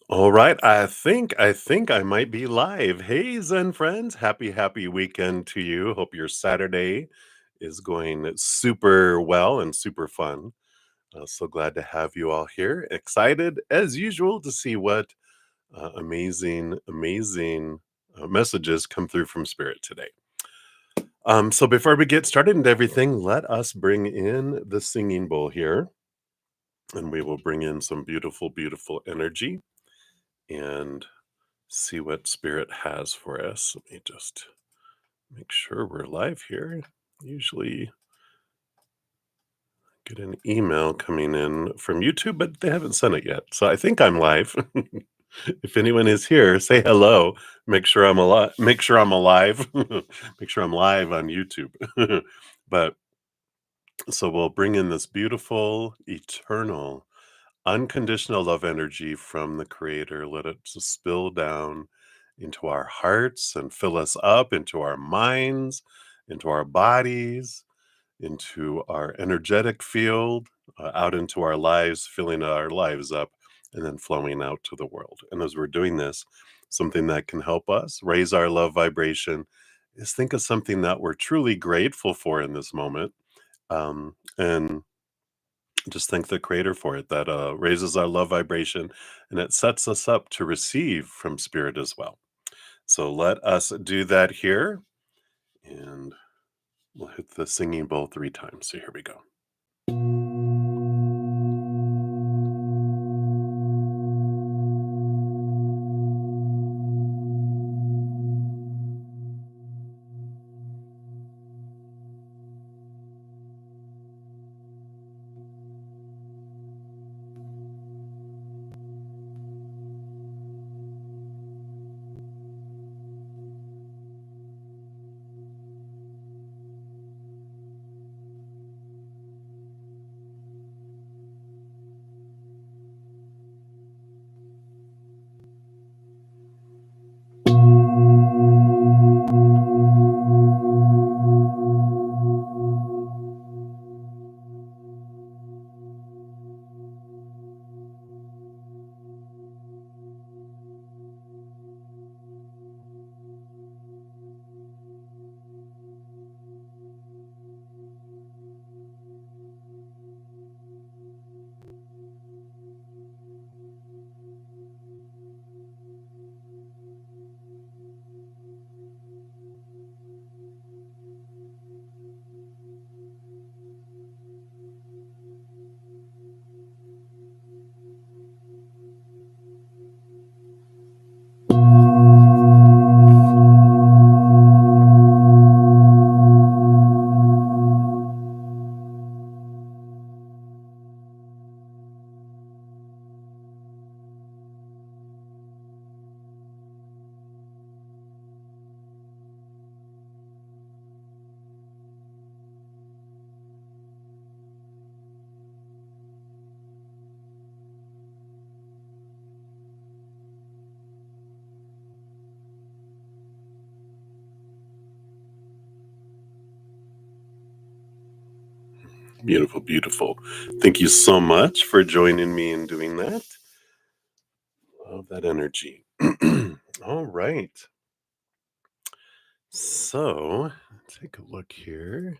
All right, I think I might be live. Hey Zen friends, happy weekend to you. Hope your Saturday is going super well and super fun. So glad to have you all here. Excited as usual to see what amazing messages come through from Spirit today. So before we get started and everything, let us bring in the singing bowl here, and we will bring in some beautiful energy and see what Spirit has for us. Let me just make sure we're live here. Usually get an email coming in from YouTube, but they haven't sent it yet. So I think I'm live. If anyone is here, say hello. Make sure I'm alive. Make sure I'm alive. Make sure I'm live on YouTube. But so we'll bring in this beautiful, eternal, unconditional love energy from the Creator. Let it just spill down into our hearts and fill us up into our minds, into our bodies, into our energetic field, out into our lives, filling our lives up, and then flowing out to the world. And as we're doing this, something that can help us raise our love vibration is think of something that we're truly grateful for in this moment. And just thank the creator for it. That raises our love vibration, and it sets us up to receive from spirit as well. So let us do that here, and we'll hit the singing bowl 3 times. So here we go. Beautiful. Thank you so much for joining me in doing that. Love that energy. All right. So take a look here.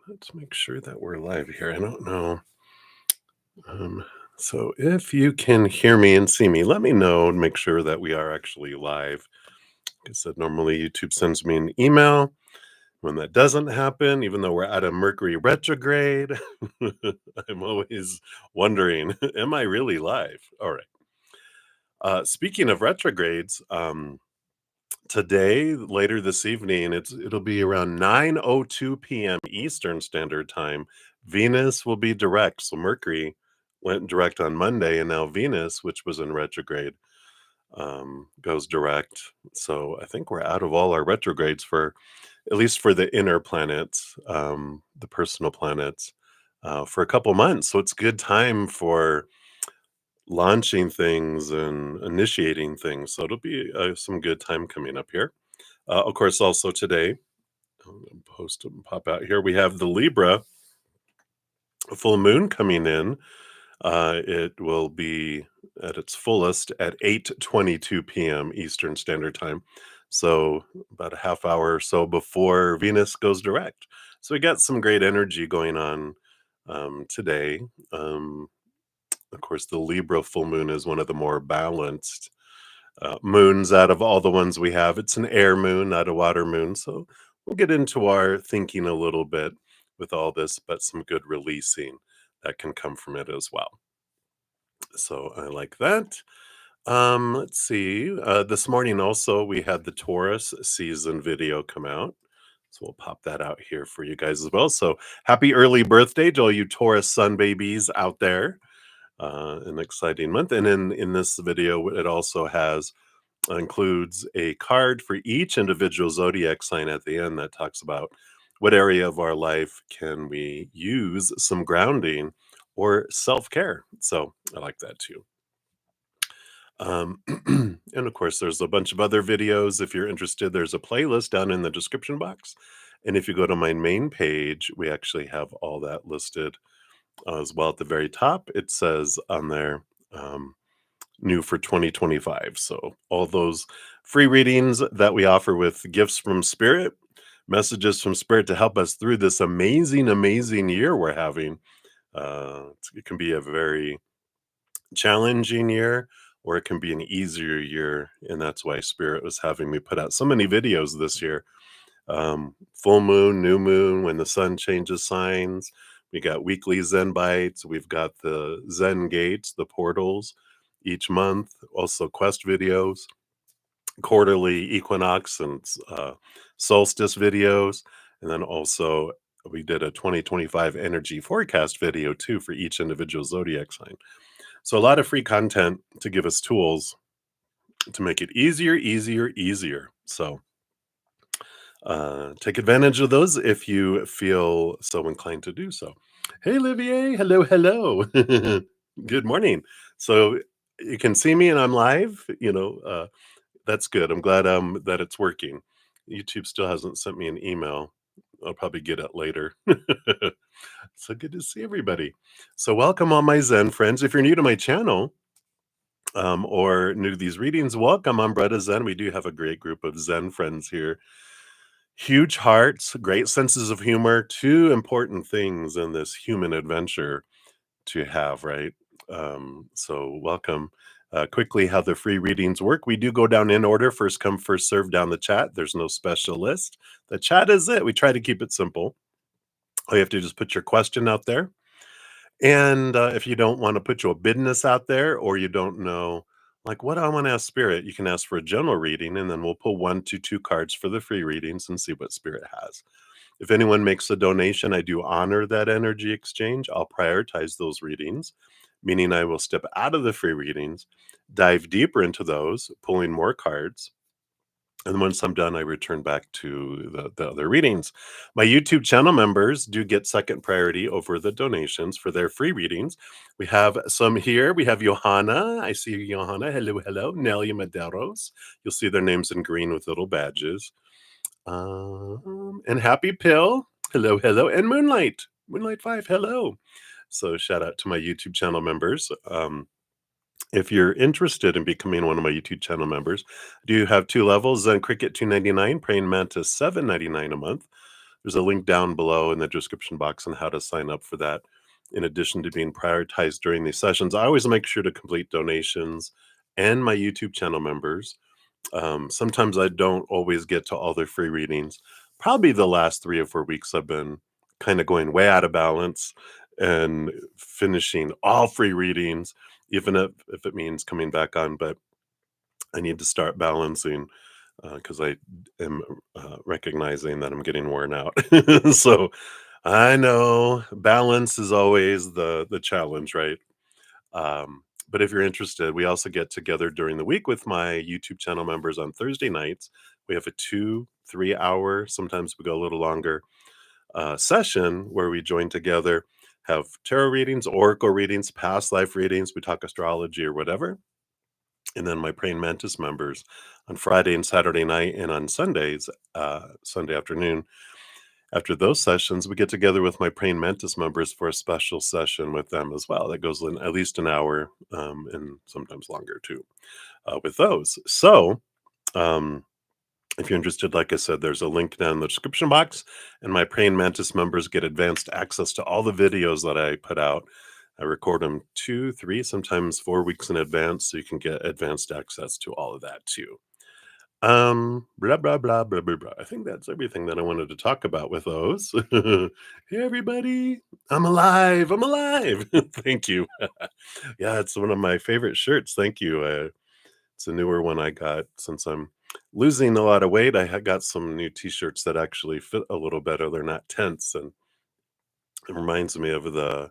Let's make sure that we're live here. I don't know. Um, so if you can hear me and see me, let me know and make sure that we are actually live. Like I said, normally YouTube sends me an email. When that doesn't happen, even though we're at a Mercury retrograde, I'm always wondering, am I really live? All right. Speaking of retrogrades, today, later this evening, it'll be around 9:02 p.m. Eastern Standard Time. Venus will be direct. So Mercury went direct on Monday, and now Venus, which was in retrograde, goes direct. So I think we're out of all our retrogrades for at least for the inner planets, the personal planets, for a couple months. So it's good time for launching things and initiating things. So it'll be some good time coming up here. Of course, also today, I'm gonna post and pop out here. We have the Libra full moon coming in It will be at its fullest at 8:22 p.m. Eastern Standard Time. So about a half hour or so before Venus goes direct. So we got some great energy going on today. Um, of course, the Libra full moon is one of the more balanced moons out of all the ones we have. It's an air moon, not a water moon. So we'll get into our thinking a little bit with all this, but some good releasing that can come from it as well. So I like that. Let's see. This morning also we had the Taurus season video come out. So we'll pop that out here for you guys as well. So happy early birthday to all you Taurus sun babies out there. An exciting month. And in this video, it also has includes a card for each individual zodiac sign at the end that talks about what area of our life can we use some grounding or self-care. So I like that too. And of course, there's a bunch of other videos. If you're interested, there's a playlist down in the description box. And if you go to my main page, we actually have all that listed as well. At the very top, it says on there, new for 2025. So all those free readings that we offer with gifts from spirit, messages from spirit to help us through this amazing, amazing year we're having. It can be a very challenging year or it can be an easier year. And that's why spirit was having me put out so many videos this year. Full moon, new moon, when the sun changes signs. We got weekly Zen Bytes. We've got the Zen Gates, the portals each month. Also quest videos, quarterly Equinox and Solstice videos. And then also we did a 2025 energy forecast video too for each individual zodiac sign. So a lot of free content to give us tools to make it easier, easier, easier. So take advantage of those if you feel so inclined to do so. Hey, Olivier. Hello, hello. Good morning. So you can see me and I'm live. That's good. I'm glad that it's working. YouTube still hasn't sent me an email. I'll probably get it later. So good to see everybody. So welcome all my Zen friends. If you're new to my channel, or new to these readings, welcome. I'm bruddaZEN. We do have a great group of Zen friends here. Huge hearts, great senses of humor, two important things in this human adventure to have, right? So welcome. Quickly, how the free readings work. We do go down in order, first come, first serve down the chat. There's no special list. The chat is it. We try to keep it simple. All you have to do is just put your question out there. And if you don't want to put your business out there or you don't know, like, what do I want to ask Spirit? You can ask for a general reading and then we'll pull 1 to 2 cards for the free readings and see what Spirit has. If anyone makes a donation, I do honor that energy exchange. I'll prioritize those readings, meaning I will step out of the free readings, dive deeper into those, pulling more cards. And once I'm done, I return back to the other readings. My YouTube channel members do get second priority over the donations for their free readings. We have some here. We have Johanna. I see you, Johanna. Hello, hello. Nelia Maderos. You'll see their names in green with little badges. And Happy Pill. Hello, hello. And Moonlight. Moonlight 5. Hello. So shout out to my YouTube channel members. If you're interested in becoming one of my YouTube channel members, do you have 2 levels? Zen Cricket $2.99, Praying Mantis $7.99 a month. There's a link down below in the description box on how to sign up for that. In addition to being prioritized during these sessions, I always make sure to complete donations and my YouTube channel members. Sometimes I don't always get to all their free readings. Probably the last 3 or 4 weeks I've been kind of going way out of balance and finishing all free readings, even if it means coming back on. But I need to start balancing because I am recognizing that I'm getting worn out. So I know balance is always the challenge, right? But if you're interested, we also get together during the week with my YouTube channel members on Thursday nights. We have a 2-3 hour, sometimes we go a little longer, session where we join together, have tarot readings, oracle readings, past life readings. We talk astrology or whatever. And then my Praying Mantis members on Friday and Saturday night and on Sundays, Sunday afternoon, after those sessions, we get together with my Praying Mantis members for a special session with them as well. That goes in at least an hour, and sometimes longer too, with those. So, um, if you're interested, like I said, there's a link down in the description box, and my Praying Mantis members get advanced access to all the videos that I put out. I record them 2, 3, sometimes 4 weeks in advance, so you can get advanced access to all of that too. Blah blah blah blah blah blah. I think that's everything that I wanted to talk about with those. Hey everybody, I'm alive. I'm alive. Thank you. Yeah, it's one of my favorite shirts. Thank you. It's a newer one I got since I'm losing a lot of weight. I got some new t-shirts that actually fit a little better. They're not tense, and it reminds me of the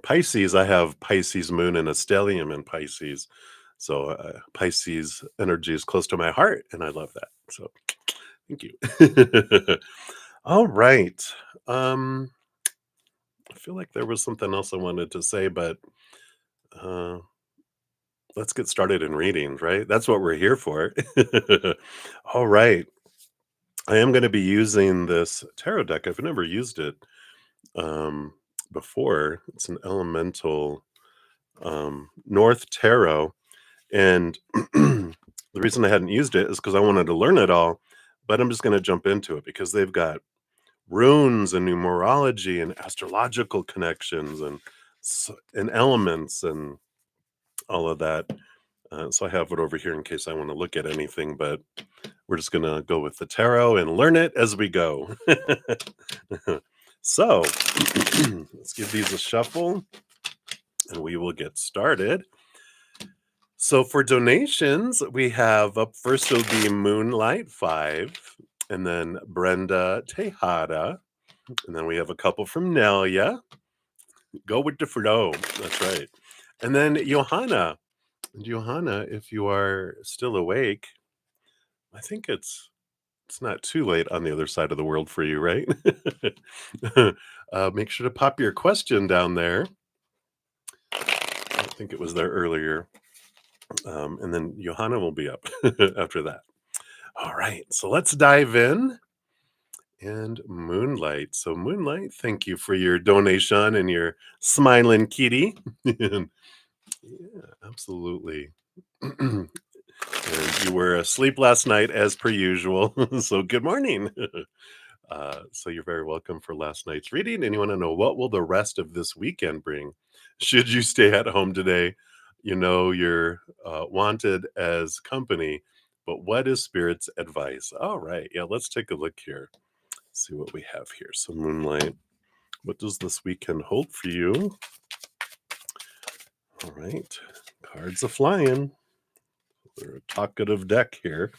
Pisces. I have Pisces moon and a stellium in Pisces. So Pisces energy is close to my heart, and I love that. So thank you. All right. Um, I feel like there was something else I wanted to say, but uh, let's get started in readings, right? That's what we're here for. All right. I am going to be using this tarot deck. I've never used it um, before. It's an elemental North Tarot. And the reason I hadn't used it is because I wanted to learn it all, but I'm just going to jump into it because they've got runes and numerology and astrological connections and elements and all of that. So I have it over here in case I want to look at anything, but we're just going to go with the tarot and learn it as we go. So let's give these a shuffle and we will get started. So for donations, we have up first it'll be Moonlight 5, and then Brenda Tejada, and then we have a couple from Nelia. Go with the flow. That's right. And then Johanna. And Johanna, if you are still awake, I think it's not too late on the other side of the world for you, right? Make sure to pop your question down there. I think it was there earlier. And then Johanna will be up after that. All right, so let's dive in. And Moonlight. So, Moonlight, thank you for your donation and your smiling kitty. Yeah, absolutely. And you were asleep last night as per usual. So, good morning. So, you're very welcome for last night's reading. And you want to know what will the rest of this weekend bring? Should you stay at home today? You know, you're wanted as company. But what is Spirit's advice? All right. Yeah, let's take a look here. See what we have here. So, Moonlight, what does this weekend hold for you? All right. Cards are flying. We're a talkative deck here.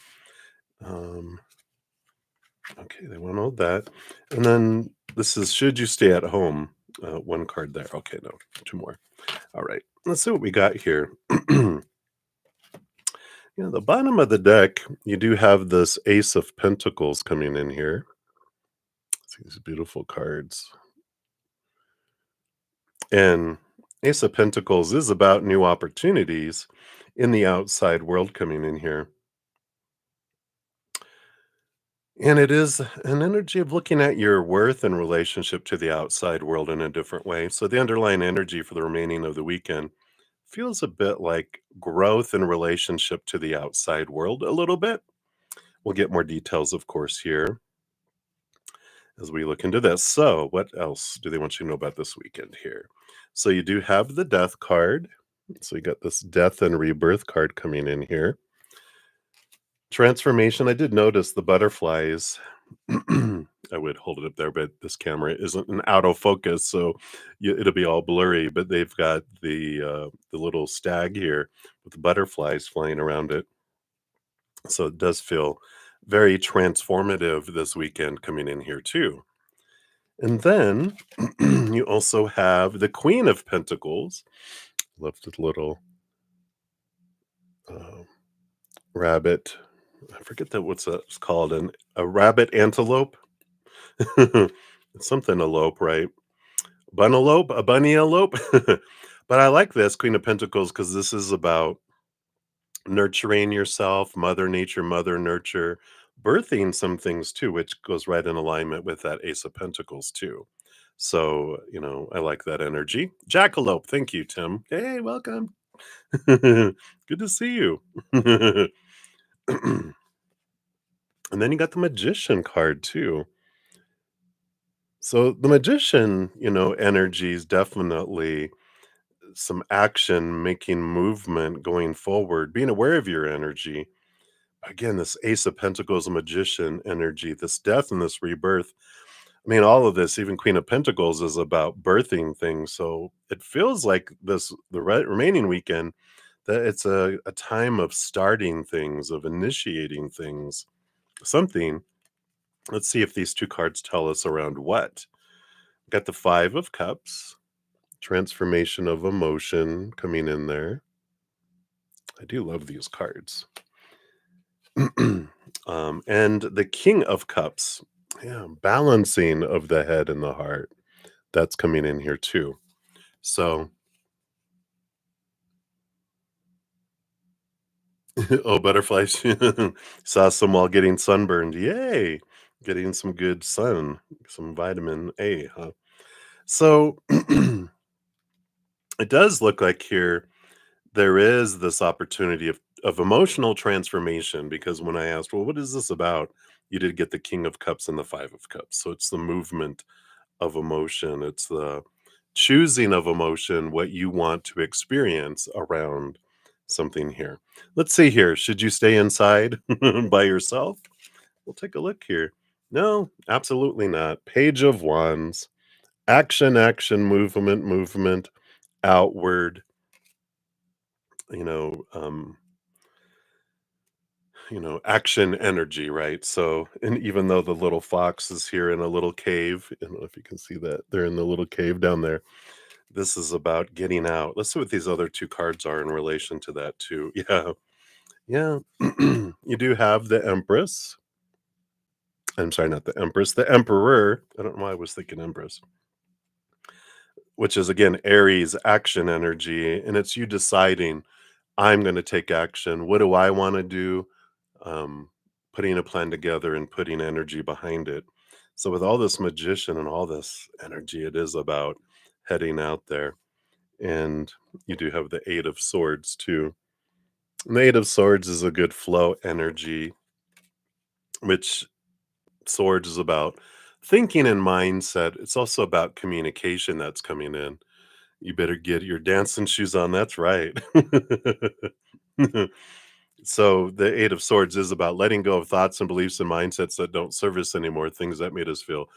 Okay, they want all that. And then this is should you stay at home? One card there. Okay, no, two more. All right. Let's see what we got here. The bottom of the deck, you do have this Ace of Pentacles coming in here. See these beautiful cards. And Ace of Pentacles is about new opportunities in the outside world coming in here. And it is an energy of looking at your worth in relationship to the outside world in a different way. So the underlying energy for the remaining of the weekend feels a bit like growth in relationship to the outside world a little bit. We'll get more details, of course, here as we look into this. So what else do they want you to know about this weekend here? So you do have the death card. So you got this death and rebirth card coming in here. Transformation. I did notice the butterflies. I would hold it up there, but this camera isn't an autofocus, so it'll be all blurry. But they've got the little stag here with the butterflies flying around it. So it does feel very transformative this weekend coming in here too. And then you also have the Queen of Pentacles. Love the little rabbit. I forget that what's it's called, a rabbit antelope. It's something elope, right? Bunelope, a bunny elope. But I like this Queen of Pentacles because this is about nurturing yourself, Mother Nature, Mother Nurture, birthing some things too, which goes right in alignment with that Ace of Pentacles too. So, I like that energy. Jackalope, thank you, Tim. Hey, welcome. Good to see you. And then you got the Magician card too. So the Magician, energy is definitely some action, making movement, going forward, being aware of your energy. Again, this Ace of Pentacles, Magician energy, this death and this rebirth. I mean, all of this, even Queen of Pentacles, is about birthing things. So it feels like the remaining weekend, that it's a time of starting things, of initiating things, something. Let's see if these two cards tell us around what. Got the Five of Cups, transformation of emotion coming in there. I do love these cards. And the King of Cups, yeah, balancing of the head and the heart. That's coming in here too. So, oh, butterflies. Saw some while getting sunburned. Yay. Getting some good sun, some vitamin A, huh? So, it does look like here there is this opportunity of emotional transformation, because when I asked, well, what is this about? You did get the King of Cups and the Five of Cups. So it's the movement of emotion. It's the choosing of emotion, what you want to experience around something here. Let's see here. Should you stay inside by yourself? We'll take a look here. No, absolutely not. Page of Wands. Action, action, movement, movement, outward, you know, um, action energy, right? So, and even though the little fox is here in a little cave, I don't know if you can see that. They're in the little cave down there. This is about getting out. Let's see what these other two cards are in relation to that too. Yeah. Yeah. You do have the Empress. I'm sorry, not the Empress, the Emperor. I don't know why I was thinking Empress, which is again Aries action energy. And it's you deciding, I'm going to take action. What do I want to do? Um, Putting a plan together and putting energy behind it. So, with all this magician and all this energy, it is about heading out there. And you do have the Eight of Swords too. And the Eight of Swords is a good flow energy, which Swords is about thinking and mindset. It's also about communication that's coming in. You better get your dancing shoes on. That's right. So the Eight of Swords is about letting go of thoughts and beliefs and mindsets that don't serve us anymore, things that made us feel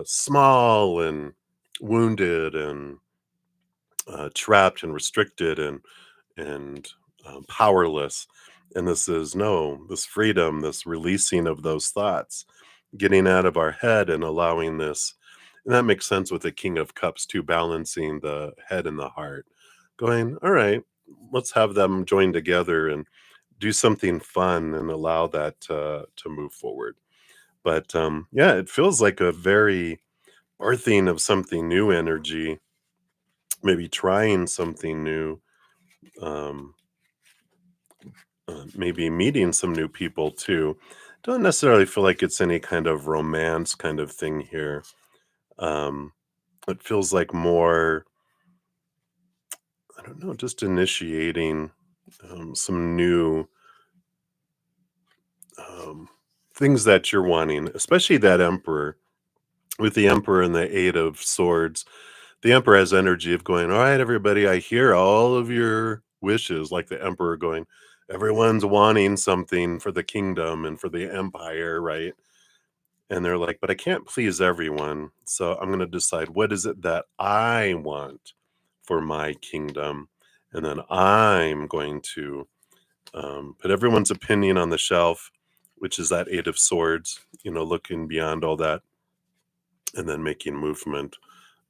small and wounded and trapped and restricted and powerless. And this is no, this freedom, this releasing of those thoughts, getting out of our head and allowing this. And that makes sense with the King of Cups too, balancing the head and the heart, going, all right, let's have them join together and do something fun and allow that to move forward. But yeah, it feels like a very birthing of something new energy, maybe trying something new, um, maybe meeting some new people too. Don't necessarily feel like it's any kind of romance kind of thing here. Um, it feels like more, I don't know, just initiating some new um, things that you're wanting, especially that Emperor. With the Emperor and the Eight of Swords, the Emperor has energy of going, all right, everybody, I hear all of your wishes, like the Emperor going, everyone's wanting something for the kingdom and for the empire, right? And they're like, but I can't please everyone. So I'm going to decide, what is it that I want for my kingdom? And then I'm going to put everyone's opinion on the shelf, which is that Eight of Swords, looking beyond all that and then making movement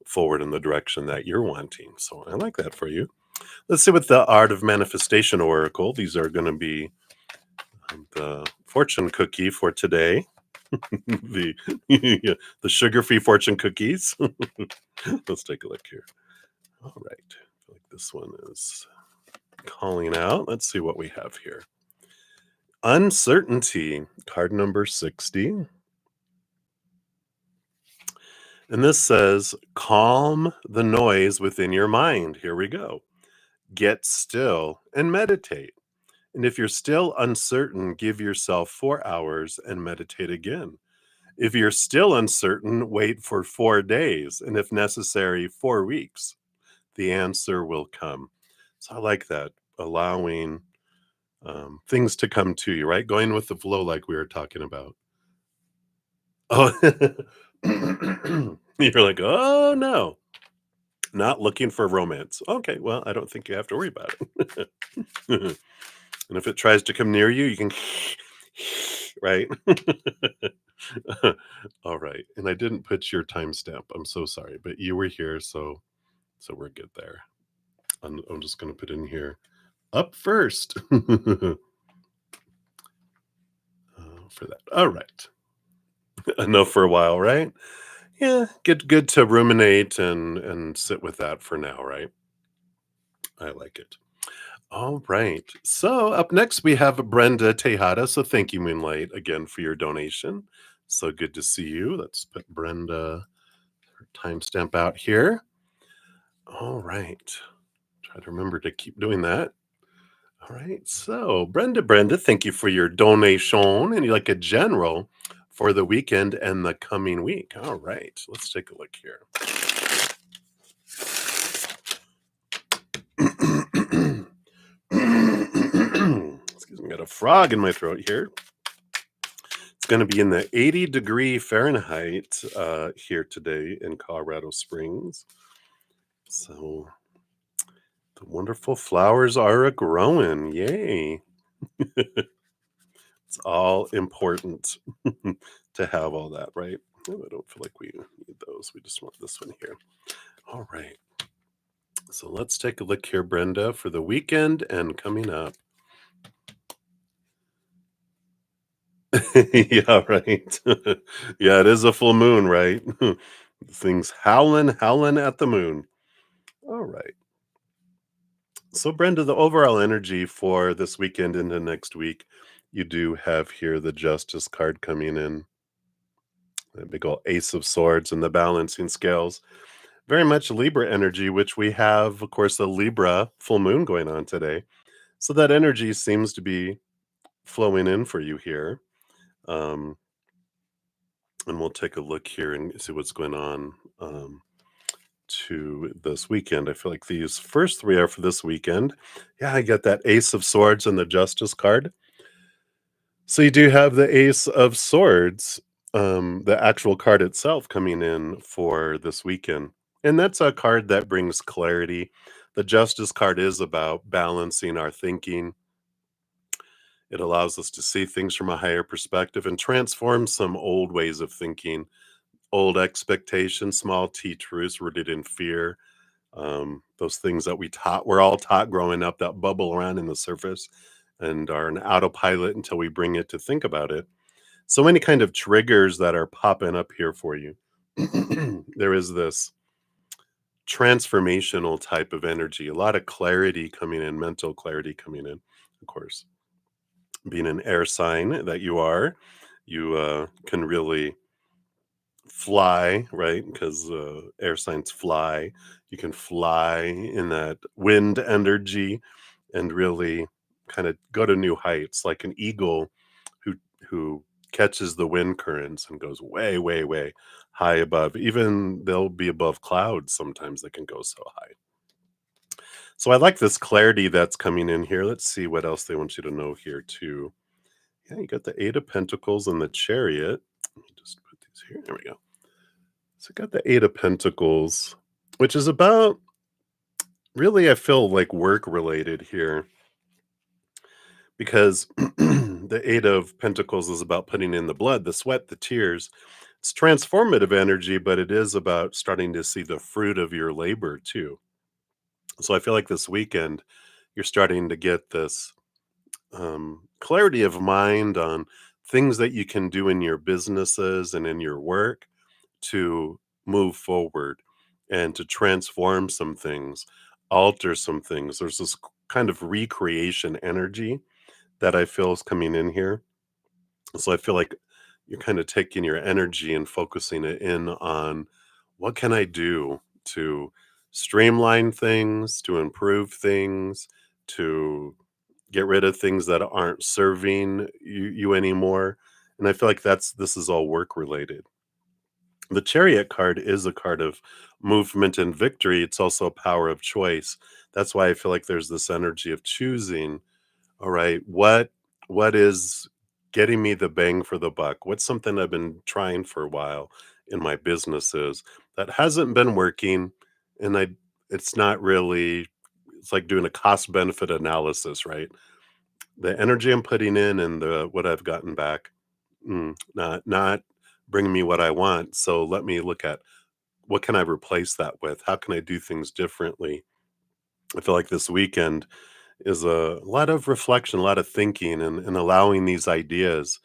forward in the direction that you're wanting. So I like that for you. Let's see what the Art of Manifestation Oracle. These are going to be the fortune cookie for today. the the sugar-free fortune cookies. Let's take a look here. All right. I feel like this one is calling out. Let's see what we have here. Uncertainty, card number 60. And this says, calm the noise within your mind. Here we go. Get still and meditate. And if you're still uncertain, give yourself 4 hours and meditate again. If you're still uncertain, wait for 4 days. And if necessary, 4 weeks. The answer will come. So I like that, allowing things to come to you, right? Going with the flow, like we were talking about. Oh, you're like, oh no, not looking for romance. Okay, well, I don't think you have to worry about it. And if it tries to come near you, you can, right? All right. And I didn't put your timestamp. I'm so sorry, but you were here, so we're good there. I'm just going to put in here up first for that. All right. Enough for a while, right? Yeah, good to ruminate and sit with that for now, right? I like it. All right. So up next we have Brenda Tejada. So thank you, Moonlight, again for your donation. So good to see you. Let's put Brenda her timestamp out here. All right. Try to remember to keep doing that. All right. So Brenda, thank you for your donation and you like a general for the weekend and the coming week. All right. Let's take a look here. Excuse me, got a frog in my throat here. It's going to be in the 80-degree Fahrenheit here today in Colorado Springs. So the wonderful flowers are a growing. Yay. It's all important to have all that, right? Oh, I don't feel like we need those. We just want this one here. All right. So let's take a look here, Brenda, for the weekend and coming up. Yeah, right. Yeah, it is a full moon, right? Things howling at the moon. All right. So, Brenda, the overall energy for this weekend into next week, you do have here the Justice card coming in, the big old Ace of Swords and the balancing scales. Very much Libra energy, which we have, of course, a Libra full moon going on today. So that energy seems to be flowing in for you here. Um, and we'll take a look here and see what's going on to this weekend. I feel like these first three are for this weekend. Yeah, I get that Ace of Swords and the Justice card. So you do have the Ace of Swords, the actual card itself coming in for this weekend. And that's a card that brings clarity. The Justice card is about balancing our thinking. It allows us to see things from a higher perspective and transform some old ways of thinking, old expectations, small t truths rooted in fear. Those things that we're all taught growing up that bubble around in the surface and are an autopilot until we bring it to think about it. So many kind of triggers that are popping up here for you. There is this transformational type of energy, a lot of clarity coming in, mental clarity coming in, of course. Being an air sign that you are, you can really fly, right? Because air signs fly. You can fly in that wind energy and really kind of go to new heights, like an eagle who catches the wind currents and goes way, way, way high above. Even they'll be above clouds sometimes. They can go so high. So I like this clarity that's coming in here. Let's see what else they want you to know here too. Yeah, you got the Eight of Pentacles and the Chariot. Let me just put these here. There we go. So I got the Eight of Pentacles, which is about really, I feel like work related here because the Eight of Pentacles is about putting in the blood, the sweat, the tears. It's transformative energy, but it is about starting to see the fruit of your labor too. So I feel like this weekend, you're starting to get this clarity of mind on things that you can do in your businesses and in your work to move forward and to transform some things, alter some things. There's this kind of recreation energy that I feel is coming in here. So I feel like you're kind of taking your energy and focusing it in on what can I do to streamline things, to improve things, to get rid of things that aren't serving you anymore. And I feel like this is all work related. The Chariot card is a card of movement and victory. It's also a power of choice. That's why I feel like there's this energy of choosing. All right, what is getting me the bang for the buck? What's something I've been trying for a while in my businesses that hasn't been working, and it's not really, it's like doing a cost benefit analysis, right? The energy I'm putting in and the what I've gotten back, not bringing me what I want. So let me look at what can I replace that with? How can I do things differently? I feel like this weekend is a lot of reflection, a lot of thinking, and allowing these ideas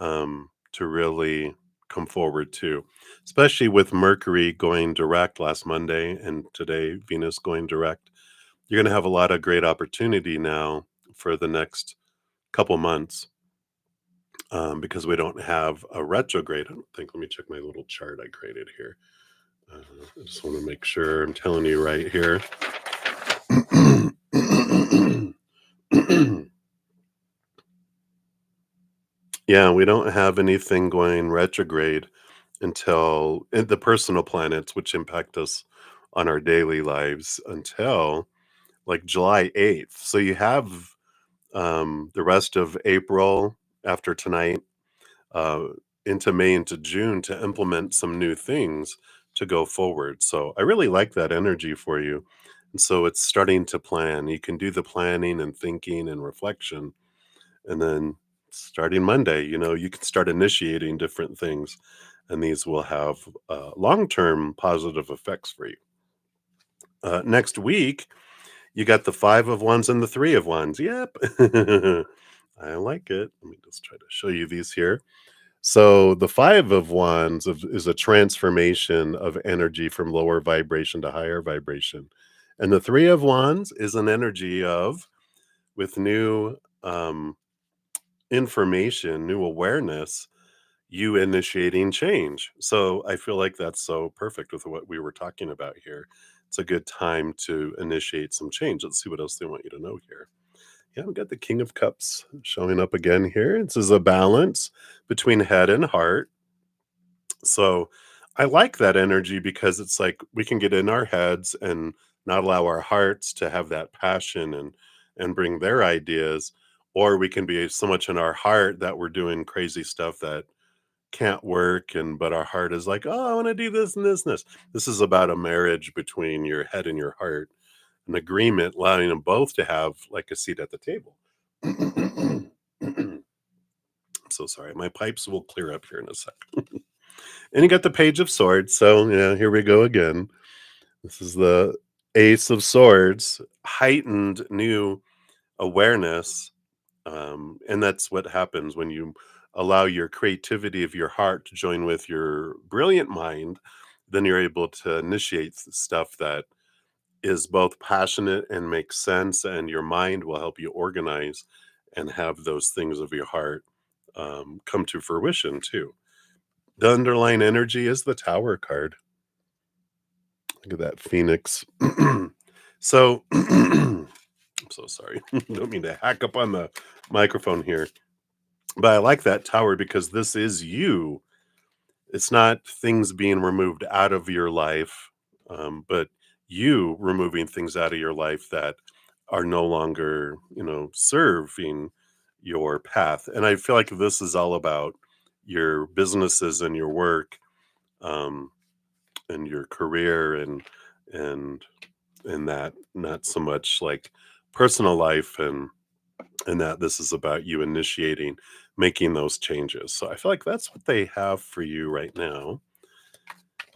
to really come forward too. Especially with Mercury going direct last Monday and today Venus going direct, you're going to have a lot of great opportunity now for the next couple months, because we don't have a retrograde. I don't think. Let me check my little chart I created here. I just want to make sure I'm telling you right here. Yeah, we don't have anything going retrograde until the personal planets, which impact us on our daily lives, until like July 8th. So you have the rest of April after tonight, uh, into May, into June to implement some new things to go forward. So I really like that energy for you. And so it's starting to plan. You can do the planning and thinking and reflection. And then starting Monday, you can start initiating different things. And these will have long term positive effects for you. Next week, you got the Five of Wands and the Three of Wands. Yep. I like it. Let me just try to show you these here. So the Five of Wands is a transformation of energy from lower vibration to higher vibration. And the Three of Wands is an energy of, with new information, new awareness, you initiating change. So I feel like that's so perfect with what we were talking about here. It's a good time to initiate some change. Let's see what else they want you to know here. Yeah, we got the King of Cups showing up again here. This is a balance between head and heart. So I like that energy because it's like we can get in our heads and not allow our hearts to have that passion and bring their ideas, or we can be so much in our heart that we're doing crazy stuff that can't work, and but our heart is like, oh, I want to do this and this and this. This is about a marriage between your head and your heart, an agreement allowing them both to have like a seat at the table. I'm so sorry. My pipes will clear up here in a sec. And you got the Page of Swords. So, yeah, here we go again. This is the Ace of Swords, heightened new awareness. And that's what happens when you allow your creativity of your heart to join with your brilliant mind. Then you're able to initiate stuff that is both passionate and makes sense, and your mind will help you organize and have those things of your heart come to fruition too. The underlying energy is the Tower card. Look at that Phoenix. So, I'm so sorry. Don't mean to hack up on the microphone here. But I like that Tower because this is you. It's not things being removed out of your life, but you removing things out of your life that are no longer, serving your path. And I feel like this is all about your businesses and your work, um, and your career and and that, not so much like personal life, and that this is about you initiating making those changes. So I feel like that's what they have for you right now.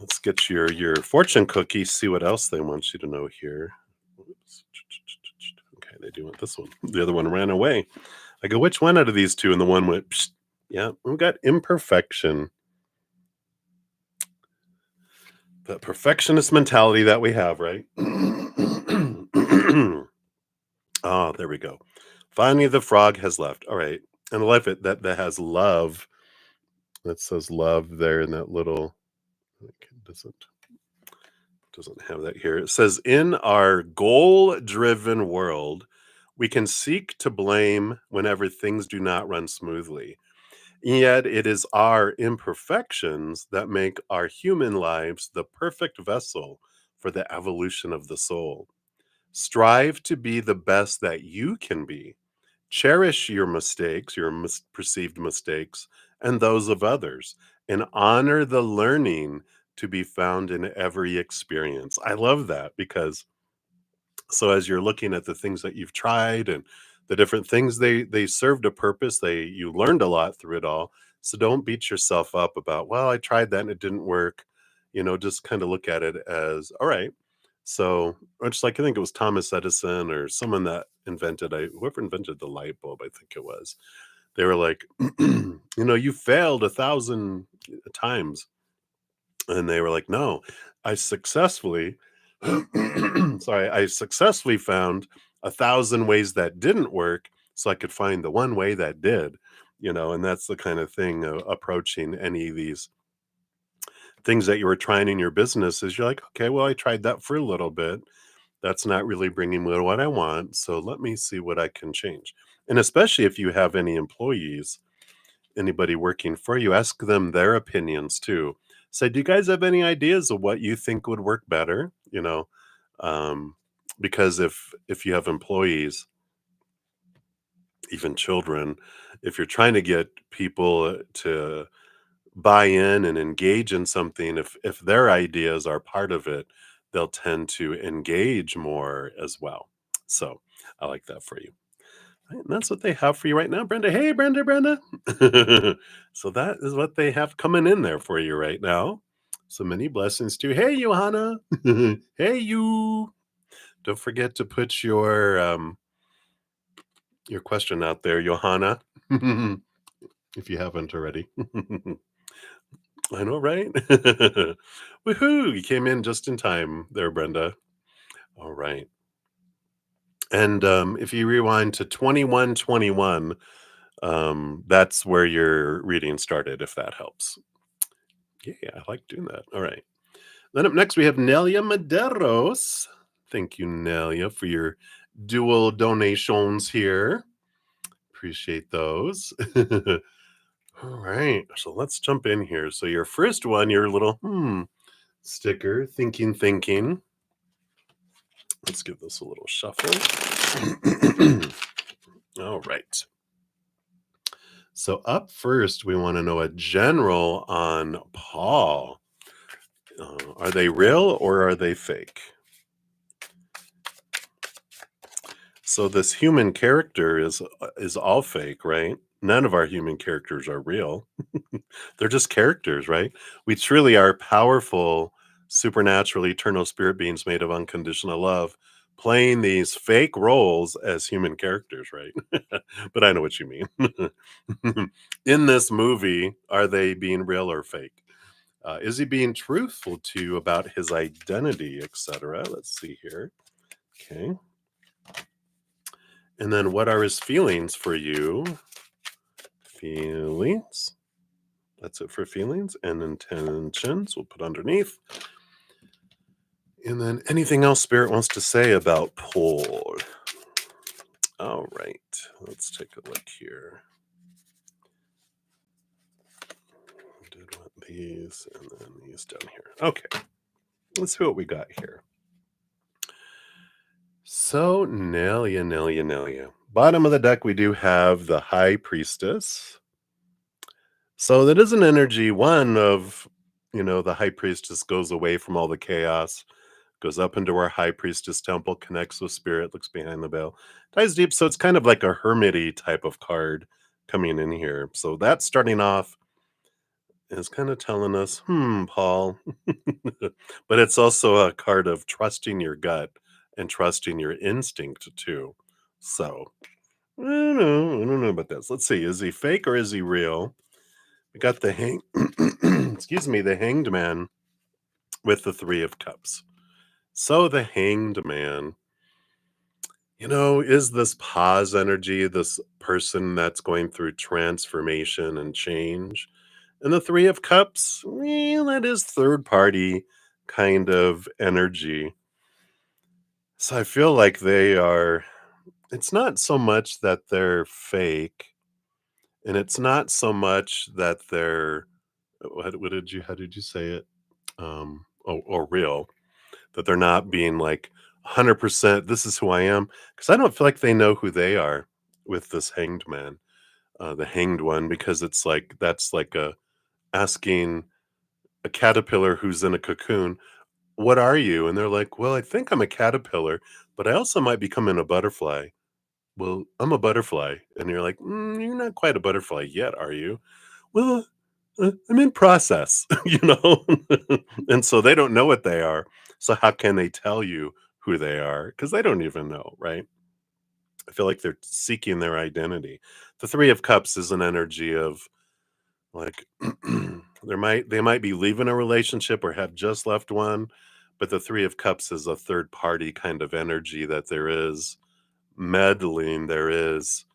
Let's get your fortune cookie, see what else they want you to know here. Oops. Okay, they do want this one. The other one ran away. I go, which one out of these two? And the one went, psst. Yeah, we got imperfection. The perfectionist mentality that we have, right? Oh, there we go. Finally, the frog has left. All right. And I love it that has love. That says love there in that little. It doesn't have that here. It says, in our goal driven world, we can seek to blame whenever things do not run smoothly. Yet it is our imperfections that make our human lives the perfect vessel for the evolution of the soul. Strive to be the best that you can be. Cherish your mistakes, your perceived mistakes, and those of others, and honor the learning to be found in every experience. I love that because so as you're looking at the things that you've tried and the different things, they served a purpose. You learned a lot through it all. So don't beat yourself up about, well, I tried that and it didn't work. Just kind of look at it as, all right. So, or just like I think it was Thomas Edison or someone that whoever invented the light bulb, I think it was. They were like, you failed 1,000 times, and they were like, "No, I successfully I successfully found 1,000 ways that didn't work so I could find the one way that did." And that's the kind of thing approaching any of these things that you were trying in your business is you're like, "Okay, well, I tried that for a little bit. That's not really bringing me what I want. So let me see what I can change." And especially if you have any employees, anybody working for you, ask them their opinions too. Say, do you guys have any ideas of what you think would work better? Um, because if you have employees, even children, if you're trying to get people to buy in and engage in something, if their ideas are part of it, they'll tend to engage more as well. So I like that for you. Right, and that's what they have for you right now, Brenda. Hey, Brenda. So that is what they have coming in there for you right now. So many blessings to you. Hey, Johanna. Hey, you. Don't forget to put your question out there, Johanna, if you haven't already. I know, right? Woohoo! You came in just in time there, Brenda. All right. And if you rewind to 2121, that's where your reading started, if that helps. Yeah, I like doing that. All right. Then up next, we have Nelia Maderos. Thank you, Nelia, for your dual donations here. Appreciate those. All right. So let's jump in here. So your first one, your little sticker, thinking. Let's give this a little shuffle. All right. So up first, we want to know a general on Paul. Are they real or are they fake? So this human character is all fake, right? None of our human characters are real. They're just characters, right? We truly are powerful, supernatural, eternal spirit beings made of unconditional love, playing these fake roles as human characters, right? But I know what you mean. In this movie, are they being real or fake? Is he being truthful to you about his identity, etc.? Let's see here. Okay. And then what are his feelings for you? Feelings. That's it for feelings. And intentions we'll put underneath. And then anything else Spirit wants to say about Paul? All right. Let's take a look here. I did want these and then these down here. Okay. Let's see what we got here. So, Nelia. Bottom of the deck, we do have the High Priestess. So that is an energy, one of, the High Priestess goes away from all the chaos, goes up into our High Priestess temple, connects with Spirit, looks behind the veil, dives deep. So it's kind of like a hermity type of card coming in here. So that's starting off is kind of telling us, Paul. But it's also a card of trusting your gut and trusting your instinct too. So I don't know about this. Let's see. Is he fake or is he real? We got the the Hanged Man with the Three of Cups. So the Hanged Man, Is this pause energy, this person that's going through transformation and change? And the Three of Cups, well, that is third party kind of energy. So I feel like it's not so much that they're fake, and it's not so much that they're, how did you say it? Or real, that they're not being like 100%, this is who I am. Because I don't feel like they know who they are with this hanged man, the hanged one, because it's like, that's like asking a caterpillar who's in a cocoon, "What are you?" And they're like, "Well, I think I'm a caterpillar, but I also might become in a butterfly." "Well, I'm a butterfly." And you're like, You're not quite a butterfly yet, are you?" "Well, I'm in process," you know? And so they don't know what they are. So how can they tell you who they are? Because they don't even know, right? I feel like they're seeking their identity. The Three of Cups is an energy of like they might be leaving a relationship or have just left one, but the Three of Cups is a third party kind of energy, that there is meddling, there is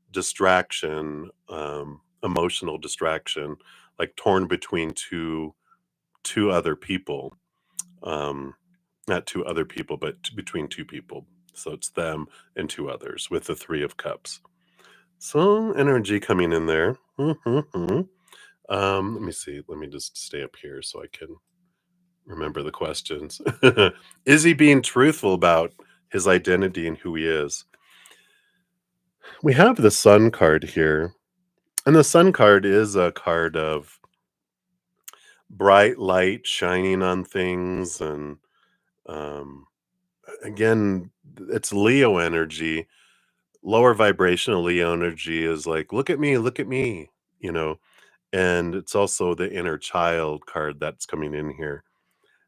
distraction, emotional distraction, like torn between two other people. Um, Not two other people, but between two people. So it's them and two others with the Three of Cups. So energy coming in there. Let me see. Let me just stay up here so I can remember the questions. Is he being truthful about his identity and who he is? We have the Sun card here, and the Sun card is a card of bright light shining on things, and um, again, it's Leo energy. Lower vibrational Leo energy is like, look at me, you know. And it's also the inner child card that's coming in here.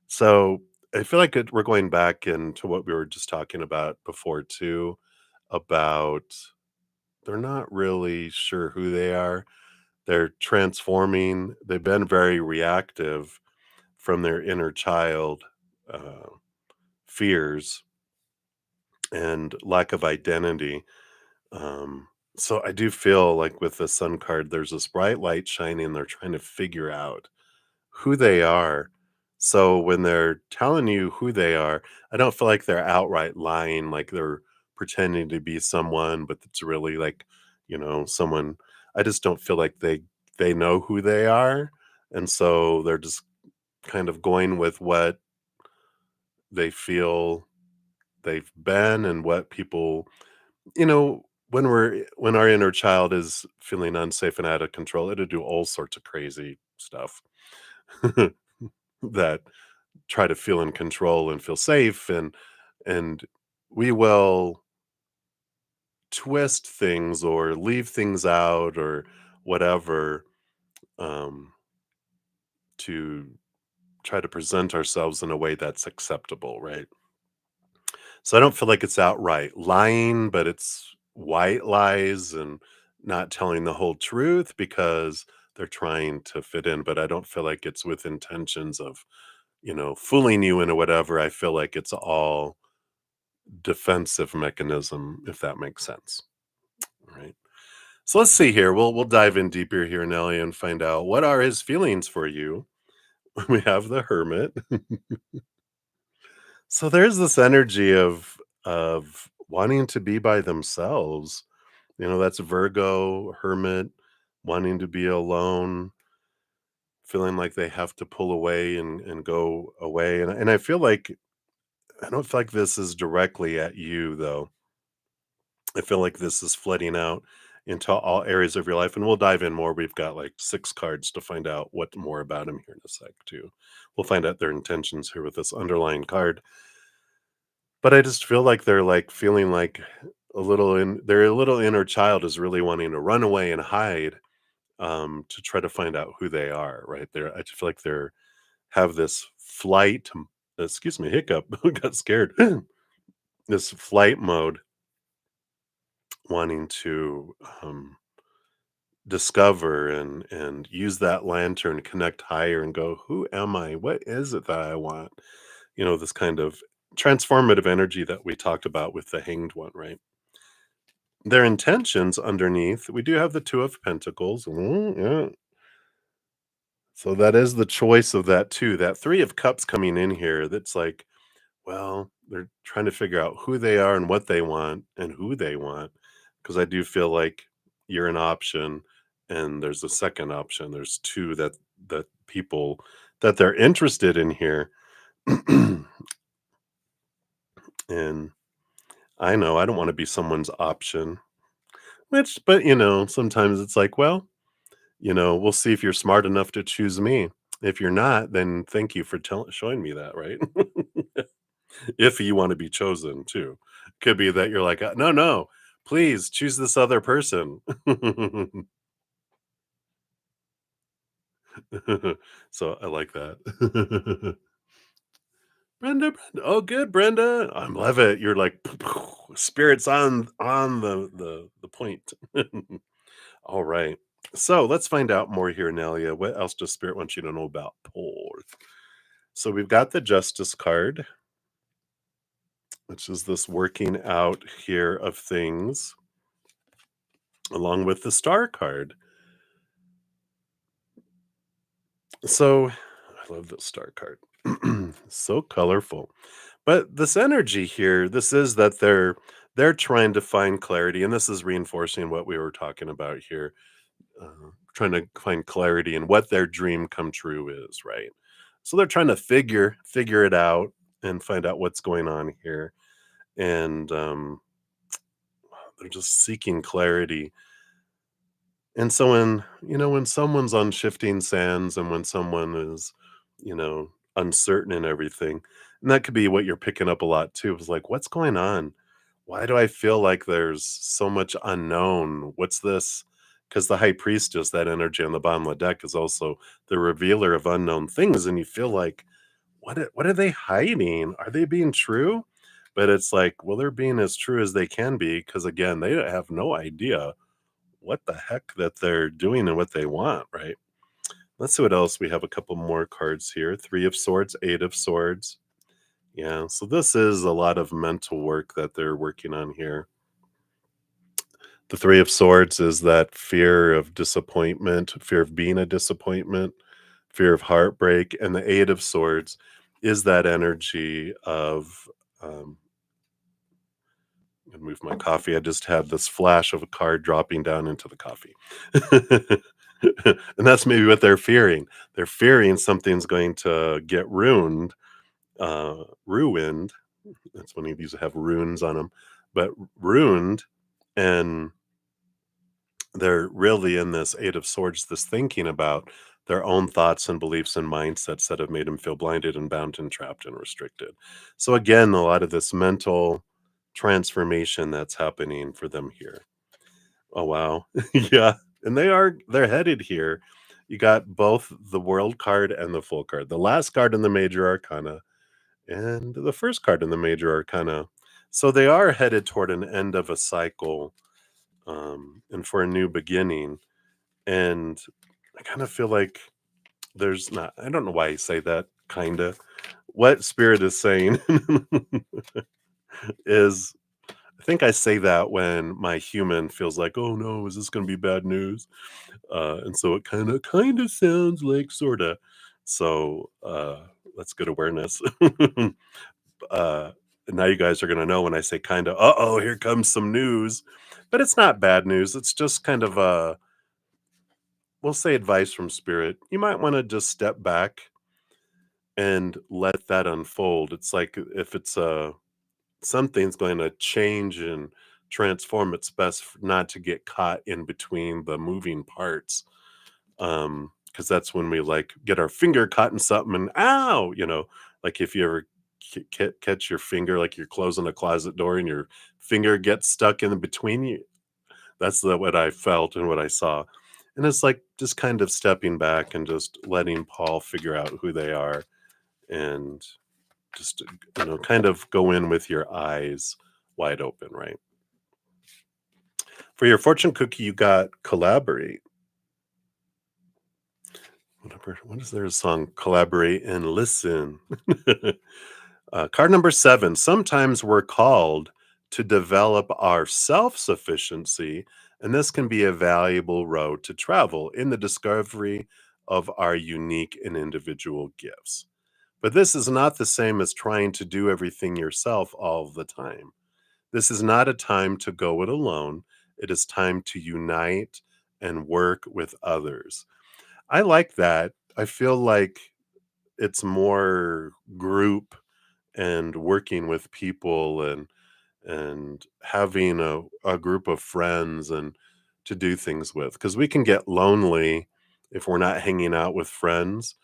So I feel like we're going back into what we were just talking about before too, about they're not really sure who they are. They're transforming. They've been very reactive from their inner child uh, fears and lack of identity. Um, so I do feel like with the Sun card, there's this bright light shining. They're trying to figure out who they are. So when they're telling you who they are, I don't feel like they're outright lying, like they're pretending to be someone, but it's really like, someone. I just don't feel like they know who they are. And so they're just kind of going with what they feel they've been and what people, when our inner child is feeling unsafe and out of control, it'll do all sorts of crazy stuff that try to feel in control and feel safe, and we will twist things or leave things out or whatever, um, to try to present ourselves in a way that's acceptable, right? So I don't feel like it's outright lying, but it's white lies and not telling the whole truth because they're trying to fit in. But I don't feel like it's with intentions of, fooling you into whatever. I feel like it's all defensive mechanism, if that makes sense. Right. So let's see here. We'll dive in deeper here, Nelly, and find out what are his feelings for you. We have the Hermit. So there's this energy of wanting to be by themselves. That's Virgo, Hermit, wanting to be alone, feeling like they have to pull away and go away. And I feel like I don't feel like this is directly at you though. I feel like this is flooding out into all areas of your life, and we'll dive in more. We've got like 6 cards to find out what more about him here in a sec, too. We'll find out their intentions here with this underlying card. But I just feel like they're like feeling like their little inner child is really wanting to run away and hide, to try to find out who they are, right? I just feel like they're have this excuse me, hiccup, got scared. This flight mode, wanting to discover and use that lantern, connect higher and go, who am I? What is it that I want? This kind of transformative energy that we talked about with the hanged one, right? Their intentions underneath, we do have the Two of Pentacles. Yeah. So that is the choice of that too. That Three of Cups coming in here, that's like, well, they're trying to figure out who they are and what they want and who they want. Because I do feel like you're an option and there's a second option. There's two that people that they're interested in here. And I know I don't want to be someone's option. Which, but sometimes it's like, well, we'll see if you're smart enough to choose me. If you're not, then thank you for showing me that, right? If you want to be chosen too. Could be that you're like, no, no, please choose this other person. So I like that. Brenda. Oh, good, Brenda. I love it. You're like spirits on the point. All right. So let's find out more here, Nelia. What else does Spirit want you to know about Paul? So we've got the Justice card, which is this working out here of things, along with the Star card. So I love the Star card. So colorful. But this energy here, this is that they're trying to find clarity, and this is reinforcing what we were talking about here. Trying to find clarity in what their dream come true is, right? So they're trying to figure it out and find out what's going on here, and they're just seeking clarity. And so when someone's on shifting sands and when someone is, uncertain and everything, and that could be what you're picking up a lot too, is like, what's going on? Why do I feel like there's so much unknown? What's this? Because the high priestess, that energy on the bottom of the deck, is also the revealer of unknown things. And you feel like, what are they hiding? Are they being true? But it's like, well, they're being as true as they can be, because again, they have no idea what the heck that they're doing and what they want, right? Let's see what else. We have a couple more cards here. Three of Swords, Eight of Swords. Yeah, so this is a lot of mental work that they're working on here. The Three of Swords is that fear of disappointment, fear of being a disappointment, fear of heartbreak. And the Eight of Swords is that energy of, I'm gonna move my coffee. I just had this flash of a card dropping down into the coffee. And that's maybe what they're fearing. They're fearing something's going to get ruined. That's when these have runes on them, but ruined, and they're really in this Eight of Swords, this thinking about their own thoughts and beliefs and mindsets that have made them feel blinded and bound and trapped and restricted. So again, a lot of this mental transformation that's happening for them here. Oh wow. Yeah. And they're headed here. You got both the World card and the Full card. The last card in the Major Arcana and the first card in the Major Arcana. So they are headed toward an end of a cycle, and for a new beginning. And I kind of feel like there's not, I don't know why I say that, kind of. What Spirit is saying is, I think I say that when my human feels like, oh no, is this going to be bad news? And so it kind of sounds like sorta. So that's good awareness. uh, Now you guys are going to know when I say kind of, uh-oh, here comes some news. But it's not bad news. It's just kind of we'll say advice from Spirit. You might want to just step back and let that unfold. It's like if it's something's going to change and transform, it's best not to get caught in between the moving parts. Because that's when we like get our finger caught in something and ow, like if you ever catch your finger, like you're closing a closet door and your finger gets stuck in between you. That's what I felt and what I saw. And it's like just kind of stepping back and just letting Paul figure out who they are, and just kind of go in with your eyes wide open, right? For your fortune cookie, you got collaborate. What is their song? Collaborate and listen. Card number 7. Sometimes we're called to develop our self sufficiency, and this can be a valuable road to travel in the discovery of our unique and individual gifts. But this is not the same as trying to do everything yourself all the time. This is not a time to go it alone. It is time to unite and work with others. I like that. I feel like it's more group and working with people and having a group of friends and to do things with, because we can get lonely if we're not hanging out with friends,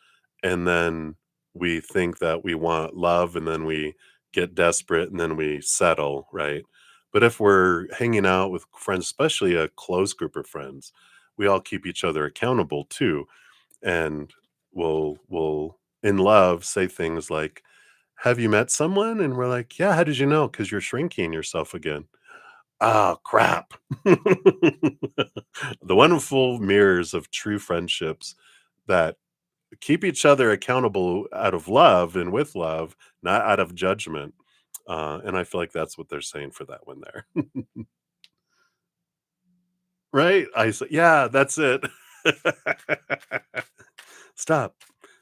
and then we think that we want love, and then we get desperate, and then we settle, right? But if we're hanging out with friends, especially a close group of friends, we all keep each other accountable too, and we'll in love say things like, "Have you met someone?" And we're like, "Yeah, how did you know? Because 'Cause you're shrinking yourself again." "Ah, crap." The wonderful mirrors of true friendships that keep each other accountable out of love and with love, not out of judgment. And I feel like that's what they're saying for that one there. Right? I say, yeah, that's it. Stop,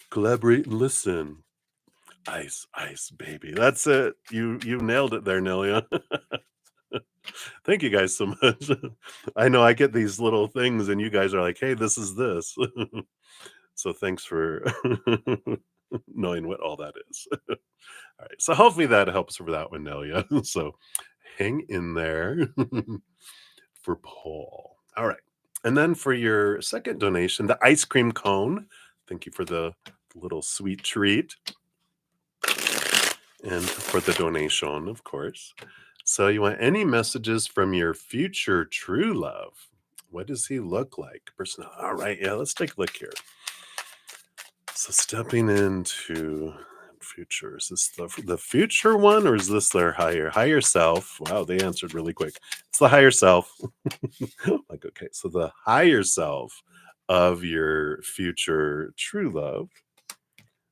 collaborate, and listen. Ice, ice, baby. That's it. You nailed it there, Nelia. Thank you guys so much. I know I get these little things and you guys are like, "Hey, this is this." So thanks for knowing what all that is. All right. So hopefully that helps for that one, Nelia. So hang in there for Paul. All right. And then for your second donation, the ice cream cone. Thank you for the little sweet treat and for the donation, of course. So, you want any messages from your future true love? What does he look like? Personal. All right, yeah, let's take a look here. So, stepping into future, is this the future one, or is this their higher self? Wow, they answered really quick. It's the higher self. Like, okay, so the higher self of your future true love.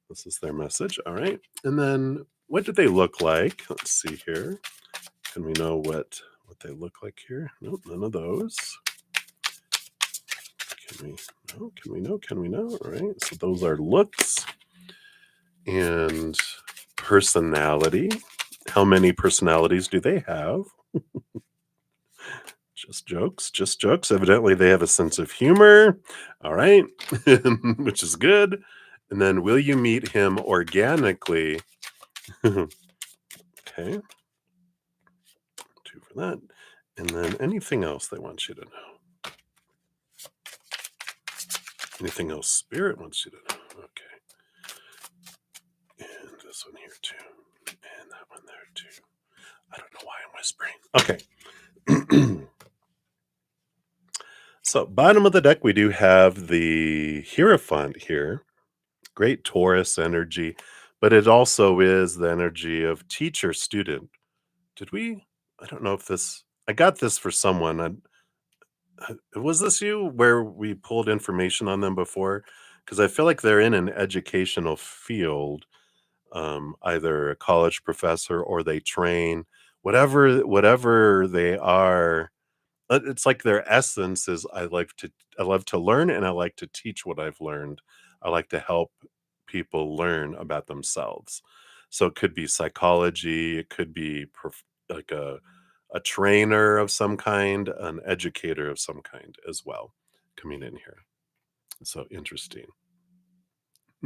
This is their message. All right, and then what did they look like? Let's see here. Can we know what they look like here? Nope, none of those. Can we know? Can we know? Can we know? All right. So those are looks and personality. How many personalities do they have? Just jokes, just jokes. Evidently, they have a sense of humor. All right, which is good. And then, will you meet him organically? Okay, 2 for that. And then, anything else they want you to know? Anything else Spirit wants you to know? Okay. And this one here too. And that one there too. I don't know why I'm whispering. Okay. So, bottom of the deck, we do have the Hierophant here. Great Taurus energy, but it also is the energy of teacher student. Did we? I don't know if this, I got this for someone. Was this you where we pulled information on them before? Because I feel like they're in an educational field, either a college professor or they train, whatever they are. It's like their essence is I love to learn and I like to teach what I've learned. I like to help people learn about themselves. So it could be psychology, it could be like a trainer of some kind, an educator of some kind as well coming in here. So interesting.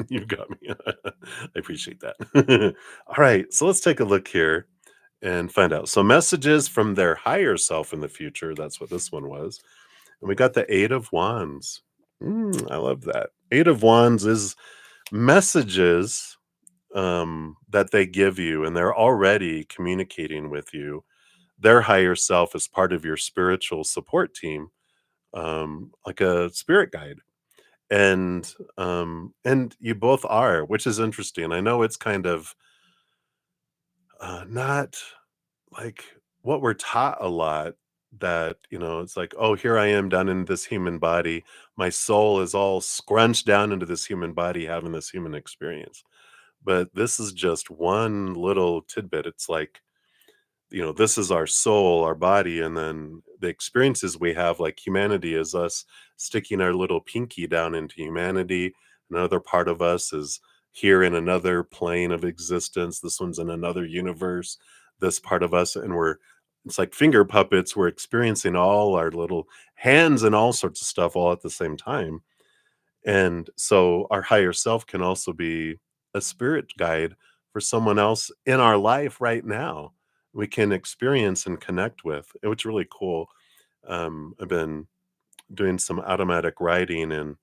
You got me. I appreciate that. All right, so let's take a look here and find out. So messages from their higher self in the future, that's what this one was. And we got the 8 of Wands. I love that. 8 of Wands is messages that they give you, and they're already communicating with you. Their higher self is part of your spiritual support team, like a spirit guide. And you both are, which is interesting. I know it's kind of not like what we're taught a lot, that it's like, oh, here I am down in this human body, my soul is all scrunched down into this human body having this human experience. but this is just one little tidbit. It's like, this is our soul, our body, and then the experiences we have, like humanity, is us sticking our little pinky down into humanity. Another part of us is here in another plane of existence. This one's in another universe. This part of us, and it's like finger puppets. We're experiencing all our little hands and all sorts of stuff all at the same time. And so our higher self can also be a spirit guide for someone else in our life right now. We can experience and connect with. It's really cool. I've been doing some automatic writing and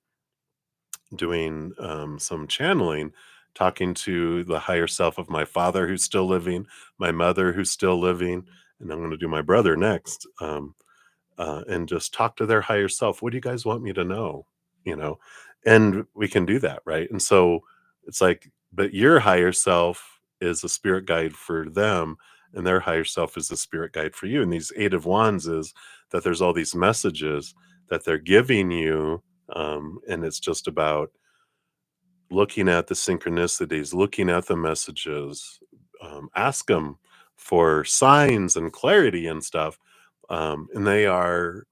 doing some channeling, talking to the higher self of my father who's still living, my mother who's still living, and I'm going to do my brother next. And just talk to their higher self. What do you guys want me to know? You know, and we can do that, right? And so it's like, but your higher self is a spirit guide for them, and their higher self is a spirit guide for you. And these Eight of Wands is that there's all these messages that they're giving you, and it's just about looking at the synchronicities, looking at the messages, ask them for signs and clarity and stuff. And they are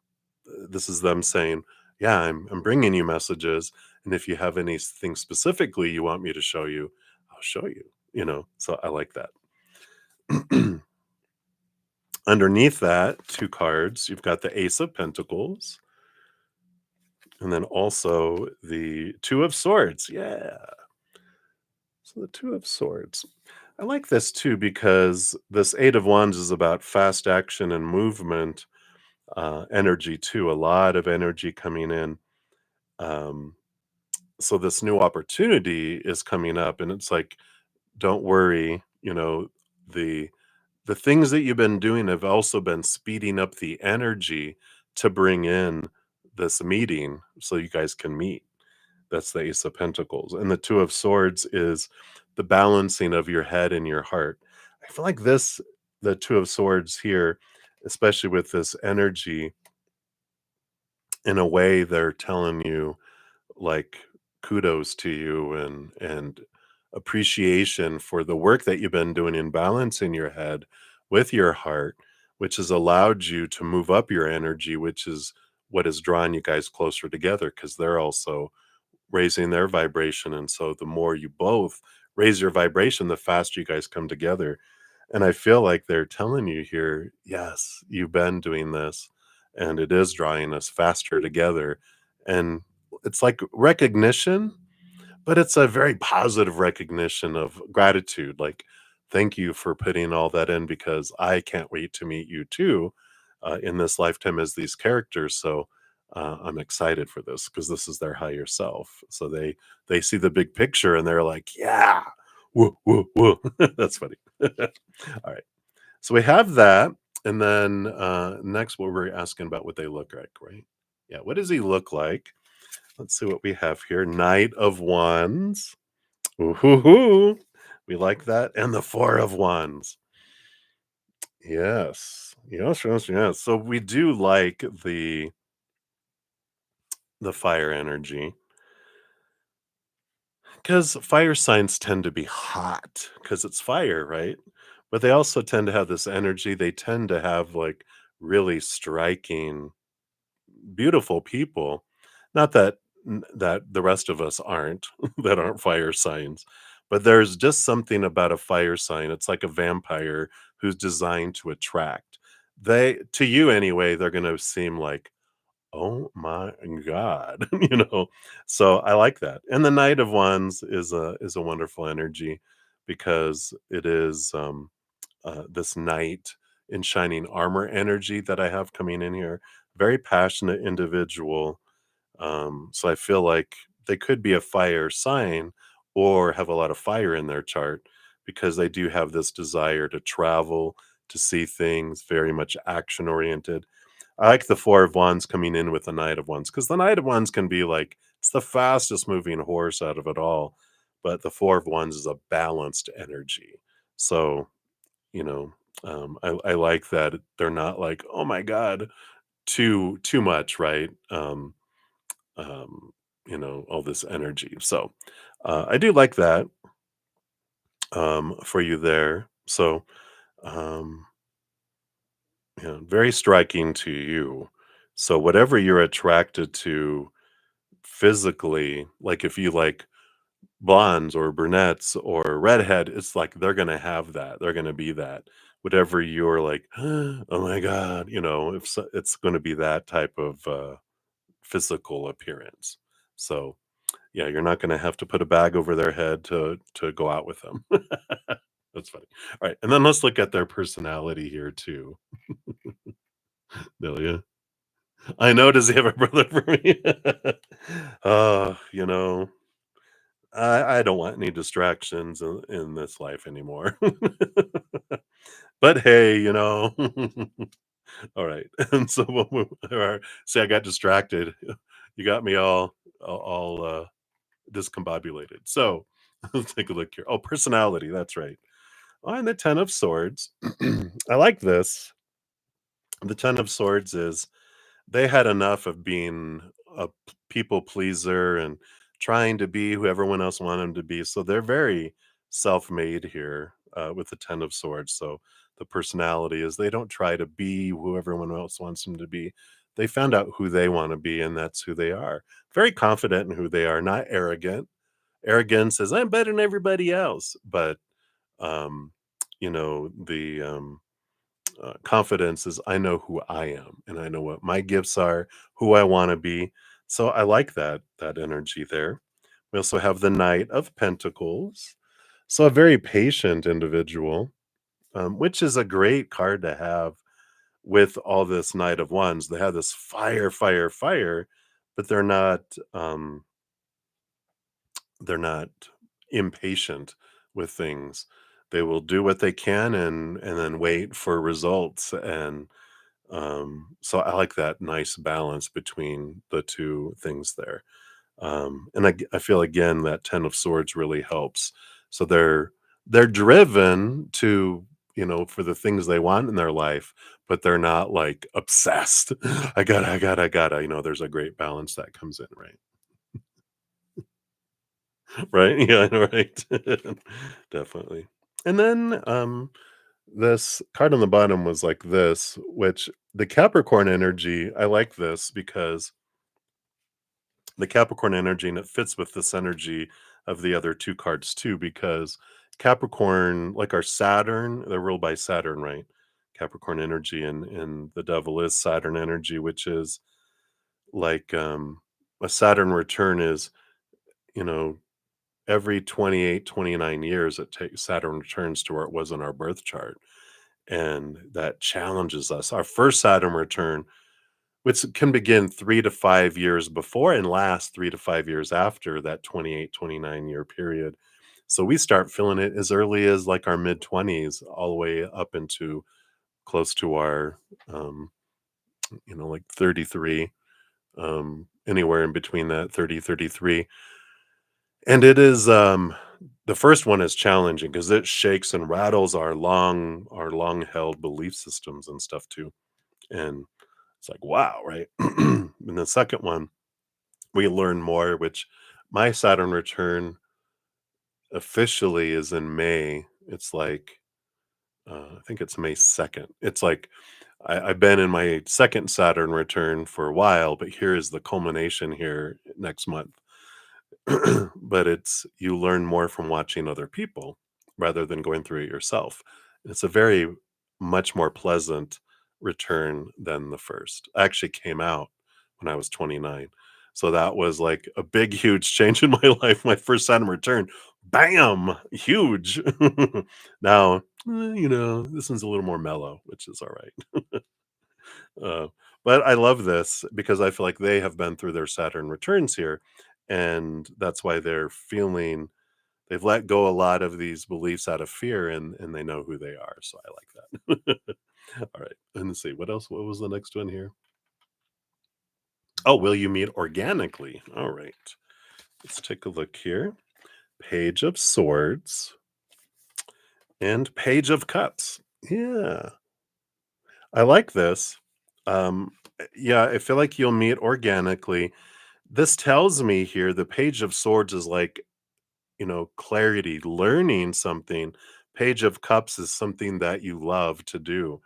this is them saying, "Yeah, I'm bringing you messages, and if you have anything specifically you want me to show you, I'll show you." So I like that. Underneath that, two cards, you've got the Ace of Pentacles, and then also the Two of Swords. Yeah. So the Two of Swords. I like this too because this Eight of Wands is about fast action and movement, energy too. A lot of energy coming in. Um, so this new opportunity is coming up, and it's like, don't worry. The the things that you've been doing have also been speeding up the energy to bring in this meeting so you guys can meet. That's the Ace of Pentacles. And the Two of Swords is the balancing of your head and your heart. I feel like the Two of Swords here, especially with this energy, in a way, they're telling you, like, kudos to you and appreciation for the work that you've been doing in balancing your head with your heart, which has allowed you to move up your energy, which is what has drawn you guys closer together because they're also raising their vibration. And so the more you both raise your vibration, the faster you guys come together. And I feel like they're telling you here, yes, you've been doing this and it is drawing us faster together. And it's like recognition, but it's a very positive recognition of gratitude. Like, thank you for putting all that in because I can't wait to meet you too in this lifetime as these characters. So I'm excited for this because this is their higher self. So they see the big picture and they're like, yeah, woo, woo, woo. That's funny. All right. So we have that. And then next, what we're asking about what they look like, right? Yeah. What does he look like? Let's see what we have here. Knight of Wands. Ooh, we like that. And the Four of Wands. Yes. Yes, yes, yes. So we do like the fire energy because fire signs tend to be hot because it's fire, right? But they also tend to have this energy. They tend to have like really striking, beautiful people. Not that that the rest of us aren't that aren't fire signs, but there's just something about a fire sign. It's like a vampire who's designed to attract. They to you anyway, they're going to seem like, "Oh my god," So I like that. And the Knight of Wands is a wonderful energy because it is this knight in shining armor energy that I have coming in here. Very passionate individual. So I feel like they could be a fire sign or have a lot of fire in their chart because they do have this desire to travel, to see things, very much action oriented. I like the Four of Wands coming in with the Knight of Wands because the Knight of Wands can be like, it's the fastest moving horse out of it all. But the Four of Wands is a balanced energy. So you know, I like that they're not like, "Oh my god, too much," right? All this energy. So, I do like that. for you there. So, um, yeah, very striking to you. So, whatever you're attracted to physically, like if you like blondes or brunettes or redhead, it's like they're gonna have that. They're gonna be that. Whatever you're like, oh my god, if so, it's gonna be that type of physical appearance. So yeah, you're not gonna have to put a bag over their head to go out with them. That's funny. All right, and then let's look at their personality here too. Delia. I know, does he have a brother for me? uh, you know, I don't want any distractions in this life anymore. But hey, all right. And so all right, see, I got distracted. You got me all discombobulated. So let's take a look here. Oh, personality. That's right. Oh, and the Ten of Swords. I like this. The Ten of Swords is they had enough of being a people pleaser and trying to be who everyone else wanted them to be. So they're very self-made here with the Ten of Swords. So the personality is they don't try to be who everyone else wants them to be. They found out who they want to be, and that's who they are. Very confident in who they are, not arrogant. Arrogance says, I'm better than everybody else. But, um, the confidence is I know who I am and I know what my gifts are, who I want to be. So I like that energy there. We also have the Knight of Pentacles. So a very patient individual, which is a great card to have with all this Knight of Wands. They have this fire, fire, fire, but they're not impatient with things. They will do what they can and then wait for results. And so I like that nice balance between the two things there. And I feel again that Ten of Swords really helps. So they're driven to for the things they want in their life, but they're not like obsessed. I gotta. There's a great balance that comes in, right? Right? Yeah, right. Definitely. And then this card on the bottom was like this, which the Capricorn energy, I like this because the Capricorn energy, and it fits with this energy of the other two cards too, because Capricorn, like our Saturn, they're ruled by Saturn, right? Capricorn energy, and the devil is Saturn energy, which is like a Saturn return is, you know, every 28, 29 years it takes Saturn returns to where it was in our birth chart. And that challenges us. Our first Saturn return, which can begin 3 to 5 years before and last 3 to 5 years after that 28, 29 year period. So we start feeling it as early as like our mid 20s, all the way up into close to our, like 33, anywhere in between that 30, 33. And it is, the first one is challenging because it shakes and rattles our long held belief systems and stuff too. And it's like, wow, right? And the second one, we learn more, which my Saturn return officially is in May. It's like, I think it's May 2nd. It's like, I've been in my second Saturn return for a while, but here is the culmination here next month. But it's you learn more from watching other people rather than going through it yourself. It's a very much more pleasant return than the first. I actually came out when I was 29. So that was like a big, huge change in my life. My first Saturn return, bam, huge. Now, this one's a little more mellow, which is all right. Uh, but I love this because I feel like they have been through their Saturn returns here, and that's why they've let go a lot of these beliefs out of fear, and they know who they are. So I like that. All right, and let's see what else. What was the next one here? Oh, will you meet organically? All right, let's take a look here. Page of Swords and Page of Cups. Yeah, I like this. Yeah, I feel like you'll meet organically. This tells me here the Page of Swords is like clarity, learning something. Page of Cups is something that you love to do.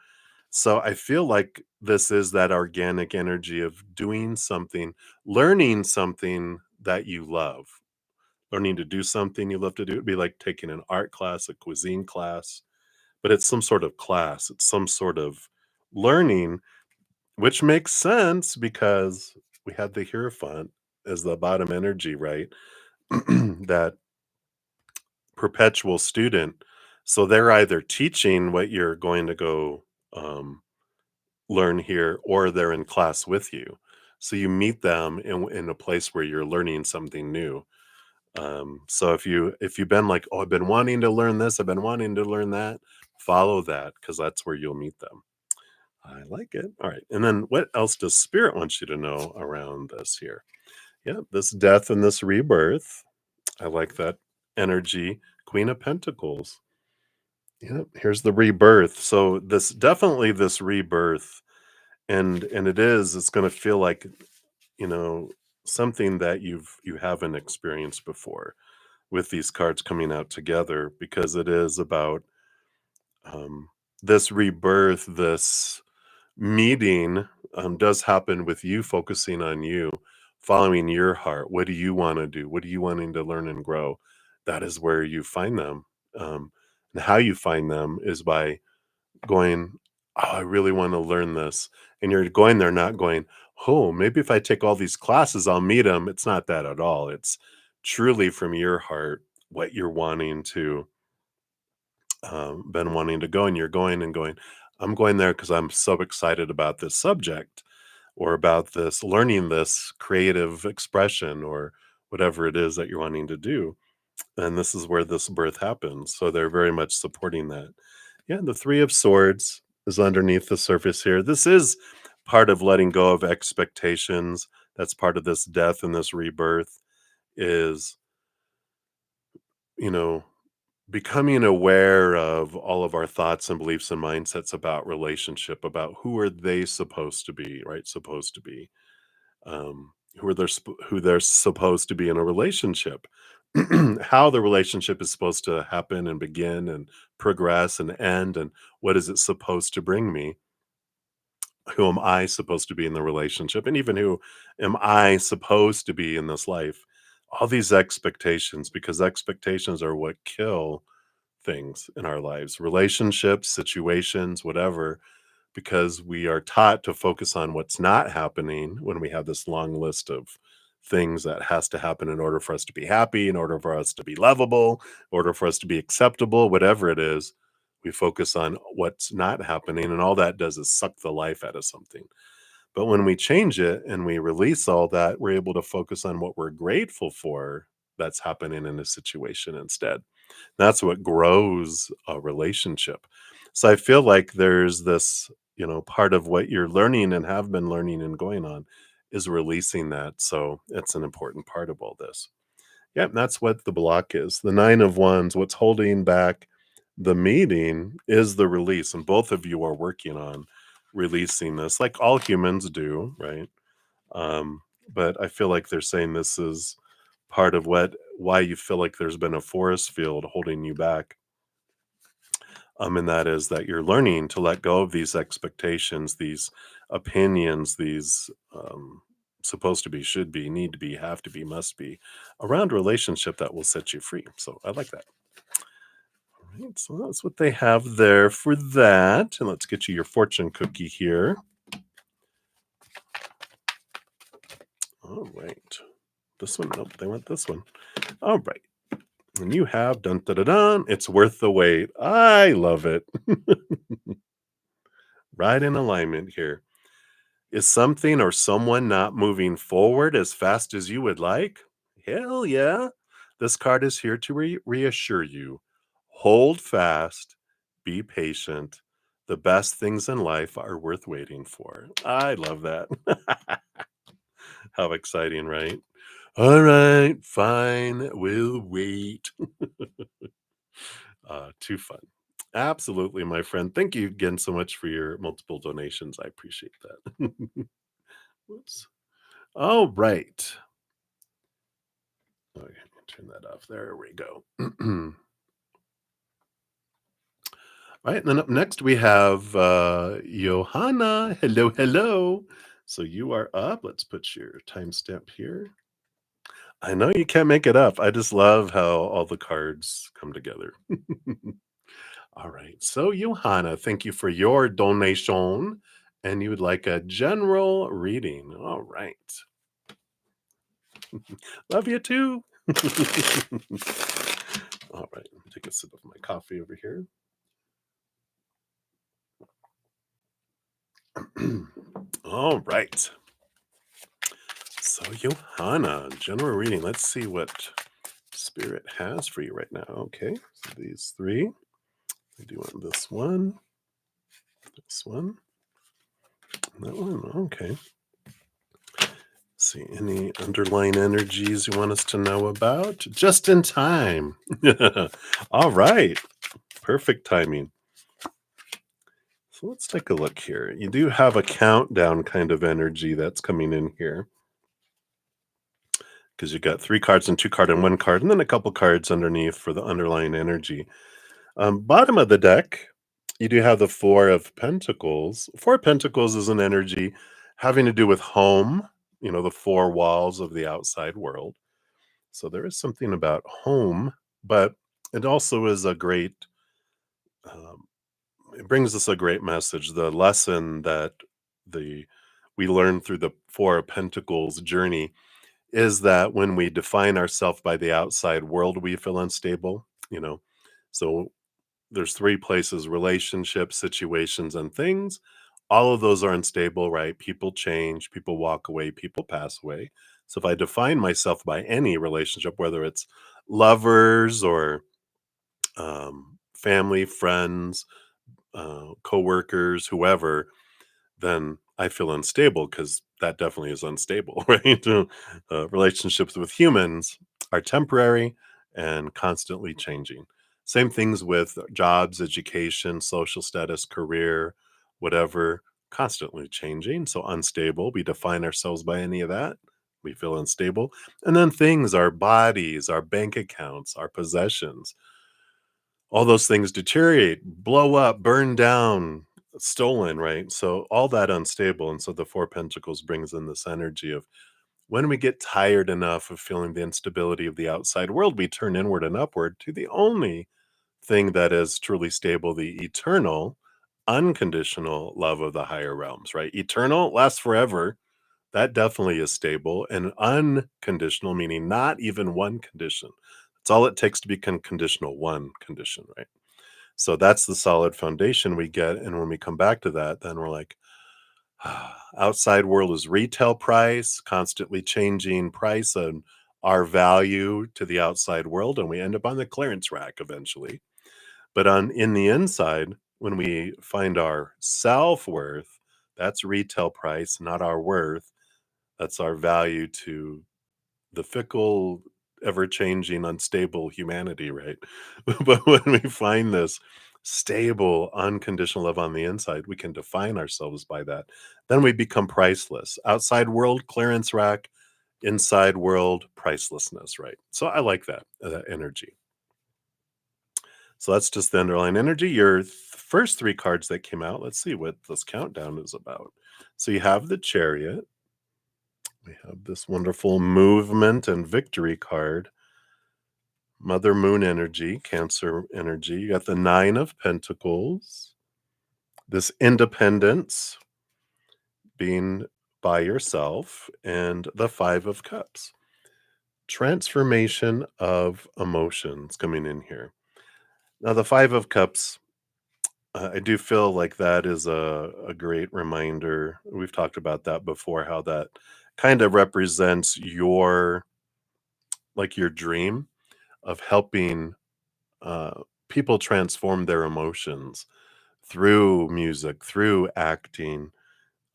So I feel like this is that organic energy of doing something, learning something that you love. Learning to do something you love to do. It'd be like taking an art class, a cuisine class, but it's some sort of class. It's some sort of learning, which makes sense because we had the Hierophant as the bottom energy, right? That perpetual student. So they're either teaching what you're going to go um, learn here, or they're in class with you. So you meet them in a place where you're learning something new. So if you've been like, oh, I've been wanting to learn this, I've been wanting to learn that, follow that because that's where you'll meet them. I like it. All right. And then what else does spirit want you to know around this here? Yeah, this death and this rebirth. I like that energy. Queen of Pentacles. Yeah, here's the rebirth. So this definitely this rebirth, and it's going to feel like, you know, something that you haven't experienced before with these cards coming out together, because it is about um, this rebirth, this meeting does happen with you focusing on you, following your heart. What do you want to do? What are you wanting to learn and grow? That is where you find them. And how you find them is by going, oh, I really want to learn this. And you're going there, not going, oh, maybe if I take all these classes, I'll meet them. It's not that at all. It's truly from your heart what you're wanting to, been wanting to go, and you're going and going, I'm going there because I'm so excited about this subject or about this learning this creative expression or whatever it is that you're wanting to do. And this is where this birth happens. So they're very much supporting that. Yeah, the Three of Swords is underneath the surface here. This is part of letting go of expectations. That's part of this death and this rebirth is, you know, becoming aware of all of our thoughts and beliefs and mindsets about relationship, about who are they supposed to be, right? Supposed to be. Who they're supposed to be in a relationship, how the relationship is supposed to happen and begin and progress and end, and what is it supposed to bring me? Who am I supposed to be in the relationship? And even who am I supposed to be in this life? All these expectations, because expectations are what kill things in our lives, relationships, situations, whatever, because we are taught to focus on what's not happening when we have this long list of things that has to happen in order for us to be happy, in order for us to be lovable, in order for us to be acceptable, whatever it is. We focus on what's not happening, and all that does is suck the life out of something. But when we change it and we release all that, we're able to focus on what we're grateful for that's happening in a situation instead. That's what grows a relationship. So I feel like there's this, part of what you're learning and have been learning and going on is releasing that. So it's an important part of all this. Yeah, that's what the block is. The Nine of Wands, what's holding back the meeting is the release. And both of you are working on releasing this, like all humans do, right? Um, but I feel like they're saying this is part of why you feel like there's been a forest field holding you back. And that is that you're learning to let go of these expectations, these opinions, these supposed to be, should be, need to be, have to be, must be around a relationship that will set you free. So I like that. All right, so that's what they have there for that. And let's get you your fortune cookie here. All right. This one, nope, they want this one. All right. And you have dun da da dun. It's worth the wait. I love it. Right in alignment here. Is something or someone not moving forward as fast as you would like? Hell yeah. This card is here to reassure you. Hold fast, be patient. The best things in life are worth waiting for. I love that. How exciting, right? All right, fine, we'll wait. Too fun. Absolutely, my friend. Thank you again so much for your multiple donations. I appreciate that. Whoops. All right. Okay. Turn that off. There we go. All right, and then up next we have Johanna. Hello, hello. So you are up. Let's put your timestamp here. I know you can't make it up. I just love how all the cards come together. All right. So, Johanna, thank you for your donation. And you would like a general reading. All right. Love you too. All right. Let me take a sip of my coffee over here. All right. So, Johanna, general reading. Let's see what Spirit has for you right now. Okay. So, these three. I do want this one, that one. Okay. See any underlying energies you want us to know about? Just in time. All right. Perfect timing. So let's take a look here. You do have a countdown kind of energy that's coming in here because you got 3 cards and 2 card and 1 card, and then a couple cards underneath for the underlying energy. Bottom of the deck, you do have the 4 of Pentacles. 4 of Pentacles is an energy having to do with home, the 4 walls of the outside world. So there is something about home, but it also is a great, um, it brings us a great message. The lesson that the we learn through the 4 of Pentacles journey is that when we define ourselves by the outside world, we feel unstable. So there's 3 places: relationships, situations, and things. All of those are unstable, right? People change, people walk away, people pass away. So if I define myself by any relationship, whether it's lovers or family, friends, coworkers, whoever, then I feel unstable because that definitely is unstable, right? Relationships with humans are temporary and constantly changing. Same things with jobs, education, social status, career, whatever, constantly changing. So unstable. We define ourselves by any of that. We feel unstable. And then things, our bodies, our bank accounts, our possessions, all those things deteriorate, blow up, burn down, stolen, right? So all that unstable. And so the 4 Pentacles brings in this energy of when we get tired enough of feeling the instability of the outside world, we turn inward and upward to the only thing that is truly stable, the eternal, unconditional love of the higher realms, right? Eternal lasts forever. That definitely is stable. And unconditional, meaning not even one condition. That's all it takes to be conditional, one condition, right? So that's the solid foundation we get. And when we come back to that, then we're like, outside world is retail price, constantly changing price and our value to the outside world. And we end up on the clearance rack eventually. But in the inside, when we find our self-worth, that's retail price, not our worth. That's our value to the fickle, ever-changing, unstable humanity, right? But when we find this stable, unconditional love on the inside, we can define ourselves by that. Then we become priceless. Outside world, clearance rack; inside world, pricelessness, right? So I like that energy. So that's just the underlying energy. Your first 3 cards that came out, let's see what this countdown is about. So you have the Chariot. We have this wonderful movement and victory card. Mother Moon energy, Cancer energy. You got the 9 of Pentacles. This independence, being by yourself, and the 5 of Cups. Transformation of emotions coming in here. Now, the 5 of Cups, I do feel like that is a great reminder. We've talked about that before, how that kind of represents your dream of helping people transform their emotions through music, through acting,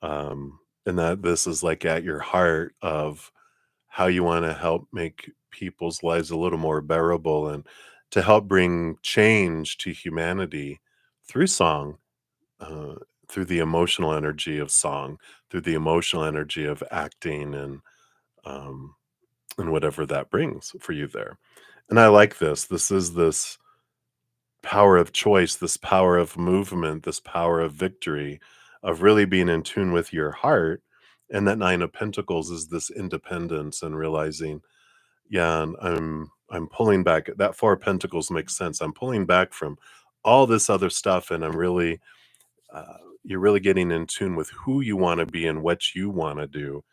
and that this is like at your heart of how you want to help make people's lives a little more bearable and to help bring change to humanity through song, uh, through the emotional energy of song, through the emotional energy of acting and um, and whatever that brings for you there. And I like this. This is this power of choice, this power of movement, this power of victory, of really being in tune with your heart. And that Nine of Pentacles is this independence and realizing, yeah, and I'm pulling back. That Four of Pentacles makes sense. I'm pulling back from all this other stuff, and I'm really, uh, you're really getting in tune with who you want to be and what you want to do.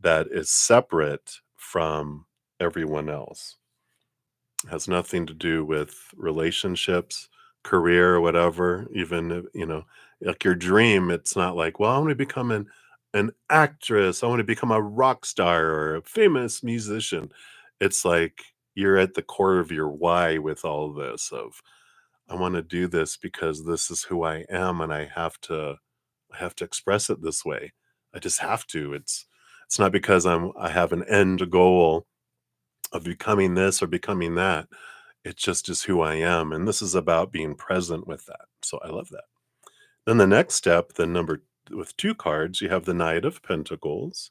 That is separate from everyone else. Has nothing to do with relationships, career, or whatever. Even if, like your dream, it's not like, well, I want to become an actress. I want to become a rock star or a famous musician. It's like you're at the core of your why with all of this of I want to do this because this is who I am and I have to express it this way. I just have to. It's not because I have an end goal of becoming this or becoming that. It just is who I am, and this is about being present with that, so I love that. Then the next step, the number with 2 cards, you have the Knight of Pentacles,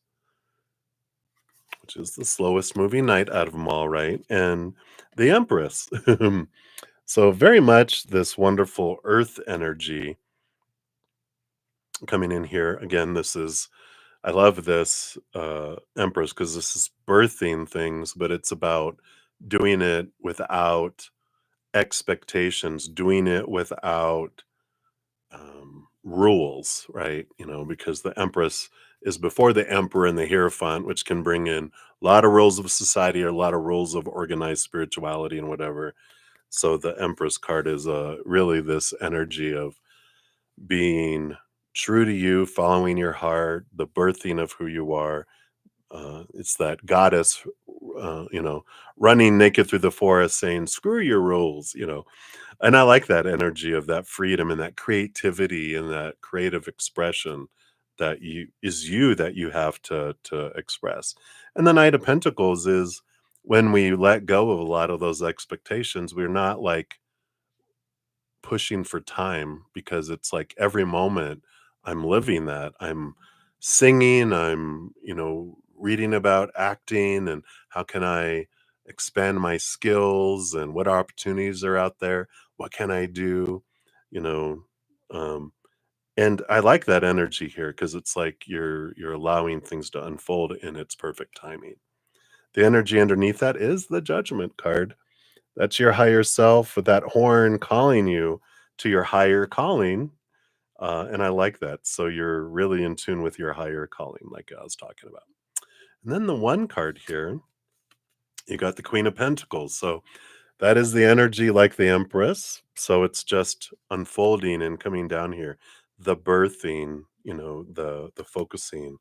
which is the slowest moving knight out of them all, right? And the Empress. So very much this wonderful earth energy coming in here. Again, this is I love this, Empress, because this is birthing things, but it's about doing it without expectations, doing it without rules, right? Because the Empress is before the Emperor and the Hierophant, which can bring in a lot of rules of society or a lot of rules of organized spirituality and whatever. So the Empress card is really this energy of being true to you, following your heart, the birthing of who you are. It's that goddess, uh, you know, running naked through the forest saying, screw your rules. And I like that energy of that freedom and that creativity and that creative expression that you that you have to express. And the Knight of Pentacles is when we let go of a lot of those expectations, we're not like pushing for time because it's like every moment I'm living that. I'm singing, I'm reading about acting and how can I expand my skills and what opportunities are out there? What can I do? You know, um, and I like that energy here because it's like you're allowing things to unfold in its perfect timing. The energy underneath that is the Judgment card. That's your higher self with that horn calling you to your higher calling, and I like that. So you're really in tune with your higher calling, like I was talking about. And then the one card here, you got the Queen of Pentacles. So that is the energy like the Empress. So it's just unfolding and coming down here. The birthing, the focusing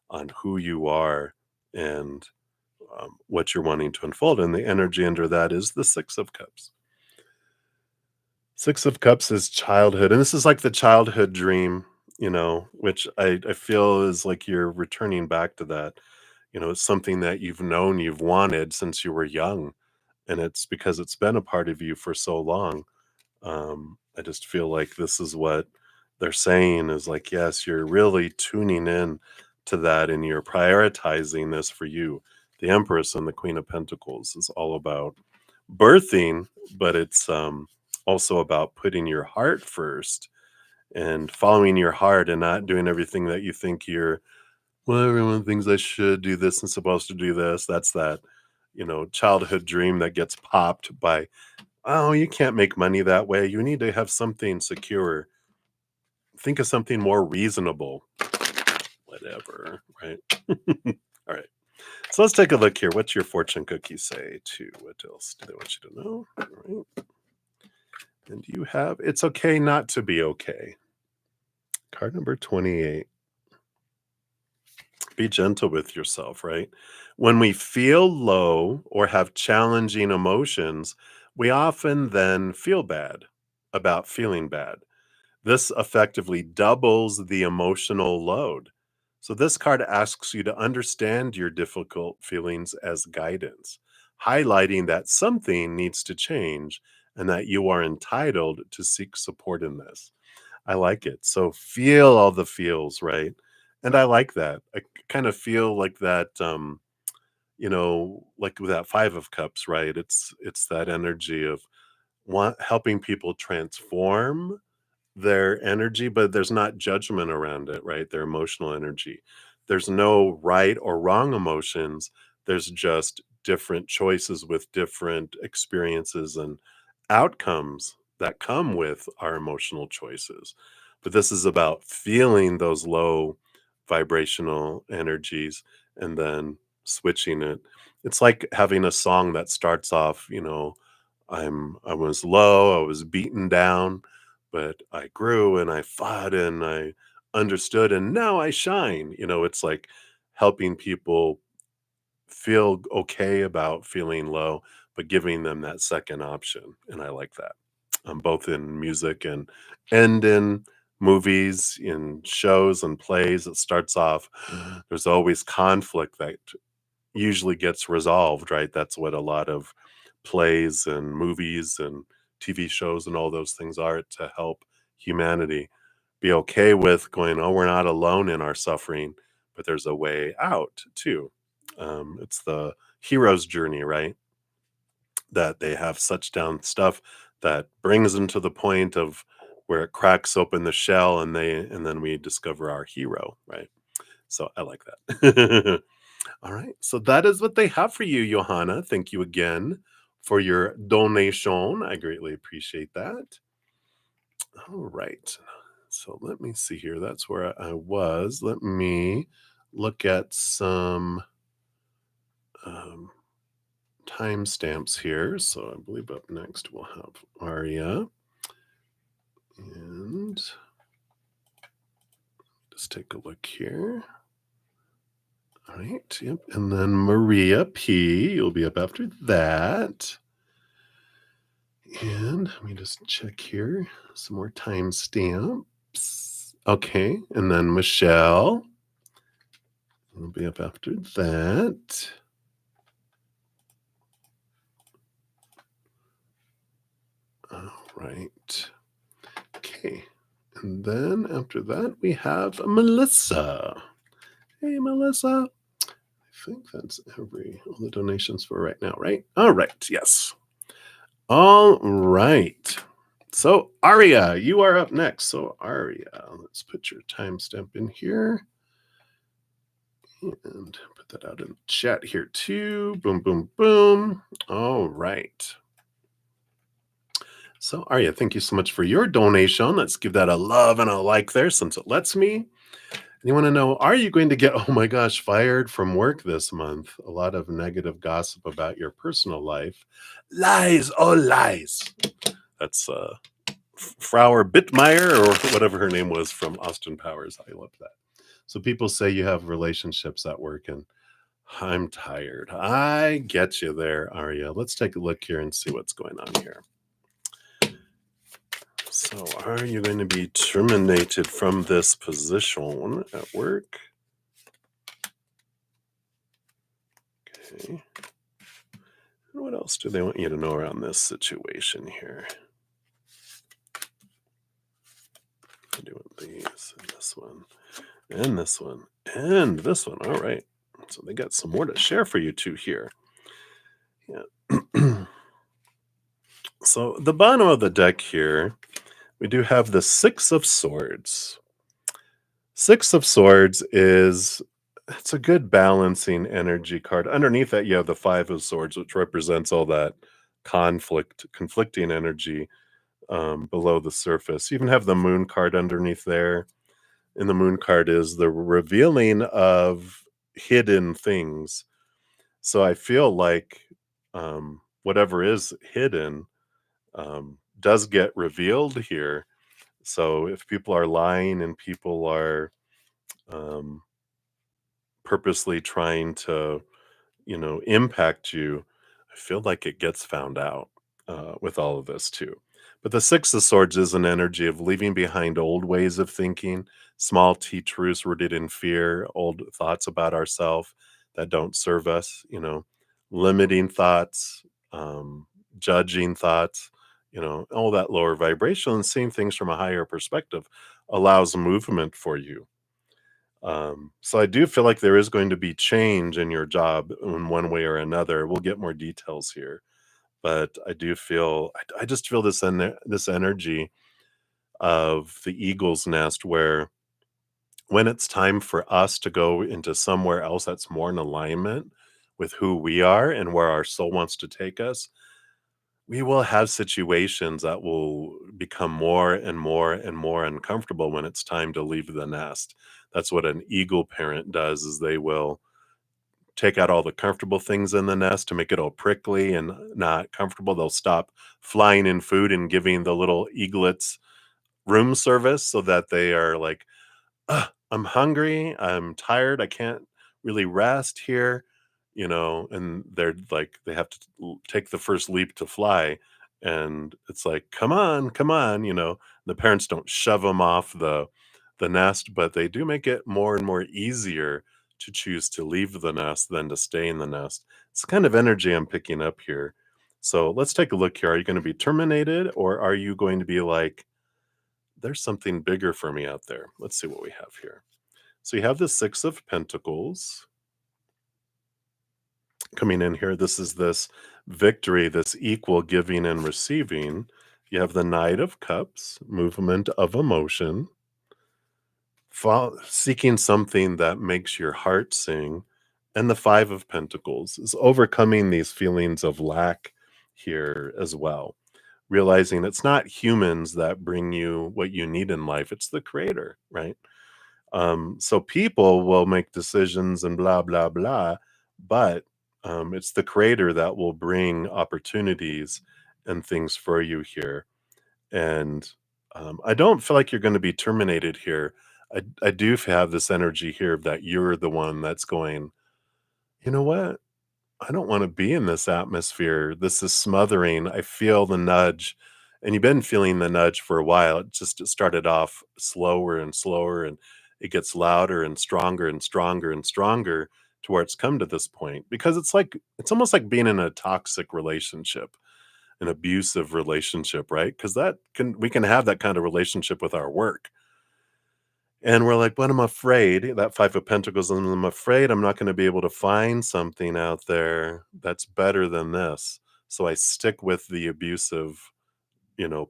on who you are and what you're wanting to unfold. And the energy under that is the Six of Cups. Six of Cups is childhood, and this is like the childhood dream, which I feel is like you're returning back to that. It's something that you've known you've wanted since you were young, and it's because it's been a part of you for so long. I just feel like this is what they're saying is like, yes, you're really tuning in to that, and you're prioritizing this for you. The Empress and the Queen of Pentacles is all about birthing, but it's also about putting your heart first and following your heart and not doing everything that you think well, everyone thinks I should do this and supposed to do this. That's that childhood dream that gets popped by, oh, you can't make money that way. You need to have something secure. Think of something more reasonable. Whatever, right? All right. So let's take a look here. What's your fortune cookie say to what else do they want you to know? All right. And you have it's okay not to be okay. Card number 28. Be gentle with yourself, right? When we feel low or have challenging emotions, we often then feel bad about feeling bad. This effectively doubles the emotional load. So, this card asks you to understand your difficult feelings as guidance, highlighting that something needs to change and that you are entitled to seek support in this. I like it. So, feel all the feels, right? And I like that. I kind of feel like that. like with that 5 of cups, right? It's that energy of helping people transform their energy, but there's not judgment around it, right? Their emotional energy. There's no right or wrong emotions. There's just different choices with different experiences and outcomes that come with our emotional choices. But this is about feeling those low vibrational energies and then switching it. It's like having a song that starts off, I was low, I was beaten down, but I grew and I fought and I understood and now I shine. It's like helping people feel okay about feeling low, but giving them that second option. And I like that. Both in music and in movies, in shows and plays. It starts off, there's always conflict that usually gets resolved, right? That's what a lot of plays and movies and TV shows and all those things are, to help humanity be okay with going, oh, we're not alone in our suffering, but there's a way out too. It's the hero's journey, right? That they have such down stuff that brings them to the point of where it cracks open the shell and then we discover our hero, right? So I like that. All right. So that is what they have for you, Johanna. Thank you again for your donation. I greatly appreciate that. All right. So let me see here. That's where I was. Let me look at some um, timestamps here. So I believe up next we'll have Aria. And just take a look here. All right. Yep. And then Maria P. You'll be up after that. And let me just check here. Some more timestamps. Okay. And then Michelle will be up after that. All right. Okay. And then after that, we have Melissa. Hey, Melissa. I think that's all the donations for right now, right? All right. Yes. All right. So, Aria, you are up next. So, Aria, let's put your timestamp in here and put that out in the chat here too. Boom, boom, boom. All right. So, Aria, thank you so much for your donation. Let's give that a love and a like there since it lets me. And you want to know, are you going to get, oh my gosh, fired from work this month? A lot of negative gossip about your personal life. Lies, oh, lies. That's Frauer Bittmeyer or whatever her name was from Austin Powers. I love that. So people say you have relationships at work and I'm tired. I get you there, Aria. Let's take a look here and see what's going on here. So are you going to be terminated from this position at work? Okay. And what else do they want you to know around this situation here? I'm doing these and this one and this one and this one. All right. So they got some more to share for you two here. Yeah. So the bottom of the deck here, we do have the Six of Swords. Six of Swords it's a good balancing energy card. Underneath that, you have the Five of Swords, which represents all that conflicting energy below the surface. You even have the Moon card underneath there. And the Moon card is the revealing of hidden things. So I feel like whatever is hidden does get revealed here. So if people are lying and people are purposely trying to, impact you, I feel like it gets found out with all of this too. But the Six of Swords is an energy of leaving behind old ways of thinking, small truths rooted in fear, old thoughts about ourselves that don't serve us, limiting thoughts, judging thoughts, all that lower vibration, and seeing things from a higher perspective allows movement for you. So I do feel like there is going to be change in your job in one way or another. We'll get more details here, but I do feel I just feel this energy of the eagle's nest where when it's time for us to go into somewhere else that's more in alignment with who we are and where our soul wants to take us, we will have situations that will become more and more and more uncomfortable when it's time to leave the nest. That's what an eagle parent does is they will take out all the comfortable things in the nest to make it all prickly and not comfortable. They'll stop flying in food and giving the little eaglets room service so that they are like, "Ugh, I'm hungry, I'm tired, I can't really rest here," and they're like, they have to take the first leap to fly. And it's like, come on, the parents don't shove them off the nest, but they do make it more and more easier to choose to leave the nest than to stay in the nest. It's the kind of energy I'm picking up here. So let's take a look here. Are you going to be terminated or are you going to be like, there's something bigger for me out there? Let's see what we have here. So you have the Six of Pentacles coming in here. This is this victory, this equal giving and receiving. You have the Knight of Cups, movement of emotion, seeking something that makes your heart sing. And the Five of Pentacles is overcoming these feelings of lack here as well. Realizing it's not humans that bring you what you need in life, it's the creator, right? So people will make decisions and blah, blah, blah, but it's the creator that will bring opportunities and things for you here. And I don't feel like you're going to be terminated here. I do have this energy here that you're the one that's going, you know what? I don't want to be in this atmosphere. This is smothering. I feel the nudge. And you've been feeling the nudge for a while. It started off slower and slower, and it gets louder and stronger and stronger and stronger to where it's come to this point. Because it's almost like being in a toxic relationship, an abusive relationship, right? Because we can have that kind of relationship with our work. And we're like, "But I'm afraid," that Five of Pentacles, and I'm afraid I'm not gonna be able to find something out there that's better than this. So I stick with the abusive,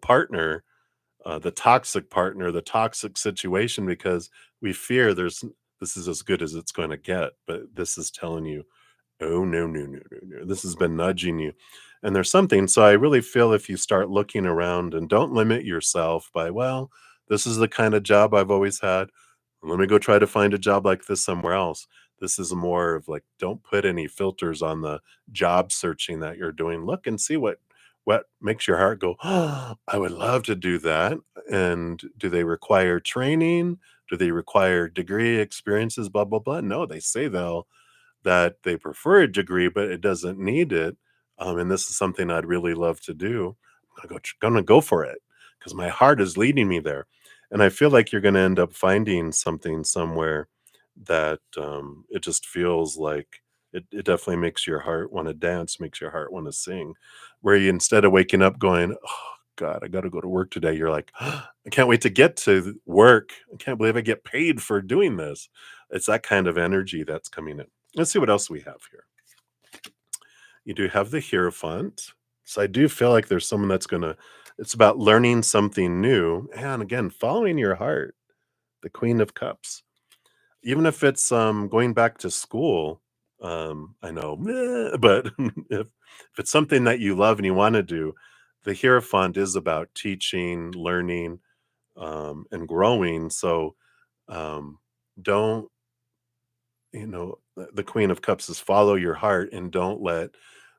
partner, the toxic partner, the toxic situation because we fear this is as good as it's gonna get, but this is telling you, "Oh, no, no, no, no, no." This has been nudging you. And there's something so I really feel if you start looking around and don't limit yourself by, "Well, this is the kind of job I've always had. Let me go try to find a job like this somewhere else." This is more of like, don't put any filters on the job searching that you're doing. Look and see what makes your heart go, "Oh, I would love to do that." And do they require training? Do they require degree experiences? Blah blah blah. No, they say that they prefer a degree, but it doesn't need it. And this is something I'd really love to do. Gonna go for it because my heart is leading me there. And I feel like you're gonna end up finding something somewhere that it just feels like it definitely makes your heart want to dance, makes your heart want to sing. Where you instead of waking up going, "Oh God, I got to go to work today," you're like, "I can't wait to get to work. I can't believe I get paid for doing this." It's that kind of energy that's coming in. Let's see what else we have here. You do have the Hierophant. So I do feel like there's someone it's about learning something new. And again, following your heart, the Queen of Cups. Even if it's going back to school, I know, but if it's something that you love and you want to do, the Hierophant is about teaching, learning, and growing. So um, don't the Queen of Cups is follow your heart and don't let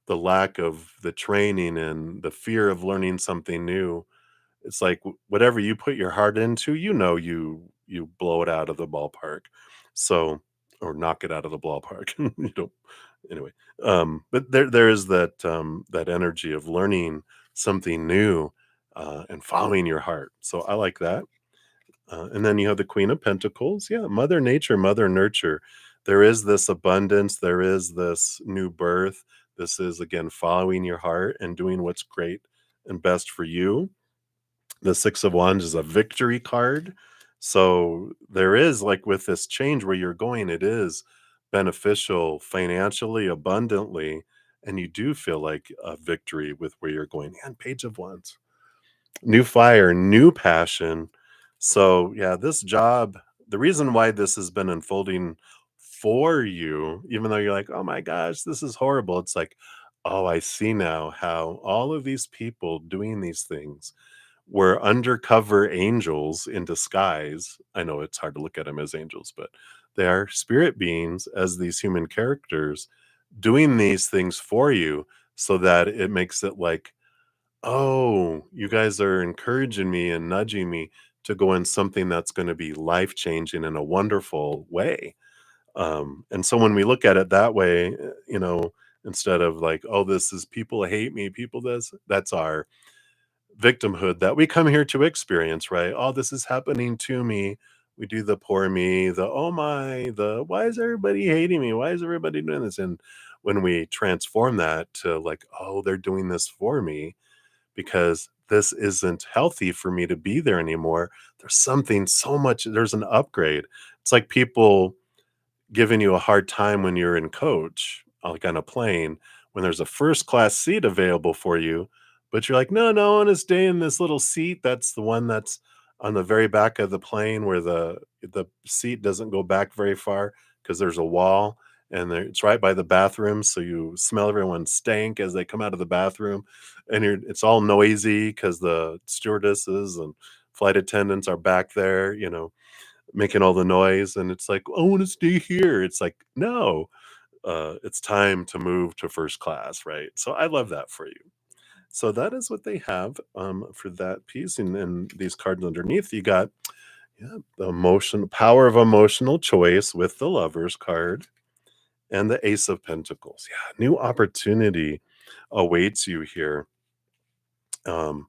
the lack of the training and the fear of learning something new. It's like whatever you put your heart into, you blow it out of the ballpark. So or knock it out of the ballpark. You don't anyway. But there is that energy of learning something new and following your heart. So I like that. And then you have the Queen of Pentacles. Yeah, Mother Nature, Mother Nurture. There is this abundance, there is this new birth. This is, again, following your heart and doing what's great and best for you. The Six of Wands is a victory card. So there is, like, with this change where you're going, it is beneficial financially, abundantly, and you do feel like a victory with where you're going. And Page of Wands, new fire, new passion. So yeah, this job, the reason why this has been unfolding for you, even though you're like, oh my gosh, this is horrible. It's like, oh, I see now how all of these people doing these things were undercover angels in disguise. I know it's hard to look at them as angels, but they are spirit beings as these human characters doing these things for you so that it makes it like, oh, you guys are encouraging me and nudging me to go in something that's going to be life changing in a wonderful way. And so when we look at it that way, instead of like, oh, this is people hate me, people this, that's our victimhood that we come here to experience, right? Oh, this is happening to me. We do the poor me, the oh my, the why is everybody hating me? Why is everybody doing this? And when we transform that to like, oh, they're doing this for me because this isn't healthy for me to be there anymore. There's something so much, there's an upgrade. It's like people giving you a hard time when you're in coach, like on a plane, when there's a first class seat available for you, but you're like, no, no, I want to stay in this little seat. That's the one that's on the very back of the plane where the seat doesn't go back very far because there's a wall and there, it's right by the bathroom. So you smell everyone's stank as they come out of the bathroom, and it's all noisy because the stewardesses and flight attendants are back there, making all the noise, and it's like, "I wanna stay here." It's like, "No, it's time to move to first class," right? So I love that for you. So that is what they have, for that piece, and then these cards underneath, you got, yeah, the power of emotional choice with the Lovers card and the Ace of Pentacles. Yeah, new opportunity awaits you here, um,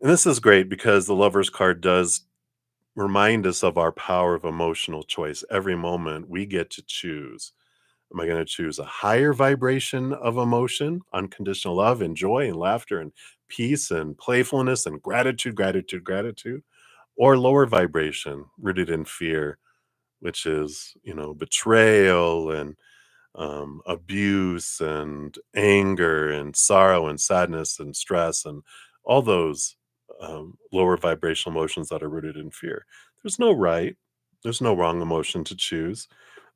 and this is great because the Lovers card does remind us of our power of emotional choice. Every moment we get to choose. Am I going to choose a higher vibration of emotion, unconditional love and joy and laughter and peace and playfulness and gratitude, gratitude, gratitude, or lower vibration rooted in fear, which is, betrayal and abuse and anger and sorrow and sadness and stress and all those lower vibrational emotions that are rooted in fear. There's no right, there's no wrong emotion to choose,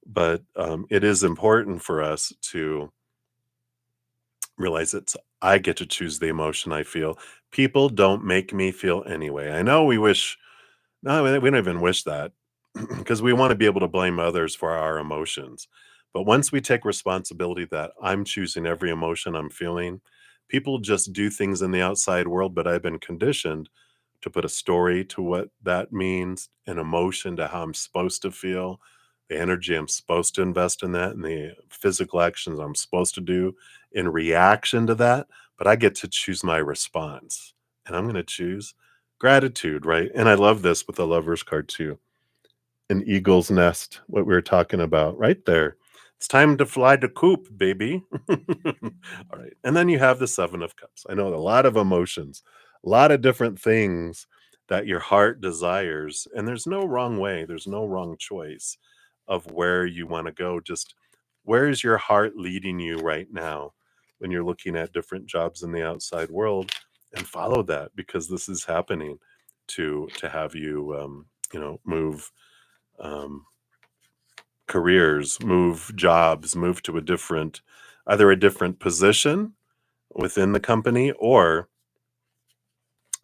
but it is important for us to realize it's I get to choose the emotion I feel. People don't make me feel anyway. I know we wish, no, we don't even wish that because we want to be able to blame others for our emotions. But once we take responsibility that I'm choosing every emotion I'm feeling, people just do things in the outside world, but I've been conditioned to put a story to what that means, an emotion to how I'm supposed to feel, the energy I'm supposed to invest in that, and the physical actions I'm supposed to do in reaction to that. But I get to choose my response. And I'm going to choose gratitude, right? And I love this with the Lover's card too. An eagle's nest, what we were talking about right there. It's time to fly the coop, baby. All right. And then you have the Seven of Cups. I know a lot of emotions, a lot of different things that your heart desires. And there's no wrong way, there's no wrong choice of where you want to go. Just where is your heart leading you right now when you're looking at different jobs in the outside world? And follow that because this is happening to have you, move um, careers, move jobs, move to a different, either a different position within the company or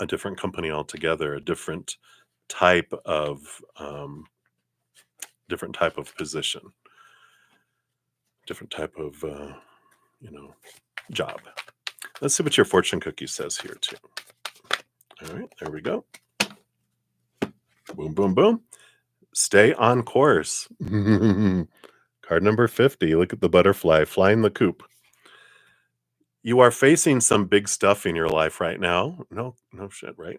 a different company altogether, a type of um, different type of position, different type of you know job. Let's see what your fortune cookie says here too. All right, there we go. Boom, boom, boom. Stay on course. Card number 50. Look at the butterfly flying the coop. You are facing some big stuff in your life right now. No, no shit, right?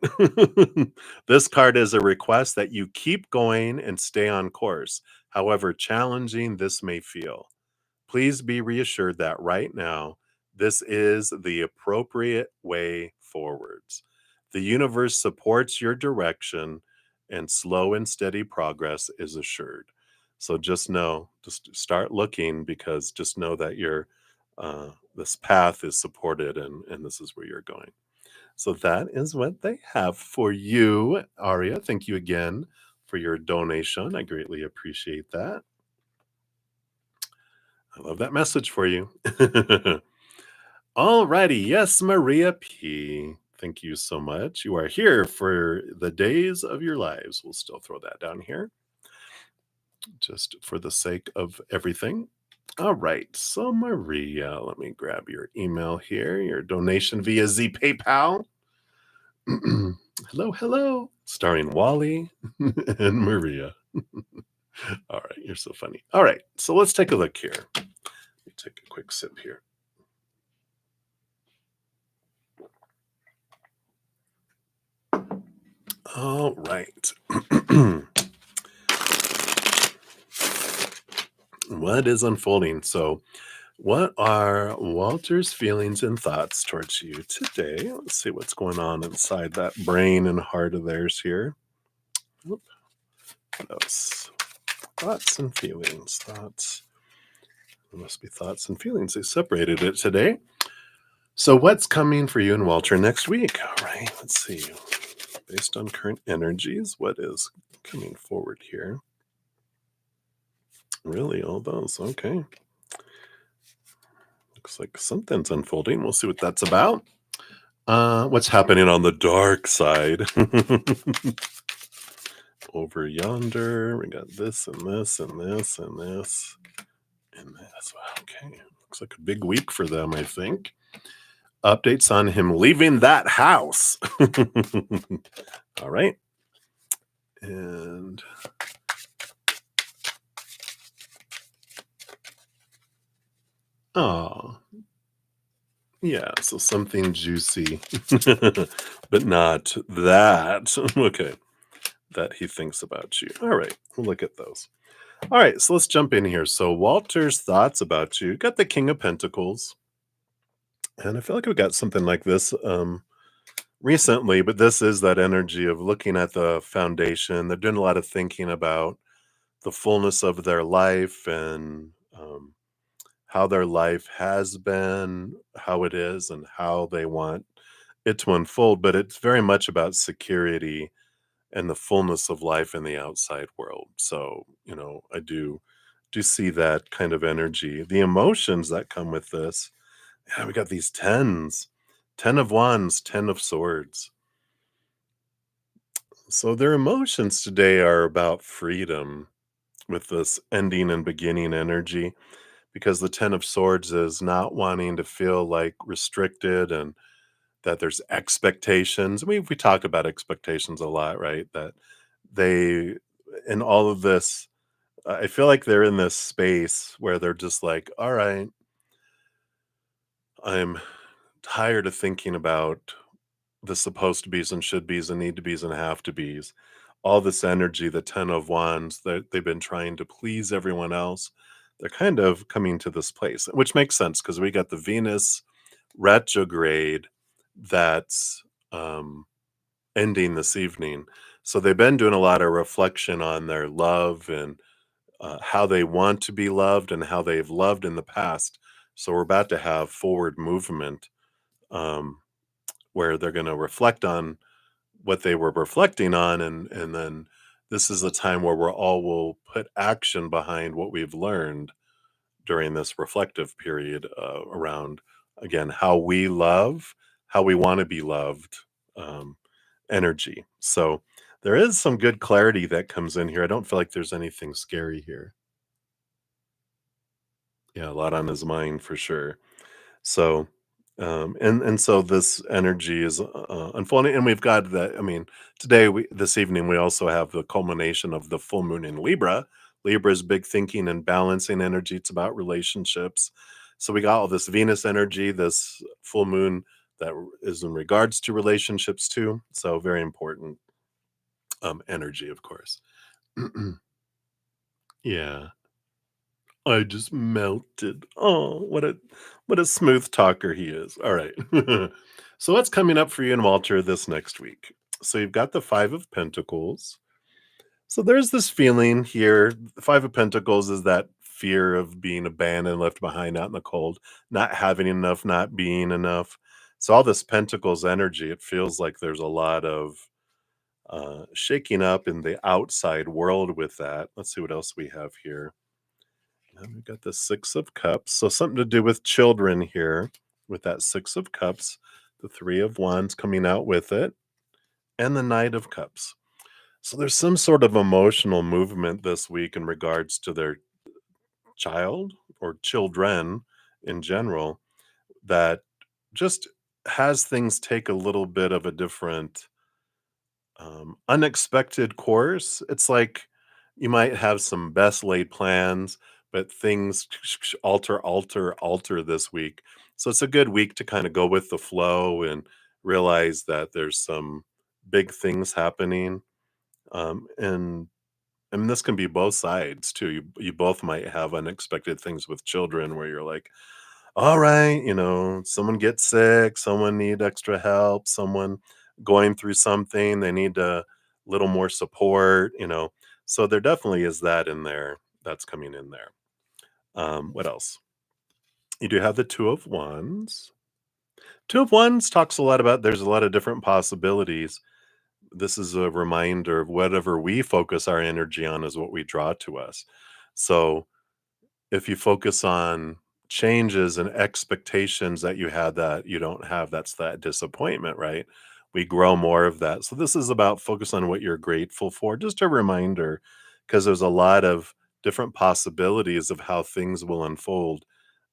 This card is a request that you keep going and stay on course, however challenging this may feel. Please be reassured that right now, this is the appropriate way forwards. The universe supports your direction and slow and steady progress is assured. So just know, just start looking, because just know that this path is supported, and this is where you're going. So that is what they have for you, Aria. Thank you again for your donation. I greatly appreciate that. I love that message for you. Alrighty, yes, Maria P. Thank you so much. You are here for the days of your lives. We'll still throw that down here just for the sake of everything. All right, so Maria, let me grab your email here, your donation via Z PayPal. Hello, hello, starring Wally and Maria. All right, you're so funny. All right, so let's take a look here. Let me take a quick sip here. All right. What is unfolding? So, what are Walter's feelings and thoughts towards you today? Let's see what's going on inside that brain and heart of theirs here. Oop, those thoughts and feelings. Thoughts. It must be thoughts and feelings. They separated it today. So, what's coming for you and Walter next week? All right, let's see. Based on current energies, what is coming forward here? Really, all those. Okay. Looks like something's unfolding. We'll see what that's about. What's happening on the dark side? Over yonder, we got this and this and this and this and this. Okay. Looks like a big week for them, I think. Updates on him leaving that house. All right. And oh, yeah, so something juicy, but not that. Okay, that he thinks about you. All right, we'll look at those. All right, so let's jump in here. So Walter's thoughts about you. Got the King of Pentacles, and I feel like we got something like this recently, but this is that energy of looking at the foundation. They're doing a lot of thinking about the fullness of their life, and how their life has been, how it is, and how they want it to unfold. But it's very much about security and the fullness of life in the outside world. So, I do see that kind of energy. The emotions that come with this. Yeah, we got these tens. 10 of wands, 10 of swords. So their emotions today are about freedom with this ending and beginning energy, because the 10 of swords is not wanting to feel like restricted, and that there's expectations. We talked about expectations a lot, right? That they, in all of this, I feel like they're in this space where they're just like, all right, I'm tired of thinking about the supposed to be's and should be's and need to be's and have to be's. All this energy, the 10 of wands, that they've been trying to please everyone else. They're kind of coming to this place, which makes sense because we got the Venus retrograde that's ending this evening. So they've been doing a lot of reflection on their love, and how they want to be loved and how they've loved in the past. So we're about to have forward movement, um, where they're going to reflect on what they were reflecting on, and then this is the time where we're all will put action behind what we've learned during this reflective period, around, again, how we love, how we want to be loved, um, energy. So there is some good clarity that comes in here. I don't feel like there's anything scary here. Yeah, a lot on his mind for sure. So, and so this energy is unfolding, and we've got that. I mean, this evening, we also have the culmination of the full moon in Libra. Libra is big thinking and balancing energy. It's about relationships. So we got all this Venus energy, this full moon that is in regards to relationships too. So very important energy, of course. Yeah. I just melted. Oh, what a smooth talker he is. All right. So what's coming up for you and Walter this next week? So you've got the 5 of Pentacles. So there's this feeling here. The Five of Pentacles is that fear of being abandoned, left behind out in the cold, not having enough, not being enough. So all this Pentacles energy, it feels like there's a lot of shaking up in the outside world with that. Let's see what else we have here. And we've got the Six of Cups. So something to do with children here with that Six of Cups, the Three of Wands coming out with it, and the Knight of Cups. So there's some sort of emotional movement this week in regards to their child or children in general that just has things take a little bit of a different unexpected course. It's like you might have some best laid plans, but things alter this week. So it's a good week to kind of go with the flow and realize that there's some big things happening. And I mean, this can be both sides too. You both might have unexpected things with children where you're like, all right, someone gets sick, someone need extra help, someone going through something, they need a little more support. So there definitely is that in there that's coming in there. What else? You do have the Two of Wands. Two of Wands talks a lot about there's a lot of different possibilities. This is a reminder of whatever we focus our energy on is what we draw to us. So if you focus on changes and expectations that you had that you don't have, that's that disappointment, right? We grow more of that. So this is about focus on what you're grateful for. Just a reminder, because there's a lot of different possibilities of how things will unfold,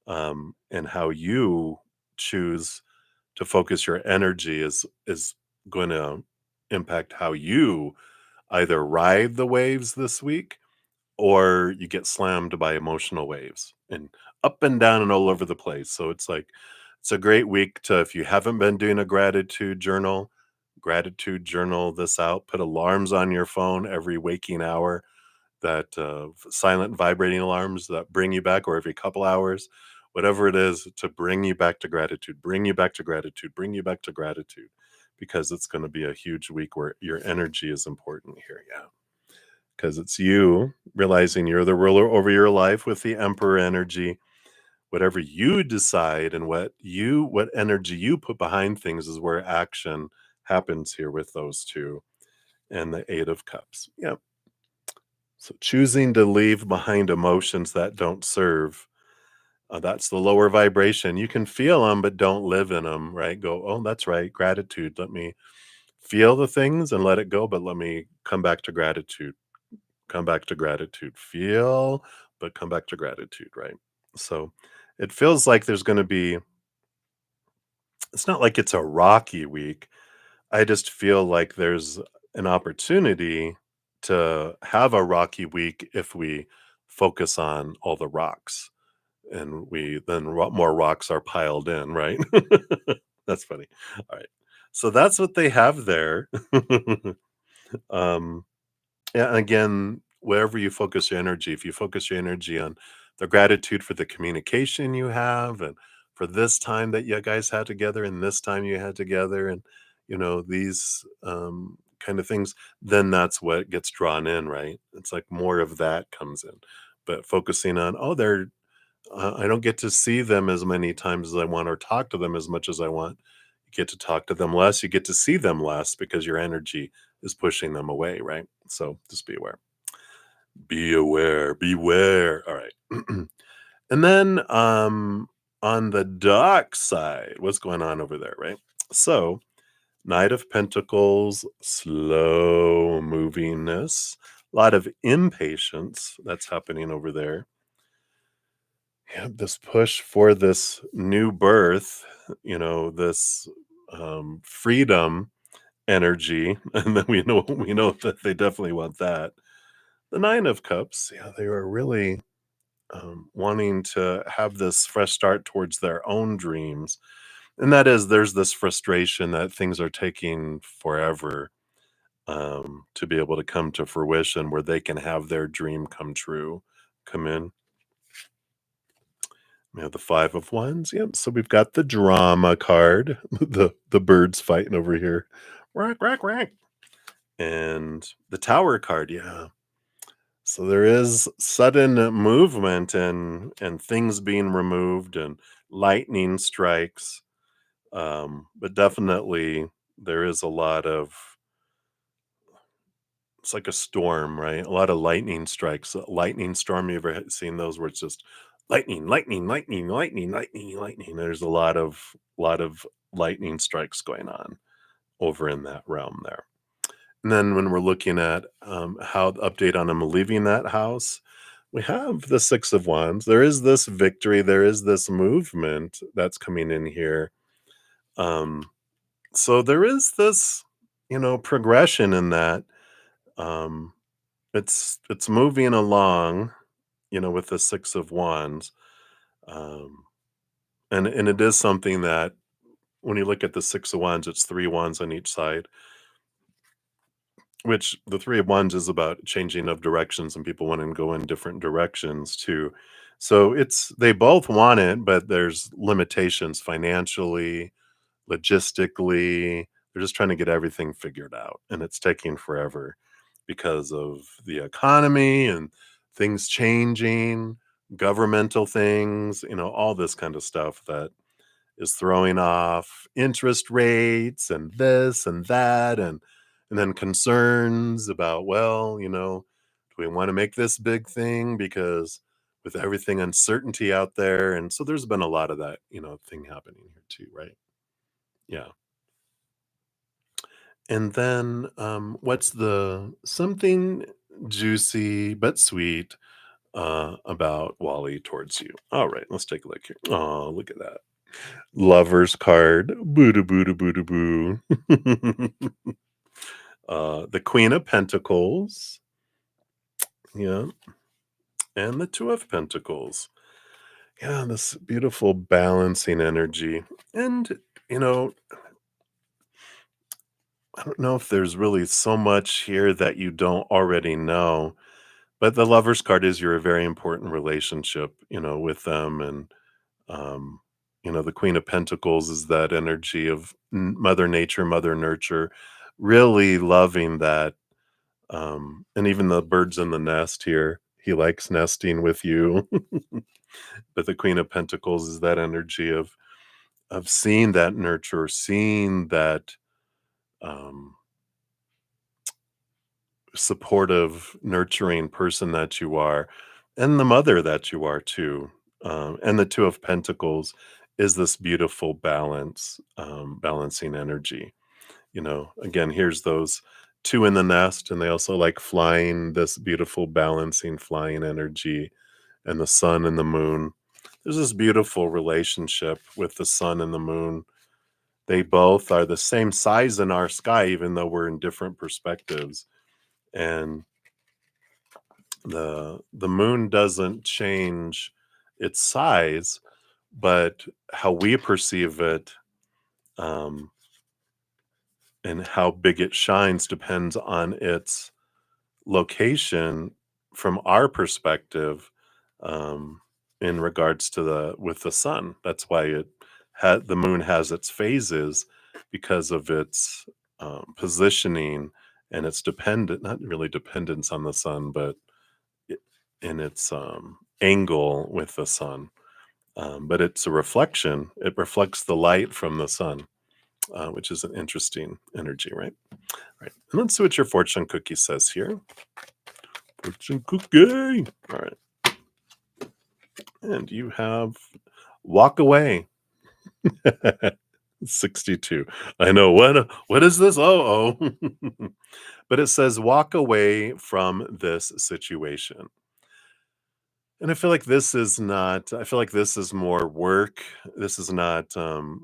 and how you choose to focus your energy is going to impact how you either ride the waves this week or you get slammed by emotional waves and up and down and all over the place. So it's like it's a great week to, if you haven't been doing a gratitude journal this out. Put alarms on your phone every waking hour, that silent vibrating alarms that bring you back, or every couple hours, whatever it is, to bring you back to gratitude, bring you back to gratitude, bring you back to gratitude, because it's going to be a huge week where your energy is important here. Yeah, because it's you realizing you're the ruler over your life with the Emperor energy. Whatever you decide and what energy you put behind things is where action happens here with those two, and the Eight of Cups. Yeah. So choosing to leave behind emotions that don't serve, that's the lower vibration. You can feel them, but don't live in them, right? Go, oh, that's right. Gratitude. Let me feel the things and let it go, but let me come back to gratitude. Come back to gratitude. Feel, but come back to gratitude, right? So it feels like there's going to be, it's not like it's a rocky week. I just feel like there's an opportunity to have a rocky week if we focus on all the rocks, and more rocks are piled in, right? That's funny. All right. So that's what they have there. um Yeah, and again, wherever you focus your energy, if you focus your energy on the gratitude for the communication you have, and for this time that you guys had together, and this time you had together, and these kind of things, then that's what gets drawn in, right? It's like more of that comes in. But focusing on, oh, I don't get to see them as many times as I want, or talk to them as much as I want. You get to talk to them less, you get to see them less, because your energy is pushing them away, right? So just be aware. Be aware, beware. All right. And then on the dark side, what's going on over there, right? So Knight of Pentacles, slow movingness, a lot of impatience that's happening over there. Yeah, this push for this new birth, this freedom energy, and then we know that they definitely want that. The Nine of Cups, yeah, they are really wanting to have this fresh start towards their own dreams, and that is there's this frustration that things are taking forever to be able to come to fruition, where they can have their dream come true, come in. We have the Five of Wands. Yep. So we've got the drama card. The birds fighting over here. Quack, quack, quack. And the Tower card, yeah. So there is sudden movement and things being removed and lightning strikes. But definitely there is a lot of it's like a storm, right? A lot of lightning strikes. A lightning storm, you ever seen those where it's just lightning, lightning, lightning, lightning, lightning, lightning. There's a lot of lightning strikes going on over in that realm there. And then when we're looking at how the update on him leaving that house, we have the Six of Wands. There is this victory, there is this movement that's coming in here. Um, so there is this, progression in that. Um, it's moving along, with the Six of Wands. Um, and it is something that when you look at the Six of Wands, it's three wands on each side. Which the Three of Wands is about changing of directions and people wanting to go in different directions too. So they both want it, but there's limitations financially, logistically. They're just trying to get everything figured out, and it's taking forever because of the economy and things changing, governmental things, all this kind of stuff that is throwing off interest rates and this and that and then concerns about, well, do we want to make this big thing because with everything uncertainty out there, and so there's been a lot of that, thing happening here too, right? Yeah. And then what's the something juicy but sweet about Wally towards you? All right, let's take a look here. Oh, look at that. Lover's card. Boo doo boo doo boo doo boo. The Queen of Pentacles. Yeah. And the Two of Pentacles. Yeah, this beautiful balancing energy. And, you know, I don't know if there's really so much here that you don't already know, but the Lover's card is your very important relationship, with them. And, um, the Queen of Pentacles is that energy of Mother Nature, Mother Nurture, really loving that. And even the birds in the nest here, he likes nesting with you. But the Queen of Pentacles is that energy of seeing that nurture, seeing that um, supportive, nurturing person that you are, and the mother that you are too. And the Two of Pentacles is this beautiful balance, balancing energy. Again, here's those two in the nest, and they also like flying, this beautiful balancing flying energy, and the sun and the moon. There's this beautiful relationship with the sun and the moon. They both are the same size in our sky, even though we're in different perspectives. And the moon doesn't change its size, but how we perceive it, um, and how big it shines depends on its location from our perspective, um, in regards to the with the sun. That's why the moon has its phases because of its positioning and its not really dependence on the sun, but i- in its angle with the sun. But it's a reflection. It reflects the light from the sun, which is an interesting energy, right? Right. And let's see what your fortune cookie says here. Fortune cookie. All right. And you have walk away. 62. I know what is this? Oh, oh. But it says walk away from this situation. And I feel like this is more work. This is not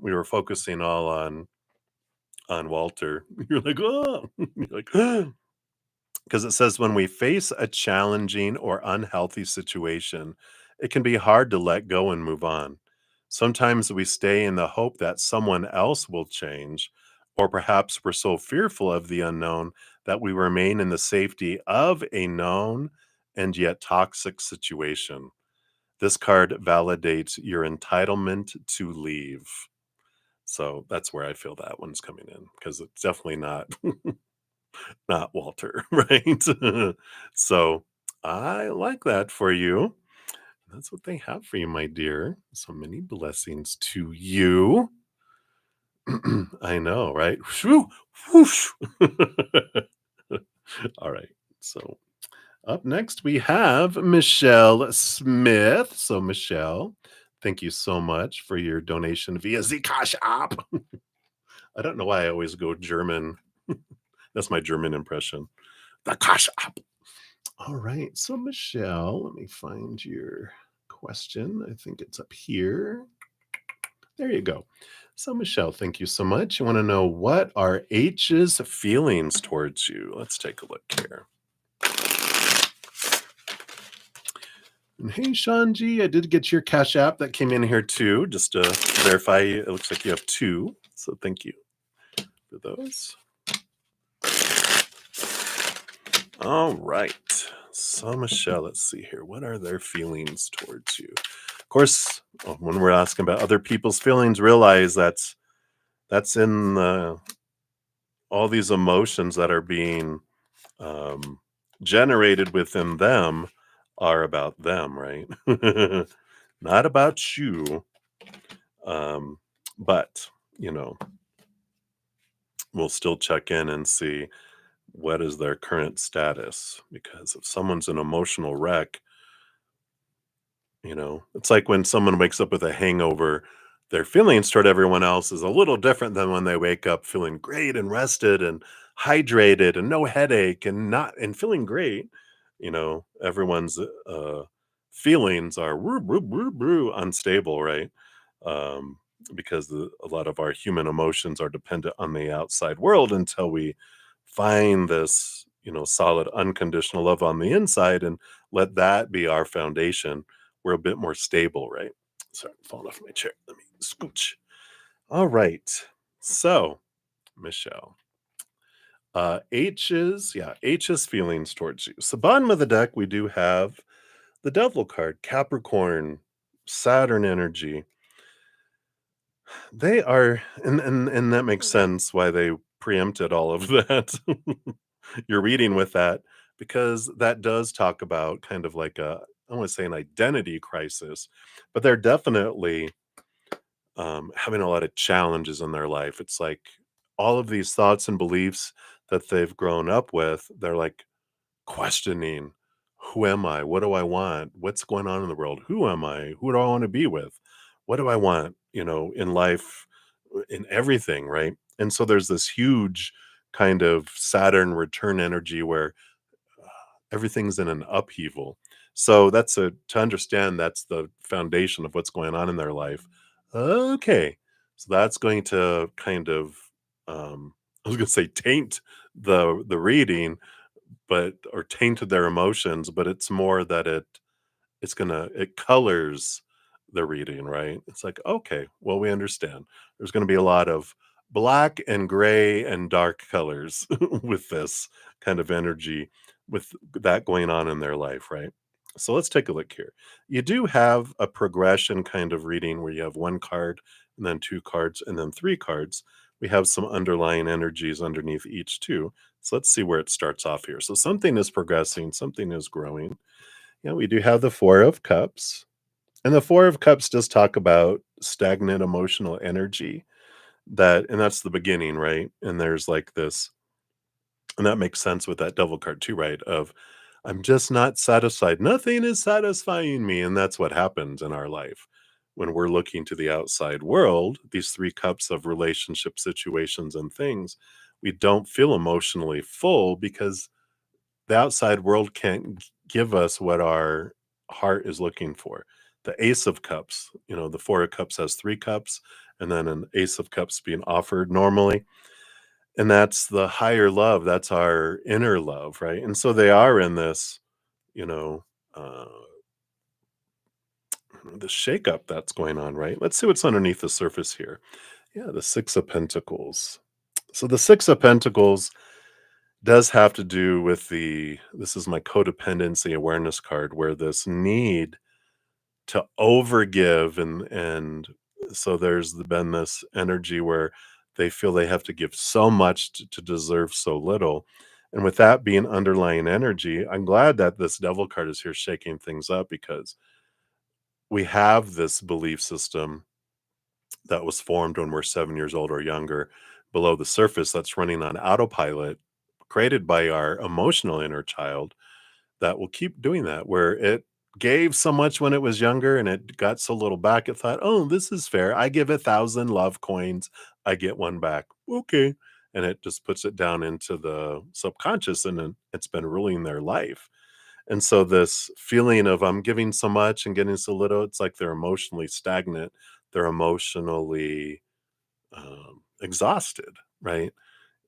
we were focusing all on Walter. You're like, oh, you're like, because it says when we face a challenging or unhealthy situation, it can be hard to let go and move on. Sometimes we stay in the hope that someone else will change, or perhaps we're so fearful of the unknown that we remain in the safety of a known and yet toxic situation. This card validates your entitlement to leave. So that's where I feel that one's coming in because it's definitely not. not Walter, right? So I like that for you. That's what they have for you, my dear. So many blessings to you. I know, right? Shoo, whoosh. All right. So up next, we have Michelle Smith. So, Michelle, thank you so much for your donation via the CashApp. I don't know why I always go German. That's my German impression. The CashApp. All right. So, Michelle, let me find your question. I think it's up here. There you go. So, Michelle, thank you so much. You want to know what are H's feelings towards you? Let's take a look here. And hey, Shanji, I did get your Cash App that came in here too, just to verify. It looks like you have two. So, thank you for those. All right. So, Michelle, let's see here. What are their feelings towards you? Of course, when we're asking about other people's feelings, realize that's in all these emotions that are being generated within them are about them, right? Not about you. Um, but, you know, we'll still check in and see what is their current status. Because if someone's an emotional wreck, it's like when someone wakes up with a hangover, their feelings toward everyone else is a little different than when they wake up feeling great and rested and hydrated and no headache and not and feeling great. Everyone's feelings are unstable, right? Um, because a lot of our human emotions are dependent on the outside world until we find this, solid unconditional love on the inside and let that be our foundation. We're a bit more stable, right? Sorry, I'm falling off my chair. Let me scooch. All right. So, Michelle, H's feelings towards you. So, bottom of the deck, we do have the Devil card, Capricorn, Saturn energy. They are, and that makes sense why they preempted all of that. You're reading with that because that does talk about kind of like I want to say an identity crisis, but they're definitely having a lot of challenges in their life. It's like all of these thoughts and beliefs that they've grown up with, they're like questioning, who am I? What do I want? What's going on in the world? Who am I? Who do I want to be with? What do I want, in life, in everything, right? And so there's this huge kind of Saturn return energy where everything's in an upheaval. So to understand that's the foundation of what's going on in their life. Okay. So that's going to kind of I was going to say taint the reading, but or tainted their emotions, but it's more that it colors the reading, right? It's like, okay, well, we understand. There's going to be a lot of black and gray and dark colors with this kind of energy, with that going on in their life, right? So let's take a look here. You do have a progression kind of reading where you have one card and then two cards and then three cards. We have some underlying energies underneath each too. So let's see where it starts off here. So something is progressing, something is growing. Yeah, we do have the Four of Cups. And the Four of Cups does talk about stagnant emotional energy, and that's the beginning, right? And there's like this, and that makes sense with that Devil card too, right? Of I'm just not satisfied. Nothing is satisfying me. And that's what happens in our life when we're looking to the outside world, these three cups of relationship situations and things. We don't feel emotionally full because the outside world can't give us what our heart is looking for. The Ace of Cups, the Four of Cups has three cups, and then an Ace of Cups being offered normally. And that's the higher love. That's our inner love, right? And so they are in this, you know, uh, the shakeup that's going on, right? Let's see what's underneath the surface here. Yeah, the Six of Pentacles. So the Six of Pentacles does have to do with this is my codependency awareness card, where this need to overgive, and so there's been this energy where They feel they have to give so much to deserve so little. And with that being underlying energy, I'm glad that this devil card is here shaking things up, because we have this belief system that was formed when we're 7 years old or younger below the surface, that's running on autopilot, created by our emotional inner child, that will keep doing that, where it gave so much when it was younger and it got so little back, it thought, oh, this is fair. I give 1,000 love coins, I get one back. Okay. And it just puts it down into the subconscious, and then it's been ruling their life. And so this feeling of I'm giving so much and getting so little, it's like they're emotionally stagnant. They're emotionally exhausted, right?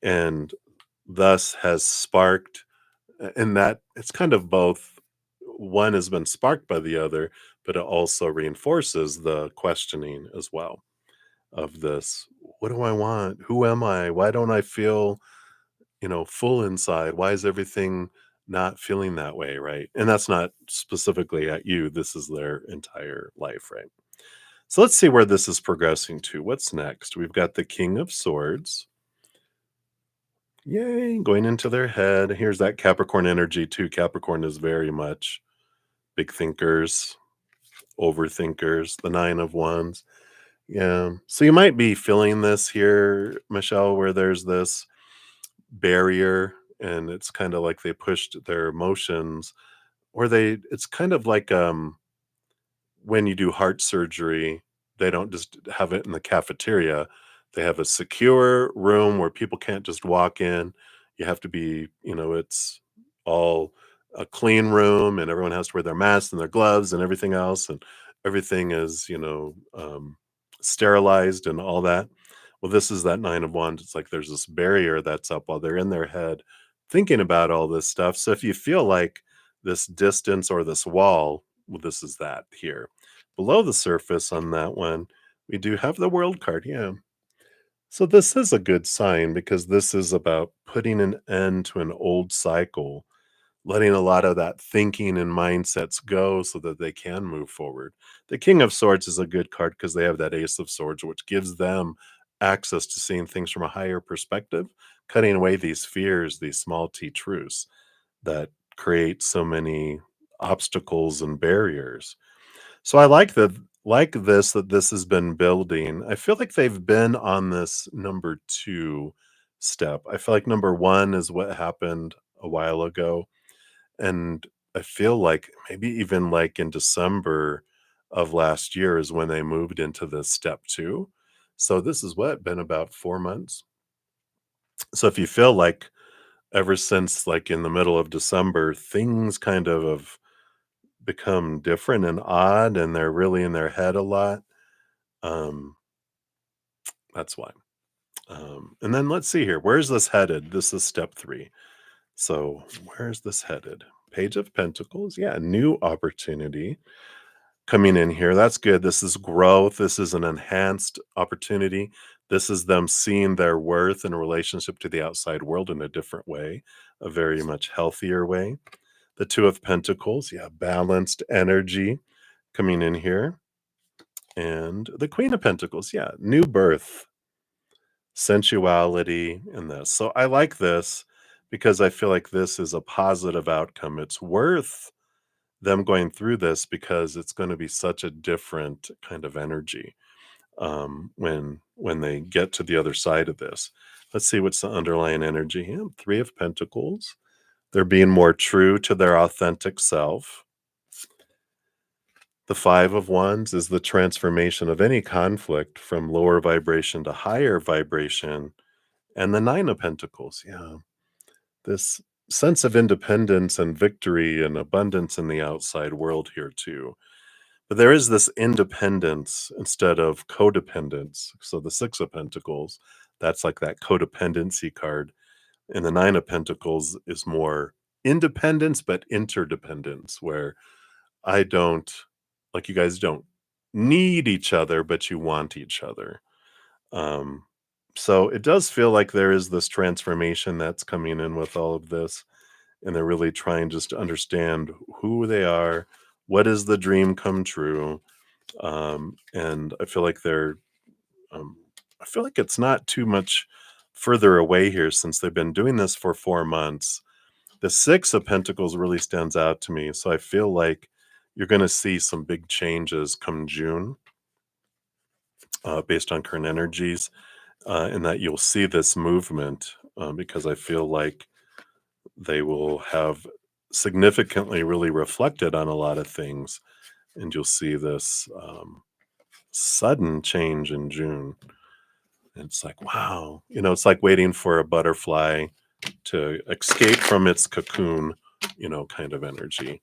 And thus has sparked, in that it's kind of both. One has been sparked by the other, but it also reinforces the questioning as well of this. What do I want? Who am I? Why don't I feel, full inside? Why is everything not feeling that way, right? And that's not specifically at you. This is their entire life, right? So let's see where this is progressing to. What's next? We've got the King of Swords. Yay, going into their head. Here's that Capricorn energy too. Capricorn is very much big thinkers, overthinkers, the Nine of Wands. Yeah. So you might be feeling this here, Michelle, where there's this barrier, and it's kind of like they pushed their emotions, or it's kind of like when you do heart surgery, they don't just have it in the cafeteria. They have a secure room where people can't just walk in. You have to be, it's all a clean room, and everyone has to wear their masks and their gloves and everything else. And everything is, sterilized and all that. Well, this is that Nine of Wands. It's like there's this barrier that's up while they're in their head thinking about all this stuff. So if you feel like this distance or this wall, well, this is that here. Below the surface on that one, we do have the World card. Yeah. So this is a good sign, because this is about putting an end to an old cycle, letting a lot of that thinking and mindsets go so that they can move forward. The King of Swords is a good card because they have that Ace of Swords, which gives them access to seeing things from a higher perspective, cutting away these fears, these small t truths that create so many obstacles and barriers. So I like this, that this has been building. I feel like they've been on this number 2 step. I feel like number 1 is what happened a while ago, and I feel like maybe even like in December of last year is when they moved into this step 2. So this is what, been about 4 months. So if you feel like ever since like in the middle of December, things kind of have become different and odd, and they're really in their head a lot. Um, that's why. And then let's see here. Where's this headed? This is step 3. So where's this headed? Page of Pentacles. Yeah, new opportunity coming in here. That's good. This is growth. This is an enhanced opportunity. This is them seeing their worth in relationship to the outside world in a different way, a very much healthier way. The Two of Pentacles. Yeah, balanced energy coming in here. And the Queen of Pentacles, yeah, new birth, sensuality in this. So I like this because I feel like this is a positive outcome. It's worth them going through this because it's going to be such a different kind of energy when they get to the other side of this. Let's see what's the underlying energy. Yeah, Three of Pentacles. They're being more true to their authentic self. The Five of Wands is the transformation of any conflict from lower vibration to higher vibration. And the Nine of Pentacles, yeah, this sense of independence and victory and abundance in the outside world here too. But there is this independence instead of codependence. So the Six of Pentacles, that's like that codependency card. And the Nine of Pentacles is more independence, but interdependence, where I don't, like you guys don't need each other, but you want each other. Um, so it does feel like there is this transformation that's coming in with all of this. And they're really trying just to understand who they are. What is the dream come true? And I feel like they're um, I feel like it's not too much further away here since they've been doing this for 4 months. The Six of Pentacles really stands out to me. So I feel like you're going to see some big changes come June based on current energies, and that you'll see this movement because I feel like they will have significantly really reflected on a lot of things. And you'll see this sudden change in June. And it's like, wow, it's like waiting for a butterfly to escape from its cocoon, kind of energy.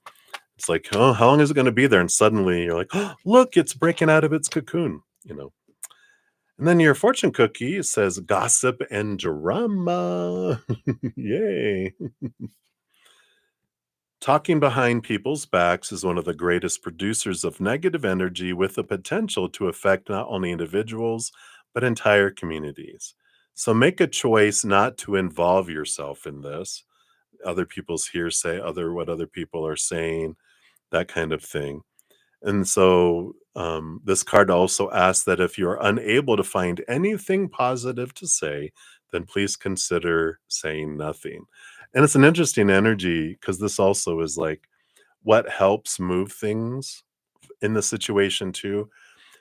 It's like, oh, how long is it going to be there? And suddenly you're like, oh, look, it's breaking out of its cocoon. And then your fortune cookie says gossip and drama. Yay. Talking behind people's backs is one of the greatest producers of negative energy with the potential to affect not only individuals, but entire communities. So make a choice not to involve yourself in this. Other people's hearsay, what other people are saying, that kind of thing. And so this card also asks that if you're unable to find anything positive to say, then please consider saying nothing. And it's an interesting energy because this also is like what helps move things in the situation too.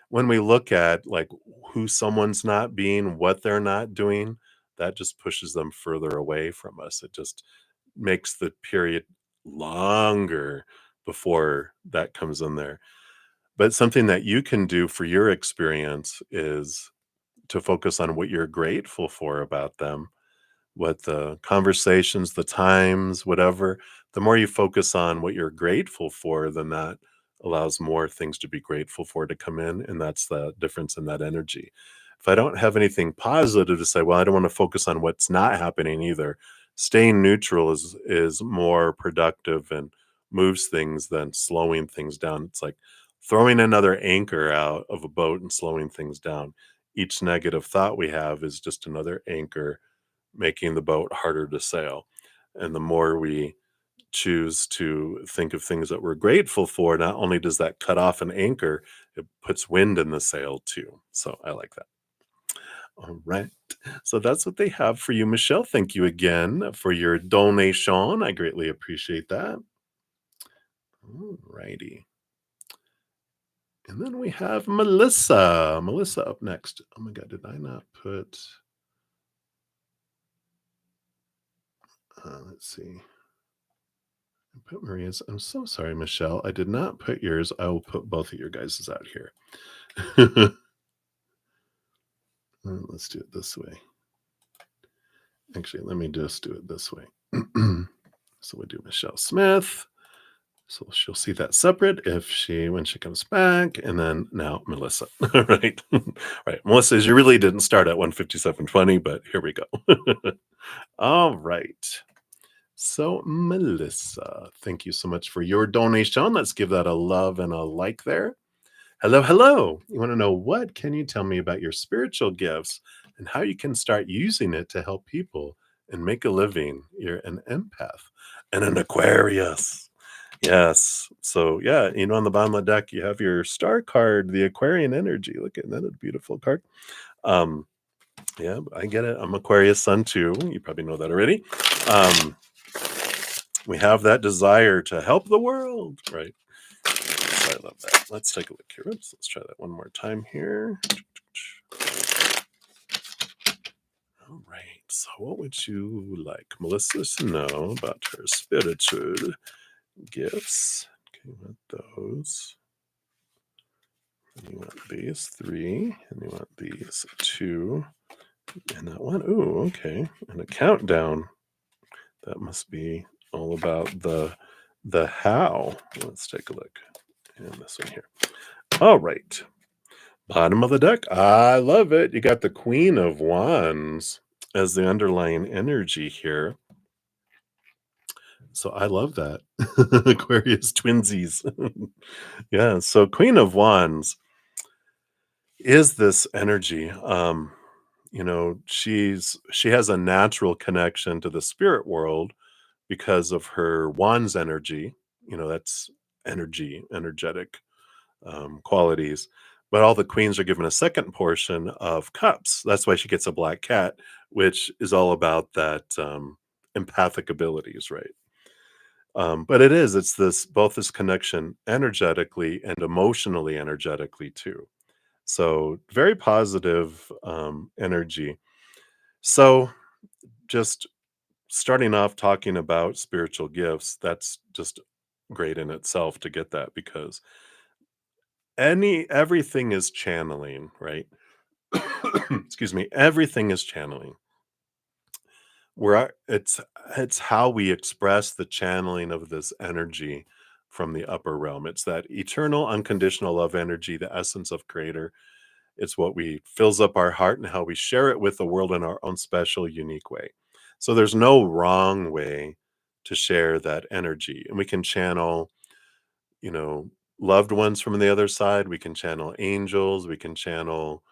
When we look at like who someone's not being, what they're not doing, that just pushes them further away from us. It just makes the period longer before that comes in there. But something that you can do for your experience is to focus on what you're grateful for about them, what the conversations, the times, whatever. The more you focus on what you're grateful for, then that allows more things to be grateful for to come in. And that's the difference in that energy. If I don't have anything positive to say, well, I don't want to focus on what's not happening either. Staying neutral is more productive and moves things than slowing things down. It's like throwing another anchor out of a boat and slowing things down. Each negative thought we have is just another anchor making the boat harder to sail. And the more we choose to think of things that we're grateful for, not only does that cut off an anchor, it puts wind in the sail too. So I like that. All right. So that's what they have for you, Michelle. Thank you again for your donation. I greatly appreciate that. All righty. And then we have Melissa. Melissa up next. Oh my God, did I not put. Let's see. I put Maria's. I'm so sorry, Michelle. I did not put yours. I will put both of your guys' out here. Let's do it this way. Actually, let me just do it this way. So we'll do Michelle Smith. So she'll see that separate when she comes back, and then now Melissa. Right. Right. Melissa, you really didn't start at 157.20, but here we go. All right. So, Melissa, thank you so much for your donation. Let's give that a love and a like there. Hello, hello. You want to know what can you tell me about your spiritual gifts and how you can start using it to help people and make a living? You're an empath and an Aquarius. Yes. So, yeah, on the bottom of the deck, you have your star card, the Aquarian energy. Look at that, a beautiful card. Yeah, I get it. I'm Aquarius sun too. You probably know that already. We have that desire to help the world, right? So I love that. Let's take a look here. Oops, let's try that one more time here. All right. So what would you like Melissa to know about her spiritual gifts? Okay, you want those. And you want these 3. And you want these 2. And that one. Ooh, okay. And a countdown. That must be all about the how. Let's take a look. And this one here. All right. Bottom of the deck. I love it. You got the Queen of Wands as the underlying energy here. So I love that. Aquarius twinsies. Yeah. So Queen of Wands is this energy. She has a natural connection to the spirit world because of her wands energy. That's energy, energetic qualities. but all the queens are given a second portion of cups. That's why she gets a black cat, which is all about that empathic abilities, right? But it's this both this connection energetically and emotionally energetically too. So very positive energy. So just starting off talking about spiritual gifts, that's just great in itself to get that because everything is channeling, right? Excuse me, everything is channeling. It's how we express the channeling of this energy from the upper realm. It's that eternal unconditional love energy, the essence of creator. It's what we fills up our heart and how we share it with the world in our own special unique way. So there's no wrong way to share that energy, and we can channel, you know, loved ones from the other side. We can channel angels, we can channel,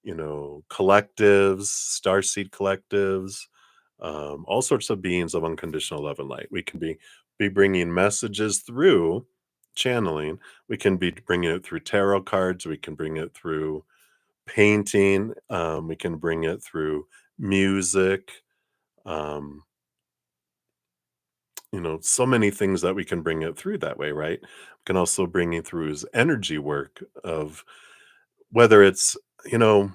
collectives, starseed collectives, all sorts of beings of unconditional love and light. We can be bringing messages through channeling. We can be bringing it through tarot cards. We can bring it through painting. We can bring it through music. Um, so many things that we can bring it through that way, right? We can also bring it through as energy work of whether it's, you know,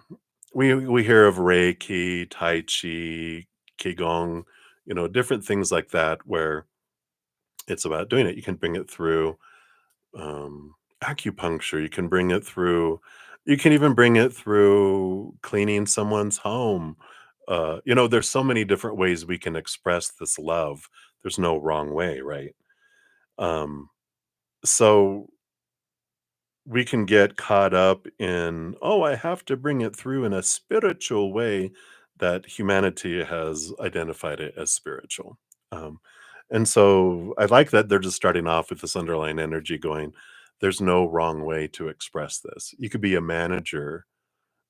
we hear of Reiki, Tai Chi, Qigong, different things like that where it's about doing it. You can bring it through acupuncture. You can even bring it through cleaning someone's home. There's so many different ways we can express this love. There's no wrong way, right? Um, so we can get caught up in, oh, I have to bring it through in a spiritual way that humanity has identified it as spiritual. Um, and so I like that they're just starting off with this underlying energy going, there's no wrong way to express this. You could be a manager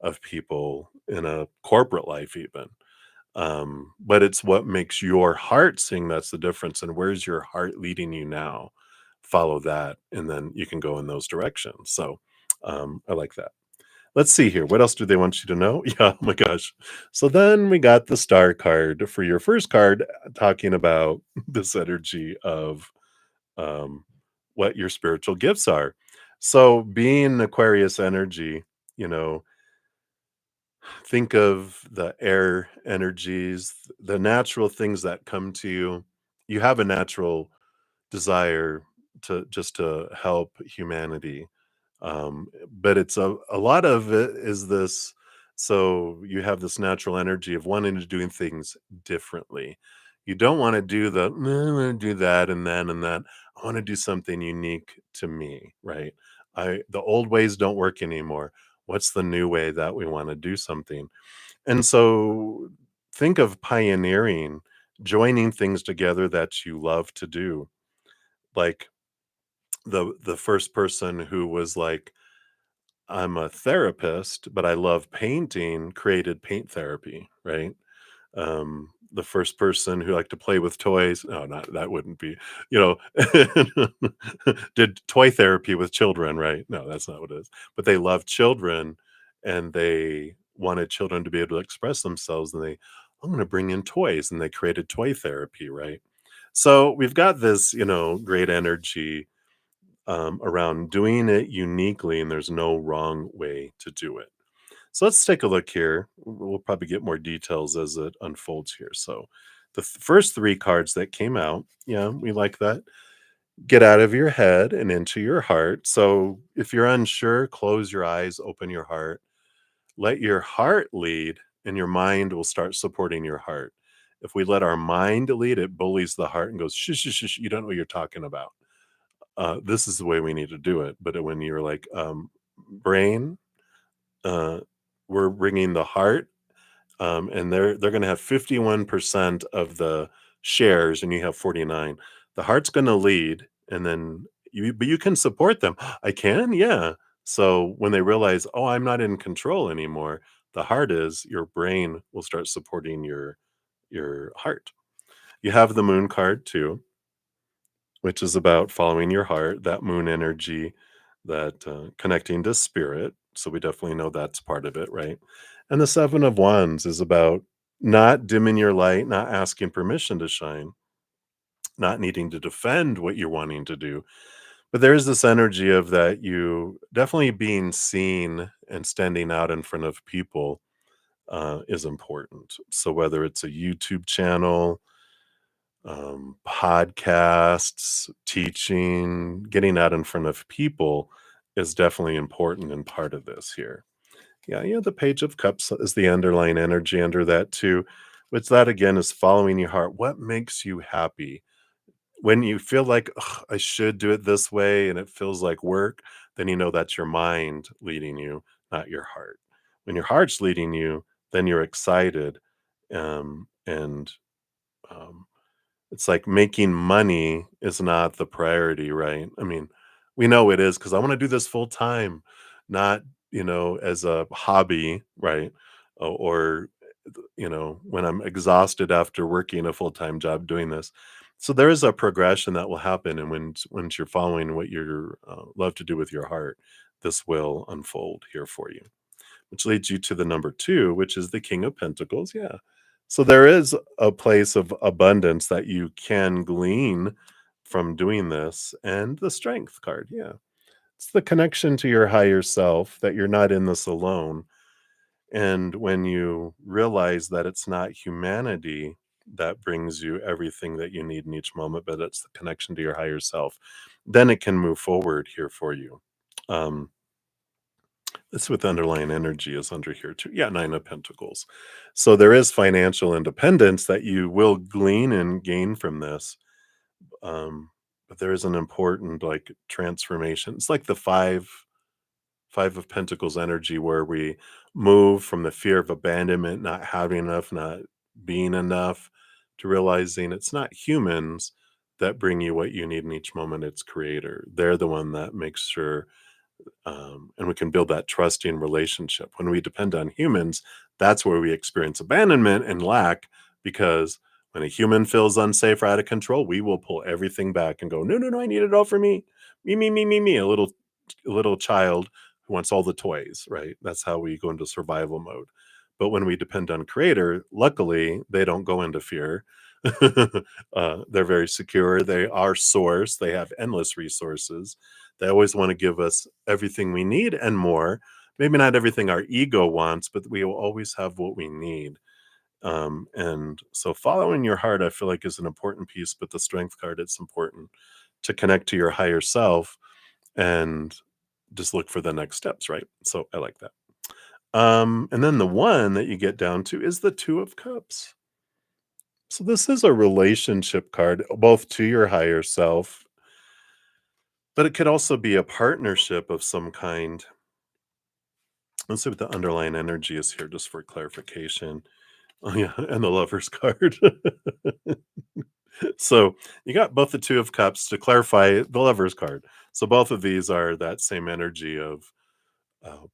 of people in a corporate life, even. But it's what makes your heart sing that's the difference. And where's your heart leading you now? Follow that, and then you can go in those directions. So I like that. Let's see here. What else do they want you to know? Yeah, oh my gosh. So then we got the star card for your first card, talking about this energy of um, what your spiritual gifts are. So being Aquarius energy, you know, think of the air energies, the natural things that come to you. You have a natural desire to help humanity. But it's a lot of it is this. So you have this natural energy of wanting to doing things differently. You don't want to do "No, I want to do that and that. I want to do something unique to me, right? The old ways don't work anymore. What's the new way that we want to do something? And so think of pioneering, joining things together that you love to do. Like the first person who was like, I'm a therapist, but I love painting, created paint therapy, right? The first person who liked to play with toys, no, not that wouldn't be, you know, did toy therapy with children, right? No, that's not what it is. But they love children and they wanted children to be able to express themselves. And I'm going to bring in toys, and they created toy therapy, right? So we've got this, great energy around doing it uniquely, and there's no wrong way to do it. So let's take a look here. We'll probably get more details as it unfolds here. So the first three cards that came out, yeah, we like that. Get out of your head and into your heart. So if you're unsure, close your eyes, open your heart, let your heart lead, and your mind will start supporting your heart. If we let our mind lead, it bullies the heart and goes, shush, shush, shush, you don't know what you're talking about. This is the way we need to do it. But when you're like, brain, uh, we're bringing the heart, and they're going to have 51% of the shares, and you have 49. The heart's going to lead, and then but you can support them. I can, yeah. So when they realize, oh, I'm not in control anymore, the heart is. Your brain will start supporting your heart. You have the moon card too, which is about following your heart, that moon energy, that connecting to spirit. So we definitely know that's part of it, right? And the Seven of Wands is about not dimming your light, not asking permission to shine, not needing to defend what you're wanting to do. But there is this energy of that you definitely being seen and standing out in front of people is important. So whether it's a YouTube channel, podcasts, teaching, getting out in front of people is definitely important and part of this here. Yeah, yeah, the Page of Cups is the underlying energy under that too, which that again is following your heart. What makes you happy? When you feel like, "Ugh, I should do it this way and it feels like work," then you know that's your mind leading you, not your heart. When your heart's leading you, then you're excited. And um, it's like making money is not the priority, right? I mean, we know it is because I want to do this full time, not, as a hobby, right? Or, when I'm exhausted after working a full time job doing this. So there is a progression that will happen. And when you're following what you love to do with your heart, this will unfold here for you, which leads you to the number 2, which is the King of Pentacles, yeah. So there is a place of abundance that you can glean from doing this, and the Strength card, yeah. It's the connection to your higher self, that you're not in this alone, and when you realize that it's not humanity that brings you everything that you need in each moment, but it's the connection to your higher self, then it can move forward here for you. Um This with underlying energy is under here too. Yeah, Nine of Pentacles. So there is financial independence that you will glean and gain from this. But there is an important like transformation. It's like the five of Pentacles energy where we move from the fear of abandonment, not having enough, not being enough, to realizing it's not humans that bring you what you need in each moment, it's creator. They're the one that makes sure and we can build that trusting relationship. When we depend on humans, that's where we experience abandonment and lack because when a human feels unsafe or out of control, we will pull everything back and go, no, no, no, I need it all for me. Me, a little child who wants all the toys, right? That's how we go into survival mode. But when we depend on creator, luckily they don't go into fear. They're very secure. They are source. They have endless resources. They always want to give us everything we need and more. Maybe not everything our ego wants, but we will always have what we need. And so following your heart, I feel like is an important piece, but the Strength card, it's important to connect to your higher self and just look for the next steps, right? So I like that. And then the one that you get down to is the Two of Cups. So this is a relationship card, both to your higher self, but it could also be a partnership of some kind. Let's see what the underlying energy is here, just for clarification. Oh yeah, and the Lovers card. So you got both the Two of Cups to clarify the Lovers card. So both of these are that same energy of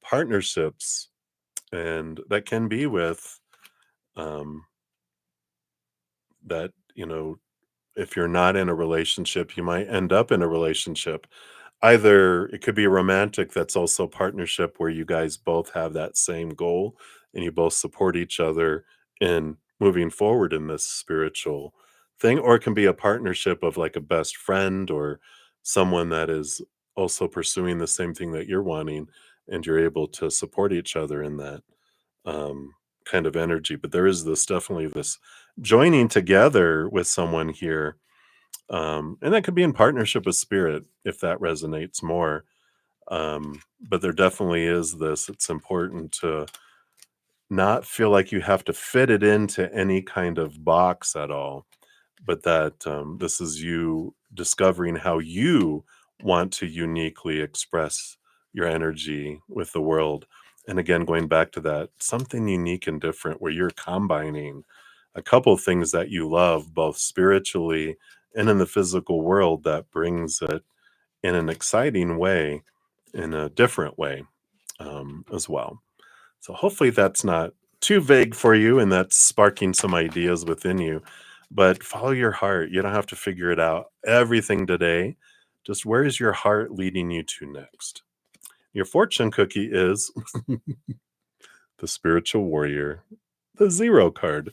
partnerships, and that can be with um, that. If you're not in a relationship, you might end up in a relationship. Either it could be romantic that's also partnership where you guys both have that same goal and you both support each other in moving forward in this spiritual thing, or it can be a partnership of like a best friend or someone that is also pursuing the same thing that you're wanting, and you're able to support each other in that kind of energy. But there is this definitely this joining together with someone here, and that could be in partnership with spirit if that resonates more. But there definitely is this. It's important to not feel like you have to fit it into any kind of box at all, but that this is you discovering how you want to uniquely express your energy with the world. And again, going back to that, something unique and different where you're combining a couple of things that you love, both spiritually and in the physical world, that brings it in an exciting way, in a different way as well. So hopefully that's not too vague for you and that's sparking some ideas within you. But follow your heart. You don't have to figure it out everything today. Just where is your heart leading you to next? Your fortune cookie is the spiritual warrior, the zero card.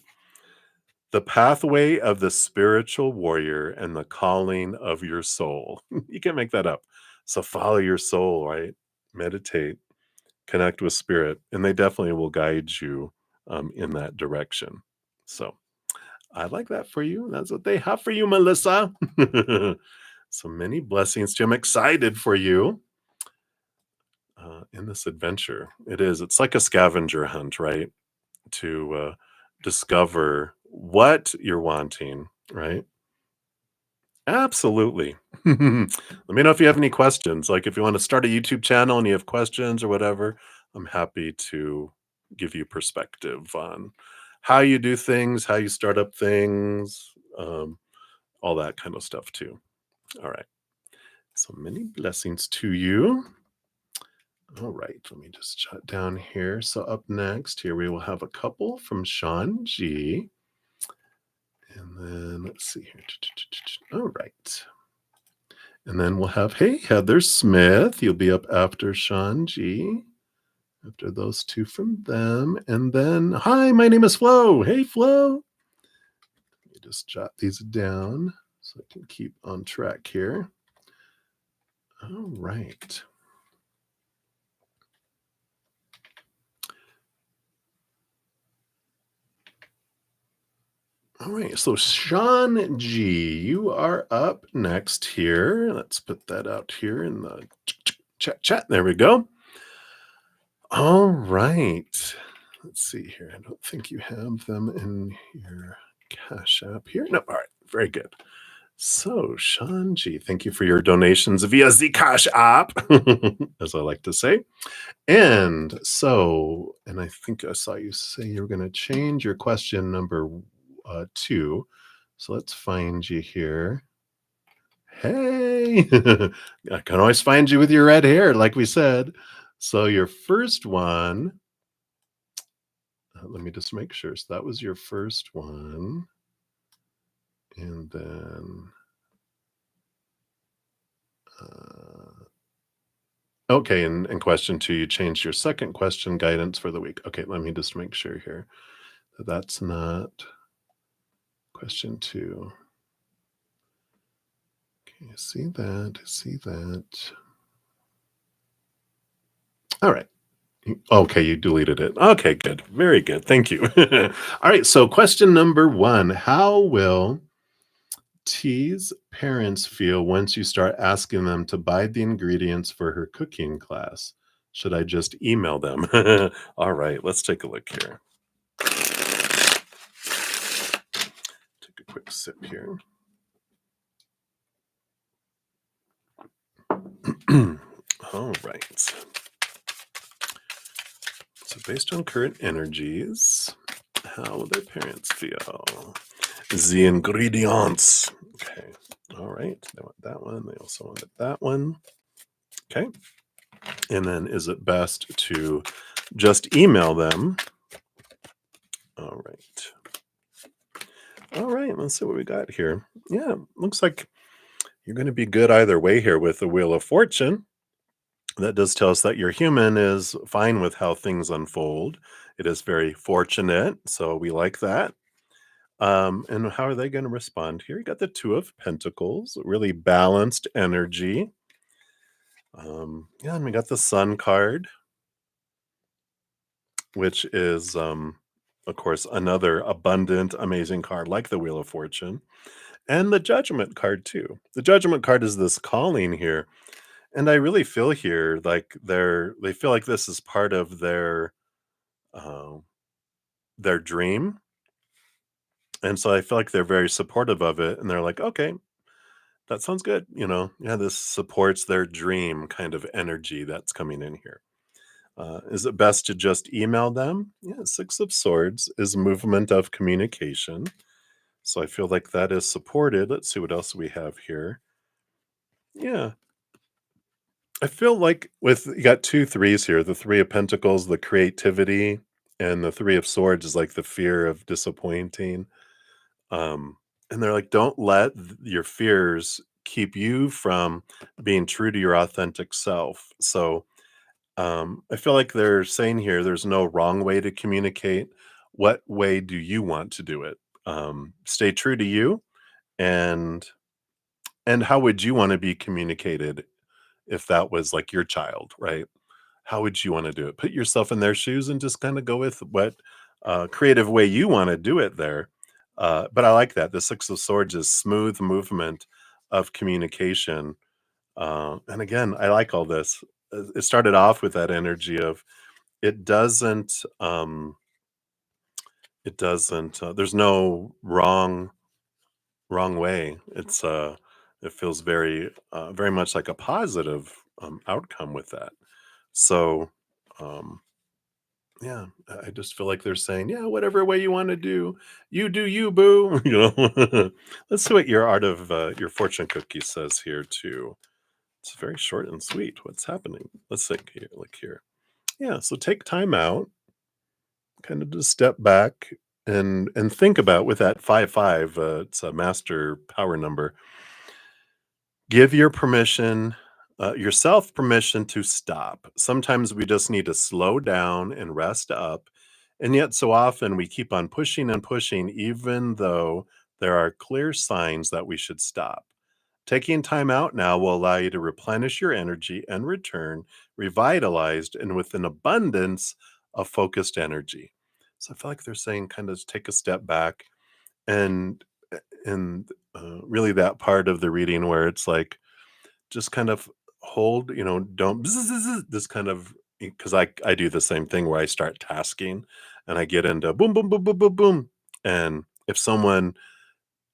The pathway of the spiritual warrior and the calling of your soul. You can't make that up. So follow your soul, right? Meditate, connect with spirit, and they definitely will guide you in that direction. So I like that for you. That's what they have for you, Melissa. So many blessings to you. I'm excited for you in this adventure. It is. It's like a scavenger hunt, right? To discover what you're wanting, right? Absolutely. Let me know if you have any questions. Like if you want to start a YouTube channel and you have questions or whatever, I'm happy to give you perspective on how you do things, how you start up things, all that kind of stuff too. All right. So many blessings to you. All right. Let me just jot down here. So up next here, we will have a couple from Sean G. And then let's see here. All right. And then we'll have, hey, Heather Smith. You'll be up after Sean G. After those two from them. And then, hi, my name is Flo. Hey, Flo. Let me just jot these down so I can keep on track here. All right. All right, so Sean G, you are up next here. Let's put that out here in the chat. There we go. All right. Let's see here. I don't think you have them in your Cash App here. No, all right. Very good. So, Sean G, thank you for your donations via the Cash App, as I like to say. And so, and I think I saw you say you were going to change your question number 2. So let's find you here. Hey, I can always find you with your red hair, like we said. So your first one, let me just make sure. So that was your first one. And then, okay, and question 2, you changed your second question, guidance for the week. Okay, let me just make sure here. That's not question 2. Okay, see that, see that. All right. Okay, you deleted it. Okay, good. Very good. Thank you. All right, so question number 1. How will T's parents feel once you start asking them to buy the ingredients for her cooking class? Should I just email them? All right, let's take a look here. Take a quick sip here. All right. So based on current energies, how will their parents feel? The ingredients. Okay. All right. They want that one. They also wanted that one. Okay. And then is it best to just email them? All right. All right. Let's see what we got here. Yeah. Looks like you're going to be good either way here with the Wheel of Fortune. That does tell us that your human is fine with how things unfold. It is very fortunate. So we like that. And how are they going to respond here? You got the Two of Pentacles, really balanced energy. Yeah, and we got the Sun card, which is, of course, another abundant, amazing card like the Wheel of Fortune, and the Judgment card too. The Judgment card is this calling here, and I really feel here like they feel like this is part of uh, their dream, and so I feel like they're very supportive of it, and they're like, okay, that sounds good. Yeah, this supports their dream kind of energy that's coming in here. Is it best to just email them? Yeah, Six of Swords is movement of communication. So I feel like that is supported. Let's see what else we have here. Yeah. I feel like you got 2 threes here, the 3 of Pentacles, the creativity, and the 3 of Swords is like the fear of disappointing. And they're like, don't let your fears keep you from being true to your authentic self. So I feel like they're saying here there's no wrong way to communicate. What way do you want to do it? Stay true to you, and how would you want to be communicated if that was like your child, right? How would you want to do it? Put yourself in their shoes and just kind of go with what creative way you want to do it there. But I like that. The Six of Swords is smooth movement of communication. And again, I like all this. It started off with that energy of it doesn't, there's no wrong way. It feels very much like a positive outcome with that. So, um, yeah, I just feel like they're saying, yeah, whatever way you want to do you, boo. Let's see what your art of your fortune cookie says here too. It's very short and sweet. What's happening? Let's think here. Look here. Yeah. So take time out, kind of just step back and think about with that 5-5. It's a master power number. Give yourself permission to stop. Sometimes we just need to slow down and rest up. And yet, so often we keep on pushing and pushing, even though there are clear signs that we should stop. Taking time out now will allow you to replenish your energy and return revitalized and with an abundance of focused energy. So I feel like they're saying kind of take a step back and really that part of the reading where it's like just kind of hold, don't this kind of because I do the same thing where I start tasking and I get into boom, boom, boom, boom, boom, boom. And if someone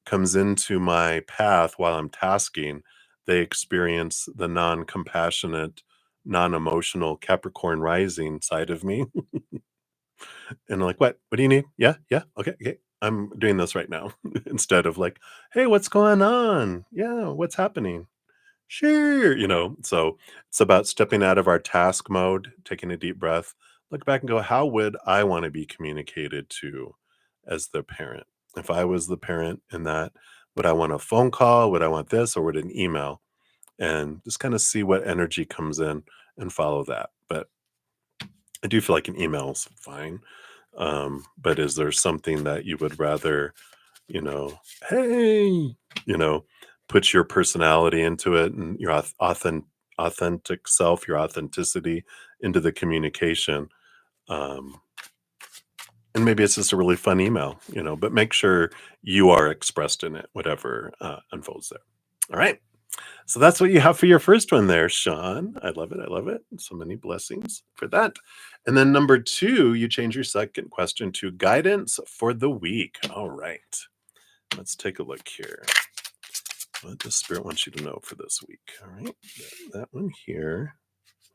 comes into my path while I'm tasking, they experience the non-compassionate, non-emotional Capricorn rising side of me. And like, what do you need? Yeah, yeah, okay, okay. I'm doing this right now. Instead of like, hey, what's going on? Yeah, what's happening? Sure, so it's about stepping out of our task mode, taking a deep breath, look back and go, how would I want to be communicated to as the parent? If I was the parent in that, would I want a phone call? Would I want this or would an email? And just kind of see what energy comes in and follow that. But I do feel like an email is fine. But is there something that you would rather you know, hey, you know, put your personality into it and your authentic self, your authenticity into the communication. Um, and maybe it's just a really fun email, but make sure you are expressed in it, whatever unfolds there. All right. So that's what you have for your first one there, Sean. I love it. I love it. So many blessings for that. And then number two, you change your second question to guidance for the week. All right. Let's take a look here. What does Spirit want you to know for this week? All right, that one here.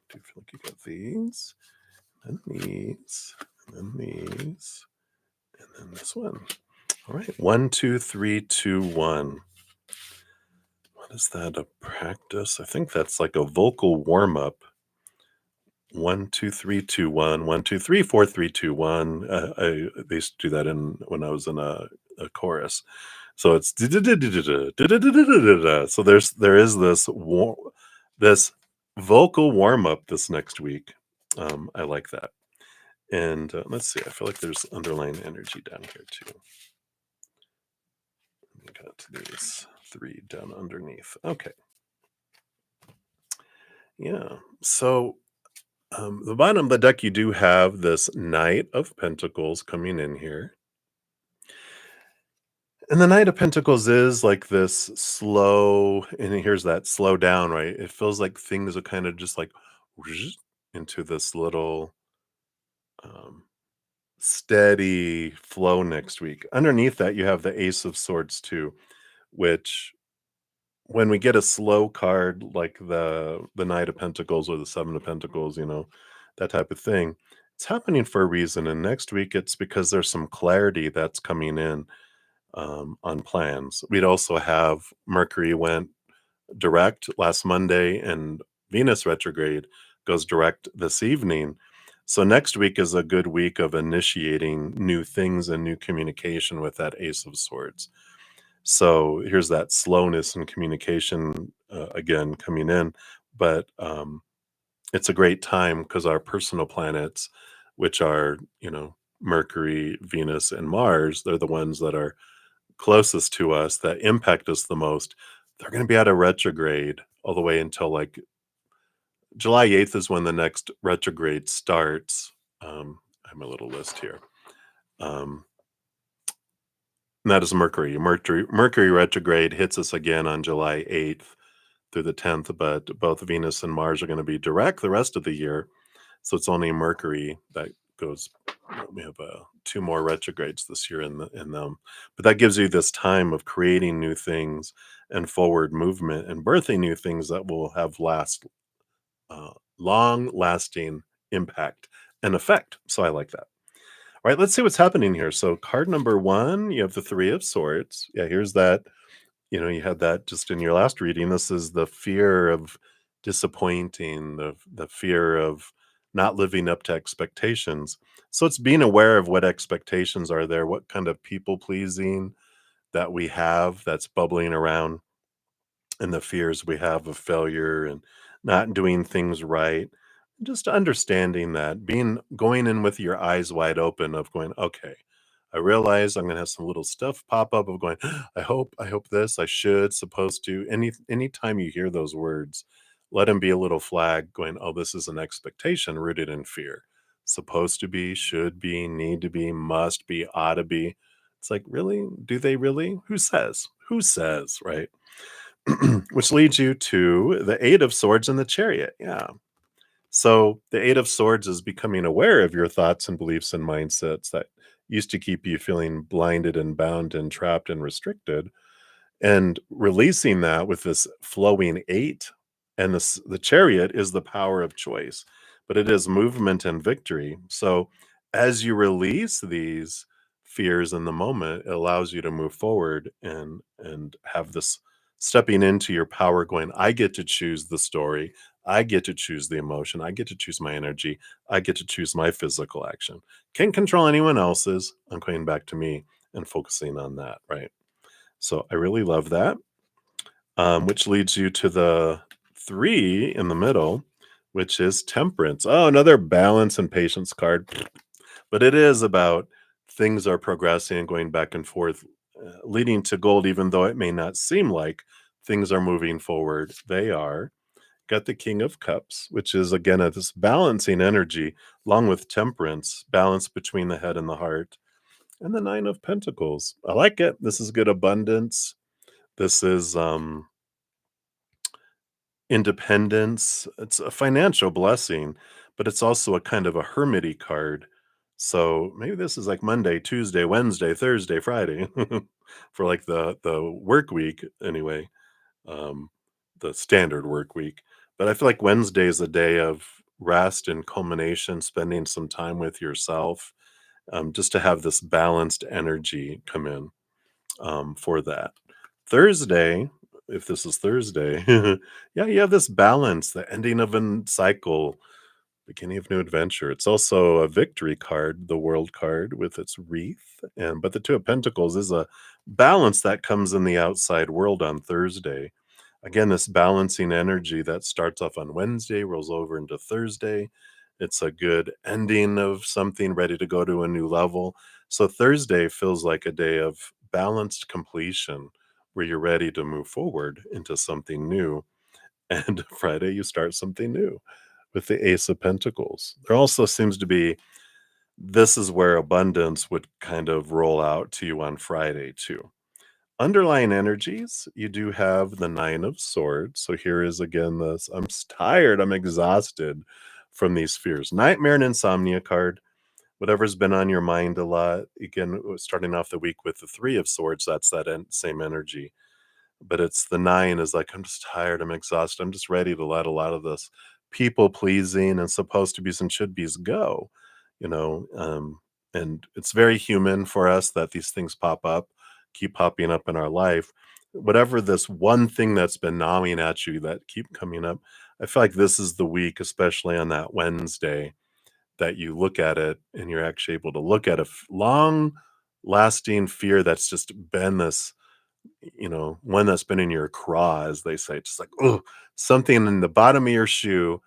Do you feel like you got these, and these, and then these, and then this one. All right, 1, 2, 3, 2, 1. What is that? A practice? I think that's like a vocal warm up. 1, 2, 3, 2, 1. 1, 2, 3, 4, 3, 2, 1. They used to do that when I was in a chorus. So it's so there is this vocal warm up this next week. I like that. And let's see. I feel like there's underlying energy down here too. We got these three down underneath. Okay. Yeah. So the bottom of the deck, you do have this Knight of Pentacles coming in here. And the Knight of Pentacles is like this slow, and here's that slow down, right? It feels like things are kind of just like whoosh into this little um, steady flow next week. Underneath that, you have the Ace of Swords too, which when we get a slow card like the Knight of Pentacles or the Seven of Pentacles, that type of thing, it's happening for a reason. And next week, it's because there's some clarity that's coming in on plans. We'd also have Mercury went direct last Monday and Venus retrograde goes direct this evening. So next week is a good week of initiating new things and new communication with that Ace of Swords. So here's that slowness in communication again coming in, but it's a great time because our personal planets, which are, Mercury, Venus, and Mars, they're the ones that are closest to us that impact us the most. They're going to be out of retrograde all the way until like July 8th is when the next retrograde starts. I have a little list here. Um, and that is Mercury. Mercury retrograde hits us again on July 8th through the 10th, but both Venus and Mars are going to be direct the rest of the year. So it's only Mercury that goes. We have two more retrogrades this year in them, but that gives you this time of creating new things and forward movement and birthing new things that will have long lasting impact and effect. So I like that. All right, let's see what's happening here. So card number one, you have the Three of Swords. Yeah, here's that. You had that just in your last reading. This is the fear of disappointing, the fear of not living up to expectations. So it's being aware of what expectations are there, what kind of people pleasing that we have that's bubbling around, and the fears we have of failure and not doing things right. Just understanding that, being going in with your eyes wide open of going, okay, I realize I'm gonna have some little stuff pop up of going, I hope this, I should, supposed to. Anytime you hear those words, let them be a little flag going, oh, this is an expectation rooted in fear. Supposed to be, should be, need to be, must be, ought to be. It's like, really? Do they really? Who says? Who says, right? Which leads you to the Eight of Swords and the Chariot. Yeah. So the Eight of Swords is becoming aware of your thoughts and beliefs and mindsets that used to keep you feeling blinded and bound and trapped and restricted, and releasing that with this flowing eight. And the chariot is the power of choice, but it is movement and victory. So as you release these fears in the moment, it allows you to move forward and have this stepping into your power, going, I get to choose the story, I get to choose the emotion, I get to choose my energy, I get to choose my physical action. Can't control anyone else's. I'm coming back to me and focusing on that, right? So I really love that, which leads you to the three in the middle, which is temperance. Oh, another balance and patience card. But it is about things are progressing and going back and forth, leading to gold, even though it may not seem like things are moving forward. They are. Got the King of Cups, which is again this balancing energy, along with temperance, balance between the head and the heart, and the Nine of Pentacles. I like it. This is good abundance. This is independence. It's a financial blessing, but it's also a kind of a hermity card. So maybe this is like Monday, Tuesday, Wednesday, Thursday, Friday for like the work week anyway, um, the standard work week. But I feel like Wednesday is a day of rest and culmination, spending some time with yourself, just to have this balanced energy come in for that. Thursday, if this is Thursday, yeah, you have this balance, the ending of a cycle, beginning of new adventure. It's also a victory card, the world card with its wreath. And but the Two of Pentacles is a balance that comes in the outside world on Thursday. Again, this balancing energy that starts off on Wednesday, rolls over into Thursday. It's a good ending of something ready to go to a new level. So Thursday feels like a day of balanced completion where you're ready to move forward into something new. And Friday, you start something new with the Ace of Pentacles. There also seems to be this is where abundance would kind of roll out to you on Friday, too. Underlying energies, you do have the Nine of Swords. So here is again this tired, I'm exhausted from these fears. Nightmare and insomnia card, whatever's been on your mind a lot. Again, starting off the week with the Three of Swords, that's that same energy. But it's the nine is like, I'm just tired, I'm exhausted, I'm just ready to let a lot of this people pleasing and supposed to be's and should be's go, you know. And it's very human for us that these things pop up, keep popping up in our life. Whatever this one thing that's been gnawing at you that keep coming up, I feel like this is the week, especially on that Wednesday, that you look at it and you're actually able to look at a long lasting fear that's just been this, one that's been in your craw, as they say, just like, oh, something in the bottom of your shoe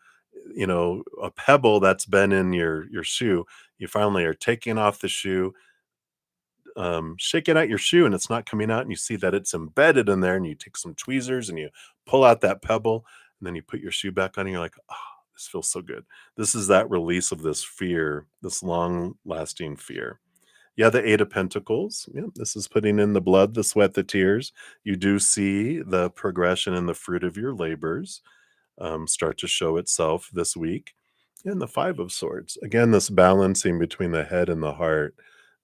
a pebble that's been in your shoe. You finally are taking off the shoe, shaking out your shoe, and it's not coming out, and you see that it's embedded in there, and you take some tweezers and you pull out that pebble, and then you put your shoe back on, and you're like, oh, this feels so good. This is that release of this fear, this long lasting fear. Yeah, the Eight of Pentacles. Yeah, this is putting in the blood, the sweat, the tears. You do see the progression and the fruit of your labors start to show itself this week. And the Five of Swords. Again, this balancing between the head and the heart,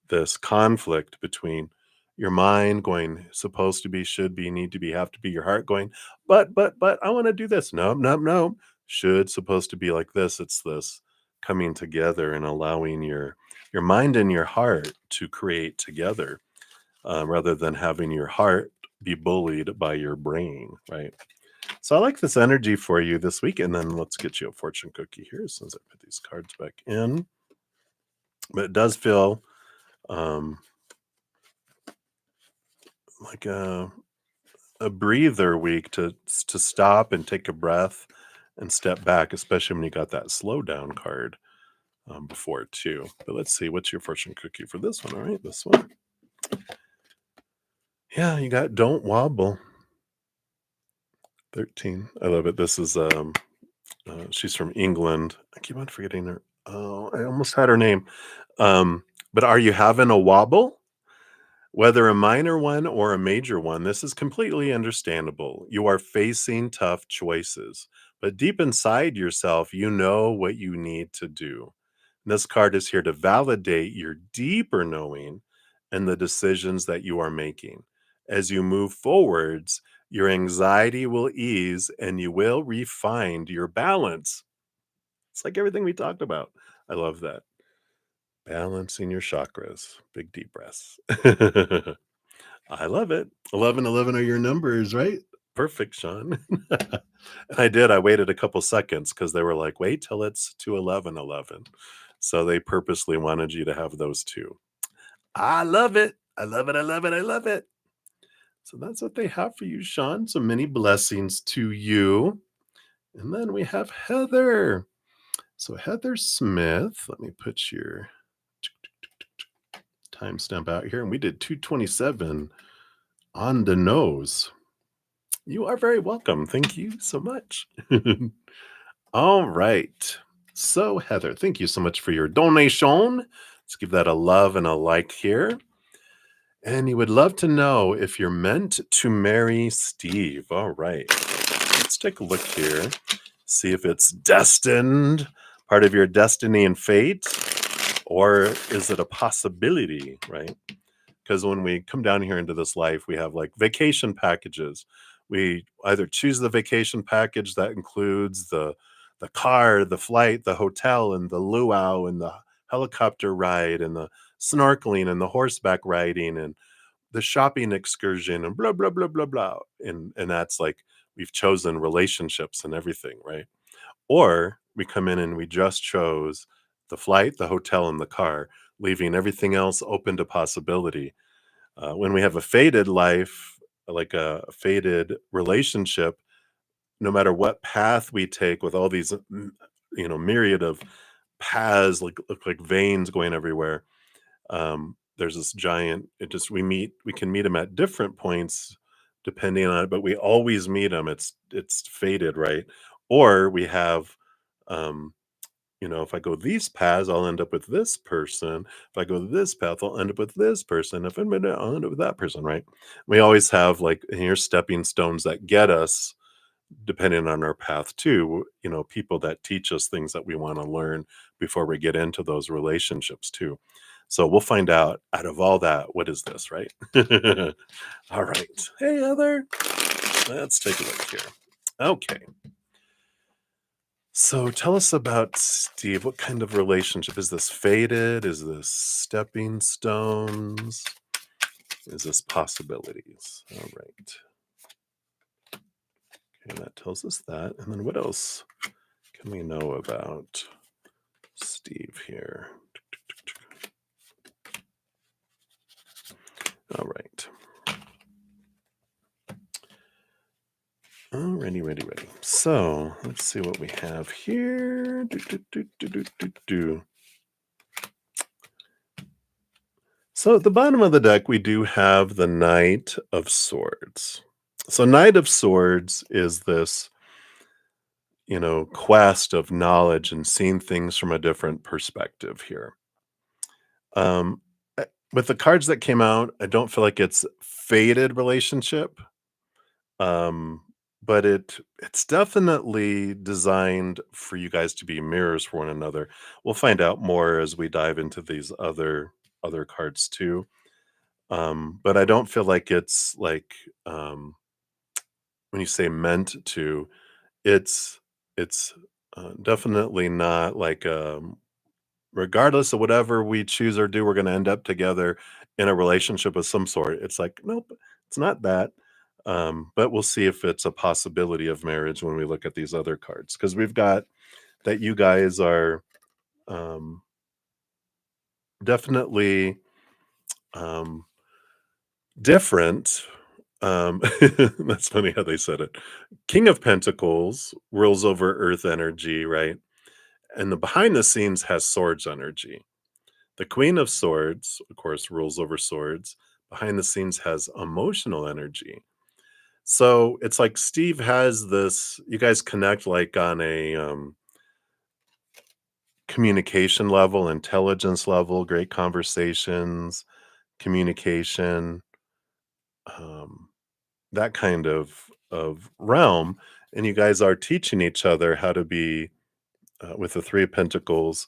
this conflict between your mind going, supposed to be, should be, need to be, have to be, your heart going, but, I want to do this. No, no, no. Should, supposed to be like this. It's this coming together and allowing your mind and your heart to create together rather than having your heart be bullied by your brain, right? So I like this energy for you this week. And then let's get you a fortune cookie here as soon as I put these cards back in. But it does feel um, like a breather week to stop and take a breath and step back, especially when you got that slow down card before too. But let's see, what's your fortune cookie for this one? All right, this one. Yeah, you got Don't Wobble. 13. I love it. This is she's from England. I keep on forgetting her. Oh, I almost had her name. But are you having a wobble? Whether a minor one or a major one, this is completely understandable. You are facing tough choices, but deep inside yourself, you know what you need to do. This card is here to validate your deeper knowing and the decisions that you are making. As you move forwards, your anxiety will ease and you will refine your balance. It's like everything we talked about. I love that. Balancing your chakras. Big deep breaths. I love it. 1111 are your numbers, right? Perfect, Sean. I did. I waited a couple seconds because they were like, wait till it's to 1111. So they purposely wanted you to have those two. I love it. I love it. I love it. I love it. So that's what they have for you, Sean. So many blessings to you. And then we have Heather. So Heather Smith, let me put your timestamp out here. And we did 227 on the nose. You are very welcome. Thank you so much. All right. So, Heather, thank you so much for your donation. Let's give that a love and a like here. And you would love to know if you're meant to marry Steve. All right. Let's take a look here. See if it's destined, part of your destiny and fate, or is it a possibility, right? Because when we come down here into this life, we have like vacation packages. We either choose the vacation package that includes the car, the flight, the hotel, and the luau, and the helicopter ride, and the snorkeling, and the horseback riding, and the shopping excursion, and blah blah blah blah blah. And that's like we've chosen relationships and everything, right? Or we come in and we just chose the flight, the hotel, and the car, leaving everything else open to possibility. When we have a fated life, like a fated relationship, no matter what path we take with all these, myriad of paths, like look like veins going everywhere. There's this giant. We can meet them at different points depending on it, but we always meet them. It's fated, right? Or we have um, if I go these paths, I'll end up with this person. If I go this path, I'll end up with this person. If I'm I'll end up with that person, right? We always have like here stepping stones that get us depending on our path too, people that teach us things that we want to learn before we get into those relationships too. So we'll find out of all that, what is this, right? All right. Hey, Heather. Let's take a look here. Okay. So tell us about Steve. What kind of relationship is this? Fated? Is this stepping stones? Is this possibilities? All right. Okay, that tells us that. And then what else can we know about Steve here? All right. Alrighty, ready. So let's see what we have here. Do. So at the bottom of the deck, we do have the Knight of Swords. So Knight of Swords is this, quest of knowledge and seeing things from a different perspective here. Um, with the cards that came out, I don't feel like it's faded relationship. Um, but it's definitely designed for you guys to be mirrors for one another. We'll find out more as we dive into these other cards too. But I don't feel like it's like when you say meant to, it's definitely not like regardless of whatever we choose or do, we're going to end up together in a relationship of some sort. It's like, nope, it's not that. But we'll see if it's a possibility of marriage when we look at these other cards, because we've got that you guys are um, definitely um, different. That's funny how they said it. King of Pentacles rules over Earth energy, right? And the behind the scenes has swords energy. The Queen of Swords, of course, rules over swords. Behind the scenes has emotional energy. So it's like Steve has this, you guys connect like on a communication level, intelligence level, great conversations, communication, um, that kind of realm. And you guys are teaching each other how to be, with the Three of Pentacles,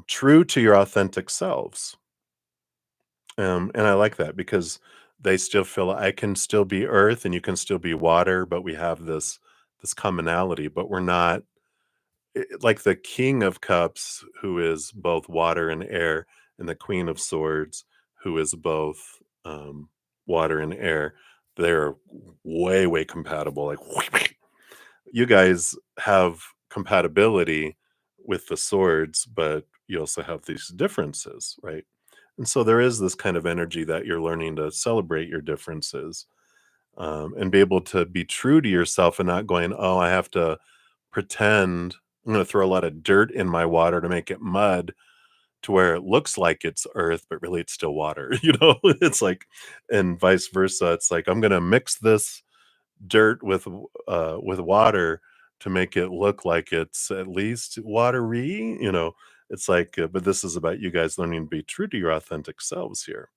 true to your authentic selves. And I like that because they still feel I can still be earth and you can still be water, but we have this commonality, but we're not like the King of Cups, who is both water and air, and the Queen of Swords, who is both water and air. They're way compatible. Like you guys have compatibility with the swords, but you also have these differences, right? And so there is this kind of energy that you're learning to celebrate your differences, and be able to be true to yourself and not going, oh, I have to pretend I'm going to throw a lot of dirt in my water to make it mud to where it looks like it's earth, but really it's still water. It's like, and vice versa. It's like, I'm going to mix this dirt with water to make it look like it's at least watery. It's like, but this is about you guys learning to be true to your authentic selves here.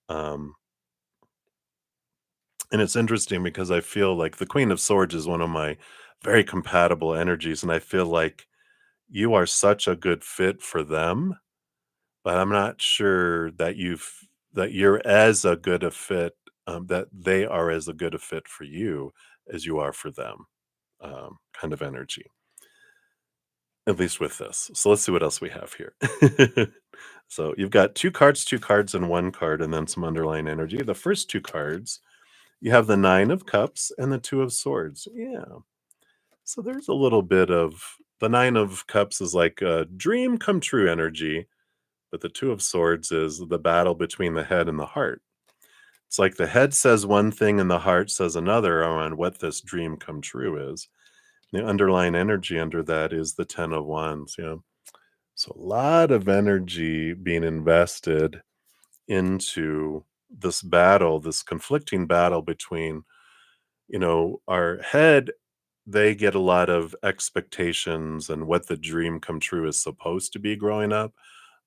Um, and it's interesting because I feel like the Queen of Swords is one of my very compatible energies, and I feel like you are such a good fit for them, but I'm not sure that you're as a good a fit, that they are as a good a fit for you as you are for them, kind of energy, at least with this. So let's see what else we have here. So you've got two cards, and one card, and then some underlying energy. The first two cards, you have the Nine of Cups and the Two of Swords. Yeah. So there's a little bit of the Nine of Cups is like a dream come true energy, but the Two of Swords is the battle between the head and the heart. It's like the head says one thing and the heart says another on what this dream come true is. The underlying energy under that is the Ten of Wands. So a lot of energy being invested into this battle, this conflicting battle between, our head. They get a lot of expectations and what the dream come true is supposed to be growing up.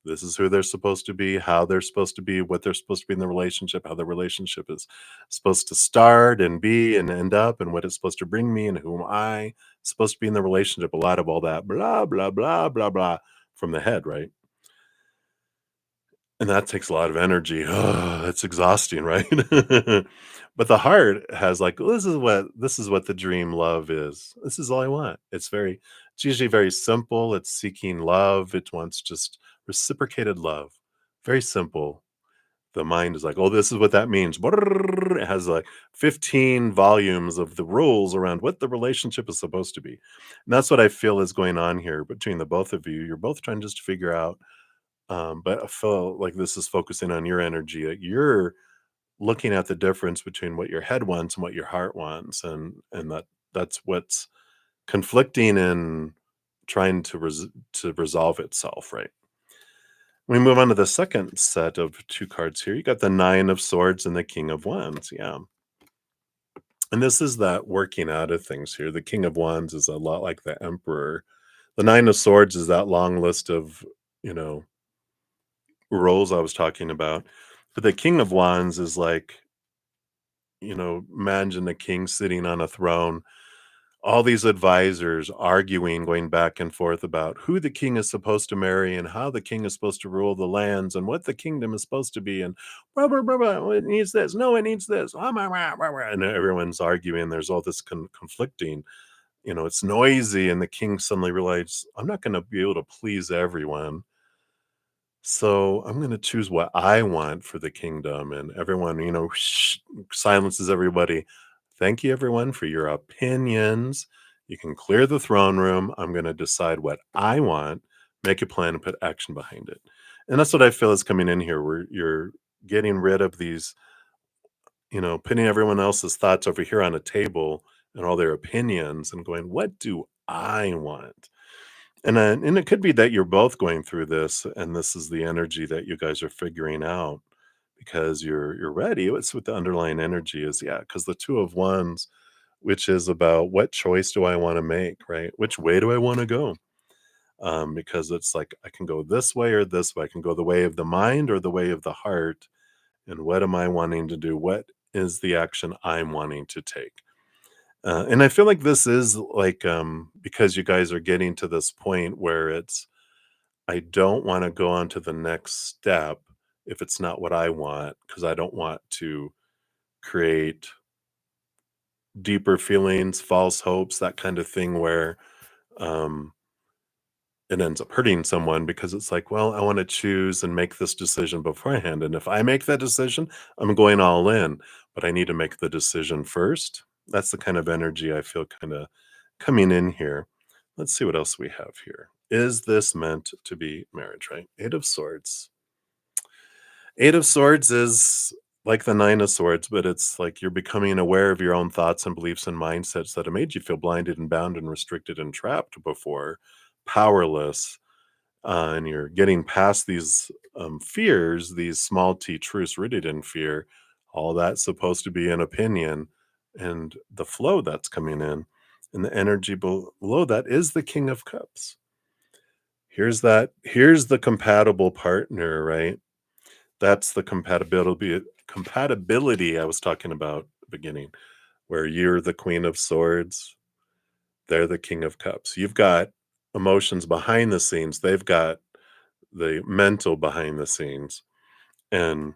This is who they're supposed to be, how they're supposed to be, what they're supposed to be in the relationship, how the relationship is supposed to start and be and end up, and what it's supposed to bring me, and who am I supposed to be in the relationship. A lot of all that blah, blah, blah, blah, blah from the head, right? And that takes a lot of energy. It's exhausting, right? But the heart has like, "Well, this is what the dream love is. This is all I want." It's usually very simple. It's seeking love. It wants just reciprocated love. Very simple. The mind is like, "Oh, this is what that means." It has like 15 volumes of the rules around what the relationship is supposed to be. And that's what I feel is going on here between the both of you. You're both trying just to figure out, but I feel like this is focusing on your energy. That you're looking at the difference between what your head wants and what your heart wants, and that's what's conflicting and trying to to resolve itself, right? We move on to the second set of two cards here. You got the Nine of Swords and the King of Wands. Yeah. And this is that working out of things here. The King of Wands is a lot like the Emperor. The Nine of Swords is that long list of, you know, roles I was talking about. But the King of Wands is like, imagine a king sitting on a throne, all these advisors arguing, going back and forth about who the king is supposed to marry and how the king is supposed to rule the lands and what the kingdom is supposed to be and blah blah blah blah. Oh, it needs this. No, it needs this. And everyone's arguing. There's all this conflicting. It's noisy, and the king suddenly realizes, I'm not going to be able to please everyone. So I'm going to choose what I want for the kingdom. And everyone, silences everybody. Thank you, everyone, for your opinions. You can clear the throne room. I'm going to decide what I want, make a plan, and put action behind it. And that's what I feel is coming in here, where you're getting rid of these, putting everyone else's thoughts over here on a table and all their opinions and going, what do I want? And it could be that you're both going through this, and this is the energy that you guys are figuring out because you're ready. It's what the underlying energy is, yeah. Because the Two of Wands, which is about what choice do I want to make, right? Which way do I want to go? Because it's like I can go this way or this way. I can go the way of the mind or the way of the heart. And what am I wanting to do? What is the action I'm wanting to take? And I feel like this is like, because you guys are getting to this point where it's, I don't want to go on to the next step if it's not what I want, because I don't want to create deeper feelings, false hopes, that kind of thing where um, it ends up hurting someone because it's like, well, I want to choose and make this decision beforehand. And if I make that decision, I'm going all in, but I need to make the decision first. That's the kind of energy I feel kind of coming in here. Let's see what else we have here. Is this meant to be marriage, right? Eight of Swords. Eight of Swords is like the Nine of Swords, but it's like you're becoming aware of your own thoughts and beliefs and mindsets that have made you feel blinded and bound and restricted and trapped before, powerless, and you're getting past these fears, these small t truths rooted in fear. All that's supposed to be an opinion, and the flow that's coming in, and the energy below that is the King of Cups. Here's the compatible partner, right? That's the compatibility I was talking about at the beginning, where you're the Queen of Swords, they're the King of Cups. You've got emotions behind the scenes, they've got the mental behind the scenes. And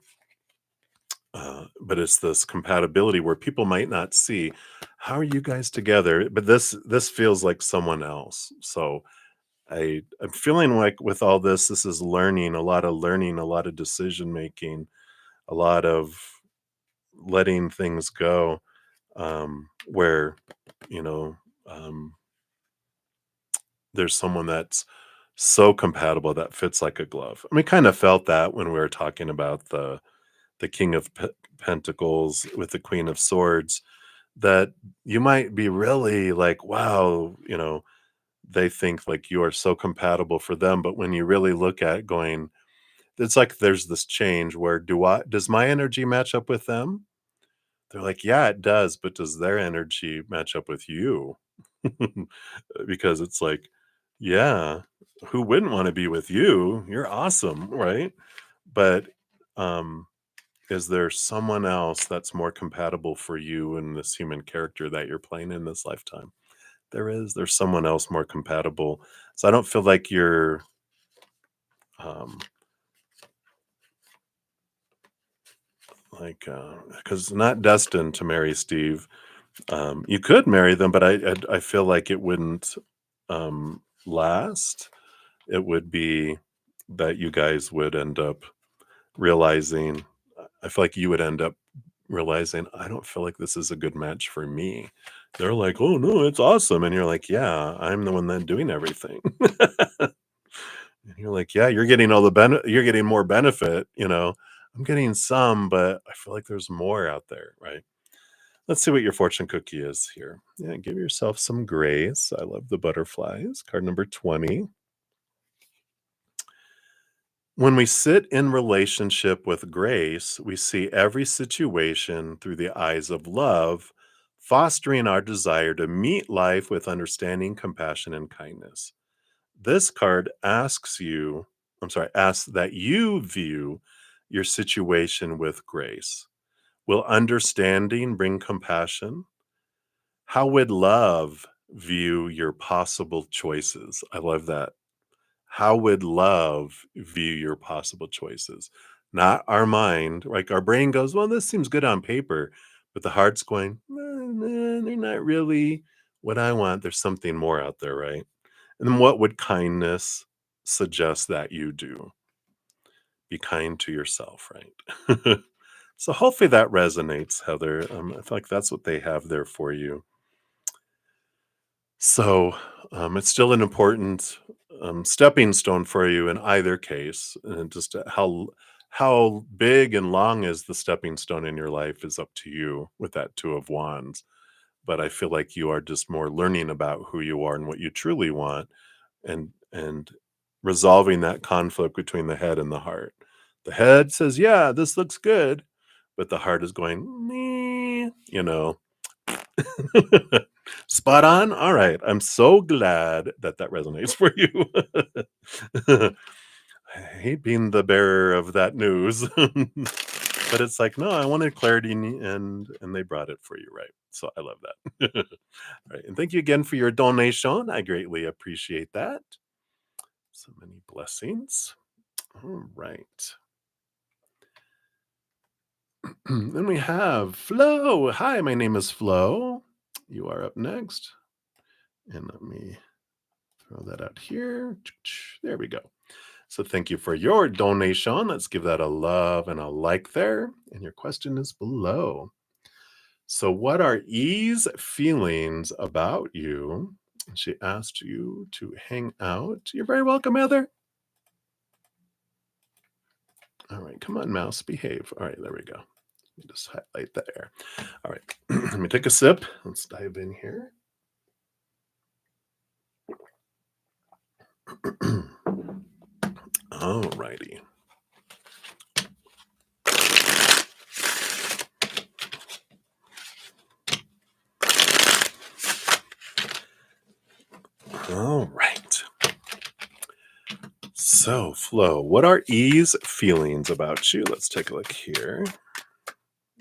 but it's this compatibility where people might not see, how are you guys together? But this feels like someone else. So I'm feeling like with all this is learning, a lot of decision making, a lot of letting things go, where you know um, there's someone that's so compatible that fits like a glove. And we kind of felt that when we were talking about the King of Pentacles with the Queen of Swords, that you might be really like, wow, they think like you are so compatible for them. But when you really look at it going, it's like there's this change where does my energy match up with them? They're like, yeah, it does, but does their energy match up with you? Because it's like, yeah, who wouldn't want to be with you? You're awesome, right? But um is there someone else that's more compatible for you and this human character that you're playing in this lifetime? There's someone else more compatible. So I don't feel like you're um like because not destined to marry Steve. You could marry them, but I feel like it wouldn't last. It would be that you guys would end up realizing. I feel like you would end up realizing, I don't feel like this is a good match for me. They're like, oh no, it's awesome, and you're like, yeah, I'm the one that's doing everything. And you're like, yeah, you're getting all the you're getting more benefit. I'm getting some, but I feel like there's more out there, right? Let's see what your fortune cookie is here. Yeah, give yourself some grace. I love the butterflies. Card number 20. When we sit in relationship with grace, we see every situation through the eyes of love, fostering our desire to meet life with understanding, compassion, and kindness. This card asks that you view your situation with grace. Will understanding bring compassion? How would love view your possible choices? I love that. How would love view your possible choices? Not our mind. Like our brain goes, well, this seems good on paper, but the heart's going, they're not really what I want. There's something more out there, right? And then what would kindness suggest that you do? Be kind to yourself, right? So hopefully that resonates, Heather. I feel like that's what they have there for you. So it's still an important stepping stone for you in either case. And just how big and long is the stepping stone in your life is up to you with that Two of Wands. But I feel like you are just more learning about who you are and what you truly want, and resolving that conflict between the head and the heart. The head says, "Yeah, this looks good," but the heart is going, "Meh," Spot on. All right. I'm so glad that that resonates for you. I hate being the bearer of that news, but it's like, no, I wanted clarity, and they brought it for you, right? So I love that. All right, and thank you again for your donation. I greatly appreciate that. So many blessings. All right. Then we have Flo. Hi, my name is Flo. You are up next. And let me throw that out here. There we go. So thank you for your donation. Let's give that a love and a like there. And your question is below. So, what are E's feelings about you? She asked you to hang out. You're very welcome, Heather. All right, come on, mouse, behave. All right, there we go. Let me just highlight there. All right, let me take a sip. Let's dive in here. All righty. All right. So, Flo, what are E's feelings about you? Let's take a look here.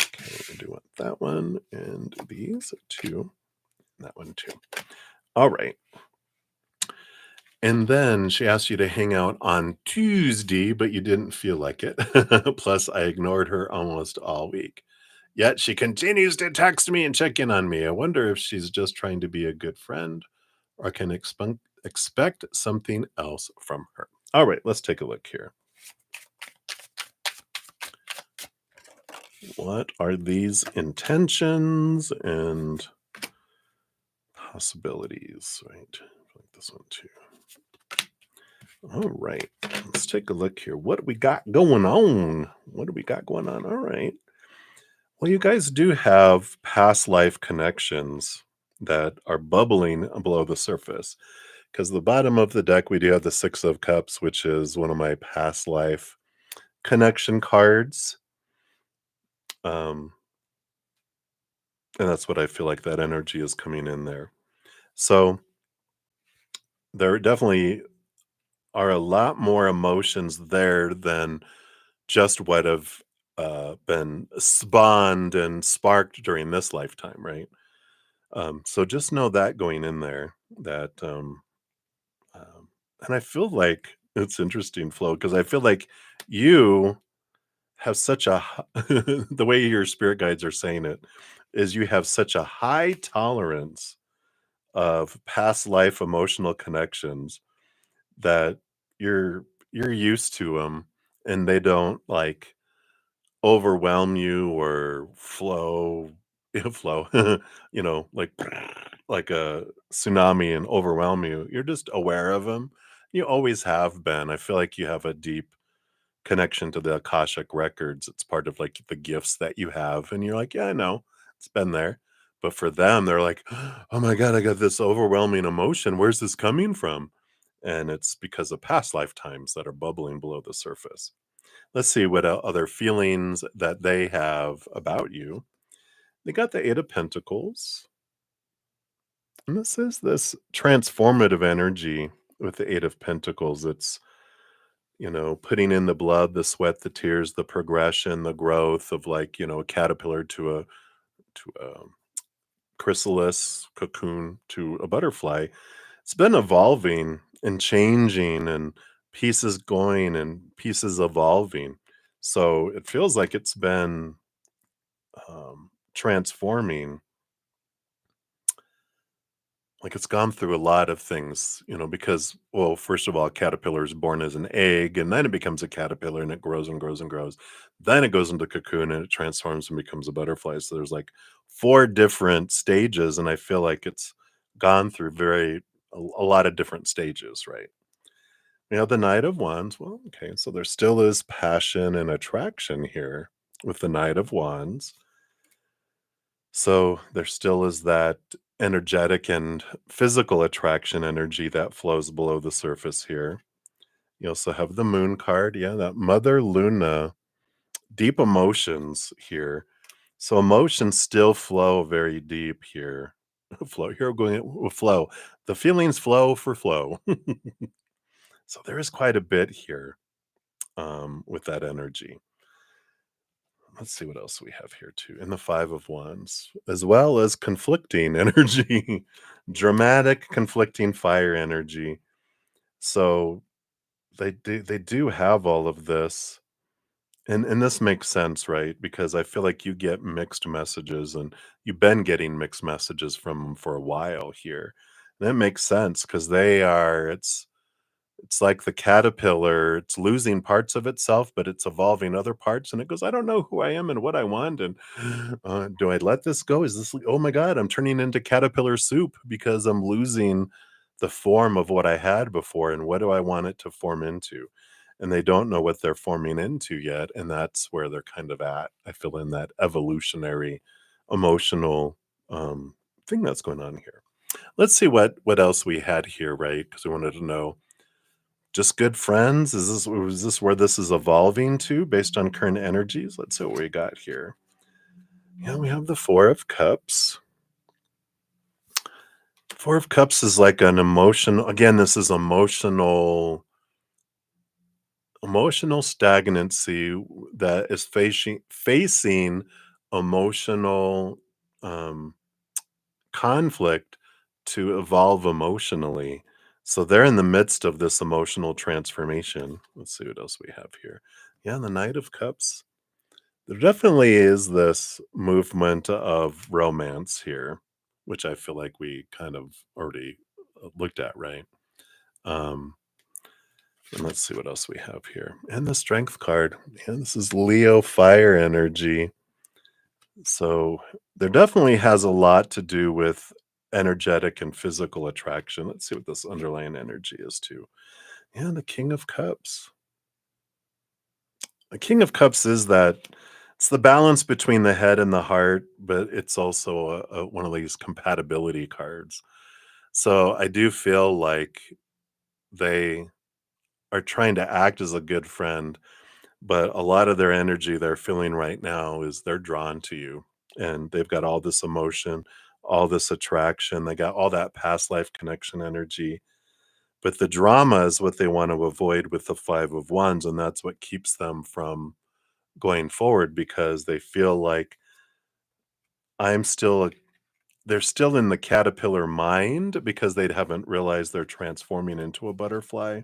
Okay, I do want that one and these two, that one too. All right. And then she asked you to hang out on Tuesday, but you didn't feel like it. Plus, I ignored her almost all week. Yet she continues to text me and check in on me. I wonder if she's just trying to be a good friend or can expect something else from her. All right, let's take a look here. What are these intentions and possibilities? Right, like this one too. All right, let's take a look here. What do we got going on? What do we got going on? All right. Well, you guys do have past life connections that are bubbling below the surface. Because the bottom of the deck, we do have the Six of Cups, which is one of my past life connection cards. And that's what I feel like that energy is coming in there. So there definitely are a lot more emotions there than just what have been spawned and sparked during this lifetime, right? So just know that going in there, that, um, and I feel like it's interesting, Flo, because I feel like you have such a, the way your spirit guides are saying it, is you have such a high tolerance of past life emotional connections that you're used to them, and they don't like overwhelm you or flow, like like a tsunami and overwhelm you. You're just aware of them. You always have been. I feel like you have a deep connection to the Akashic records. It's part of like the gifts that you have. And you're like, yeah, I know it's been there. But for them, they're like, oh my God, I got this overwhelming emotion. Where's this coming from? And it's because of past lifetimes that are bubbling below the surface. Let's see what other feelings that they have about you. They got the Eight of Pentacles. And this is this transformative energy with the Eight of Pentacles. It's, putting in the blood, the sweat, the tears, the progression, the growth of like, a caterpillar to a chrysalis, cocoon to a butterfly. It's been evolving and changing and pieces going and pieces evolving. So it feels like it's been transforming, like it's gone through a lot of things, because, well, first of all, a caterpillar is born as an egg and then it becomes a caterpillar and it grows and grows and grows. Then it goes into cocoon and it transforms and becomes a butterfly. So there's like four different stages. And I feel like it's gone through a lot of different stages, right? We have the Knight of Wands. Well, okay. So there still is passion and attraction here with the Knight of Wands. So there still is that energetic and physical attraction energy that flows below the surface here. You also have the Moon card. Yeah, that Mother Luna, deep emotions here. So emotions still flow very deep here. Flow here, we're going with flow. The feelings flow for flow. So there is quite a bit here with that energy. Let's see what else we have here too. In the Five of Wands, as well as conflicting energy, dramatic, conflicting fire energy. So they do have all of this. And this makes sense, right? Because I feel like you get mixed messages and you've been getting mixed messages from 'em for a while here. And that makes sense because it's like the caterpillar, it's losing parts of itself, but it's evolving other parts, and it goes, "I don't know who I am and what I want, and, do I let this go? Is this oh my god, I'm turning into caterpillar soup because I'm losing the form of what I had before, and what do I want it to form into?" And they don't know what they're forming into yet, and that's where they're kind of at, I feel, in that evolutionary, emotional, thing that's going on here. Let's see what else we had here, right? Because we wanted to know, just good friends? Is this where this is evolving to based on current energies? Let's see what we got here. Yeah, we have the Four of Cups. Four of Cups is like an emotional, again, this is emotional stagnancy that is facing emotional um conflict to evolve emotionally. So they're in the midst of this emotional transformation. Let's see what else we have here. Yeah, the Knight of Cups. There definitely is this movement of romance here, which I feel like we kind of already looked at, right? Um, and let's see what else we have here. And the Strength card. Yeah, this is Leo fire energy. So there definitely has a lot to do with energetic and physical attraction. Let's see what this underlying energy is too. Yeah, the King of Cups. The King of Cups is that it's the balance between the head and the heart, but it's also one of these compatibility cards. So I do feel like they are trying to act as a good friend, but a lot of their energy they're feeling right now is they're drawn to you and they've got all this emotion, all this attraction. They got all that past life connection energy. But the drama is what they want to avoid with the Five of Wands. And that's what keeps them from going forward because they feel like I'm still, they're still in the caterpillar mind because they haven't realized they're transforming into a butterfly.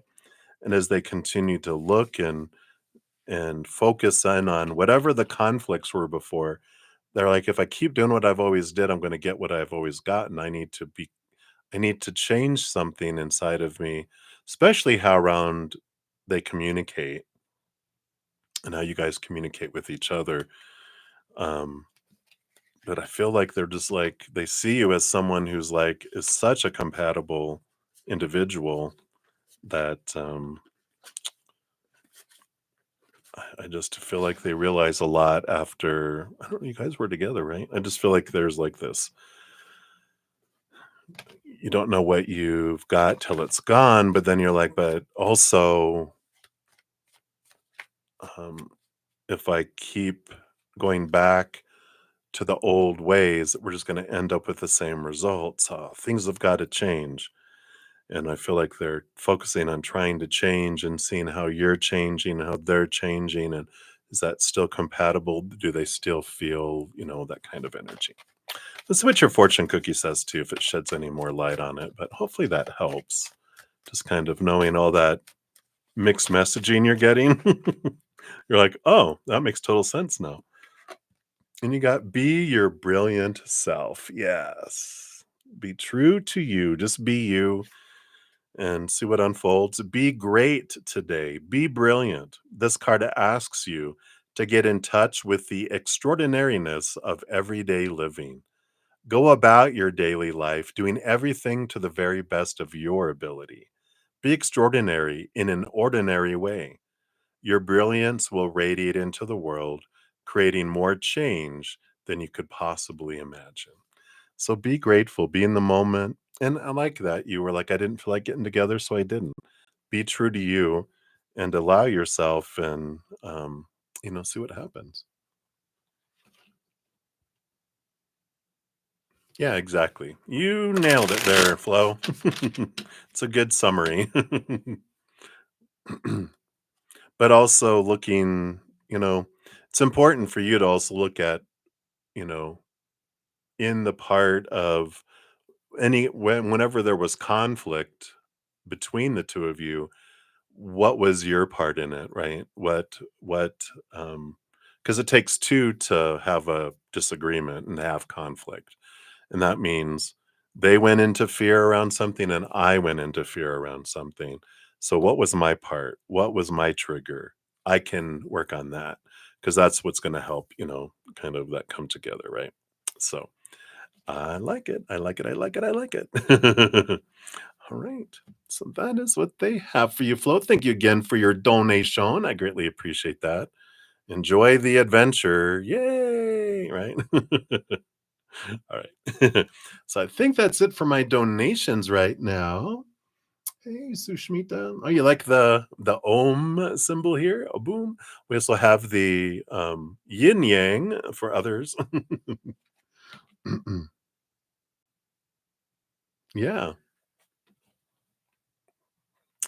And as they continue to look and focus in on whatever the conflicts were before. They're like, if I keep doing what I've always did, I'm going to get what I've always gotten. I need to change something inside of me, especially how around they communicate and how you guys communicate with each other. Um, but I feel like they're just like, they see you as someone who's like, is such a compatible individual that, I just feel like they realize a lot after I don't know, you guys were together, right? I just feel like there's like this you don't know what you've got till it's gone, but then you're like, but also, um, if I keep going back to the old ways, we're just going to end up with the same results. Things have got to change. And I feel like they're focusing on trying to change and seeing how you're changing, how they're changing. And is that still compatible? Do they still feel, that kind of energy? Let's see what your fortune cookie says too, if it sheds any more light on it. But hopefully that helps. Just kind of knowing all that mixed messaging you're getting. You're like, oh, that makes total sense now. And you got be your brilliant self. Yes. Be true to you. Just be you and see what unfolds. Be great today. Be brilliant. This card asks you to get in touch with the extraordinariness of everyday living. Go about your daily life doing everything to the very best of your ability. Be extraordinary in an ordinary way. Your brilliance will radiate into the world, creating more change than you could possibly imagine. So be grateful, be in the moment. And I like that. You were like, I didn't feel like getting together, so I didn't. Be true to you and allow yourself and, see what happens. Yeah, exactly. You nailed it there, Flo. It's a good summary. But also looking, you know, it's important for you to also look at, you know, in the part of whenever there was conflict between the two of you, what was your part in it, right? Um because it takes two to have a disagreement and have conflict. And that means they went into fear around something and I went into fear around something. So what was my part? What was my trigger? I can work on that because that's what's going to help, kind of that come together, right? So I like it. I like it. I like it. I like it. All right. So that is what they have for you, Flo. Thank you again for your donation. I greatly appreciate that. Enjoy the adventure. Yay. Right. All right. So I think that's it for my donations right now. Hey, Sushmita. Oh, you like the Om symbol here? Oh, boom. We also have the yin yang for others. Yeah.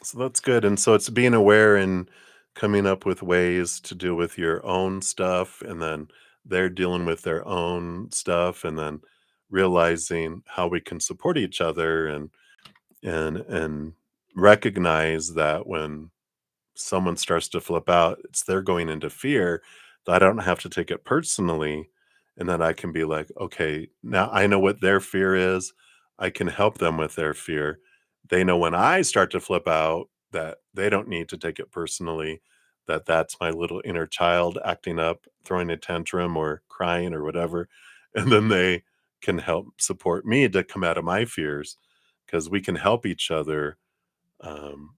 So that's good. And so it's being aware and coming up with ways to deal with your own stuff, and then they're dealing with their own stuff, and then realizing how we can support each other and recognize that when someone starts to flip out, it's they're going into fear, that I don't have to take it personally. And then I can be like, okay, now I know what their fear is. I can help them with their fear. They know when I start to flip out that they don't need to take it personally, that that's my little inner child acting up, throwing a tantrum or crying or whatever. And then they can help support me to come out of my fears because we can help each other um,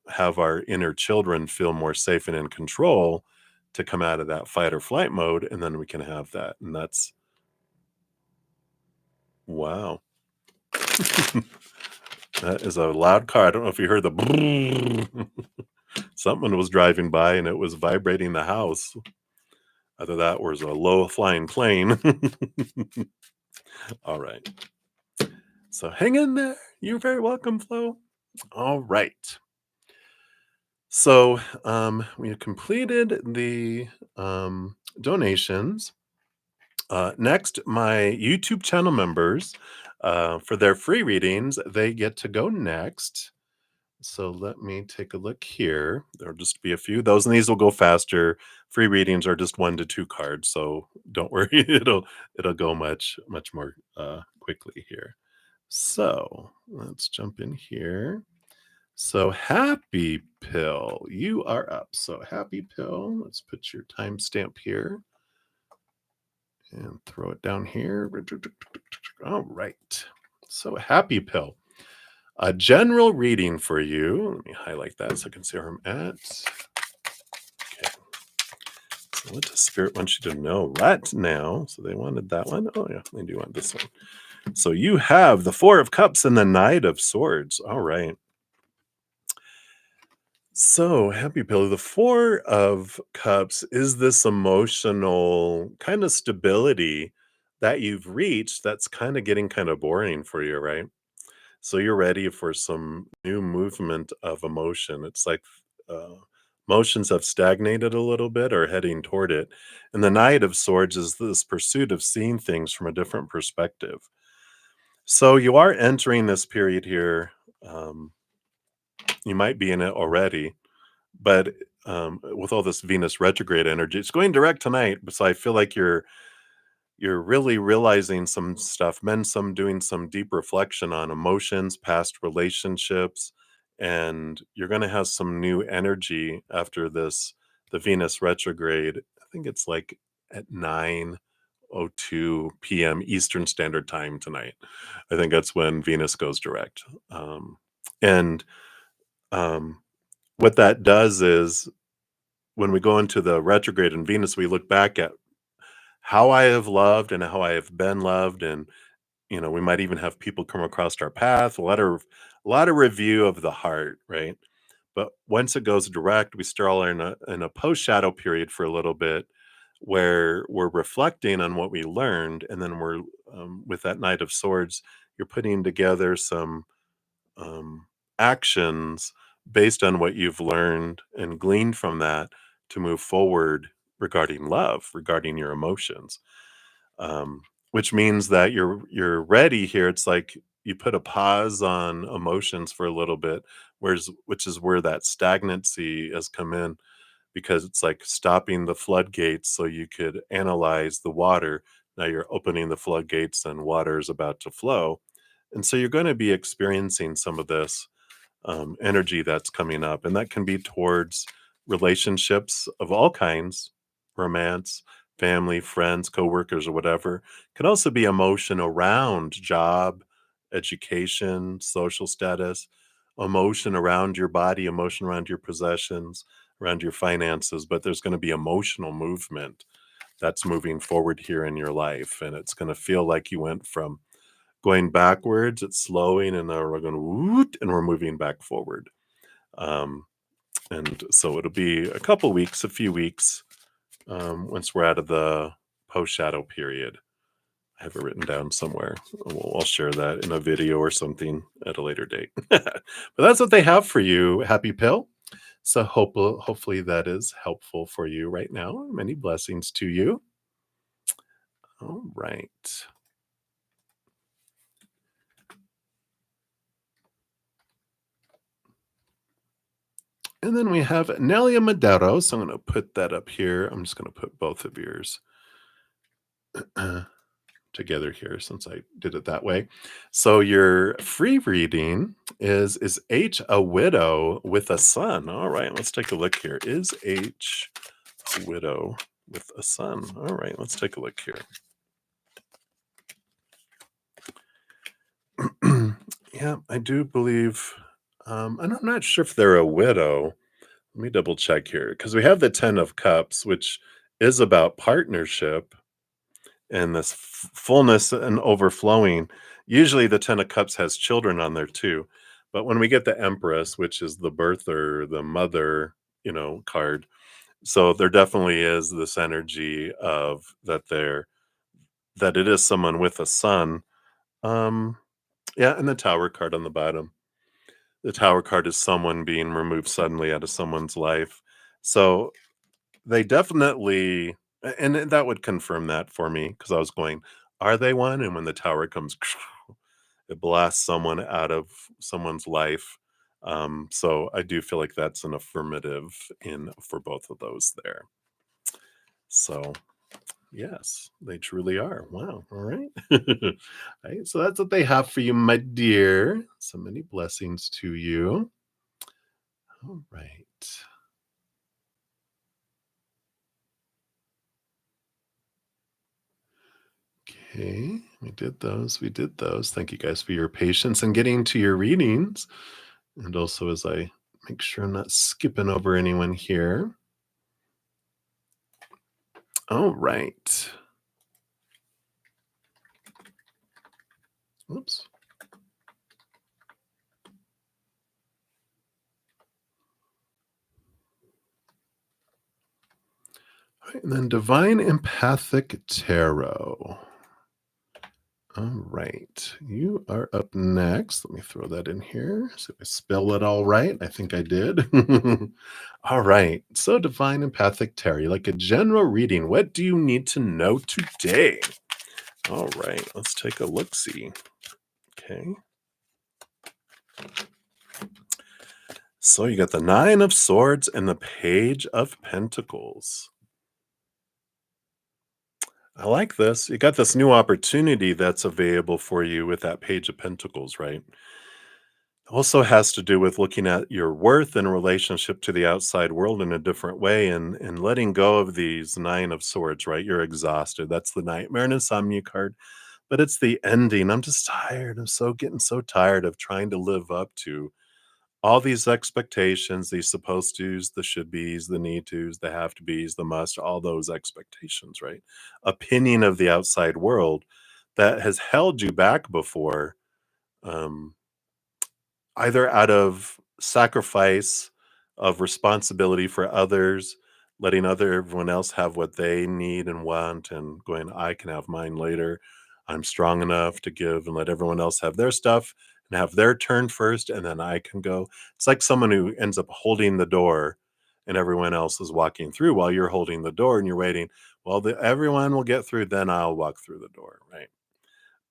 have our inner children feel more safe and in control to come out of that fight or flight mode, and then we can have that. And that's wow. That is a loud car. I don't know if you heard the brrrr. Someone was driving by and it was vibrating the house. Either that or it was a low flying plane. All right. So hang in there. You're very welcome, Flo. All right. So we have completed the donations. Next, my YouTube channel members, for their free readings, they get to go next. So let me take a look here. There'll just be a few. Those and these will go faster. Free readings are just 1 to 2 cards, so don't worry. It'll go much more quickly here. So let's jump in here. So Happy Pill, you are up. So Happy Pill, let's put your timestamp here and throw it down here. All right. So Happy Pill, a general reading for you. Let me highlight that so I can see where I'm at. What does Spirit want you to know right now? So they wanted that one. Oh, yeah, they do want this one. So you have the Four of Cups and the Knight of Swords. All right. So, happy pillow. The Four of Cups is this emotional kind of stability that you've reached that's kind of getting kind of boring for you, right? So, you're ready for some new movement of emotion. It's like uh, emotions have stagnated a little bit or heading toward it. And the Knight of Swords is this pursuit of seeing things from a different perspective. So, you are entering this period here. Um, you might be in it already, but, with all this Venus retrograde energy, it's going direct tonight, so I feel like you're really realizing some stuff, some doing some deep reflection on emotions, past relationships, and you're gonna have some new energy after the Venus retrograde. I think it's, like, at 9:02 PM Eastern Standard Time tonight. I think that's when Venus goes direct, and, um, what that does is when we go into the retrograde in Venus, we look back at how I have loved and how I have been loved, and we might even have people come across our path. A lot of review of the heart, right? But once it goes direct, we still are in a post shadow period for a little bit, where we're reflecting on what we learned, and then we're with that Knight of Swords, you're putting together some um, actions based on what you've learned and gleaned from that to move forward regarding love, regarding your emotions. Um, which means that you're ready here. It's like you put a pause on emotions for a little bit, whereas which is where that stagnancy has come in, because it's like stopping the floodgates so you could analyze the water. Now you're opening the floodgates and water is about to flow. And so you're going to be experiencing some of this energy that's coming up. And that can be towards relationships of all kinds, romance, family, friends, coworkers, or whatever. Can also be emotion around job, education, social status, emotion around your body, emotion around your possessions, around your finances. But there's going to be emotional movement that's moving forward here in your life. And it's going to feel like you went from going backwards, it's slowing, and now we're going woot, and we're moving back forward. Um, and so it'll be a couple weeks, a few weeks, once we're out of the post shadow period. I have it written down somewhere. I'll share that in a video or something at a later date. But that's what they have for you, Happy Pill. So hopefully that is helpful for you right now. Many blessings to you. All right. And then we have Nelia Madero. So I'm going to put that up here. I'm just going to put both of yours together here since I did it that way. So your free reading is H a widow with a son? All right, let's take a look here. Is H a widow with a son? All right, let's take a look here. Yeah, I do believe, and I'm not sure if they're a widow. Let me double check here because we have the 10 of Cups, which is about partnership and this fullness and overflowing. Usually the 10 of Cups has children on there too. But when we get the Empress, which is the birther, the mother, card, so there definitely is this energy of that it is someone with a son. Um, yeah, and the Tower card on the bottom. The Tower card is someone being removed suddenly out of someone's life. So they definitely, and that would confirm that for me because I was going, are they one? And when the tower comes, it blasts someone out of someone's life. So I do feel like that's an affirmative in for both of those there. So yes, they truly are. Wow. All right. All right. So that's what they have for you, my dear. So many blessings to you. All right. Okay, we did those. We did those. Thank you guys for your patience and getting to your readings. And also, as I make sure I'm not skipping over anyone here. All right. Oops. All right, and then Divine Empathic Tarot. All right. You are up next. Let me throw that in here. So if I spell it all right. I think I did. All right. So Divine Empathic Tarot, like a general reading. What do you need to know today? All right. Let's take a look-see. Okay. So you got the Nine of Swords and the Page of Pentacles. I like this. You got this new opportunity that's available for you with that Page of Pentacles, right? Also has to do with looking at your worth in relationship to the outside world in a different way and letting go of these Nine of Swords, right? You're exhausted. That's the Nightmare and Insomnia card, but it's the ending. I'm just tired. I'm so getting so tired of trying to live up to all these expectations, these supposed tos, the should be's, the need tos, the have to be's, the must, all those expectations, right? Opinion of the outside world that has held you back before, um, either out of sacrifice of responsibility for others, letting everyone else have what they need and want, and going, I can have mine later. I'm strong enough to give and let everyone else have their stuff and have their turn first, and then I can go. It's like someone who ends up holding the door and everyone else is walking through while you're holding the door and you're waiting. Well, everyone will get through, then I'll walk through the door, right?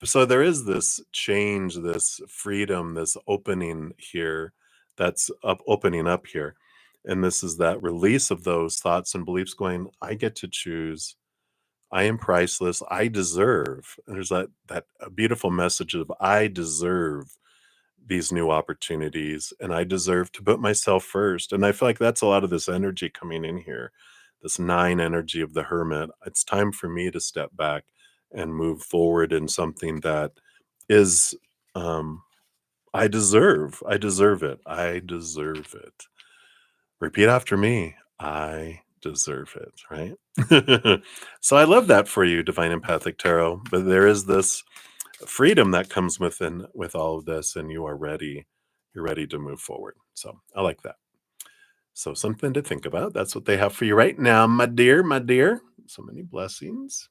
So there is this change, this freedom, this opening here that's opening up here. And this is that release of those thoughts and beliefs going, I get to choose. I am priceless. I deserve. And there's that beautiful message of I deserve these new opportunities and I deserve to put myself first. And I feel like that's a lot of this energy coming in here, this nine energy of the hermit. It's time for me to step back and move forward in something that is, um, I deserve. I deserve it. I deserve it. Repeat after me. I deserve it, right? So I love that for you, Divine Empathic Tarot. But there is this freedom that comes with all of this, and you are ready. You're ready to move forward. So I like that. So something to think about. That's what they have for you right now, my dear, my dear. So many blessings.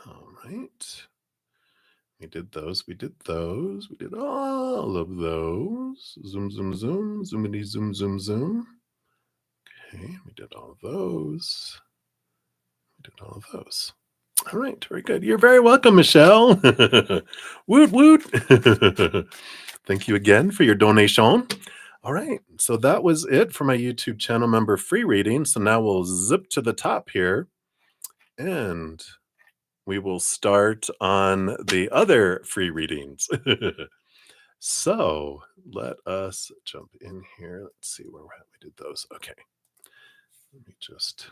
All right. We did those. We did those. We did all of those. Zoom, zoom, zoom. Zoomity, zoom, zoom, zoom. Okay. We did all of those. We did all of those. All right. Very good. You're very welcome, Michelle. Woot, woot. Thank you again for your donation. All right. So that was it for my YouTube channel member free reading. So now we'll zip to the top here and we will start on the other free readings. So let us jump in here. Let's see where we're at. We did those. Okay. Let me just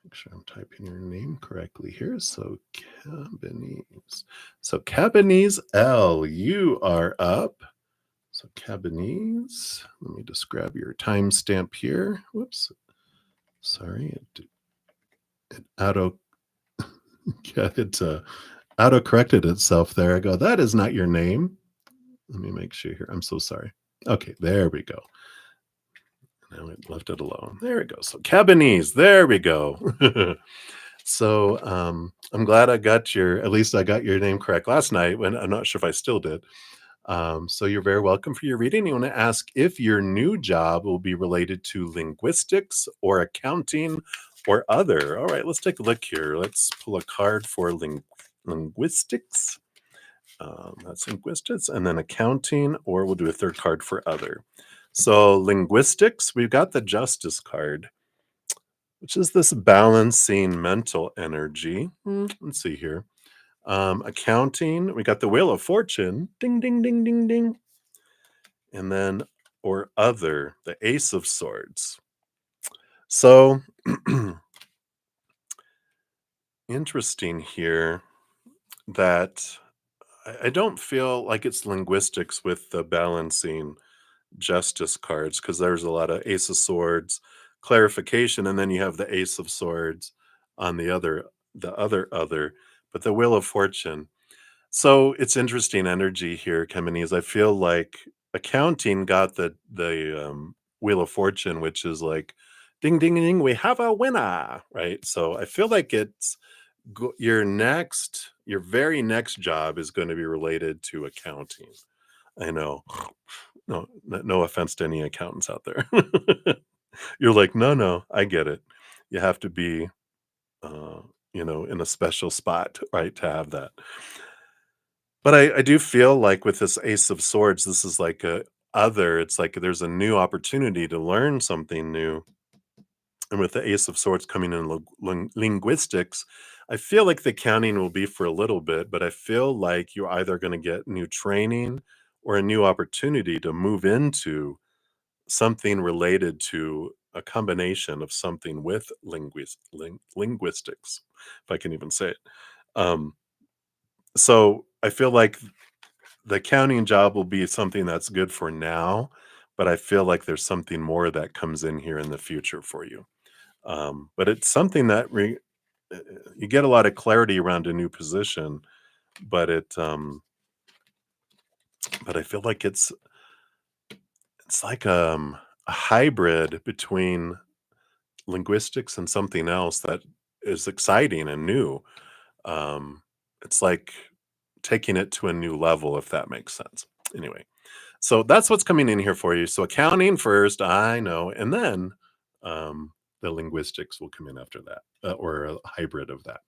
make sure I'm typing your name correctly here. So Cabanese. So Cabanese L, you are up. So Cabanese, let me just grab your timestamp here. Whoops. Sorry. It auto yeah, it auto corrected itself there. I go, that is not your name. Let me make sure here. I'm so sorry. Okay, there we go. Now it left it alone. There it goes. So Cabanese, there we go. So I'm glad at least I got your name correct last night when I'm not sure if I still did. So you're very welcome for your reading. You want to ask if your new job will be related to linguistics or accounting or other. All right, let's take a look here. Let's pull a card for linguistics. That's linguistics, and then accounting, or we'll do a third card for other. So linguistics, we've got the Justice card, which is this balancing mental energy. Let's see here. Accounting, we got the Wheel of Fortune. Ding, ding, ding, ding, ding. And then, or other, the Ace of Swords. So interesting here that I don't feel like it's linguistics with the balancing justice cards because there's a lot of Ace of Swords, clarification, and then you have the Ace of Swords on the other, but the Wheel of Fortune. So it's interesting energy here, Keminis. I feel like accounting got the Wheel of Fortune, which is like ding ding ding, we have a winner, right? So I feel like it's your very next job is going to be related to accounting. I know. No offense to any accountants out there. You're like, no, no, I get it. You have to be, uh, in a special spot, right, to have that. But I do feel like with this Ace of Swords, this is like a other. It's like there's a new opportunity to learn something new. And with the Ace of Swords coming in linguistics, I feel like the counting will be for a little bit, but I feel like you're either going to get new training or a new opportunity to move into something related to a combination of something with linguistics, if I can even say it. Um, so I feel like the accounting job will be something that's good for now, but I feel like there's something more that comes in here in the future for you. But it's something that you get a lot of clarity around a new position, but but I feel like it's like a hybrid between linguistics and something else that is exciting and new. Um, it's like taking it to a new level, if that makes sense. Anyway, so that's what's coming in here for you. So accounting first, I know, and then the linguistics will come in after that, or a hybrid of that.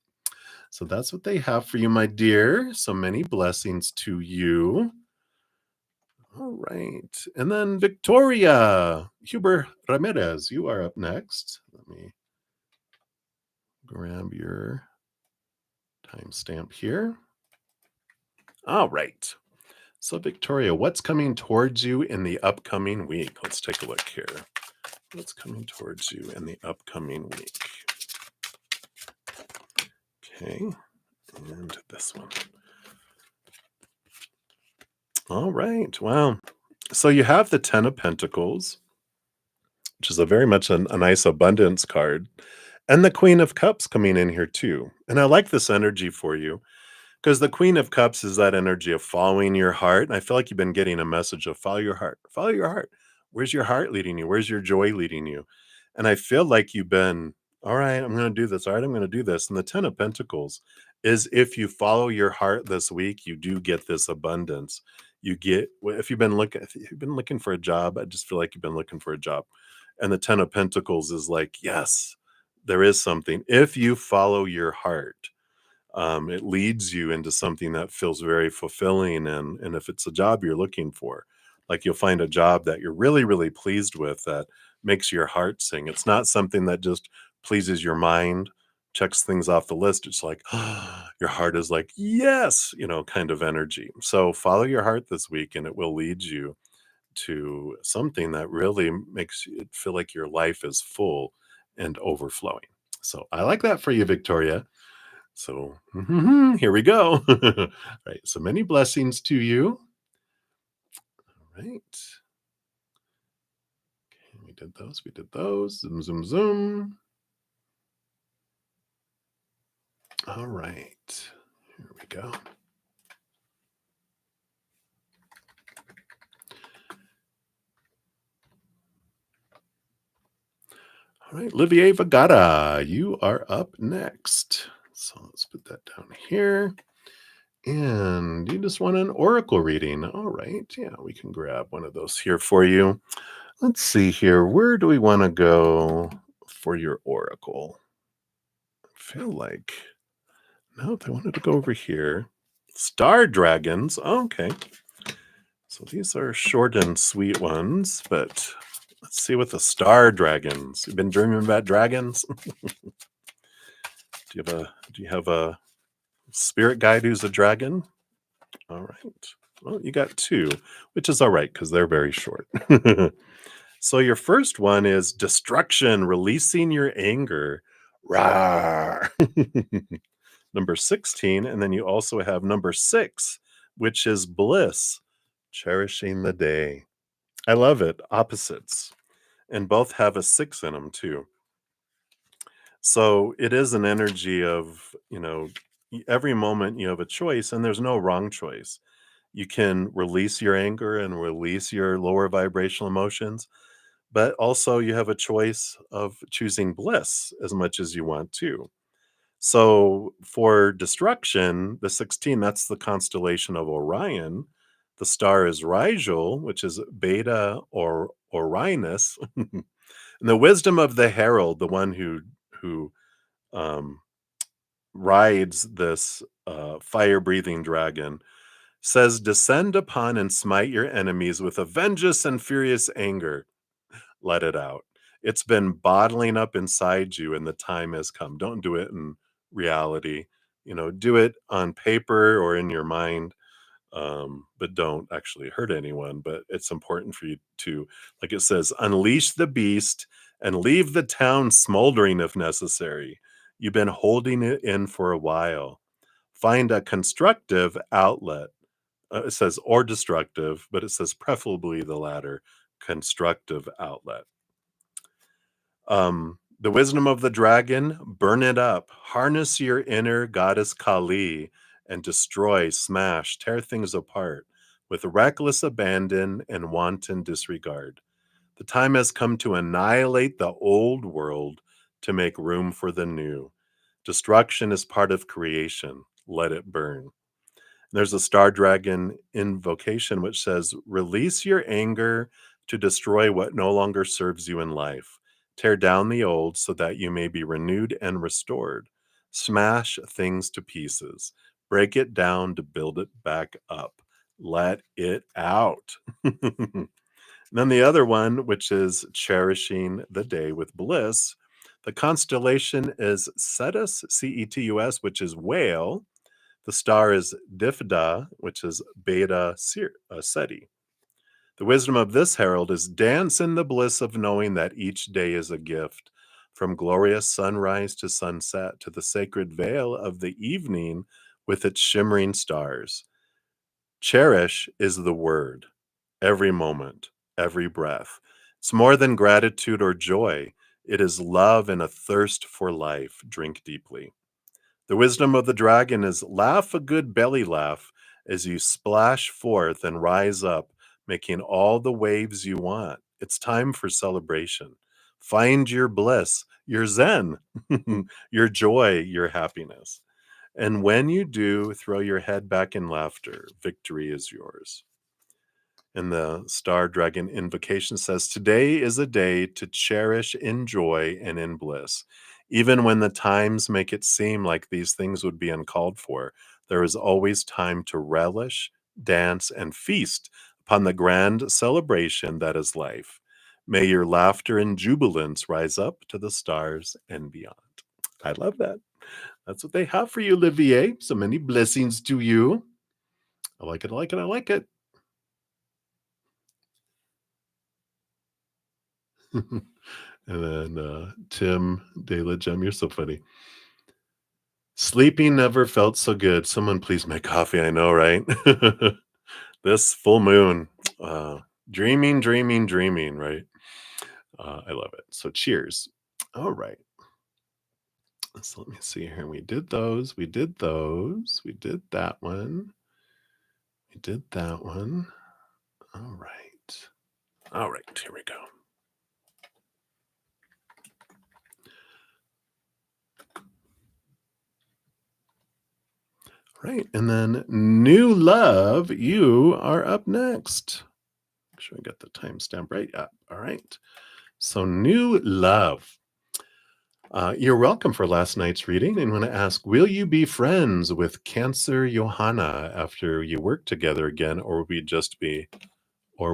So that's what they have for you, my dear. So many blessings to you. All right. And then Victoria Huber Ramirez, you are up next. Let me grab your timestamp here. All right. So, Victoria, what's coming towards you in the upcoming week? Let's take a look here. What's coming towards you in the upcoming week? Okay. And this one. All right. Wow. So, you have the Ten of Pentacles, which is a very much a nice abundance card, and the Queen of Cups coming in here too. And I like this energy for you. Because the Queen of Cups is that energy of following your heart, and I feel like you've been getting a message of follow your heart. Follow your heart. Where's your heart leading you? Where's your joy leading you? And I feel like you've been, all right, I'm going to do this. All right, I'm going to do this. And the 10 of Pentacles is if you follow your heart this week, you do get this abundance. You get if you've been looking for a job, I just feel like you've been looking for a job. And the 10 of Pentacles is like, yes, there is something. If you follow your heart, it leads you into something that feels very fulfilling. And if it's a job you're looking for, like you'll find a job that you're really, really pleased with that makes your heart sing. It's not something that just pleases your mind, checks things off the list. It's like, your heart is like, yes, kind of energy. So follow your heart this week and it will lead you to something that really makes it feel like your life is full and overflowing. So I like that for you, Victoria. So here we go. Right. So many blessings to you. All right. Okay, we did those. We did those. Zoom, zoom, zoom. All right. Here we go. All right. Olivier Vagata, you are up next. So let's put that down here. And you just want an oracle reading. All right. Yeah, we can grab one of those here for you. Let's see here. Where do we want to go for your oracle? I feel like, no, they wanted to go over here. Star dragons. Okay. So these are short and sweet ones, but let's see what the star dragons. You've been dreaming about dragons? Do you have a spirit guide who's a dragon? All right. Well, you got two, which is all right because they're very short. So your first one is destruction, releasing your anger. Rawr. Number 16. And then you also have number 6, which is bliss, cherishing the day. I love it. Opposites. and both have a 6 in them too. So it is an energy of, every moment you have a choice and there's no wrong choice. You can release your anger and release your lower vibrational emotions, but also you have a choice of choosing bliss as much as you want to. So for destruction, the 16, that's the constellation of Orion. The star is Rigel, which is Beta or Orionis. And the wisdom of the herald, the one who um, rides this fire-breathing dragon, says, "Descend upon and smite your enemies with a vengeance and furious anger. Let it out. It's been bottling up inside you, and the time has come. Don't do it in reality. Do it on paper or in your mind, but don't actually hurt anyone. But it's important for you to, like it says, unleash the beast and leave the town smoldering if necessary. You've been holding it in for a while. Find a constructive outlet." It says or destructive, but it says preferably the latter, constructive outlet. The wisdom of the dragon, burn it up, harness your inner goddess Kali, and destroy, smash, tear things apart with reckless abandon and wanton disregard. The time has come to annihilate the old world to make room for the new. Destruction is part of creation. Let it burn. There's a star dragon invocation which says, release your anger to destroy what no longer serves you in life. Tear down the old so that you may be renewed and restored. Smash things to pieces. Break it down to build it back up. Let it out. And then the other one, which is cherishing the day with bliss. The constellation is Cetus, Cetus, which is whale. The star is Difda, which is Beta Ceti. The wisdom of this herald is dance in the bliss of knowing that each day is a gift. From glorious sunrise to sunset to the sacred veil of the evening with its shimmering stars. Cherish is the word, every moment, every breath. It's more than gratitude or joy. It is love and a thirst for life. Drink deeply. The wisdom of the dragon is laugh a good belly laugh as you splash forth and rise up, making all the waves you want. It's time for celebration. Find your bliss, your Zen, your joy, your happiness. And when you do, throw your head back in laughter. Victory is yours. And the Star Dragon invocation says, today is a day to cherish in joy and in bliss. Even when the times make it seem like these things would be uncalled for, there is always time to relish, dance, and feast upon the grand celebration that is life. May your laughter and jubilance rise up to the stars and beyond. I love that. That's what they have for you, Olivier. So many blessings to you. I like it, I like it, I like it. And then Tim De La Gem, you're so funny. Sleeping never felt so good. Someone please make coffee. I know, right? This full moon, dreaming, dreaming, dreaming, right? I love it. So cheers. All right. So let me see here. We did those. We did those. We did that one. We did that one. All right. All right. Here we go. Right. And then New Love, you are up next. Make sure I got the timestamp right. Yeah. All right. So New Love. You're welcome for last night's reading. And want to ask, will you be friends with Cancer Johanna after you work together again, or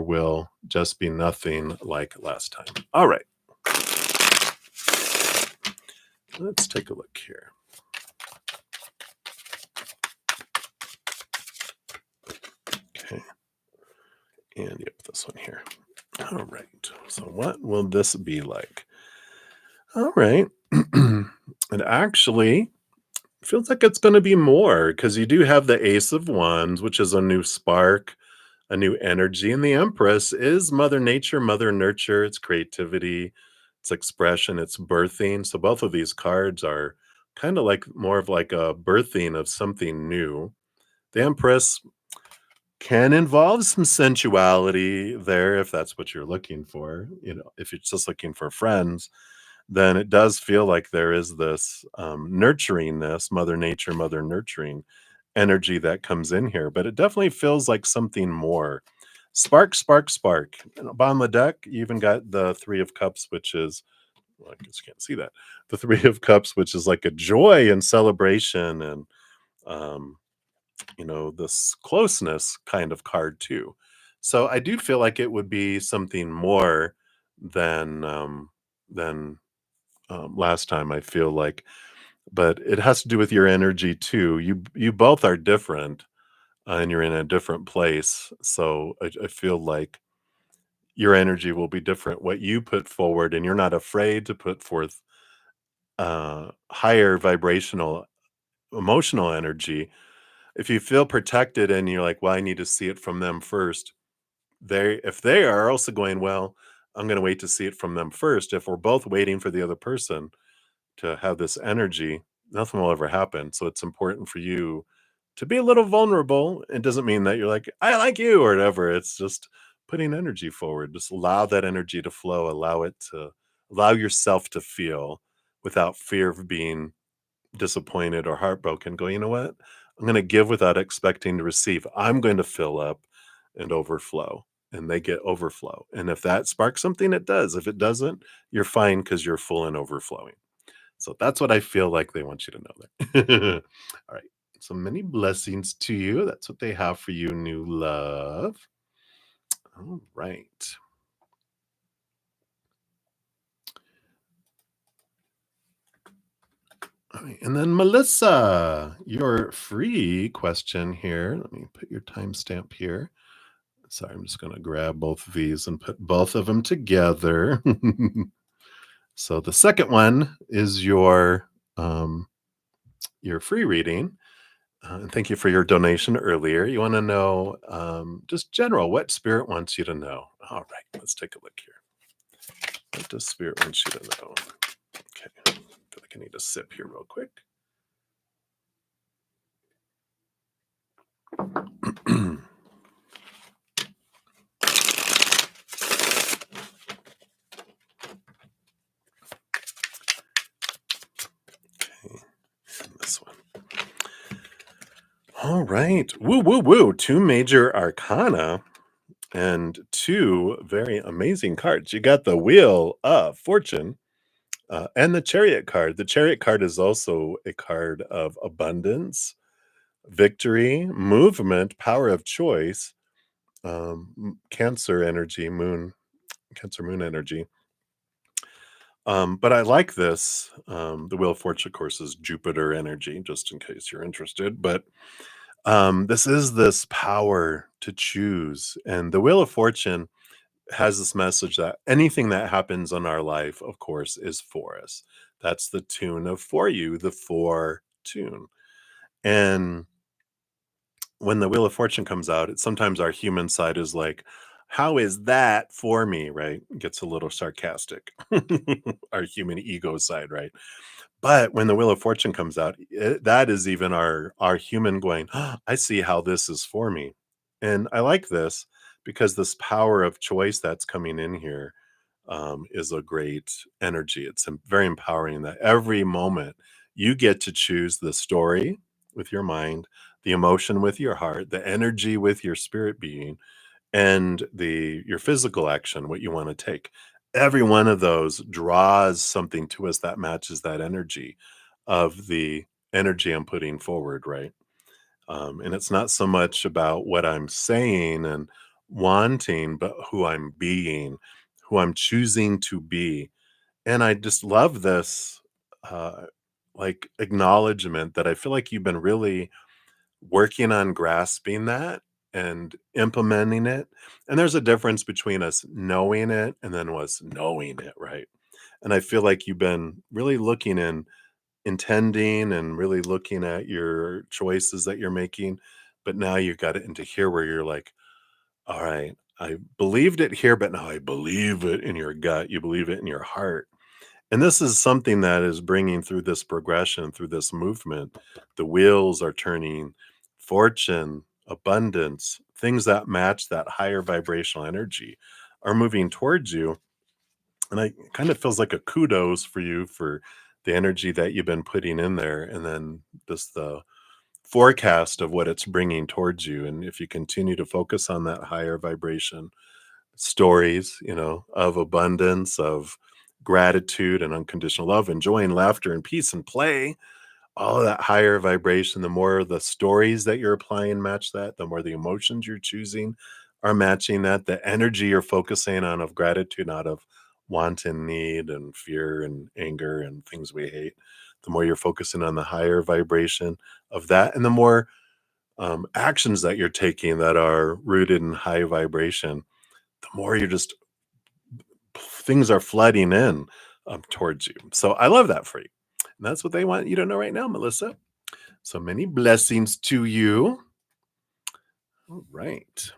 will just be nothing like last time? All right. Let's take a look here. Okay. And yep, this one here. All right. So what will this be like? All right. It actually feels like it's going to be more because you do have the Ace of Wands, which is a new spark, a new energy. And the Empress is Mother Nature, Mother Nurture, it's creativity, it's expression, it's birthing. So both of these cards are kind of like more of like a birthing of something new. The Empress can involve some sensuality there if that's what you're looking for. You know, if you're just looking for friends, then it does feel like there is this nurturingness, Mother Nature, Mother Nurturing energy that comes in here, but it definitely feels like something more. Spark, spark, spark. And on the deck, you even got the Three of Cups, which is, well, I guess you can't see that. The Three of Cups, which is like a joy and celebration and, um, this closeness kind of card too. So I do feel like it would be something more than last time. I feel like, but it has to do with your energy too. You both are different, and you're in a different place. So I feel like your energy will be different. What you put forward, and you're not afraid to put forth higher vibrational, emotional energy. If you feel protected and you're like, well, I need to see it from them first. If they are also going, well, I'm going to wait to see it from them first. If we're both waiting for the other person to have this energy, nothing will ever happen. So it's important for you to be a little vulnerable. It doesn't mean that you're like, I like you or whatever. It's just putting energy forward. Just allow that energy to flow. Allow yourself to feel without fear of being disappointed or heartbroken. Go, you know what? I'm going to give without expecting to receive. I'm going to fill up and overflow. And they get overflow. And if that sparks something, it does. If it doesn't, you're fine because you're full and overflowing. So that's what I feel like they want you to know there. All right. So many blessings to you. That's what they have for you, new love. All right. All right. And then Melissa, your free question here. Let me put your timestamp here. Sorry, I'm just going to grab both of these and put both of them together. So the second one is your free reading. And thank you for your donation earlier. You want to know just general what Spirit wants you to know. All right, let's take a look here. What does Spirit want you to know? Okay, I feel like I need a sip here real quick. Okay, and this one. All right. Woo, woo, woo. Two major arcana and two very amazing cards. You got the Wheel of Fortune and the Chariot card. The Chariot card is also a card of abundance, victory, movement, power of choice, Cancer energy, Cancer moon energy. But I like this. The Wheel of Fortune, of course, is Jupiter energy, just in case you're interested. But this is this power to choose. And the Wheel of Fortune has this message that anything that happens in our life, of course, is for us. That's the tune of For You, the For tune. And when the Wheel of Fortune comes out, it's sometimes our human side is like, how is that for me? Right? Gets a little sarcastic. Our human ego side, right? But when the Wheel of Fortune comes out, that is even our human going, "Ah, I see how this is for me. And I like this because this power of choice that's coming in here is a great energy. It's very empowering that every moment you get to choose the story with your mind, the emotion with your heart, the energy with your spirit being, and your physical action, what you want to take. Every one of those draws something to us that matches that energy of the energy I'm putting forward, right? And it's not so much about what I'm saying and wanting, but who I'm being, who I'm choosing to be. And I just love this, uh, like acknowledgement that I feel like you've been really working on grasping that and implementing it. And there's a difference between us knowing it and then us knowing it, right? And I feel like you've been really looking and intending and really looking at your choices that you're making. But now you've got it into here where you're like, All right. I believed it here, but now I believe it in your gut. You believe it in your heart. And this is something that is bringing through this progression, through this movement. The wheels are turning, fortune, abundance, things that match that higher vibrational energy are moving towards you. And it kind of feels like a kudos for you for the energy that you've been putting in there. And then just the forecast of what it's bringing towards you. And if you continue to focus on that higher vibration, stories, of abundance, of gratitude and unconditional love, and joy and laughter and peace and play, all of that higher vibration, the more the stories that you're applying match that, the more the emotions you're choosing are matching that, the energy you're focusing on of gratitude, not of want and need and fear and anger and things we hate. The more you're focusing on the higher vibration of that, and the more actions that you're taking that are rooted in high vibration, the more you're just things are flooding in towards you. So I love that for you. And that's what they want you to know right now, Melissa. So many blessings to you. All right.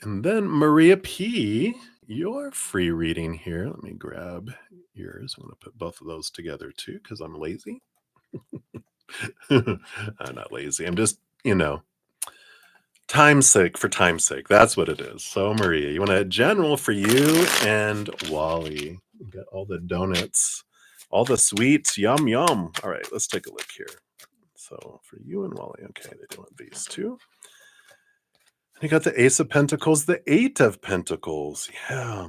And then Maria P, your free reading here. Let me grab yours. I'm going to put both of those together too because I'm lazy. I'm not lazy. I'm just, time's sake for time's sake. That's what it is. So, Maria, you want a general for you and Wally. You got all the donuts, all the sweets. Yum, yum. All right, let's take a look here. So, for you and Wally, okay, they do want these two. And you got the Ace of Pentacles, the Eight of Pentacles. Yeah.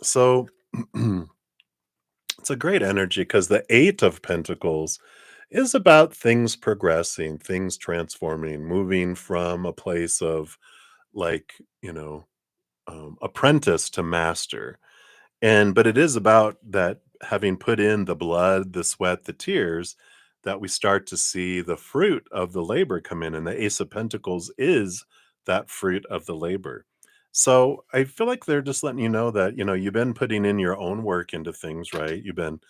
So, it's a great energy because the Eight of Pentacles is about things progressing, things transforming, moving from a place of like, apprentice to master. And but it is about that having put in the blood, the sweat, the tears, that we start to see the fruit of the labor come in. And the Ace of Pentacles is that fruit of the labor. So I feel like they're just letting you know that, you've been putting in your own work into things, right? You've been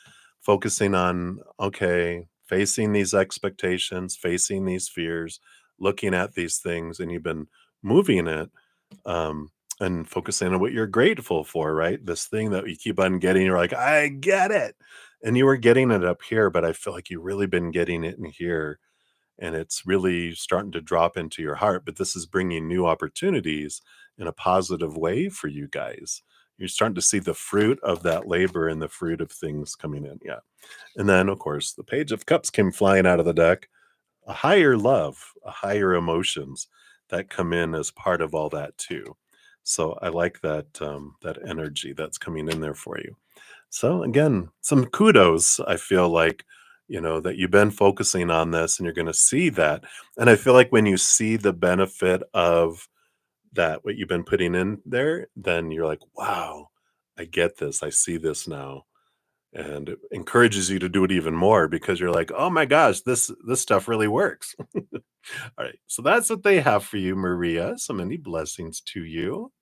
focusing on, okay, facing these expectations, facing these fears, looking at these things, and you've been moving it um, and focusing on what you're grateful for, right? This thing that you keep on getting, you're like, I get it. And you were getting it up here, but I feel like you've really been getting it in here. And it's really starting to drop into your heart. But this is bringing new opportunities in a positive way for you guys. You're starting to see the fruit of that labor and the fruit of things coming in. Yeah. And then, of course, the Page of Cups came flying out of the deck, a higher love, a higher emotions that come in as part of all that too. So I like that energy that's coming in there for you. So again, some kudos. I feel like that you've been focusing on this, and you're going to see that. And I feel like when you see the benefit of that, what you've been putting in there, then you're like, wow, I get this. I see this now, and it encourages you to do it even more because you're like, "Oh my gosh, this stuff really works." All right. So that's what they have for you, Maria. So many blessings to you.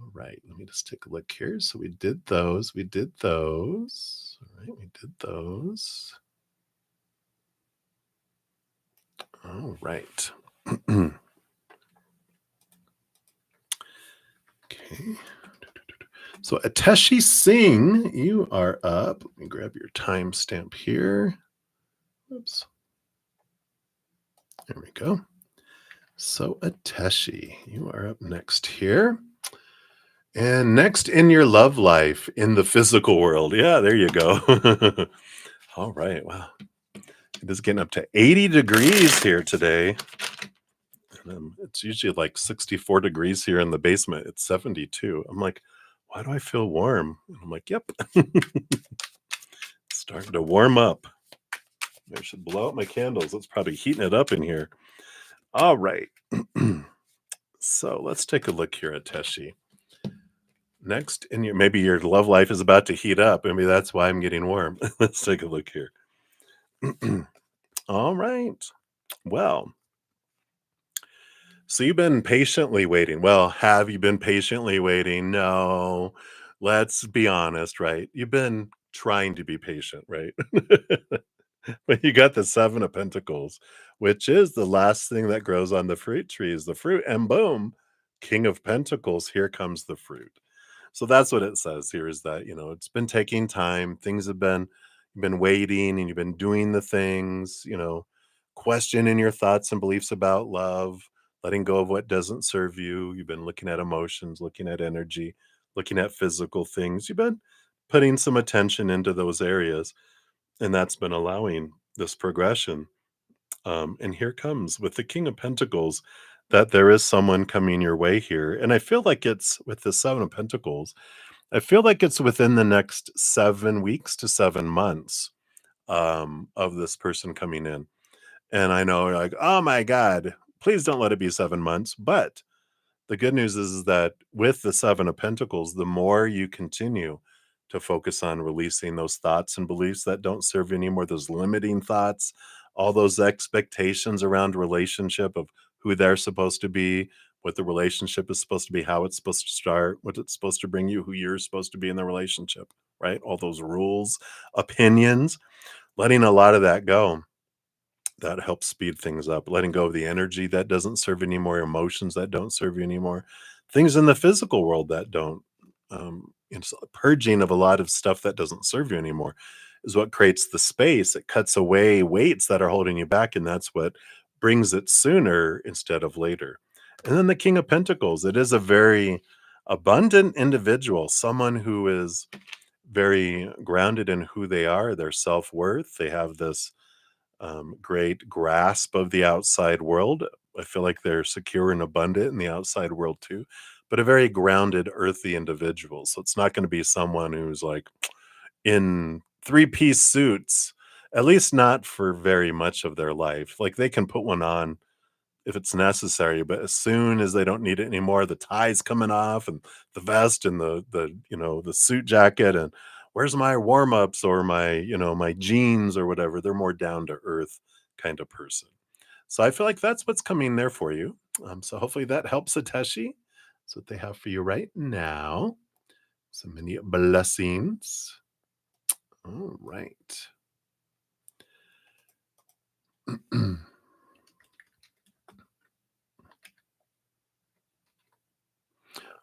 All right. Let me just take a look here. So we did those. We did those. All right. We did those. All right. Okay. So Ateshi Singh, you are up. Let me grab your timestamp here. Oops. There we go. So Ateshi, you are up next here. And next in your love life in the physical world. Yeah, there you go. All right. Wow. It is getting up to 80 degrees here today. And it's usually like 64 degrees here in the basement. It's 72. I'm like, why do I feel warm? And I'm like, yep. Starting to warm up. I should blow out my candles. It's probably heating it up in here. All right. So let's take a look here at Teshi. Next, in maybe your love life is about to heat up. Maybe that's why I'm getting warm. Let's take a look here. All right. Well, so you've been patiently waiting. Well, have you been patiently waiting? No. Let's be honest, right? You've been trying to be patient, right? But you got the Seven of Pentacles, which is the last thing that grows on the fruit tree is the fruit, and boom, King of Pentacles, here comes the fruit. So that's what it says here is that, it's been taking time. Things have been you've been waiting and you've been doing the things, questioning your thoughts and beliefs about love, letting go of what doesn't serve you. You've been looking at emotions, looking at energy, looking at physical things. You've been putting some attention into those areas, and that's been allowing this progression. And here comes with the King of Pentacles that there is someone coming your way here. And I feel like it's with the Seven of Pentacles, I feel like it's within the next 7 weeks to 7 months of this person coming in. And I know you're like, oh my God, please don't let it be 7 months. But the good news is that with the Seven of Pentacles, the more you continue to focus on releasing those thoughts and beliefs that don't serve you anymore, those limiting thoughts, all those expectations around relationship of who they're supposed to be, what the relationship is supposed to be, how it's supposed to start, what it's supposed to bring you, who you're supposed to be in the relationship, right? All those rules, opinions, letting a lot of that go, that helps speed things up, letting go of the energy that doesn't serve you anymore, emotions that don't serve you anymore, things in the physical world that don't. It's a purging of a lot of stuff that doesn't serve you anymore is what creates the space. It cuts away weights that are holding you back, and that's what brings it sooner instead of later. And then the King of Pentacles, it is a very abundant individual, someone who is very grounded in who they are, their self worth. They have this great grasp of the outside world. I feel like they're secure and abundant in the outside world too, but a very grounded, earthy individual. So it's not going to be someone who's like in three-piece suits, at least not for very much of their life. Like they can put one on if it's necessary, but as soon as they don't need it anymore, the tie's coming off and the vest and the suit jacket and where's my warm-ups or my jeans or whatever. They're more down to earth kind of person. So I feel like that's what's coming there for you. So hopefully that helps, Satoshi. That's what they have for you right now. So many blessings. All right.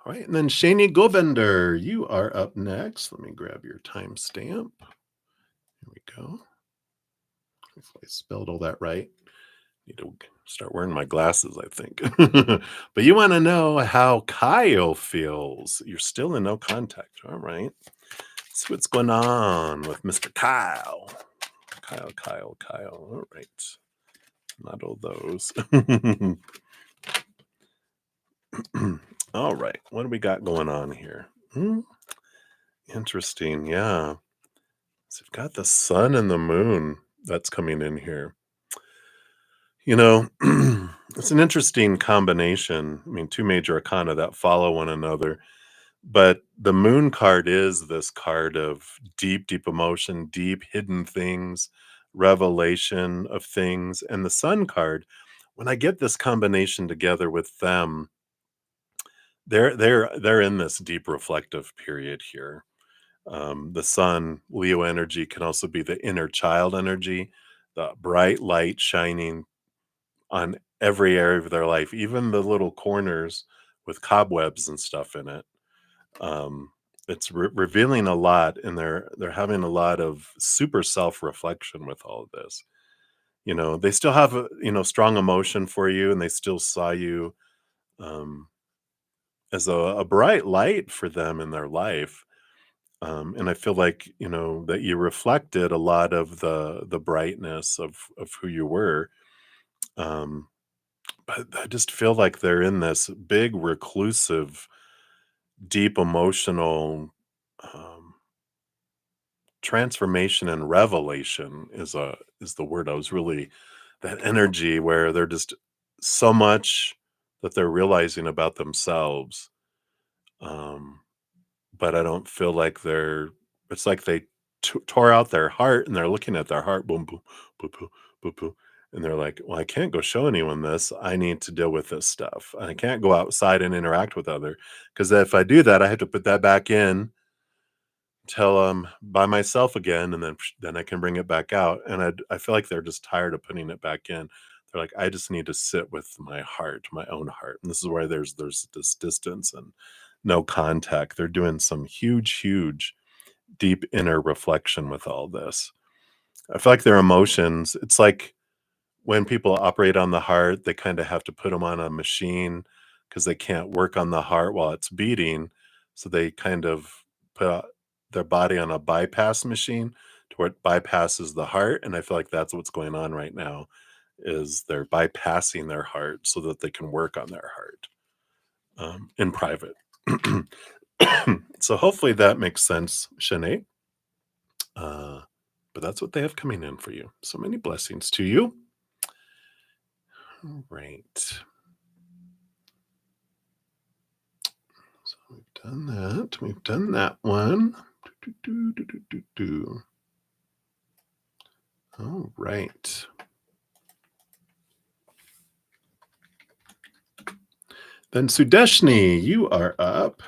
All right, and then Shani Govinder, you are up next. Let me grab your timestamp. Here we go. Hopefully I spelled all that right. Need to start wearing my glasses, I think. But you want to know how Kyle feels. You're still in no contact. All right. See what's going on with Mr. Kyle. Kyle. All right. Not all those. All right. What do we got going on here? Interesting. Yeah. So you've got the sun and the moon that's coming in here. You know, it's an interesting combination. I mean, two major arcana that follow one another. But the moon card is this card of deep, deep emotion, deep hidden things, revelation of things. And the sun card, when I get this combination together with them, they're in this deep reflective period here. The sun, Leo energy can also be the inner child energy, the bright light shining on every area of their life, even the little corners with cobwebs and stuff in it. Um, it's revealing a lot, and they're having a lot of super self reflection with all of this. They still have a strong emotion for you, and they still saw you um, as a bright light for them in their life. And I feel like that you reflected a lot of the brightness of who you were. Um, but I just feel like they're in this big reclusive, deep emotional um, transformation and revelation is the word I was really that energy where they're just so much that they're realizing about themselves. Um, but I don't feel like it's like they tore out their heart and they're looking at their heart, boom, boom, boom, boom, boom, boom. And they're like, well, I can't go show anyone this. I need to deal with this stuff. I can't go outside and interact with other because if I do that, I have to put that back in till I'm by myself again, and then I can bring it back out. And I feel like they're just tired of putting it back in. They're like, I just need to sit with my heart, my own heart. And this is where there's this distance and no contact. They're doing some huge, deep inner reflection with all this. I feel like their emotions, it's like when people operate on the heart, they kind of have to put them on a machine because they can't work on the heart while it's beating. So they kind of put their body on a bypass machine to where it bypasses the heart. And I feel like that's what's going on right now is they're bypassing their heart so that they can work on their heart in private. So hopefully that makes sense, Shanae. Uh, but that's what they have coming in for you. So many blessings to you. All right. So we've done that. We've done that one. All right. Then Sudeshni, you are up.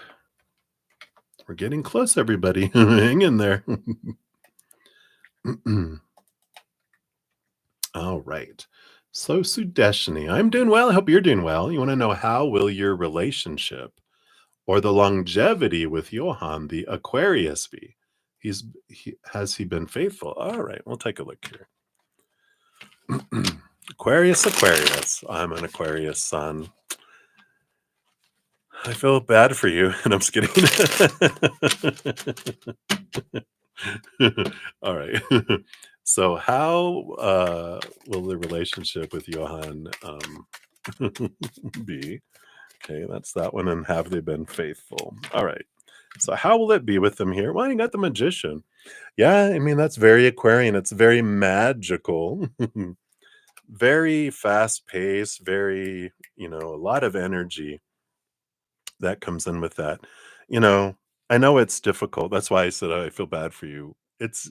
We're getting close, everybody. Hang in there. All right. So Sudeshni, I'm doing well. I hope you're doing well. You want to know how will your relationship or the longevity with Johann, the Aquarius, be? Has he been faithful? All right, we'll take a look here. Aquarius. I'm an Aquarius sun. I feel bad for you, and I'm just kidding. All right. So, how will the relationship with Johann be? Okay, that's that one. And have they been faithful? All right. So, how will it be with them here? Well, you got the magician. Yeah, I mean, that's very Aquarian. It's very magical, very fast paced, very, a lot of energy that comes in with that. You know, I know it's difficult. That's why I said I feel bad for you. It's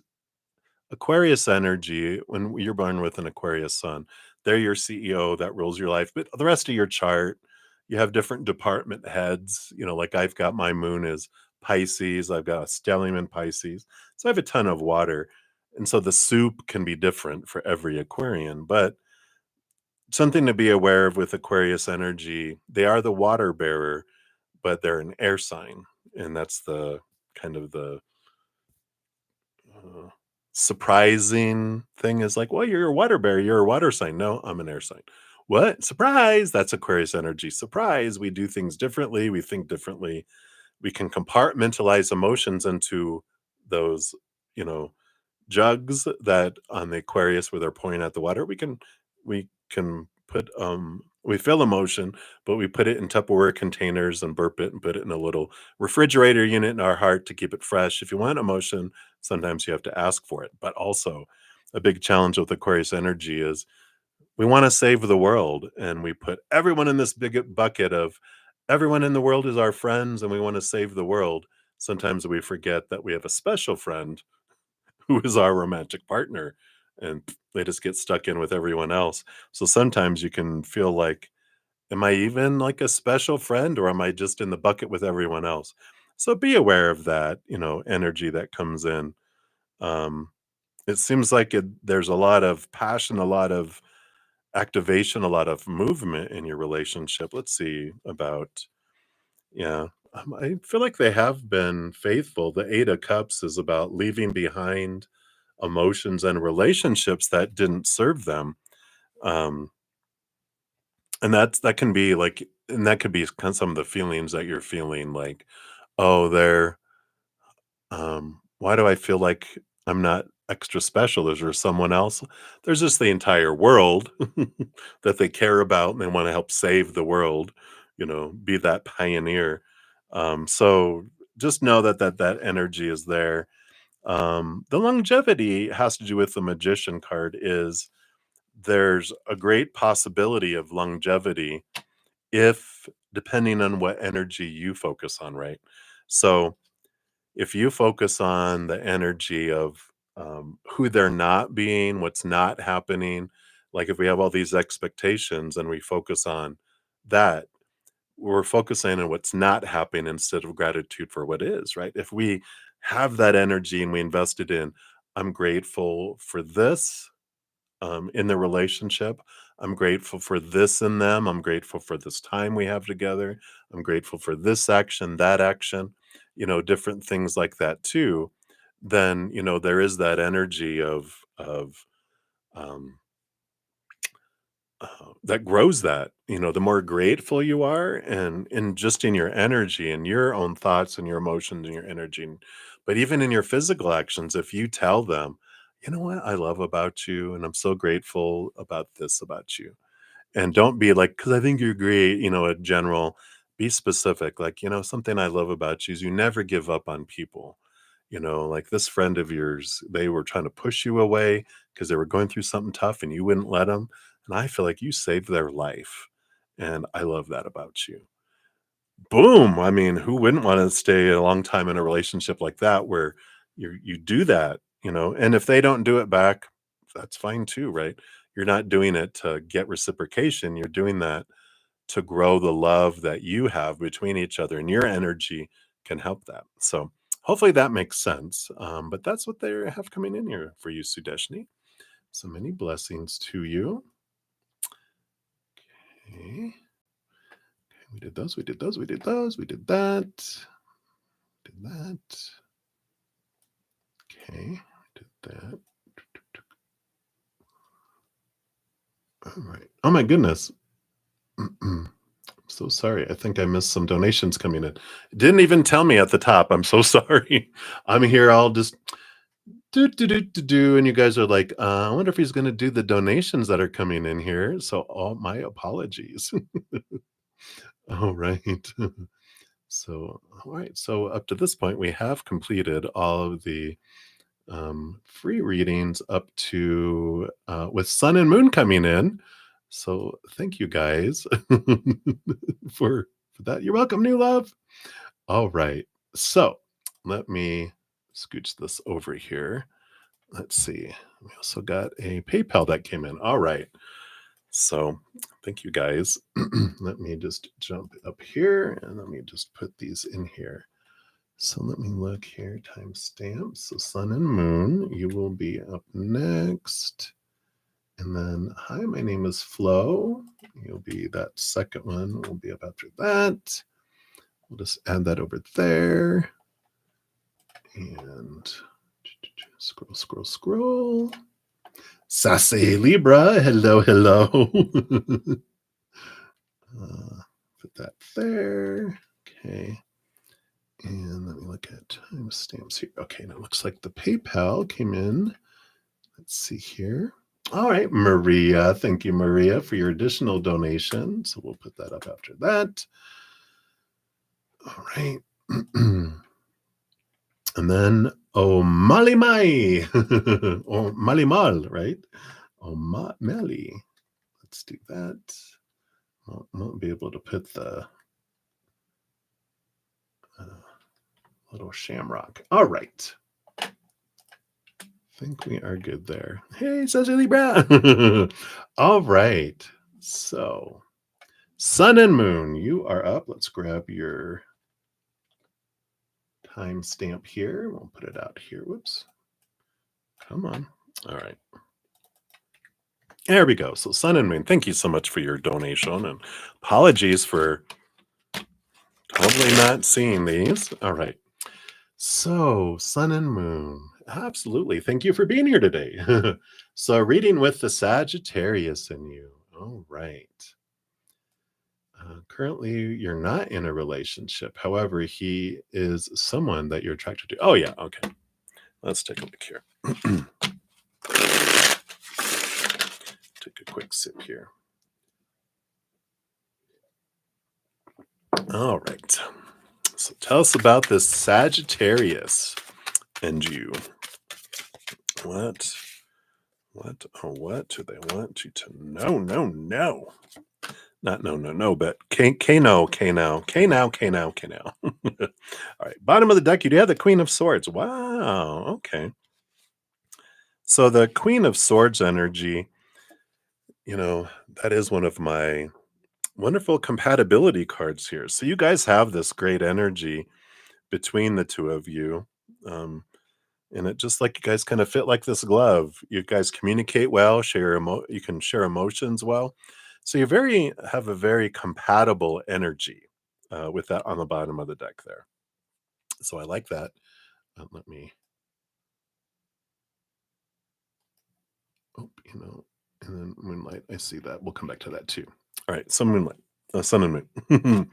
Aquarius energy when you're born with an Aquarius sun. They're your CEO that rules your life, but the rest of your chart, you have different department heads. Like I've got my moon is Pisces, I've got a stellium in Pisces, so I have a ton of water, and so the soup can be different for every Aquarian. But something to be aware of with Aquarius energy, they are the water bearer, but they're an air sign, and that's the kind of the uh, surprising thing is like, well, you're a water bearer, you're a water sign. No, I'm an air sign. What? Surprise! That's Aquarius energy. Surprise! We do things differently. We think differently. We can compartmentalize emotions into those, you know, jugs that on the Aquarius where they're pouring out the water. We can put we feel emotion, but we put it in Tupperware containers and burp it and put it in a little refrigerator unit in our heart to keep it fresh. If you want emotion, sometimes you have to ask for it. But also a big challenge with Aquarius energy is we want to save the world and we put everyone in this big bucket of everyone in the world is our friends and we want to save the world. Sometimes we forget that we have a special friend who is our romantic partner and they just get stuck in with everyone else. So sometimes you can feel like, am I even like a special friend or am I just in the bucket with everyone else? So be aware of that, energy that comes in. Um, it seems like there's a lot of passion, a lot of activation, a lot of movement in your relationship. Let's see about, yeah. I feel like they have been faithful. The Eight of Cups is about leaving behind emotions and relationships that didn't serve them. Um, and that can be like, and that could be kind of some of the feelings that you're feeling like, oh, why do I feel like I'm not extra special? Is there someone else? There's just the entire world that they care about and they want to help save the world, be that pioneer. So just know that energy is there. The longevity has to do with the magician card is there's a great possibility of longevity if depending on what energy you focus on, right? So if you focus on the energy of who they're not being, what's not happening, like if we have all these expectations and we focus on that, we're focusing on what's not happening instead of gratitude for what is, right? If we have that energy and we invest it in, I'm grateful for this, in the relationship. I'm grateful for this in them. I'm grateful for this time we have together. I'm grateful for this action, that action, different things like that too. Then, there is that energy of um, that grows that. The more grateful you are, and just in your energy and your own thoughts and your emotions and your energy, but even in your physical actions, if you tell them, you know what I love about you, and I'm so grateful about this about you, and don't be like, because I think you're great, a general. Be specific, like, something I love about you is you never give up on people. Like this friend of yours, they were trying to push you away because they were going through something tough and you wouldn't let them. And I feel like you saved their life. And I love that about you. Boom. I mean, who wouldn't want to stay a long time in a relationship like that where you do that, and if they don't do it back, that's fine too, right? You're not doing it to get reciprocation. You're doing that to grow the love that you have between each other, and your energy can help that. So hopefully that makes sense. But that's what they have coming in here for you, Sudeshni. So many blessings to you. Okay. We did those, we did those, we did those, we did that. Did that. Okay, did that. All right. Oh my goodness. I'm so sorry. I think I missed some donations coming in. It didn't even tell me at the top. I'm so sorry. I'm here all just do, and you guys are like, I wonder if he's going to do the donations that are coming in here. So all my apologies. All right. So, all right. So up to this point, we have completed all of the free readings up to with sun and moon coming in. So thank you guys for that. You're welcome, new love. All right. So let me scooch this over here. Let's see. We also got a PayPal that came in. All right. So thank you guys. Let me just jump up here and let me just put these in here. So let me look here. Timestamps. So sun and moon, you will be up next. And then, hi, my name is Flo. You'll be that second one. Will be up after that. We'll just add that over there. And scroll, scroll, scroll. Sassy Libra, hello, hello. Put that there. Okay. And let me look at timestamps here. Okay, now it looks like the PayPal came in. Let's see here. All right, Maria. Thank you, Maria, for your additional donation. So we'll put that up after that. All right. And then Malimai. Or Malimal, right? Mali. Let's do that. Won't be able to put the little shamrock. All right. I think we are good there. Hey, Cecily Brown. All right. So, sun and moon, you are up. Let's grab your timestamp here. We'll put it out here. Whoops. Come on. All right. There we go. So, sun and moon, thank you so much for your donation, and apologies for totally not seeing these. All right. So, sun and moon. Absolutely. Thank you for being here today. So, reading with the Sagittarius in you. All right. Currently, you're not in a relationship. However, he is someone that you're attracted to. Oh, yeah. Okay. Let's take a look here. Take a quick sip here. All right. So tell us about this Sagittarius and you. What do they want you to know? No. Not no, but K now. All right. Bottom of the deck, you do have the Queen of Swords. Wow. Okay. So the Queen of Swords energy, that is one of my wonderful compatibility cards here. So you guys have this great energy between the two of you. and it just like you guys kind of fit like this glove. You guys communicate well, you can share emotions well. So you very have a very compatible energy with that on the bottom of the deck there. So I like that. Let me, oh, and then moonlight. I see that. We'll come back to that too. All right, so moonlight, sun and moon.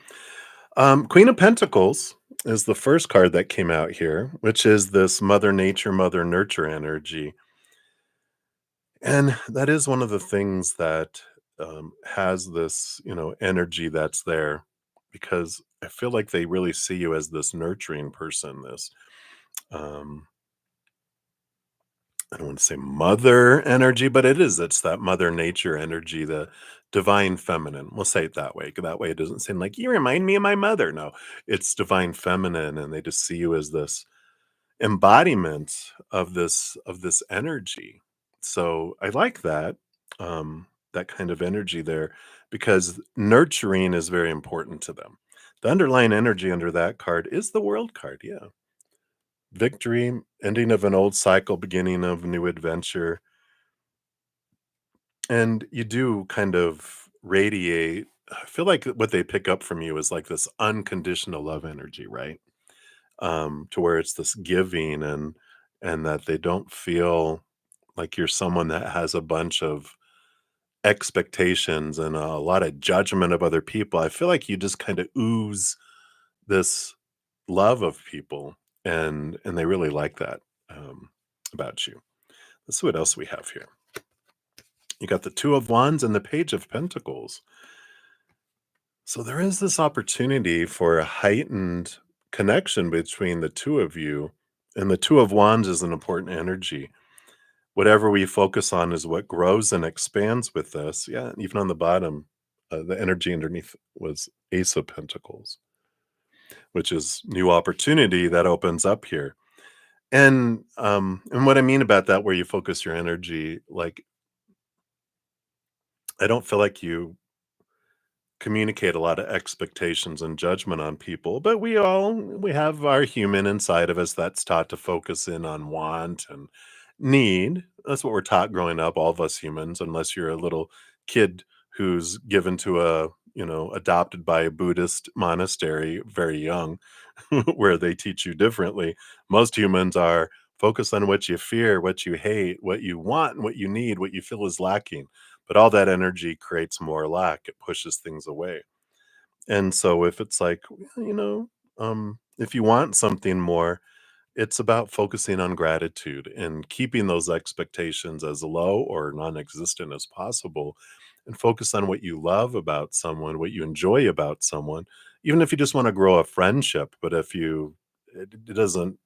Queen of Pentacles is the first card that came out here, which is this Mother Nature, Mother Nurture energy. And that is one of the things that has this, energy that's there because I feel like they really see you as this nurturing person, this, um, I don't want to say mother energy, but it's that mother nature energy, the divine feminine. We'll say it that way. That way it doesn't seem like you remind me of my mother. No, it's divine feminine. And they just see you as this embodiment of this energy. So I like that, that kind of energy there because nurturing is very important to them. The underlying energy under that card is the world card. Yeah. Victory, ending of an old cycle, beginning of a new adventure. And you do kind of radiate. I feel like what they pick up from you is like this unconditional love energy, right? To where it's this giving and that they don't feel like you're someone that has a bunch of expectations and a lot of judgment of other people. I feel like you just kind of ooze this love of people, and they really like that about you. Let's see what else we have here. You got the Two of Wands and the Page of Pentacles. So there is this opportunity for a heightened connection between the two of you. And the Two of Wands is an important energy. Whatever we focus on is what grows and expands with us. Yeah, even on the bottom, the energy underneath was Ace of Pentacles, which is new opportunity that opens up here. And what I mean about that, where you focus your energy, like I don't feel like you communicate a lot of expectations and judgment on people, but we have our human inside of us that's taught to focus in on want and need. That's what we're taught growing up, all of us humans, unless you're a little kid who's given to adopted by a Buddhist monastery very young, where they teach you differently. Most humans are focused on what you fear, what you hate, what you want, and what you need, what you feel is lacking, but all that energy creates more lack. It pushes things away. And so if it's like, if you want something more, it's about focusing on gratitude and keeping those expectations as low or non-existent as possible and focus on what you love about someone, what you enjoy about someone, even if you just want to grow a friendship. But if it doesn't,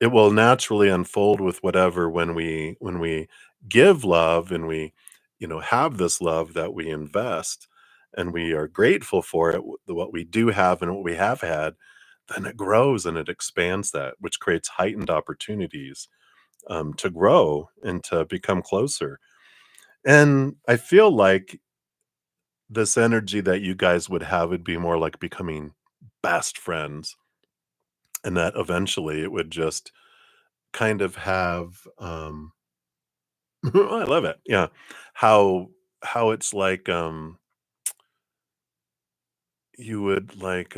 it will naturally unfold with whatever when we give love and we have this love that we invest and we are grateful for it, what we do have and what we have had, then it grows and it expands, that which creates heightened opportunities to grow and to become closer. And I feel like this energy that you guys would have would be more like becoming best friends, and that eventually it would just kind of have I love it. Yeah. How it's like you would like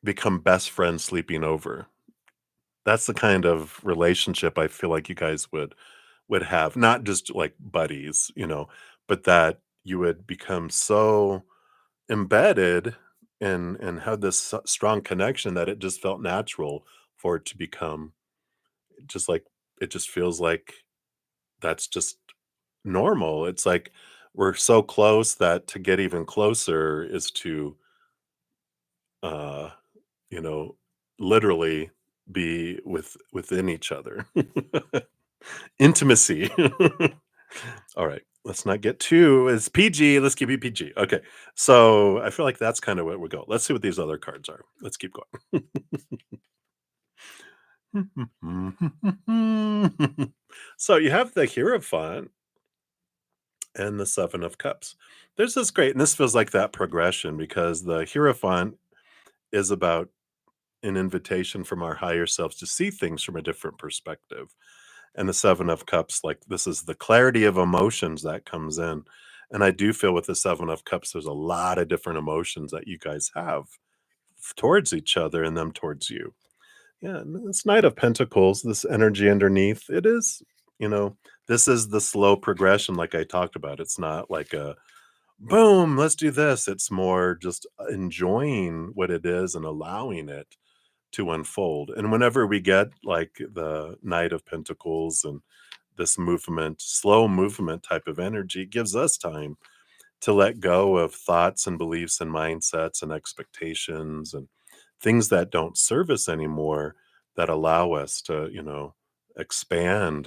become best friends sleeping over. That's the kind of relationship I feel like you guys would have, not just like buddies, but that you would become so embedded and have this strong connection that it just felt natural for it to become just like it just feels like that's just normal. It's like we're so close that to get even closer is to, uh, you know, literally be within each other. Intimacy. All right, let's not get too it's PG. Let's keep it PG. Okay, so I feel like that's kind of where we go. Let's see what these other cards are. Let's keep going. So you have the Hierophant and the Seven of Cups. There's this great, and this feels like that progression because the Hierophant is about an invitation from our higher selves to see things from a different perspective. And the 7 of Cups, like, this is the clarity of emotions that comes in. And I do feel with the 7 of Cups, there's a lot of different emotions that you guys have towards each other and them towards you. Yeah, and this Knight of Pentacles, this energy underneath, it is, you know, this is the slow progression like I talked about. It's not like a boom, let's do this. It's more just enjoying what it is and allowing it to unfold. And whenever we get like the Knight of Pentacles and this movement, slow movement type of energy, it gives us time to let go of thoughts and beliefs and mindsets and expectations and things that don't serve us anymore, that allow us to, expand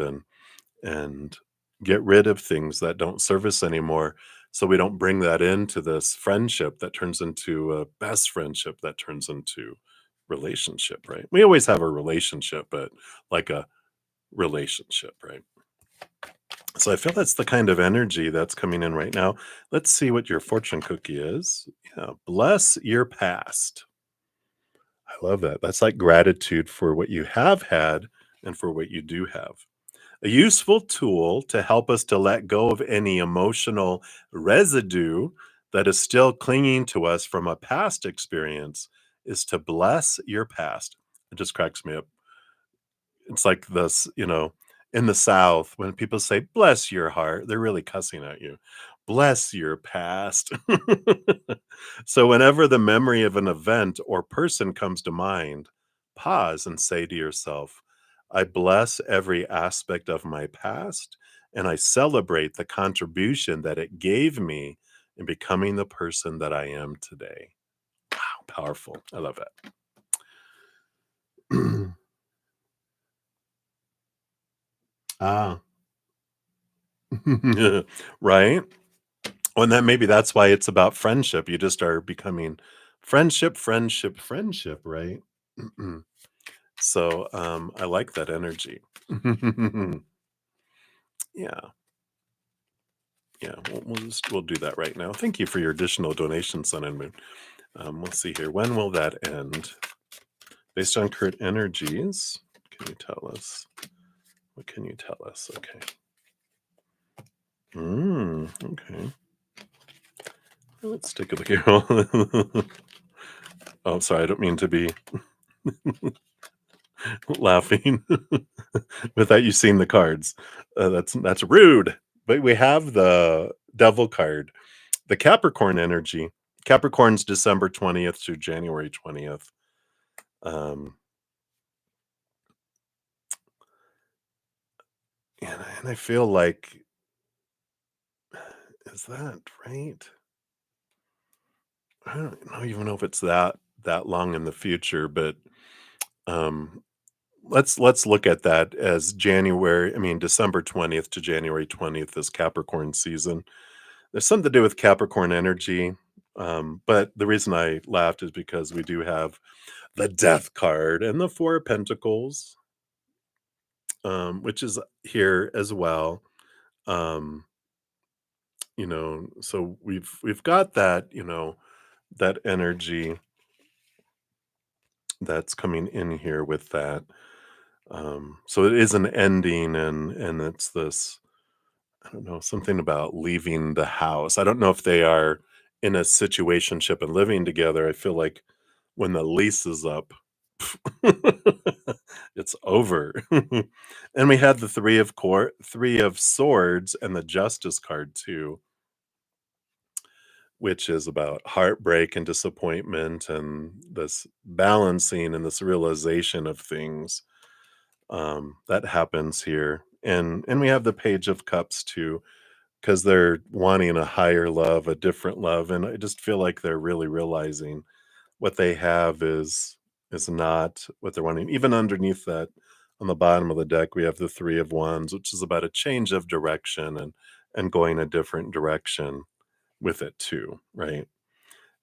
and get rid of things that don't serve us anymore, so we don't bring that into this friendship that turns into a best friendship that turns into relationship, right? We always have a relationship, but like a relationship, right? So I feel that's the kind of energy that's coming in right now. Let's see what your fortune cookie is. Yeah, bless your past. I love that. That's like gratitude for what you have had and for what you do have. A useful tool to help us to let go of any emotional residue that is still clinging to us from a past experience is to bless your past. It just cracks me up. It's like this, in the South, when people say, bless your heart, they're really cussing at you. Bless your past. So, whenever the memory of an event or person comes to mind, pause and say to yourself, I bless every aspect of my past and I celebrate the contribution that it gave me in becoming the person that I am today. Wow, powerful. I love it. Ah. Right? Well, and then maybe that's why it's about friendship. You just are becoming friendship, friendship, friendship, right? So, I like that energy. Yeah, yeah, we'll do that right now. Thank you for your additional donation, Sun and Moon. Let's see here. When will that end? Based on current energies, can you tell us? What can you tell us? Okay. Okay. Let's take a look here. Oh, sorry. I don't mean to be laughing without you seeing the cards. That's rude. But we have the Devil card, the Capricorn energy. Capricorn's December 20th to January 20th. Um, and I feel like, is that right? I don't even know if it's that long in the future, but um, let's look at that as January. I mean, December 20th to January 20th is Capricorn season. There's something to do with Capricorn energy. But the reason I laughed is because we do have the Death card and the Four of Pentacles, which is here as well. Um, so we've got that, that energy that's coming in here with that. So it is an ending, and it's this, I don't know, something about leaving the house. I don't know if they are in a situationship and living together. I feel like when the lease is up, it's over. And we had the three of swords and the justice card too, which is about heartbreak and disappointment and this balancing and this realization of things, that happens here. And we have the page of cups too, because they're wanting a higher love, a different love, and I just feel like they're really realizing what they have is not what they're wanting. Even underneath that, on the bottom of the deck, we have the Three of Wands, which is about a change of direction and going a different direction with it too, right?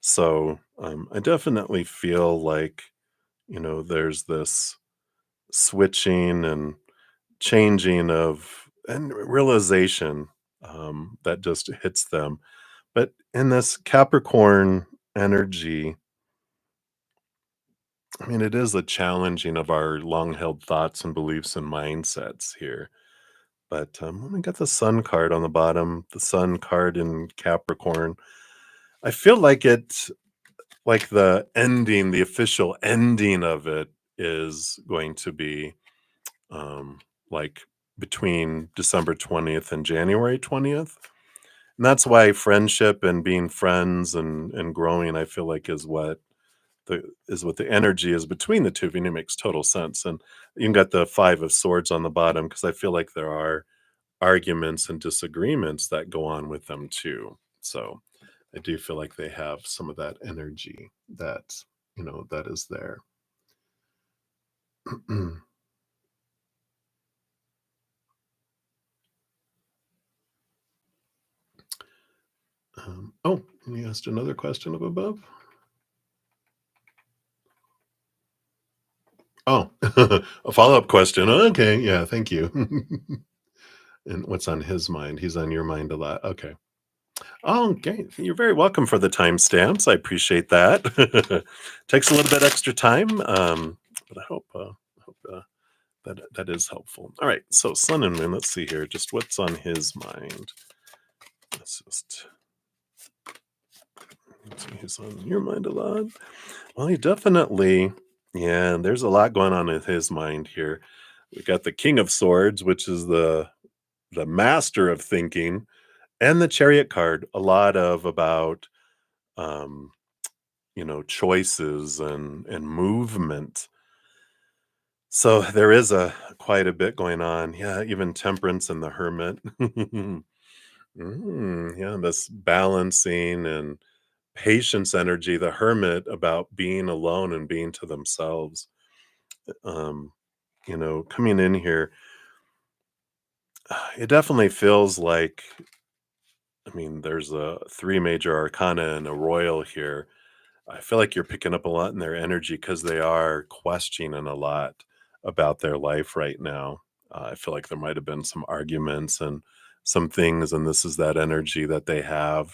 So I definitely feel like, there's this switching and changing of and realization, that just hits them. But in this Capricorn energy, I mean, it is a challenging of our long-held thoughts and beliefs and mindsets here. But when we got the Sun card on the bottom, the Sun card in Capricorn, I feel like it's like the ending, the official ending of it is going to be um, like between December 20th and January 20th. And that's why friendship and being friends and growing, I feel like is what the energy is between the two of you, and it makes total sense. And you got the Five of Swords on the bottom because I feel like there are arguments and disagreements that go on with them too. So I do feel like they have some of that energy that is there. Oh, you asked another question of above. Oh, a follow-up question. Okay, yeah, thank you. And what's on his mind? He's on your mind a lot. Okay. Oh, okay. You're very welcome for the timestamps. I appreciate that. Takes a little bit extra time, but I hope that is helpful. All right. So Sun and Moon. Let's see here. Just what's on his mind. Let's just let's see. He's on your mind a lot. Well, he definitely. Yeah. There's a lot going on in his mind here. We got the King of Swords, which is the master of thinking, and the Chariot card. A lot of about um choices and movement. So there is a quite a bit going on. Yeah, even Temperance and the Hermit. Yeah, this balancing and patience energy. The Hermit about being alone and being to themselves. Um, coming in here, it definitely feels like. I mean, there's a three major arcana and a royal here. I feel like you're picking up a lot in their energy because they are questioning a lot about their life right now. I feel like there might have been some arguments and some things, and this is that energy that they have,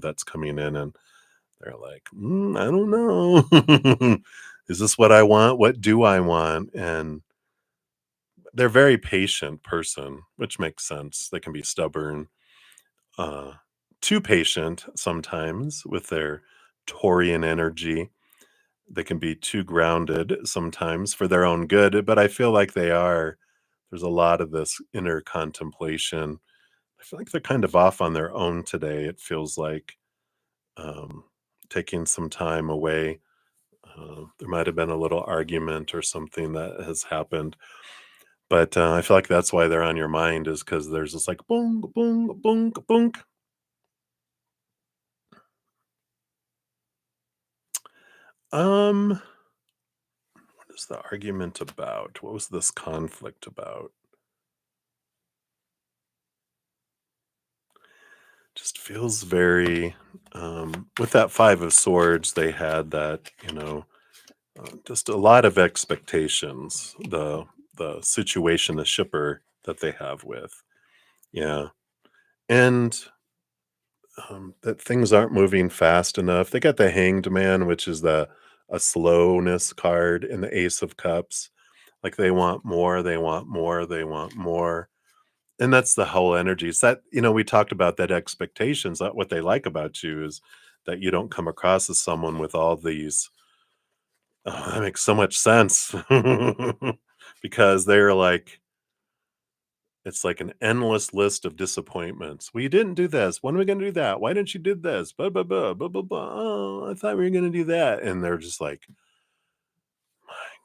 that's coming in, and they're like, I don't know. Is this what I want? What do I want? And they're a very patient person, which makes sense. They can be stubborn, uh, too patient sometimes with their Taurian energy. They can be too grounded sometimes for their own good, but I feel like there's a lot of this inner contemplation. I feel like they're kind of off on their own today. It feels like um, taking some time away. There might have been a little argument or something that has happened, but I feel like that's why they're on your mind is because there's this like boom, boom, boom, boom. What is the argument about? What was this conflict about? Just feels very with that Five of Swords, they had that, just a lot of expectations, the situation, the shipper that they have with. Yeah. And that things aren't moving fast enough. They got the Hanged Man, which is the a slowness card in the Ace of Cups. Like they want more, they want more, they want more. And that's the whole energy. It's that, we talked about that expectations. That what they like about you is that you don't come across as someone with all these. Oh, that makes so much sense because they're like, it's like an endless list of disappointments. We didn't do this. When are we going to do that? Why didn't you do this? Blah, blah, blah, blah, blah, blah. Oh, I thought we were going to do that. And they're just like,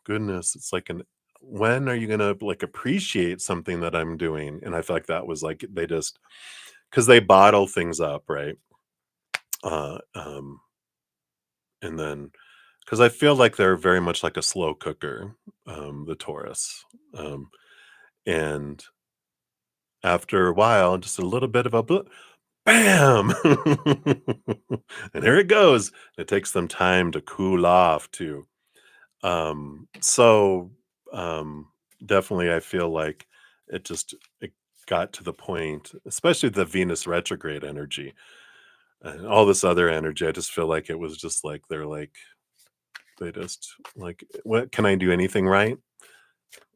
goodness, it's like when are you going to like appreciate something that I'm doing? And I feel like that was like, they just, because they bottle things up, right? Uh, um, and then, because I feel like they're very much like a slow cooker, the Taurus. Um, and after a while, just a little bit of a bam, and here it goes. It takes them time to cool off too. So definitely, I feel like it got to the point, especially the Venus retrograde energy and all this other energy. I just feel like it was just like they're like They just like, what can I do anything right?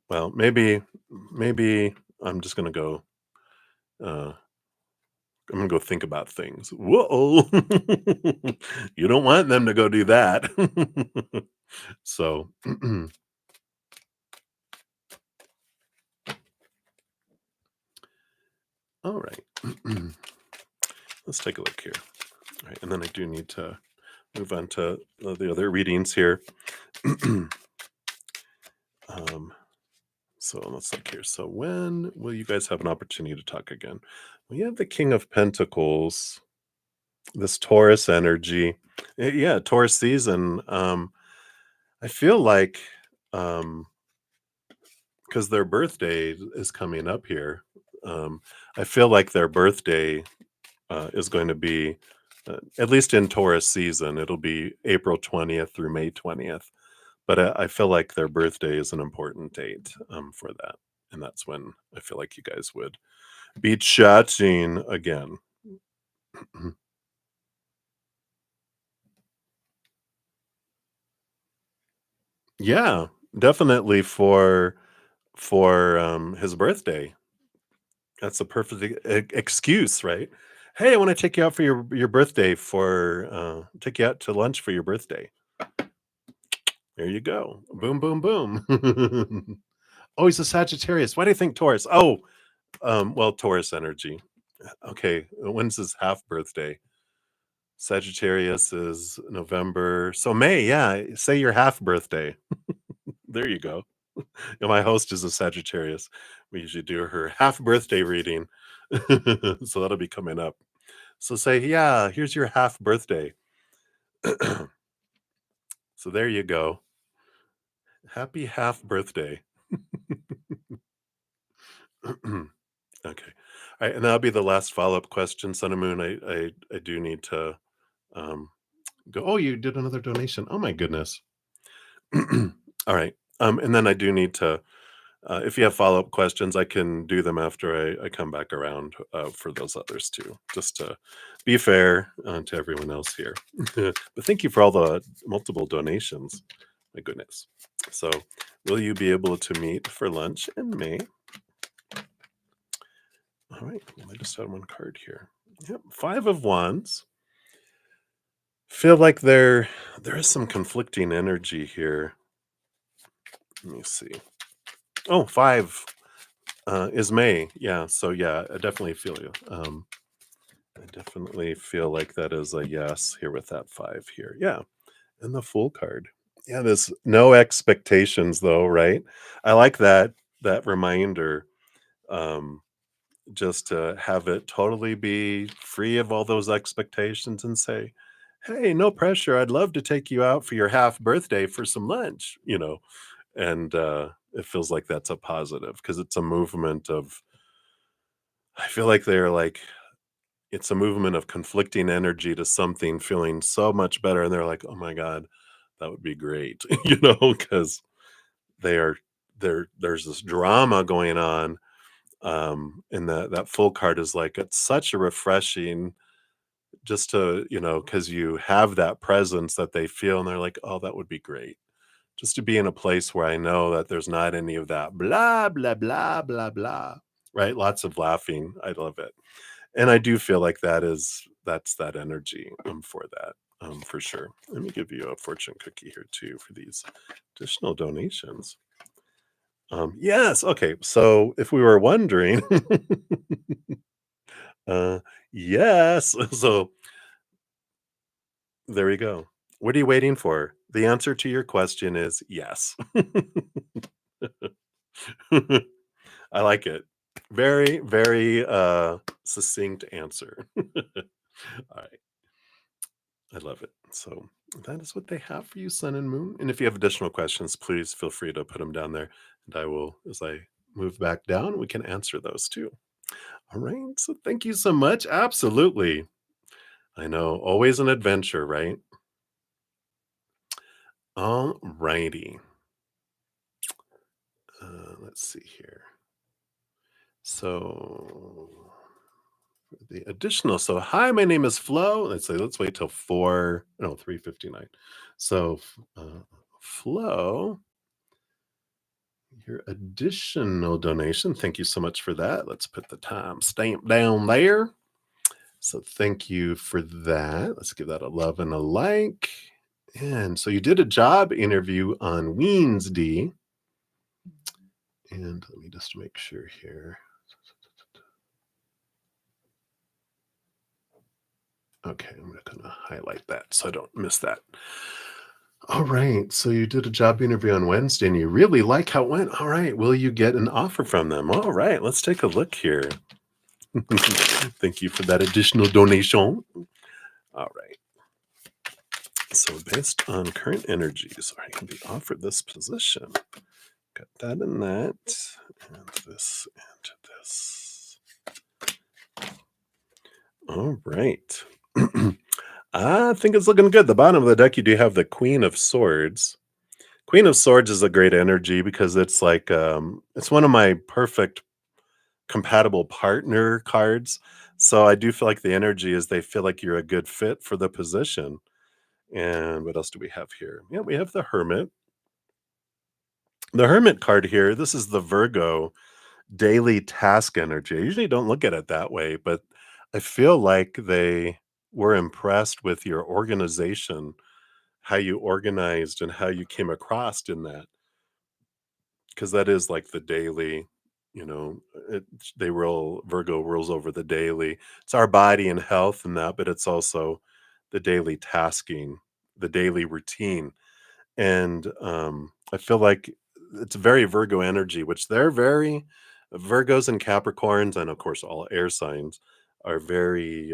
Well, maybe I'm just gonna go. Uh, I'm gonna go think about things. Whoa, you don't want them to go do that. So, all right, let's take a look here. All right, and then I do need to move on to the other readings here. um, so let's look here. So when will you guys have an opportunity to talk again? We have the King of Pentacles, this Taurus energy. Yeah, Taurus season. I feel like um because their birthday is coming up here. Um, I feel like their birthday is going to be, at least in Taurus season, it'll be April 20th through May 20th. But I feel like their birthday is an important date for that. And that's when I feel like you guys would be chatting again. Yeah, definitely for his birthday. That's a perfect excuse, right? Hey, I want to take you out for your birthday for take you out to lunch for your birthday. There you go. Boom, boom, boom. Oh, he's a Sagittarius. Why do you think Taurus? Oh, well, Taurus energy. Okay, when's his half birthday? Sagittarius is November. So May, yeah. Say your half birthday. There you go. Yeah, my host is a Sagittarius. We usually do her half birthday reading. So that'll be coming up. So say, yeah, here's your half birthday. So there you go. Happy half birthday. Okay. All right. And that'll be the last follow-up question. Sun and Moon, I do need to um go. Oh, you did another donation. Oh my goodness. All right. And then I do need to if you have follow-up questions, I can do them after I come back around for those others too, just to be fair to everyone else here. But thank you for all the multiple donations. My goodness. So, will you be able to meet for lunch in May? All right. Well, I just had one card here. Yep. Five of Wands. Feel like there is some conflicting energy here. Let me see. Oh, five is May. Yeah. So yeah, I definitely feel you. I definitely feel like that is a yes here with that five here. Yeah. And the Fool card. Yeah, there's no expectations though, right? I like that reminder. Um, just to have it totally be free of all those expectations and say, hey, no pressure. I'd love to take you out for your half birthday for some lunch, And it feels like that's a positive because it's a movement of I feel like they're like it's a movement of conflicting energy to something feeling so much better, and they're like, "Oh my god, that would be great," because they are there's this drama going on, and that full card is like it's such a refreshing just to because you have that presence that they feel, and they're like, "Oh, that would be great." Just to be in a place where I know that there's not any of that blah blah blah blah blah, right? Lots of laughing. I love it. And I do feel like that's that energy, for that, for sure. Let me give you a fortune cookie here too for these additional donations. Yes, okay, so if we were wondering, uh, yes, so there we go. What are you waiting for? The answer to your question is yes. I like it. Very, very, succinct answer. Alright. I love it. So that is what they have for you, Sun and Moon. And if you have additional questions, please feel free to put them down there. And I will, as I move back down, we can answer those too. All right. So thank you so much. Absolutely. I know. Always an adventure, right? All righty. Let's see here. So the additional. So, hi, my name is Flo. Let's say, let's wait till 4, no, 3:59. So, Flo, your additional donation. Thank you so much for that. Let's put the time stamp down there. So, thank you for that. Let's give that a love and a like. And so, you did a job interview on Wednesday. And let me just make sure here. Okay, I'm going to highlight that so I don't miss that. All right. So you did a job interview on Wednesday and you really like how it went. All right. Will you get an offer from them? All right. Let's take a look here. Thank you for that additional donation. All right. So based on current energies, are you going to be offered this position? Got that and that, and this and this. All right. I think it's looking good. The bottom of the deck, you do have the Queen of Swords. Queen of Swords is a great energy because it's like it's one of my perfect compatible partner cards. So I do feel like the energy is they feel like you're a good fit for the position. And what else do we have here? Yeah, we have the Hermit. The Hermit card here, this is the Virgo daily task energy. I usually don't look at it that way, but I feel like they were impressed with your organization, how you organized and how you came across in that. Because that is like the daily, you know, it, they roll, Virgo rules over the daily. It's our body and health and that, but it's also the daily tasking, the daily routine. And I feel like it's very Virgo energy, which they're very Virgos and Capricorns, and of course all air signs are very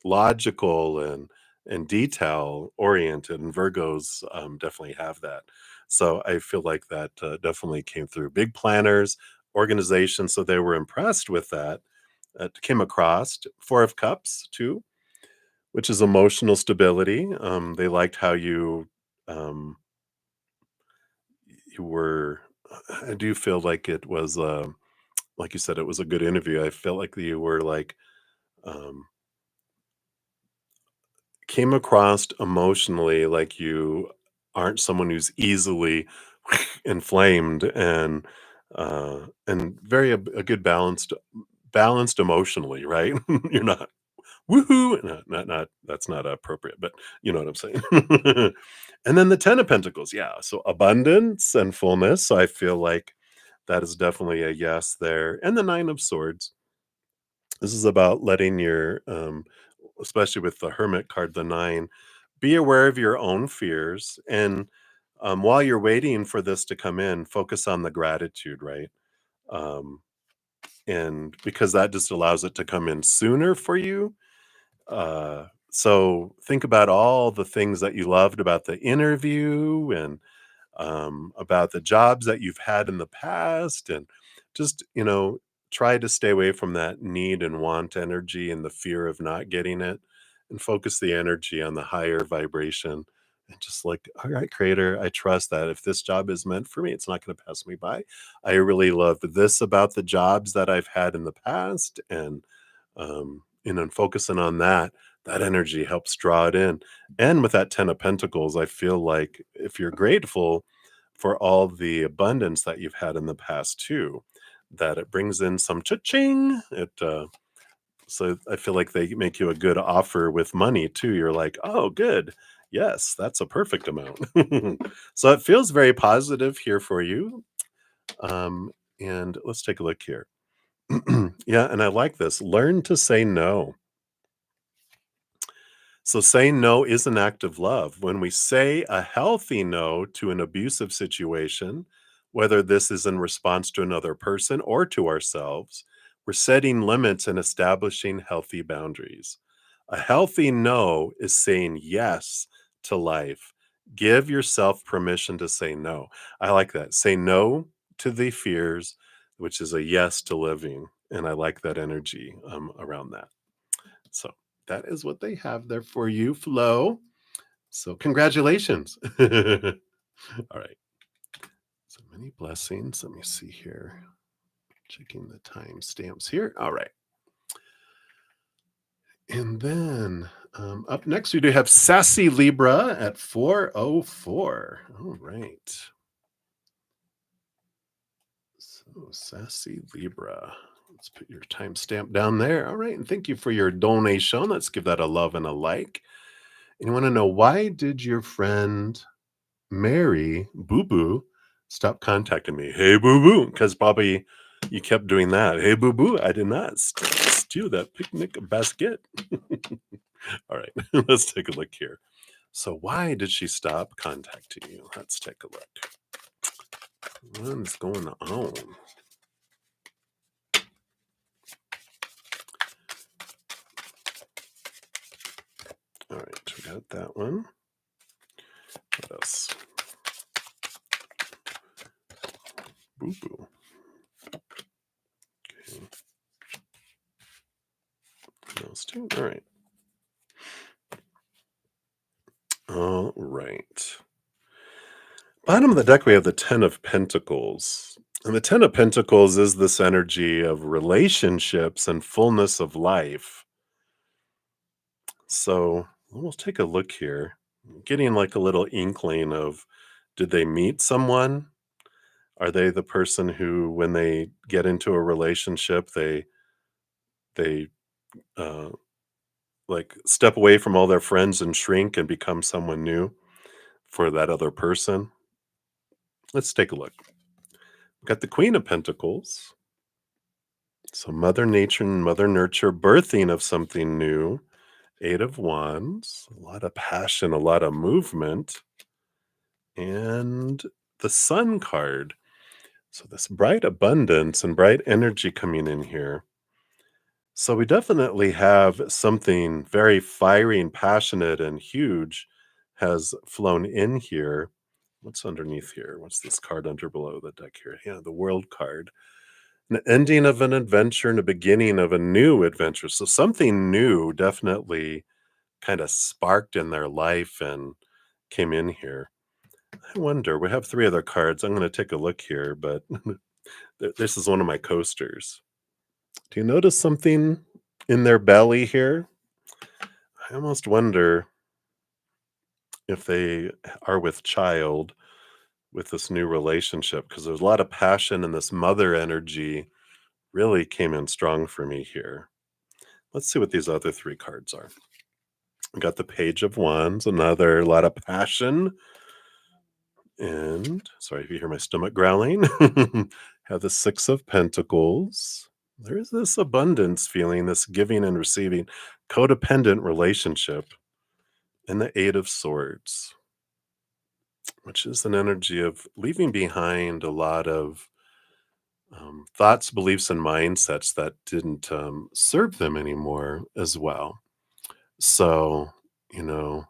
logical and detail oriented, and Virgos definitely have that. So I feel like that definitely came through. Big planners, organization, so they were impressed with that. It came across. Four of Cups too, which is emotional stability. They liked how um, you were. I do feel like it was, like you said, it was a good interview. I felt like you were like um, came across emotionally like you aren't someone who's easily inflamed and very a good balanced emotionally, right? You're not woohoo, not that's not appropriate, but you know what I'm saying. And then the 10 of Pentacles, yeah. So abundance and fullness. So I feel like that is definitely a yes there. And the 9 of Swords. This is about letting your especially with the Hermit card, the 9, be aware of your own fears. And while you're waiting for this to come in, focus on the gratitude, right? Um, and because that just allows it to come in sooner for you. So think about all the things that you loved about the interview and about the jobs that you've had in the past, and just, try to stay away from that need and want energy and the fear of not getting it, and focus the energy on the higher vibration. And just like, all right, creator, I trust that if this job is meant for me, it's not going to pass me by. I really love this about the jobs that I've had in the past. And focusing on that energy helps draw it in. And with that 10 of Pentacles, I feel like if you're grateful for all the abundance that you've had in the past too, that it brings in some cha-ching. So I feel like they make you a good offer with money too. You're like, oh, good. Yes, that's a perfect amount. So it feels very positive here for you. Um, and let's take a look here. Yeah, and I like this. Learn to say no. So saying no is an act of love. When we say a healthy no to an abusive situation, whether this is in response to another person or to ourselves, we're setting limits and establishing healthy boundaries. A healthy no is saying yes to life. Give yourself permission to say no. I like that. Say no to the fears, which is a yes to living. And I like that energy around that. So that is what they have there for you, Flo. So congratulations. All right. So many blessings. Let me see here. Checking the time stamps here. All right. And then up next, we do have Sassy Libra at 404. All right. So, Sassy Libra. Let's put your timestamp down there. All right. And thank you for your donation. Let's give that a love and a like. And you want to know, why did your friend Mary Boo Boo stop contacting me? Hey, Boo Boo. Because probably you kept doing that. Hey, Boo Boo. I did not steal that picnic basket. All right. Let's take a look here. So, why did she stop contacting you? Let's take a look. What is going on? All right, we got that one. What else? Boo Boo. Okay. Those two. All right. All right. Bottom of the deck, we have the Ten of Pentacles. And the Ten of Pentacles is this energy of relationships and fullness of life. So we'll take a look here. Getting like a little inkling of, did they meet someone? Are they the person who, when they get into a relationship, they uh, like step away from all their friends and shrink and become someone new for that other person? Let's take a look. We've got the Queen of Pentacles. So Mother Nature and Mother Nurture, birthing of something new. Eight of Wands, a lot of passion, a lot of movement. And the Sun card. So this bright abundance and bright energy coming in here. So we definitely have something very fiery and passionate and huge has flown in here. What's underneath here? What's this card under below the deck here? Yeah, the World card. An ending of an adventure and a beginning of a new adventure. So something new definitely kind of sparked in their life and came in here. I wonder, we have three other cards. I'm going to take a look here, but this is one of my coasters. Do you notice something in their belly here? I almost wonder if they are with child with this new relationship, because there's a lot of passion and this mother energy really came in strong for me here. Let's see what these other three cards are. We got the Page of Wands, another lot of passion. And sorry if you hear my stomach growling. Have the Six of Pentacles. There is this abundance feeling, this giving and receiving, codependent relationship. And the Eight of Swords, which is an energy of leaving behind a lot of thoughts, beliefs, and mindsets that didn't serve them anymore as well. So, you know,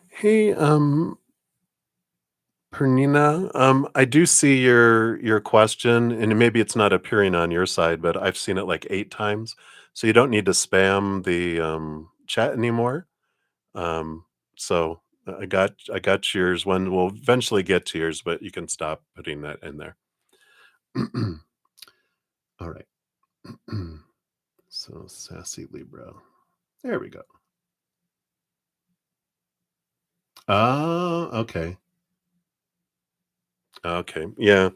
hey, Pernina, I do see your question, and maybe it's not appearing on your side, but I've seen it like 8 times. So you don't need to spam the chat anymore. Um, so I got yours. When we'll eventually get to yours, but you can stop putting that in there. All right. So Sassy Libra. There we go. Oh, okay. Okay. Yeah.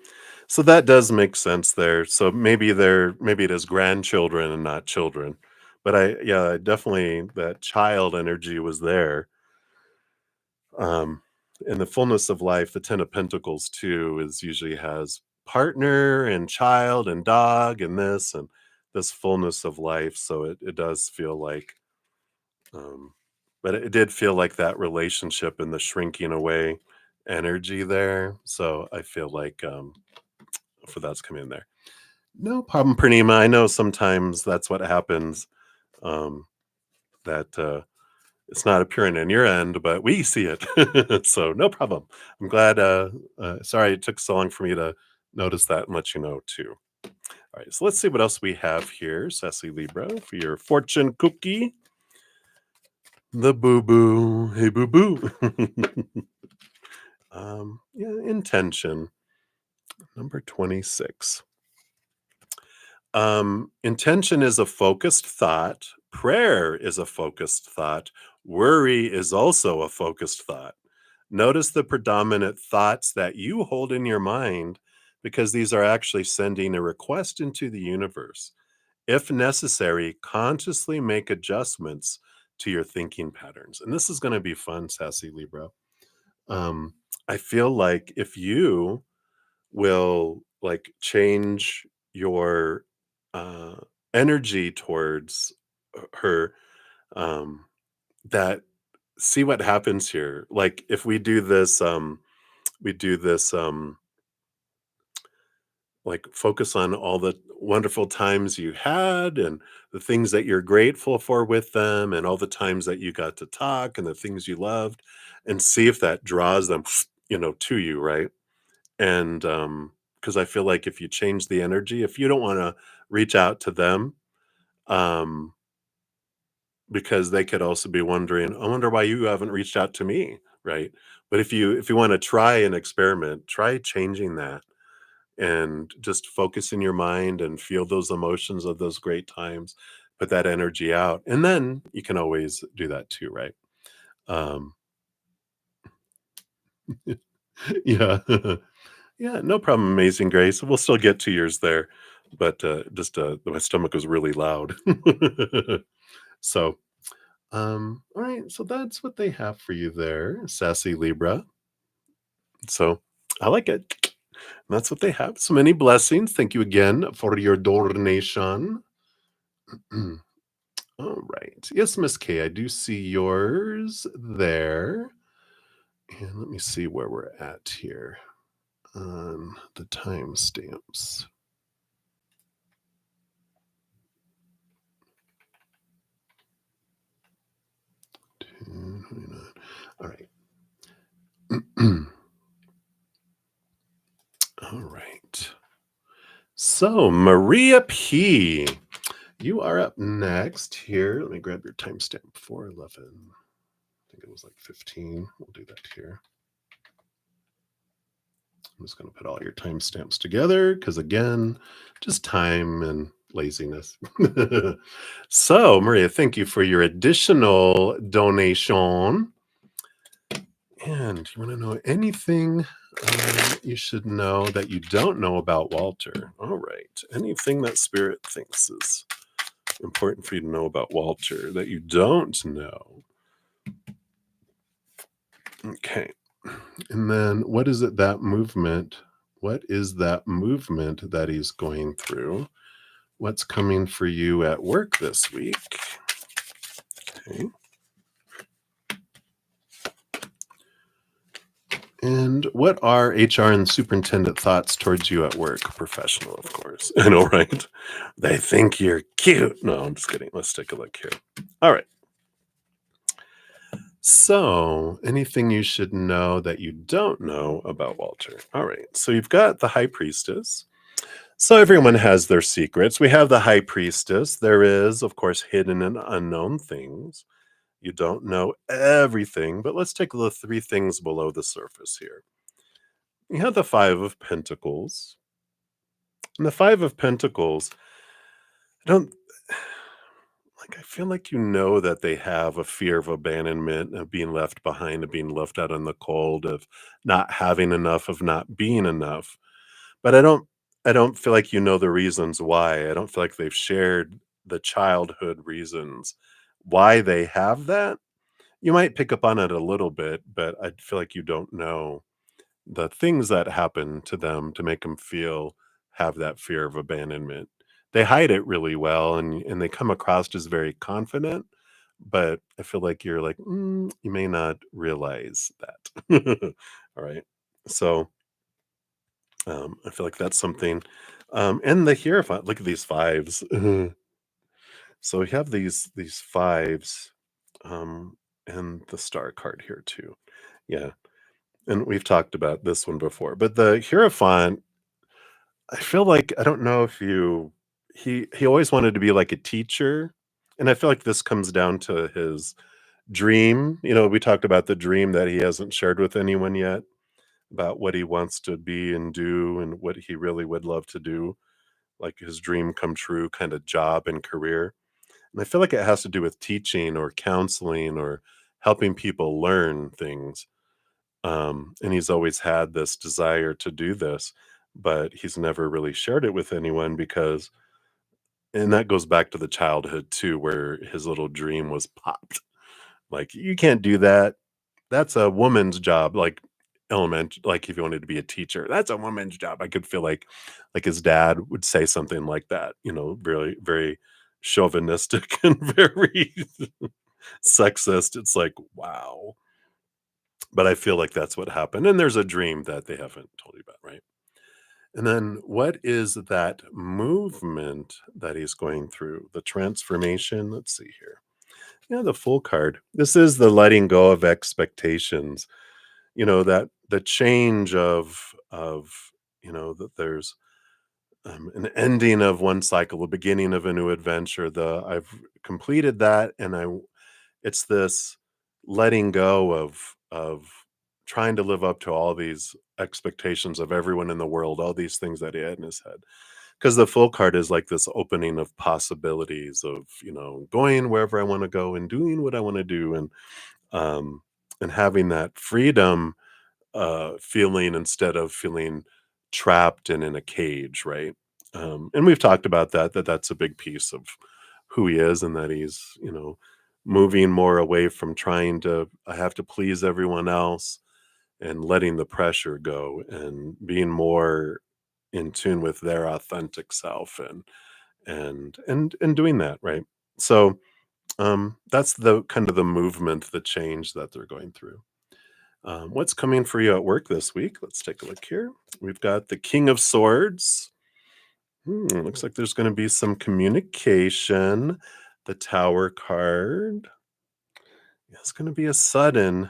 So that does make sense there. So maybe it is grandchildren and not children. But I definitely, that child energy was there. In the fullness of life, the Ten of Pentacles too is usually has partner and child and dog and this fullness of life. So it does feel like, um, but it did feel like that relationship and the shrinking away energy there. So I feel like for that's coming in there. No problem, Pranima. I know sometimes that's what happens. Um, that it's not appearing on your end, but we see it. So no problem. I'm glad. Sorry it took so long for me to notice that and let you know too. All right, so let's see what else we have here, Sassy Libra, for your fortune cookie. The boo boo. Hey boo boo. Yeah, intention. Number 26. Intention is a focused thought. Prayer is a focused thought. Worry is also a focused thought. Notice the predominant thoughts that you hold in your mind because these are actually sending a request into the universe. If necessary, consciously make adjustments to your thinking patterns. And this is going to be fun, Sassy Libra. Um, I feel like if you will like change your uh, energy towards her, um, that see what happens here. Like if we do this like focus on all the wonderful times you had and the things that you're grateful for with them and all the times that you got to talk and the things you loved and see if that draws them to you, right? And because I feel like if you change the energy, if you don't want to reach out to them, um because they could also be wondering, I wonder why you haven't reached out to me, right? But if you want to try an experiment, try changing that and just focus in your mind and feel those emotions of those great times, put that energy out, and then you can always do that too, right? um yeah. Yeah, no problem, Amazing Grace. We'll still get to yours there, but just my stomach was really loud. So all right, so that's what they have for you there, Sassy Libra. So I like it. That's what they have. So many blessings. Thank you again for your donation. All right. Yes, Miss K, I do see yours there. And let me see where we're at here on the timestamps. All right. All right. So, Maria P, you are up next here. Let me grab your timestamp 411. I think it was like 15. We'll do that here. I'm just going to put all your timestamps together because, again, just time and laziness. So, Maria, thank you for your additional donation. And you want to know anything you should know that you don't know about Walter? All right. Anything that Spirit thinks is important for you to know about Walter that you don't know? Okay. And then what is it that movement? What is that movement that he's going through? What's coming for you at work this week? Okay. And what are HR and superintendent thoughts towards you at work? Professional, of course. I know, right? They think you're cute. No, I'm just kidding. Let's take a look here. All right. So, anything you should know that you don't know about Walter? All right. So, you've got the High Priestess. So, everyone has their secrets. We have the High Priestess. There is, of course, hidden and unknown things. You don't know everything, but let's take the three things below the surface here. You have the Five of Pentacles. And the Five of Pentacles, I don't like, I feel like you know that they have a fear of abandonment, of being left behind, of being left out in the cold, of not having enough, of not being enough. But I don't feel like you know the reasons why. I don't feel like they've shared the childhood reasons why they have that. You might pick up on it a little bit, but I feel like you don't know the things that happen to them to make them feel have that fear of abandonment. They hide it really well and they come across as very confident, but I feel like you're like, you may not realize that. All right. So I feel like that's something. And the Hierophant, look at these fives. So we have these fives, and the star card here too. Yeah. And we've talked about this one before, but the Hierophant, I feel like I don't know if you he always wanted to be like a teacher, and I feel like this comes down to his dream. We talked about the dream that he hasn't shared with anyone yet. about what he wants to be and do and what he really would love to do, like his dream come true kind of job and career. And I feel like it has to do with teaching or counseling or helping people learn things. And he's always had this desire to do this, but he's never really shared it with anyone because, and that goes back to the childhood too, where his little dream was popped. Like, you can't do that. That's a woman's job. Like if you wanted to be a teacher, that's a woman's job. I could feel like his dad would say something like that, very, very chauvinistic and very sexist. It's like, wow. But I feel like that's what happened. And there's a dream that they haven't told you about, right? And then what is that movement that he's going through? The transformation? Let's see here. Yeah, the full card. This is the letting go of expectations. That the change of that there's an ending of one cycle, a beginning of a new adventure. I've completed that, and it's this letting go of trying to live up to all these expectations of everyone in the world, all these things that he had in his head. Because the full card is like this opening of possibilities of, going wherever I want to go and doing what I want to do, um and having that freedom feeling instead of feeling trapped and in a cage, right? And we've talked about that's a big piece of who he is, and that he's, moving more away from trying to I have to please everyone else and letting the pressure go and being more in tune with their authentic self and doing that, right? So that's the kind of the movement, the change that they're going through. What's coming for you at work this week? Let's take a look here. We've got the King of Swords. Looks like there's going to be some communication. The Tower card. Yeah, it's going to be a sudden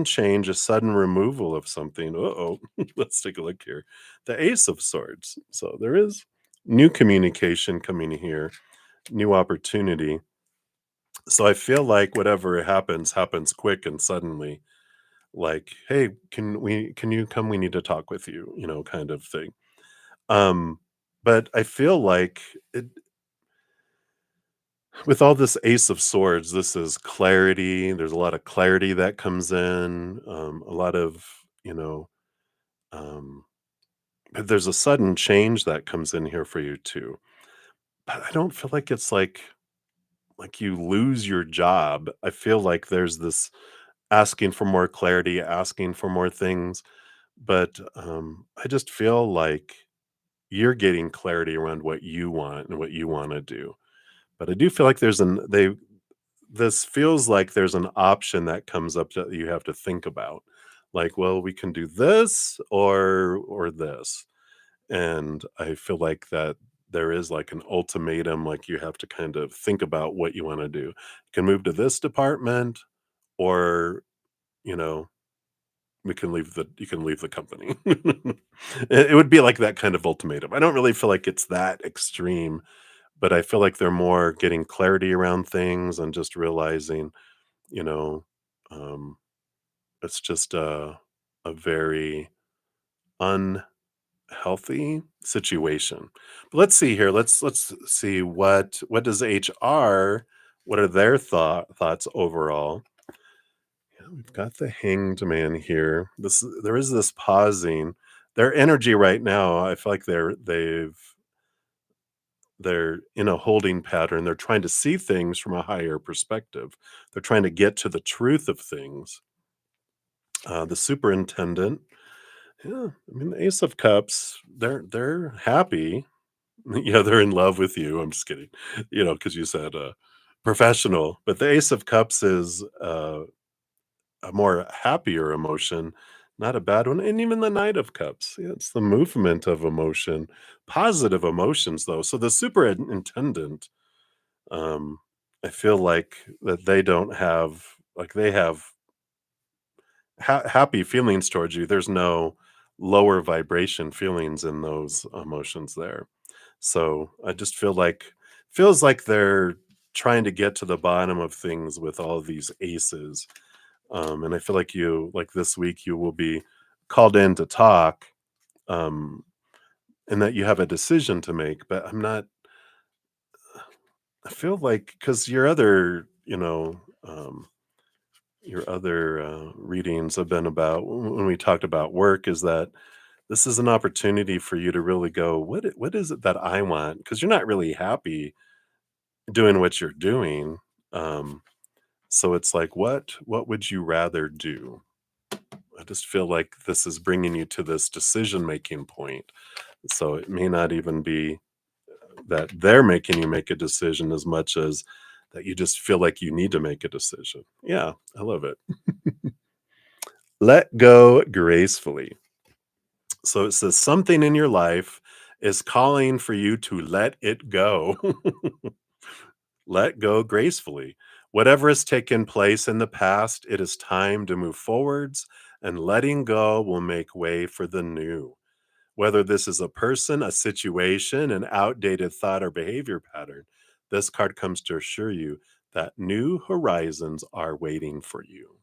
change, a sudden removal of something. Uh-oh. Let's take a look here. The Ace of Swords. So there is new communication coming here, new opportunity. So I feel like whatever happens quick and suddenly. Like, "Hey, can you come? We need to talk with you," kind of thing. Um, but I feel like with all this Ace of Swords, this is clarity. There's a lot of clarity that comes in, a lot of, um, but there's a sudden change that comes in here for you too. But I don't feel like it's like you lose your job. I feel like there's this asking for more clarity, asking for more things. But I just feel like you're getting clarity around what you want and what you want to do. But I do feel like this feels like there's an option that comes up that you have to think about. Like, well, we can do this or this. And I feel like that there is like an ultimatum, like you have to kind of think about what you want to do. You can move to this department, or, you know, you can leave the company. It would be like that kind of ultimatum. I don't really feel like it's that extreme, but I feel like they're more getting clarity around things and just realizing, you know, um, it's just a very unhealthy situation. But let's see here. Let's see what does HR, what are their thoughts overall? Yeah, we've got the Hanged Man here. There is this pausing. Their energy right now, I feel like they're in a holding pattern. They're trying to see things from a higher perspective. They're trying to get to the truth of things. The superintendent, yeah, I mean the Ace of Cups, they're happy. Yeah, they're in love with you. I'm just kidding. Because you said professional, but the Ace of Cups is a more happier emotion, not a bad one. And even the Knight of Cups, yeah, it's the movement of emotion, positive emotions, though. So the superintendent, um, I feel like that they don't have, like, they have happy feelings towards you. There's no lower vibration feelings in those emotions there. So I just feels like they're trying to get to the bottom of things with all these aces. And I feel like this week you will be called in to talk, um, and that you have a decision to make, but I'm not I feel like because your other readings have been about when we talked about work is that this is an opportunity for you to really go, what is it that I want? Because you're not really happy doing what you're doing. Um, so it's like, what would you rather do? I just feel like this is bringing you to this decision making point. So it may not even be that they're making you make a decision as much as that you just feel like you need to make a decision. Yeah, I love it. Let go gracefully. So it says something in your life is calling for you to let it go. Let go gracefully. Whatever has taken place in the past, it is time to move forwards, and letting go will make way for the new. Whether this is a person, a situation, an outdated thought or behavior pattern, this card comes to assure you that new horizons are waiting for you.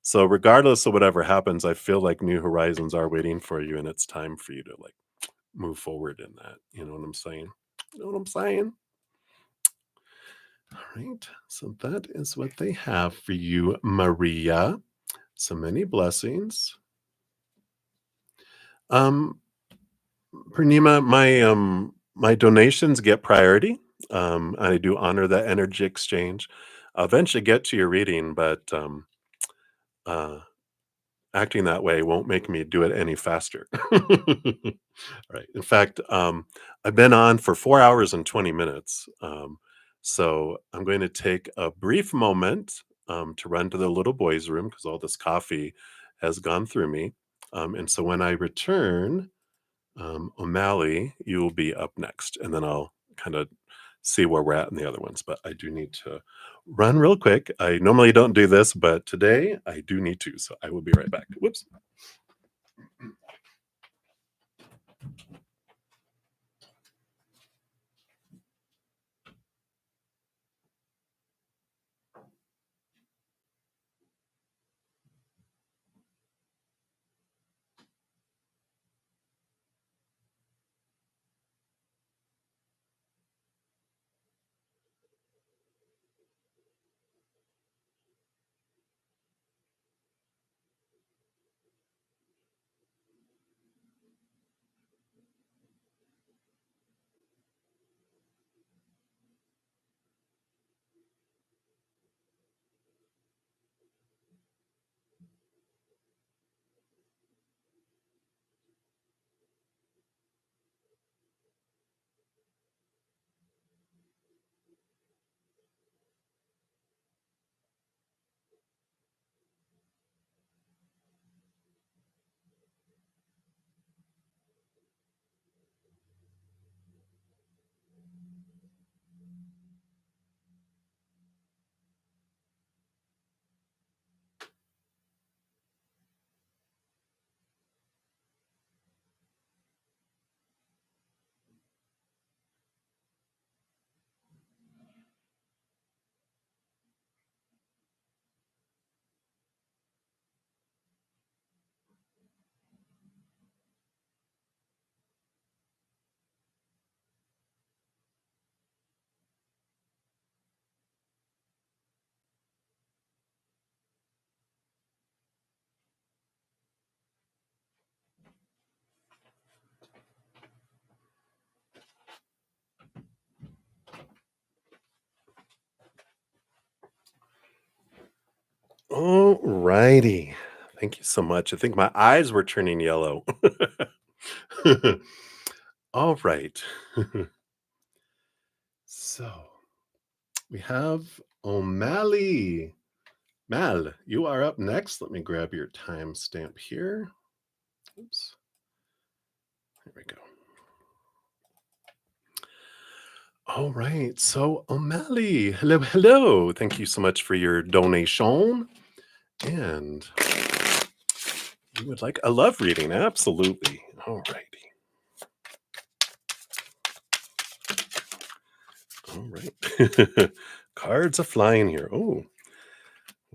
So, regardless of whatever happens, I feel like new horizons are waiting for you, and it's time for you to like move forward in that. You know what I'm saying? You know what I'm saying? All right. So, that is what they have for you, Maria. So many blessings. Um, Purnima, my donations get priority. I do honor that energy exchange. I'll eventually get to your reading, but uh, acting that way won't make me do it any faster. Right. In fact, I've been on for 4 hours and 20 minutes. So I'm going to take a brief moment to run to the little boys' room because all this coffee has gone through me. And so when I return, O'Malley, you will be up next, and then I'll kind of see where we're at in the other ones. But I do need to run real quick. I normally don't do this, but today I do need to. So I will be right back. Whoops. All righty. Thank you so much. I think my eyes were turning yellow. All right. So we have O'Malley. Mal, you are up next. Let me grab your timestamp here. Oops. There we go. All right. So, O'Malley, hello, hello. Thank you so much for your donation. And you would like a love reading? Absolutely. All righty. All right. Cards are flying here. Oh,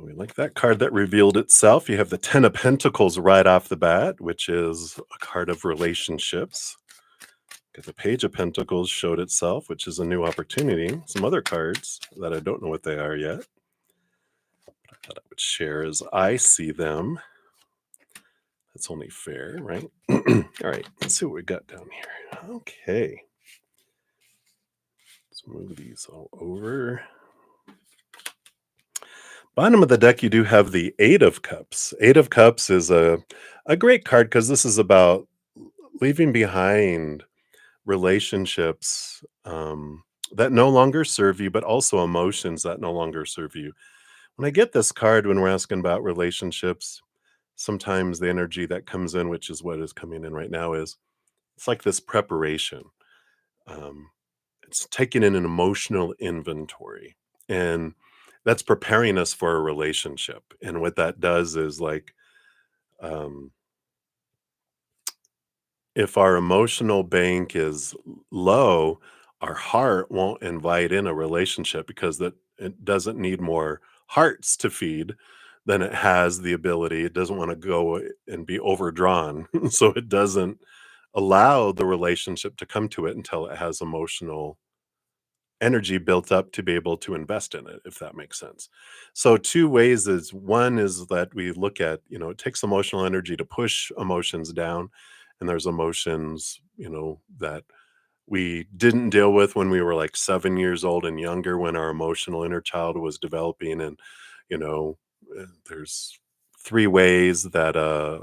We like that card that revealed itself. You have the Ten of Pentacles right off the bat, which is a card of relationships. Get the Page of Pentacles showed itself, which is a new opportunity. Some other cards that I don't know what they are yet. I thought I would share as I see them. That's only fair, right? All right, let's see what we got down here. Okay. Let's move these all over. Bottom of the deck, you do have the Eight of Cups. Eight of Cups is a great card because this is about leaving behind relationships that no longer serve you, but also emotions that no longer serve you. When I get this card, when we're asking about relationships, sometimes the energy that comes in, which is what is coming in right now, is it's like this preparation. Um, it's taking in an emotional inventory, and that's preparing us for a relationship. And what that does is like, um, if our emotional bank is low, our heart won't invite in a relationship because that it doesn't need more hearts to feed than it has the ability. It doesn't want to go and be overdrawn. So it doesn't allow the relationship to come to it until it has emotional energy built up to be able to invest in it, if that makes sense. So two ways is one is that we look at, it takes emotional energy to push emotions down. And there's emotions, that we didn't deal with when we were like 7 years old and younger, when our emotional inner child was developing. And, you know, there's three ways that a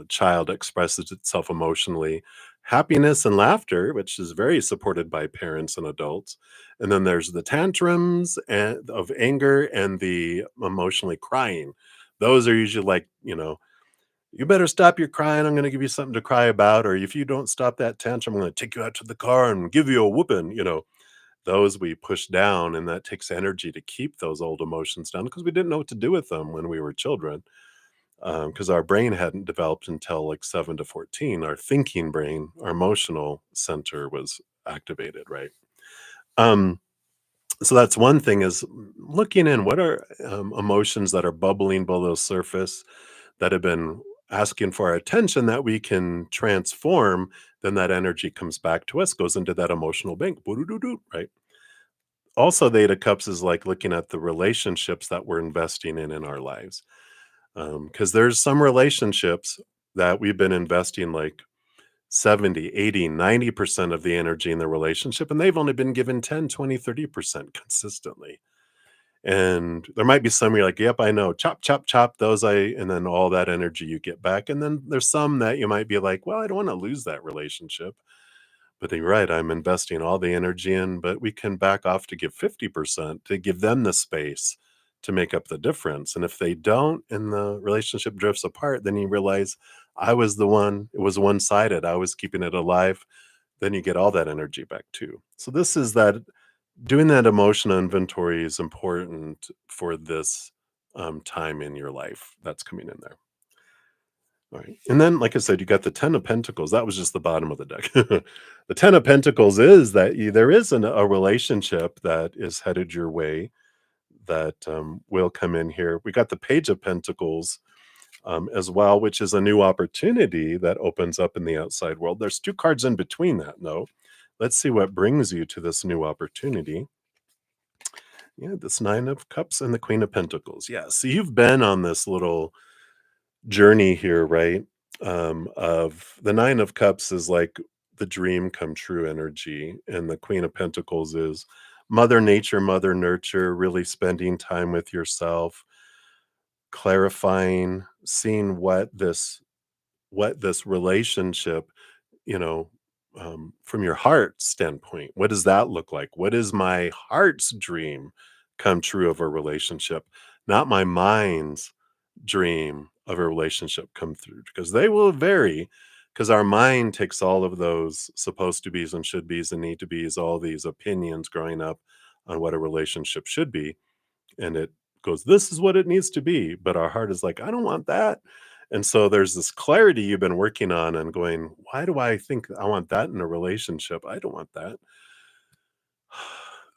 child expresses itself emotionally: happiness and laughter, which is very supported by parents and adults. And then there's the tantrums of anger and the emotionally crying. Those are usually like, you better stop your crying. I'm going to give you something to cry about. Or if you don't stop that tantrum, I'm going to take you out to the car and give you a whooping. Those we push down, and that takes energy to keep those old emotions down because we didn't know what to do with them when we were children. Because our brain hadn't developed until like 7 to 14. Our thinking brain, our emotional center was activated, right? Um, so that's one thing, is looking in what are emotions that are bubbling below the surface that have been asking for our attention that we can transform. Then that energy comes back to us, goes into that emotional bank. Boo-doo-doo-doo, right? Also, the Eight of Cups is like looking at the relationships that we're investing in our lives. Because there's some relationships that we've been investing like 70, 80, 90% of the energy in the relationship, and they've only been given 10, 20, 30% consistently. And there might be some you're like, "Yep, I know. Chop, chop, chop, those I," and then all that energy you get back. And then there's some that you might be like, "Well, I don't wanna lose that relationship." But you're right, I'm investing all the energy in, but we can back off to give 50% to give them the space to make up the difference. And if they don't and the relationship drifts apart, then you realize I was the one, it was one-sided. I was keeping it alive. Then you get all that energy back too. So this is that doing that emotional inventory is important for this time in your life that's coming in there. All right. And then, like I said, you got the Ten of Pentacles. That was just the bottom of the deck. The Ten of Pentacles is that there is a relationship that is headed your way that will come in here. We got the Page of Pentacles as well, which is a new opportunity that opens up in the outside world. There's two cards in between that, though. Let's see what brings you to this new opportunity. Yeah, this Nine of Cups and the Queen of Pentacles. Yeah, so you've been on this little journey here, right? Of the Nine of Cups is like the dream come true energy, and the Queen of Pentacles is Mother Nature, Mother Nurture, really spending time with yourself, clarifying, seeing what this relationship, you know, from your heart standpoint, what does that look like? What is my heart's dream come true of a relationship, not my mind's dream of a relationship come through? Because they will vary, because our mind takes all of those supposed to be's and should be's and need to be's, all these opinions growing up on what a relationship should be, and it goes, this is what it needs to be. But our heart is like, I don't want that. And so there's this clarity you've been working on and going, why do I think I want that in a relationship? I don't want that.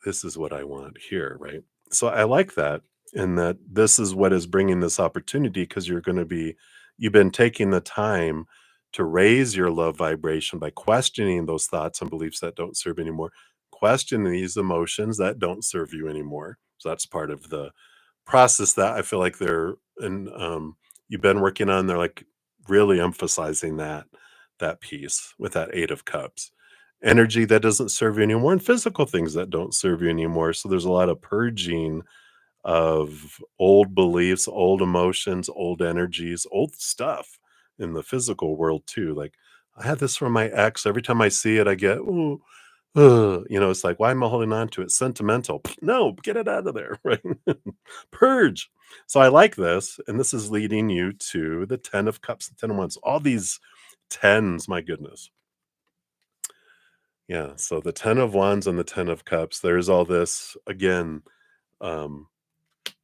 This is what I want here, right? So I like that. and that this is what is bringing this opportunity because you've been taking the time to raise your love vibration by questioning those thoughts and beliefs that don't serve anymore, questioning these emotions that don't serve you anymore. So that's part of the process that I feel like you've been working on. They're like really emphasizing that piece with that 8 of Cups. Energy that doesn't serve you anymore and physical things that don't serve you anymore. So there's a lot of purging of old beliefs, old emotions, old energies, old stuff in the physical world too. Like I had this from my ex. Every time I see it, I get, ooh, it's like, why am I holding on to it? Sentimental. Pfft, no, get it out of there, right? Purge. So I like this. And this is leading you to the 10 of Cups, the 10 of Wands, all these tens, my goodness. Yeah. So the 10 of Wands and the 10 of Cups, there's all this again. Um,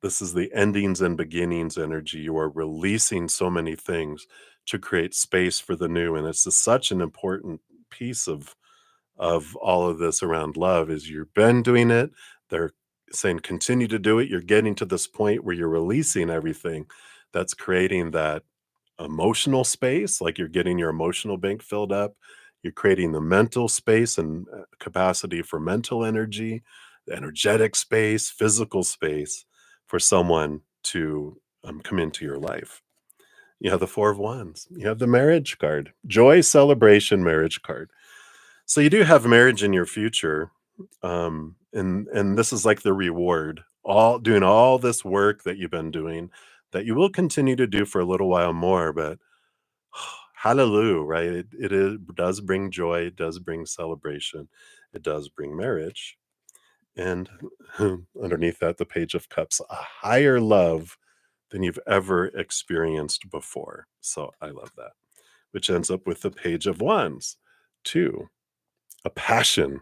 This is the endings and beginnings energy. You are releasing so many things to create space for the new, and it's just such an important piece of all of this around love. Is you've been doing it. They're saying continue to do it. You're getting to this point where you're releasing everything that's creating that emotional space, like you're getting your emotional bank filled up. You're creating the mental space and capacity for mental energy, the energetic space, physical space for someone to come into your life. You have the 4 of Wands. You have the marriage card, joy, celebration, marriage card. So you do have marriage in your future, and this is like the reward. All doing all this work that you've been doing, that you will continue to do for a little while more, but hallelujah, right? Does bring joy, it does bring celebration, it does bring marriage. And underneath that, the Page of Cups, a higher love than you've ever experienced before. So I love that, which ends up with the Page of Wands, two, a passion,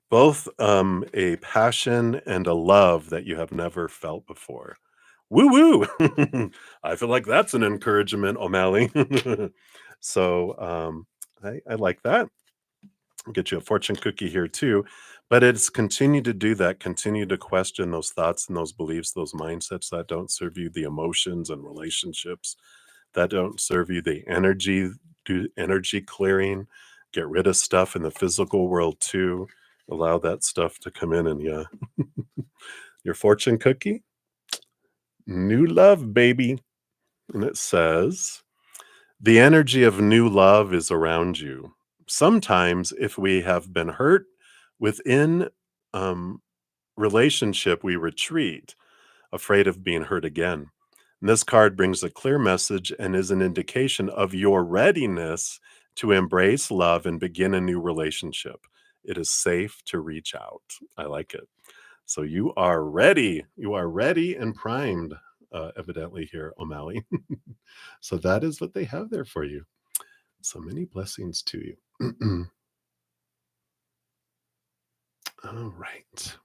both a passion and a love that you have never felt before. Woo woo. I feel like that's an encouragement, O'Malley. So I like that. I'll get you a fortune cookie here too. But it's continue to do that, continue to question those thoughts and those beliefs, those mindsets that don't serve you, the emotions and relationships that don't serve you, the energy, do energy clearing, get rid of stuff in the physical world too. Allow that stuff to come in and yeah. Your fortune cookie, new love, baby. And it says, the energy of new love is around you. Sometimes, if we have been hurt within um, relationship, we retreat, afraid of being hurt again. And this card brings a clear message and is an indication of your readiness to embrace love and begin a new relationship. It is safe to reach out. I like it. So you are ready. You are ready and primed, evidently, here, O'Malley. So that is what they have there for you. So many blessings to you. All right.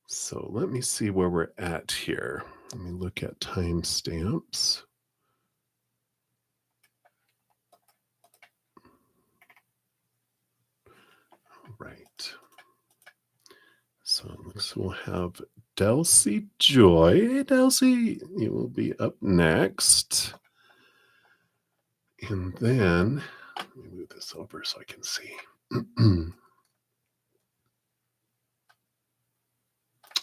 So let me see where we're at here. Let me look at timestamps. All right. So it looks we'll have Delcy Joy. Hey, Delcy, you will be up next. And then let me move this over so I can see.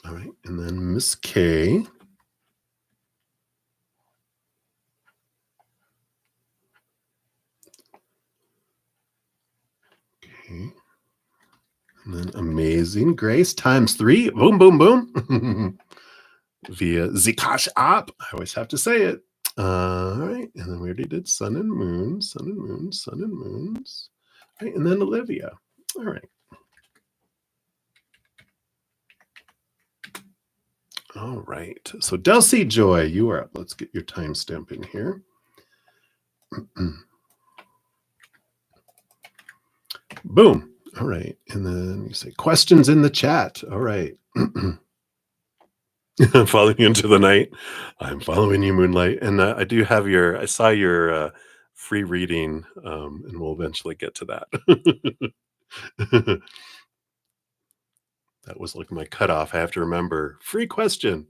All right. And then Miss K. Okay. And then Amazing Grace times 3. Boom, boom, boom. Via the CashApp. I always have to say it. All right. And then we already did Sun and Moon, Sun and Moon, Sun and Moons. All right. And then Olivia. All right. All right. So Delcy Joy, you are up. Let's get your timestamp in here. Boom. All right. And then you say questions in the chat. All right. Following you into the night. I'm following you, Moonlight. And I do have I saw your free reading, and we'll eventually get to that. That was like my cutoff. I have to remember free question.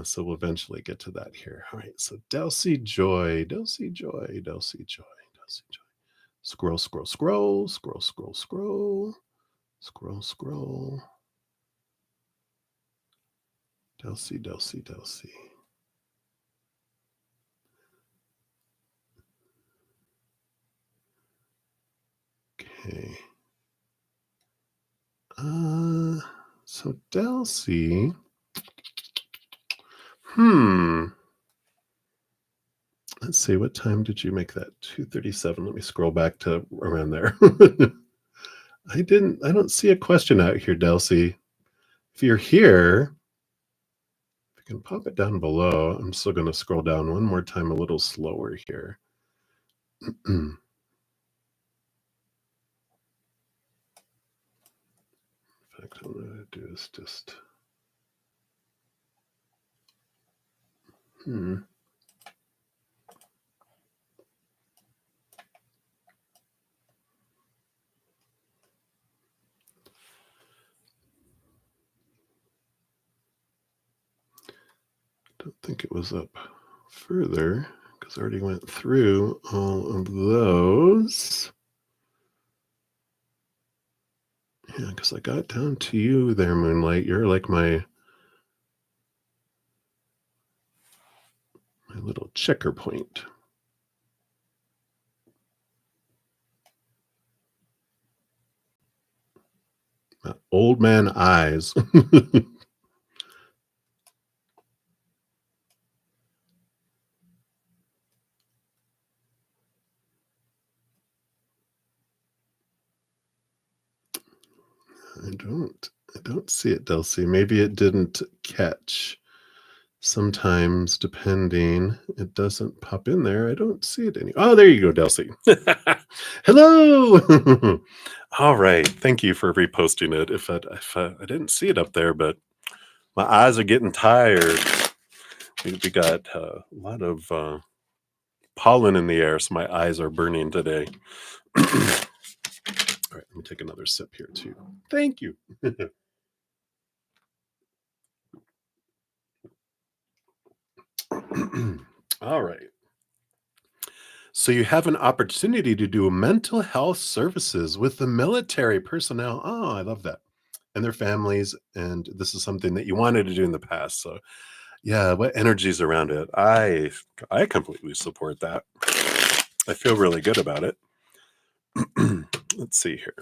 So we'll eventually get to that here. All right. So Delcy Joy, Delcy Joy, Delcy Joy, Delcy Joy. Scroll, scroll, scroll, scroll, scroll, scroll, scroll, scroll. Delcy, Delcy, Delcy. Okay. So Delcy. Let's see, what time did you make that? 2:37. Let me scroll back to around there. I don't see a question out here, Delcy. If you're here, if you can pop it down below. I'm still going to scroll down one more time a little slower here. In fact, what I'm going to do is just don't think it was up further because I already went through all of those. Yeah, because I got down to you there, Moonlight. You're like my little checker point. My old man eyes. I don't see it, Delcy. Maybe it didn't catch. Sometimes, depending, it doesn't pop in there. I don't see it any. Oh, there you go, Delcy. Hello. All right. Thank you for reposting it. If I didn't see it up there, but my eyes are getting tired. We got a lot of pollen in the air, so my eyes are burning today. All right, let me take another sip here too. Thank you. All right. So you have an opportunity to do mental health services with the military personnel. Oh, I love that. And their families. And this is something that you wanted to do in the past. So yeah, what energy's around it? I completely support that. I feel really good about it. Let's see here.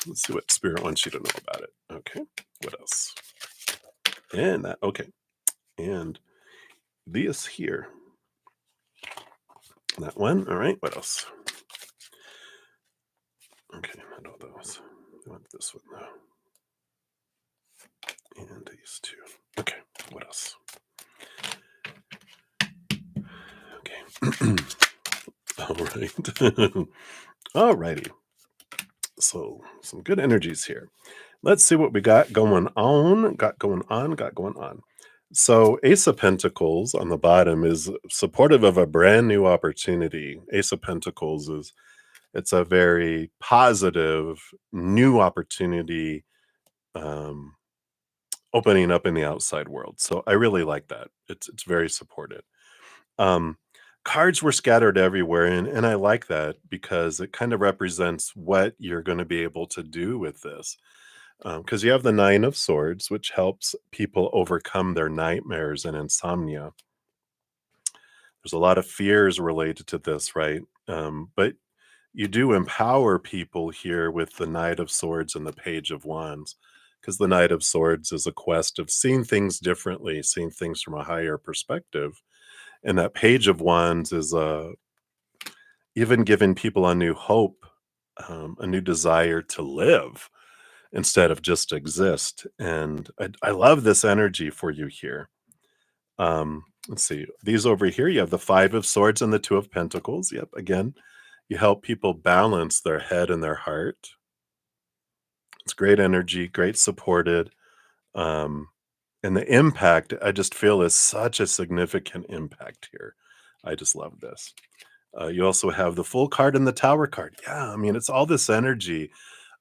Let's see what spirit wants you to know about it. Okay. What else? And that, okay. And this here. That one. All right. What else? Okay. I know those. I want this one though. And these two. Okay. What else? Okay. All right. All righty. So some good energies here. Let's see what we got going on. So Ace of Pentacles on the bottom is supportive of a brand new opportunity. Ace of Pentacles it's a very positive new opportunity opening up in the outside world. So I really like that. It's very supported. Cards were scattered everywhere, and I like that because it kind of represents what you're going to be able to do with this. Because you have the Nine of Swords, which helps people overcome their nightmares and insomnia. There's a lot of fears related to this, right? But you do empower people here with the Knight of Swords and the Page of Wands, because the Knight of Swords is a quest of seeing things differently, seeing things from a higher perspective. And that Page of Wands is even giving people a new hope, a new desire to live instead of just exist. And I love this energy for you here. Let's see. These over here, you have the Five of Swords and the Two of Pentacles. Yep. Again, you help people balance their head and their heart. It's great energy, great supported. And the impact, I just feel, is such a significant impact here. I just love this. You also have the Full card and the Tower card. Yeah, I mean, it's all this energy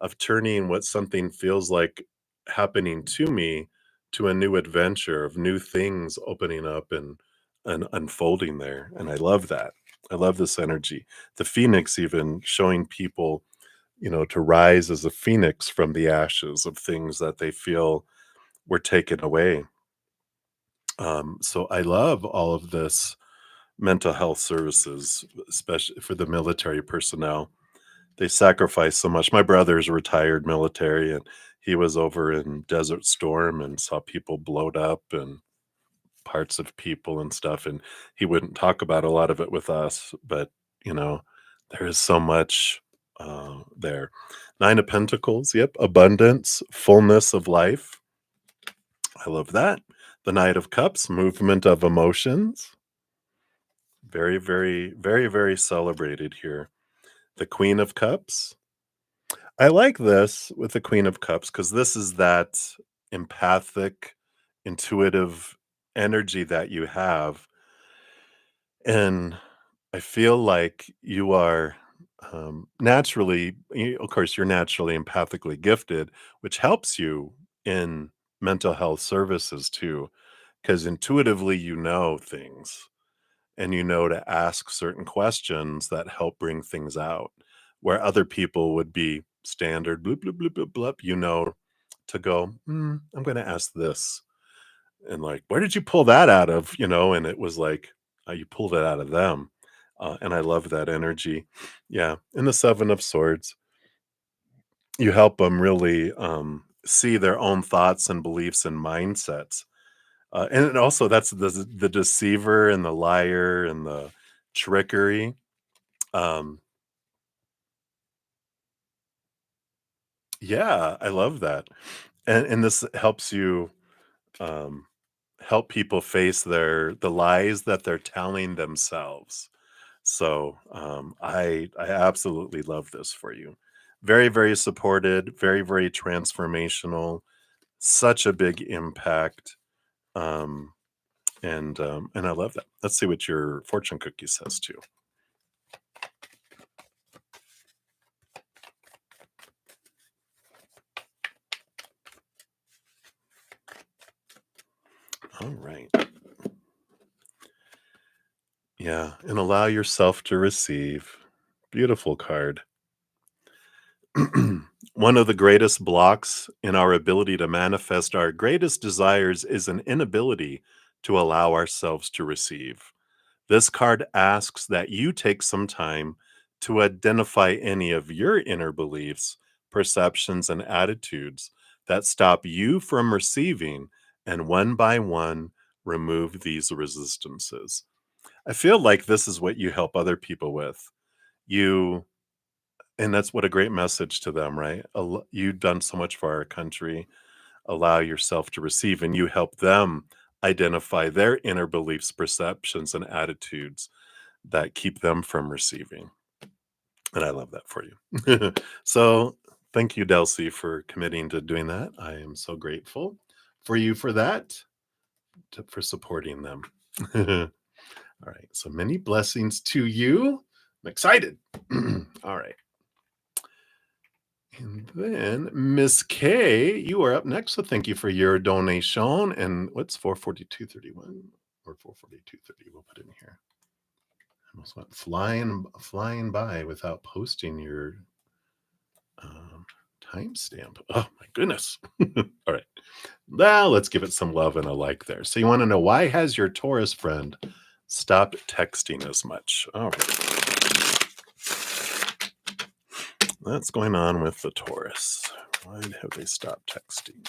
of turning what something feels like happening to me to a new adventure of new things opening up and unfolding there. And I love that. I love this energy. The phoenix even showing people, to rise as a phoenix from the ashes of things that they feel were taken away. So I love all of this mental health services, especially for the military personnel. They sacrifice so much. My brother's retired military, and he was over in Desert Storm and saw people blowed up and parts of people and stuff, and he wouldn't talk about a lot of it with us, but, you know, there is so much, there. 9 of Pentacles, yep, abundance, fullness of life. I love that. The Knight of Cups, movement of emotions. Very, very, very, very celebrated here. The Queen of Cups. I like this with the Queen of Cups because this is that empathic, intuitive energy that you have. And I feel like you are naturally, of course, you're naturally empathically gifted, which helps you in mental health services too, because intuitively you know things and you know to ask certain questions that help bring things out where other people would be standard bloop bloop bloop bloop bloop, to go, I'm going to ask this, and like, where did you pull that out of, and it was like, you pulled it out of them. And I love that energy. Yeah, in the 7 of Swords, you help them really see their own thoughts and beliefs and mindsets. And it also, that's the deceiver and the liar and the trickery. Um, yeah, I love that. And this helps you um, help people face the lies that they're telling themselves. So I absolutely love this for you. Very, very supported, very, very transformational, such a big impact. Um, and I love that. Let's see what your fortune cookie says too. All right. Yeah, and allow yourself to receive. Beautiful card. One of the greatest blocks in our ability to manifest our greatest desires is an inability to allow ourselves to receive. This card asks that you take some time to identify any of your inner beliefs, perceptions, and attitudes that stop you from receiving, and one by one, remove these resistances. I feel like this is what you help other people with. You and that's what a great message to them, right? You've done so much for our country. Allow yourself to receive, and you help them identify their inner beliefs, perceptions, and attitudes that keep them from receiving. And I love that for you. So thank you, Delcy, for committing to doing that. I am so grateful for you for that, for supporting them. All right. So many blessings to you. I'm excited. All right. And then Miss K, you are up next. So thank you for your donation. And what's 442.31 or 442.30? We'll put in here. I almost went flying by without posting your um, timestamp. Oh my goodness. All right. Now let's give it some love and a like there. So you want to know, why has your Taurus friend stopped texting as much? All right. What's going on with the Taurus? Why have they stopped texting?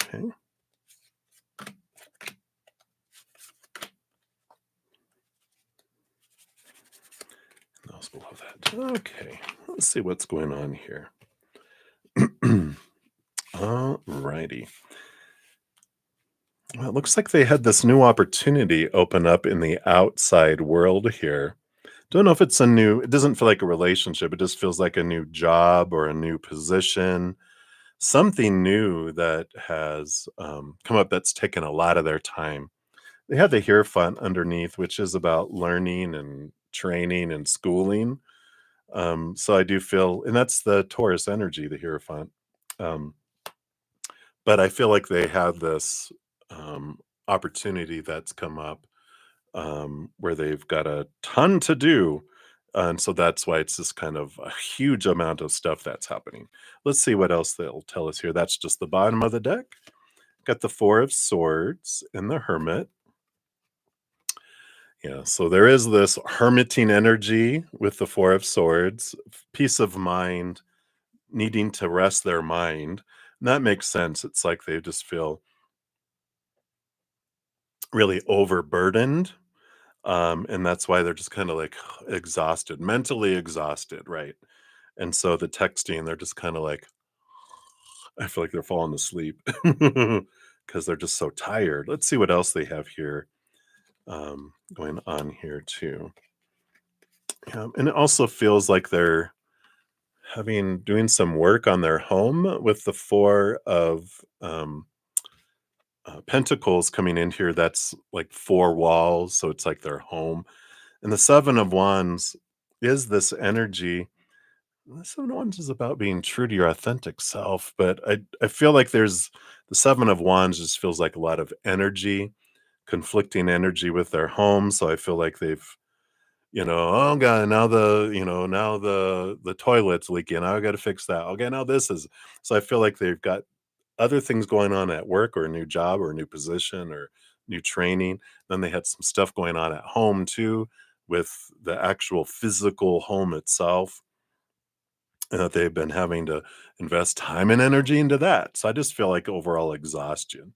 Okay. Those below that. Okay. Let's see what's going on here. All righty. Well, it looks like they had this new opportunity open up in the outside world here. Don't know if it's it doesn't feel like a relationship. It just feels like a new job or a new position, something new that has come up that's taken a lot of their time. They have the Hierophant underneath, which is about learning and training and schooling. So I do feel, and that's the Taurus energy, the Hierophant. Um, but I feel like they have this opportunity that's come up where they've got a ton to do. And so that's why it's this kind of a huge amount of stuff that's happening. Let's see what else they'll tell us here. That's just the bottom of the deck. Got the Four of Swords and the Hermit. Yeah, so there is this hermiting energy with the Four of Swords, peace of mind, needing to rest their mind. And that makes sense. It's like they just feel really overburdened. And that's why they're just kind of like exhausted, mentally exhausted, right? And so the texting, they're just kind of like, I feel like they're falling asleep because they're just so tired. Let's see what else they have here going on here too. Yeah, and it also feels like they're having doing some work on their home with the four of pentacles coming in here. That's like four walls, so it's like their home. And the seven of wands is this energy. The seven of wands is about being true to your authentic self, but I feel like there's the seven of wands just feels like a lot of energy, conflicting energy with their home. So I feel like they've, oh god, now the toilet's leaking. I got to fix that. Okay, now this is. So I feel like they've got other things going on at work or a new job or a new position or new training. Then they had some stuff going on at home too with the actual physical home itself. They've been having to invest time and energy into that. So I just feel like overall exhaustion.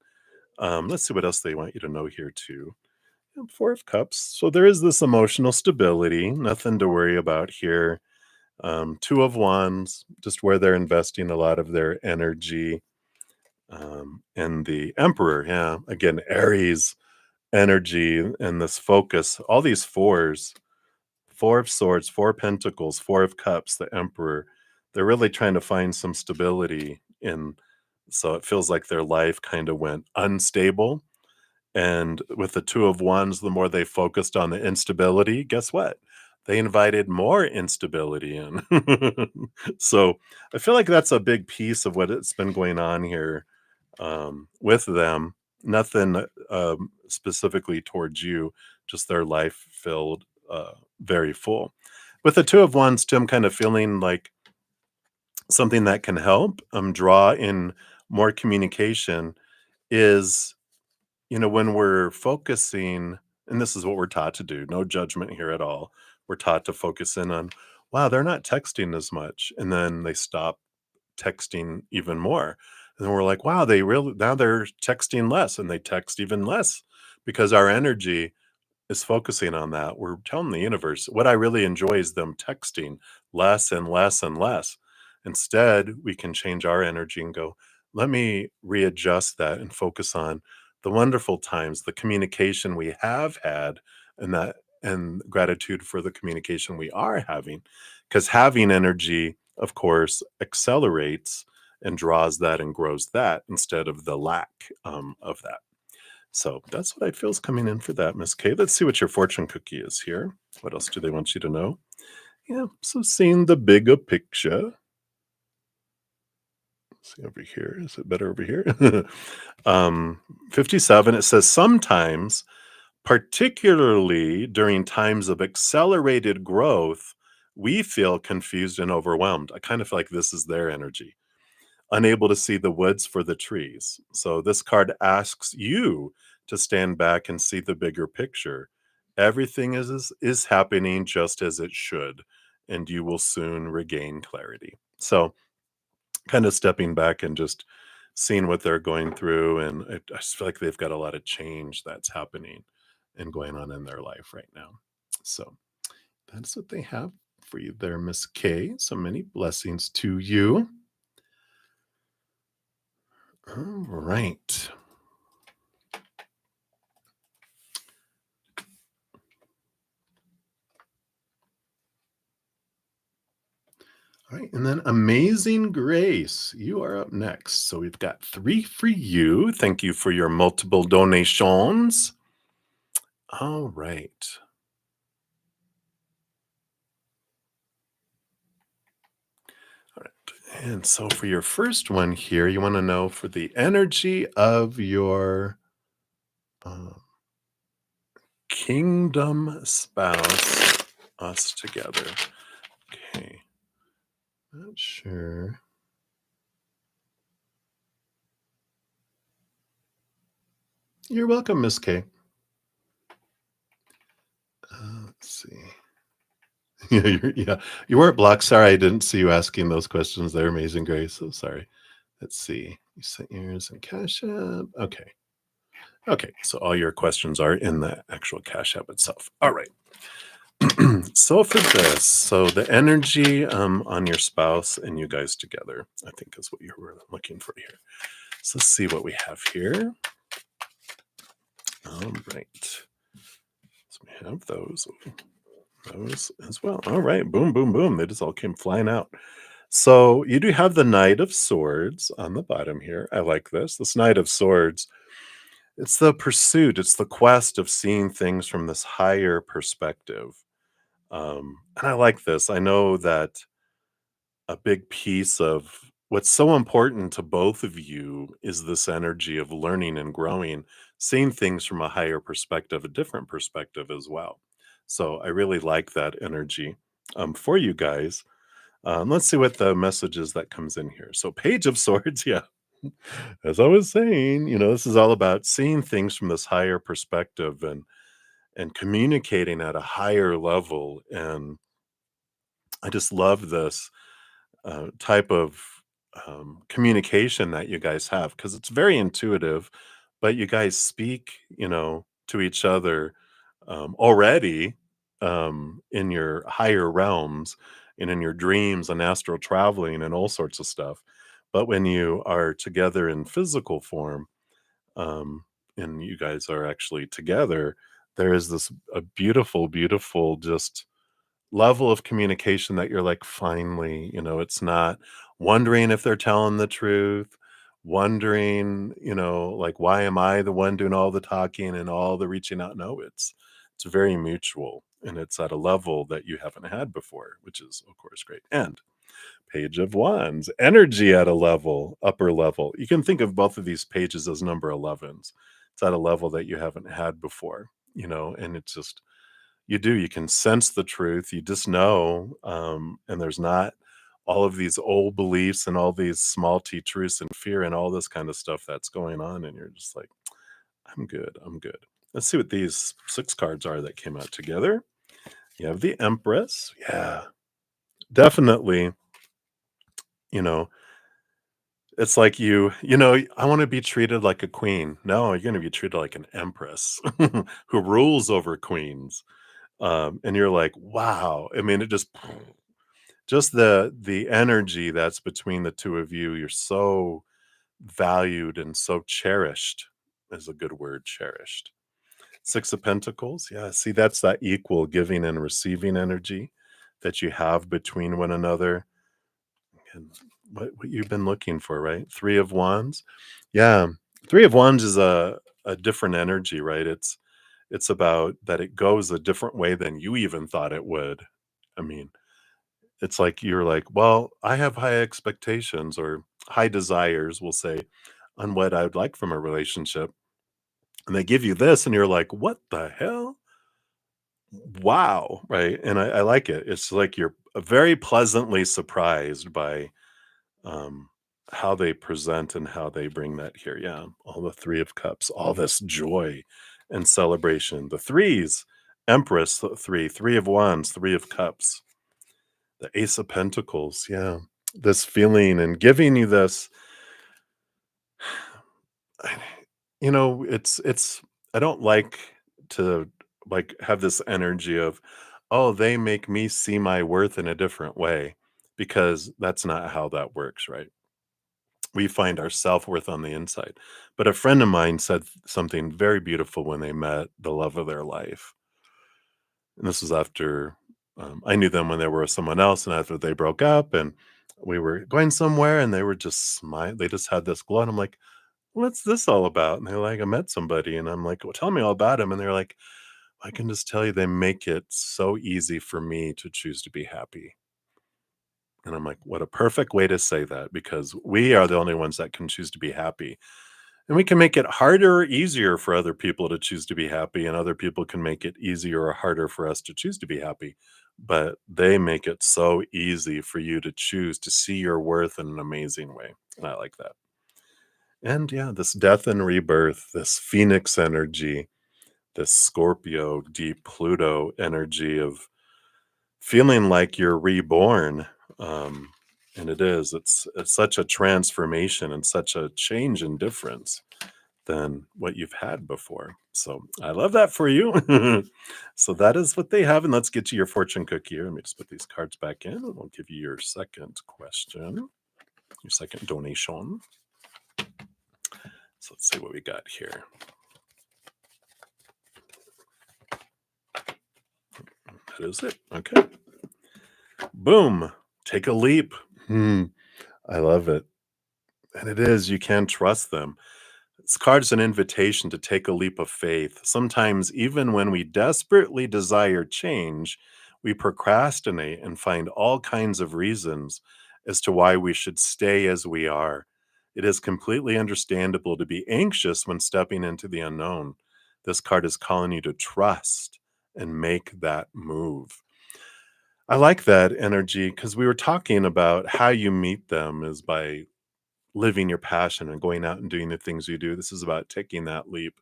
Let's see what else they want you to know here too. Four of Cups. So there is this emotional stability, nothing to worry about here. Two of Wands, just where they're investing a lot of their energy. And the Emperor, yeah, again, Aries energy and this focus, all these fours, Four of Swords, Four of Pentacles, Four of Cups, the Emperor, they're really trying to find some stability in. So it feels like their life kind of went unstable, and with the Two of Wands, the more they focused on the instability, guess what? They invited more instability in. So I feel like that's a big piece of what it's been going on here with them. Nothing specifically towards you, just their life filled very full. With the Two of Wands, Tim, kind of feeling like something that can help draw in more communication is, when we're focusing, and this is what we're taught to do, no judgment here at all. We're taught to focus in on, wow, they're not texting as much. And then they stop texting even more. And then we're like, wow, now they're texting less and they text even less because our energy is focusing on that. We're telling the universe what I really enjoy is them texting less and less and less. Instead, we can change our energy and go, let me readjust that and focus on the wonderful times, the communication we have had, and gratitude for the communication we are having. Because having energy, of course, accelerates and draws that and grows that instead of the lack of that. So that's what I feel is coming in for that, Miss K. Let's see what your fortune cookie is here. What else do they want you to know? Yeah, so seeing the bigger picture. See over here. Is it better over here? 57, it says sometimes, particularly during times of accelerated growth, we feel confused and overwhelmed. I kind of feel like this is their energy, unable to see the woods for the trees. So this card asks you to stand back and see the bigger picture. Everything is happening just as it should, and you will soon regain clarity. So kind of stepping back and just seeing what they're going through, and I just feel like they've got a lot of change that's happening and going on in their life right now. So that's what they have for you there, Miss K. So many blessings to you. All right. All right. And then Amazing Grace, you are up next. So we've got three for you. Thank you for your multiple donations. All right. All right. And so for your first one here, you want to know for the energy of your uh, kingdom spouse, us together. Okay, not sure. You're welcome, Miss K. Let's see. Yeah, you weren't blocked. Sorry, I didn't see you asking those questions there, Amazing Grace. So sorry. Let's see. You sent yours in Cash App. Okay. Okay. So all your questions are in the actual Cash App itself. All right. So for this, so the energy on your spouse and you guys together, I think is what you were looking for here. So let's see what we have here. All right. So we have those as well. All right. Boom, boom, boom. They just all came flying out. So you do have the Knight of Swords on the bottom here. I like this. This Knight of Swords, it's the pursuit, it's the quest of seeing things from this higher perspective. And I like this. I know that a big piece of what's so important to both of you is this energy of learning and growing, seeing things from a higher perspective, a different perspective as well. So I really like that energy for you guys. Let's see what the message is that comes in here. So, Page of Swords, yeah. As I was saying, this is all about seeing things from this higher perspective and communicating at a higher level. And I just love this type of communication that you guys have because it's very intuitive, but you guys speak, to each other already in your higher realms and in your dreams and astral traveling and all sorts of stuff. But when you are together in physical form, um, and you guys are actually together, there is this a beautiful, beautiful just level of communication that you're like, finally, it's not wondering if they're telling the truth, wondering, like, why am I the one doing all the talking and all the reaching out? No, it's very mutual and it's at a level that you haven't had before, which is of course great. And Page of Wands, energy at a level, upper level. You can think of both of these pages as number 11s. It's at a level that you haven't had before, and it's just you can sense the truth, you just know, and there's not all of these old beliefs and all these small t truths and fear and all this kind of stuff that's going on, and you're just like, I'm good. Let's see what these 6 cards are that came out together. You have the Empress. Yeah, definitely, you know, it's like I wanna be treated like a queen. No, you're gonna be treated like an empress who rules over queens. And you're like, "Wow." I mean, it just the energy that's between the 2 of you, you're so valued and so cherished is a good word, cherished. 6 of Pentacles, yeah, see, that's that equal giving and receiving energy that you have between one another, and what you've been looking for, right? 3 of Wands, yeah, 3 of Wands is a different energy, right? It's about that it goes a different way than you even thought it would. I mean, it's like you're like, "Well, I have high expectations or high desires," we'll say, on what I would like from a relationship, and they give you this, and you're like, "What the hell? Wow," right? And I like it. It's like you're very pleasantly surprised by, um, how they present and how they bring that here. Yeah, all the 3 of Cups, all this joy and celebration. The threes, Empress, 3 of Wands, 3 of Cups. The Ace of Pentacles, yeah. This feeling and giving you this I it's I don't like to, like, have this energy of, "Oh, they make me see my worth in a different way," because that's not how that works, right? We find our self-worth on the inside. But a friend of mine said something very beautiful when they met the love of their life. And this was after I knew them when they were with someone else, and after they broke up, and we were going somewhere, and they were just smile. They just had this glow, and I'm like, "What's this all about?" And they're like, "I met somebody," and I'm like, "Well, tell me all about him." And they're like, "I can just tell you, they make it so easy for me to choose to be happy." And I'm like, what a perfect way to say that, because we are the only ones that can choose to be happy. And we can make it harder or easier for other people to choose to be happy, and other people can make it easier or harder for us to choose to be happy. But they make it so easy for you to choose to see your worth in an amazing way. And I like that. And yeah, this death and rebirth, this phoenix energy, this Scorpio, deep Pluto energy of feeling like you're reborn. Um, and it's such a transformation and such a change and difference than what you've had before. So I love that for you. So that is what they have. And let's get to your fortune cookie here. Let me just put these cards back in and we'll give you your second question, your second donation. So let's see what we got here. That is it. Okay. Boom. Take a leap. I love it. And it is, you can trust them. This card is an invitation to take a leap of faith. Sometimes, even when we desperately desire change, we procrastinate and find all kinds of reasons as to why we should stay as we are. It is completely understandable to be anxious when stepping into the unknown. This card is calling you to trust and make that move. I like that energy because we were talking about how you meet them is by living your passion and going out and doing the things you do. This is about taking that leap,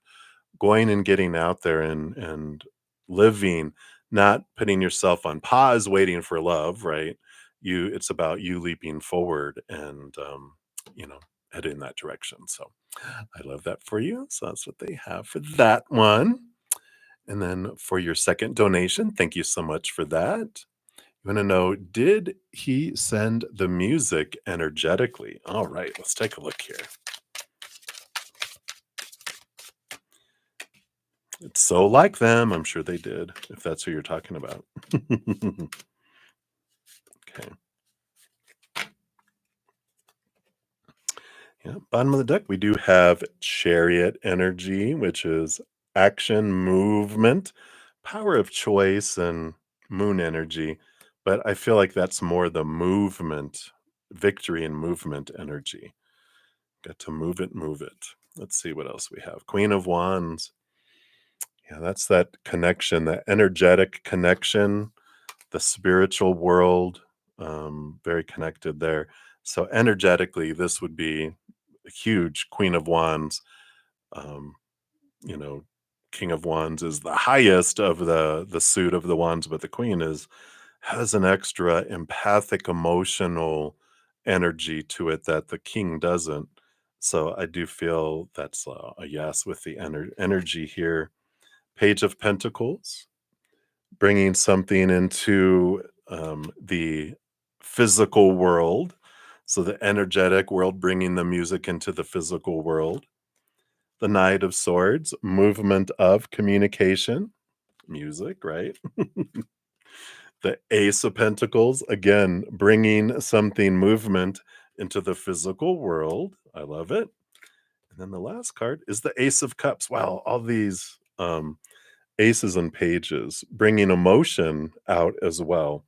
going and getting out there and living, not putting yourself on pause, waiting for love, right? It's about you leaping forward and, you know, heading in that direction. So I love that for you. So that's what they have for that one. And then for your second donation, thank you so much for that. You want to know, did he send the music energetically? All right, let's take a look here. It's so like them. I'm sure they did, if that's who you're talking about. Okay. Yeah. Bottom of the deck, we do have chariot energy, which is action, movement, power of choice, and moon energy. But I feel like that's more the movement, victory and movement energy. Got to move it, move it. Let's see what else we have. Queen of Wands. Yeah, that's that connection, that energetic connection, the spiritual world, very connected there. So energetically, this would be a huge Queen of Wands. Um, you know, King of Wands is the highest of the suit of the wands, but the Queen is has an extra empathic, emotional energy to it that the King doesn't. So I do feel that's a yes with the energy here. Page of Pentacles, bringing something into the physical world. So the energetic world, bringing the music into the physical world. The Knight of Swords, movement of communication, music, right? The Ace of Pentacles, again, bringing something movement into the physical world. I love it. And then the last card is the Ace of Cups. Wow, all these aces and pages bringing emotion out as well.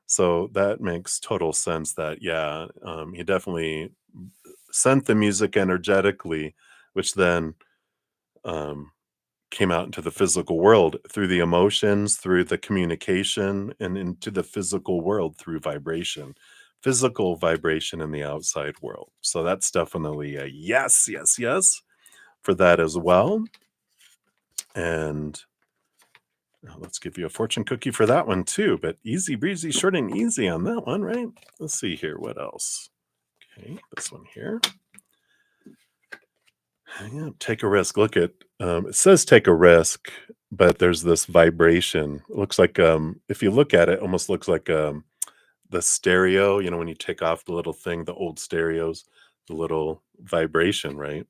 So that makes total sense that, yeah, he definitely sent the music energetically, which then um, came out into the physical world through the emotions, through the communication, and into the physical world through vibration, physical vibration in the outside world. So that's definitely a yes, yes, yes for that as well. And let's give you a fortune cookie for that one too, but easy breezy, short and easy on that one, right? Let's see here. What else? Okay, this one here. Yeah, take a risk. Look at it says take a risk, but there's this vibration. It looks like if you look at it, almost looks like the stereo, you know, when you take off the little thing, the old stereos, the little vibration, right?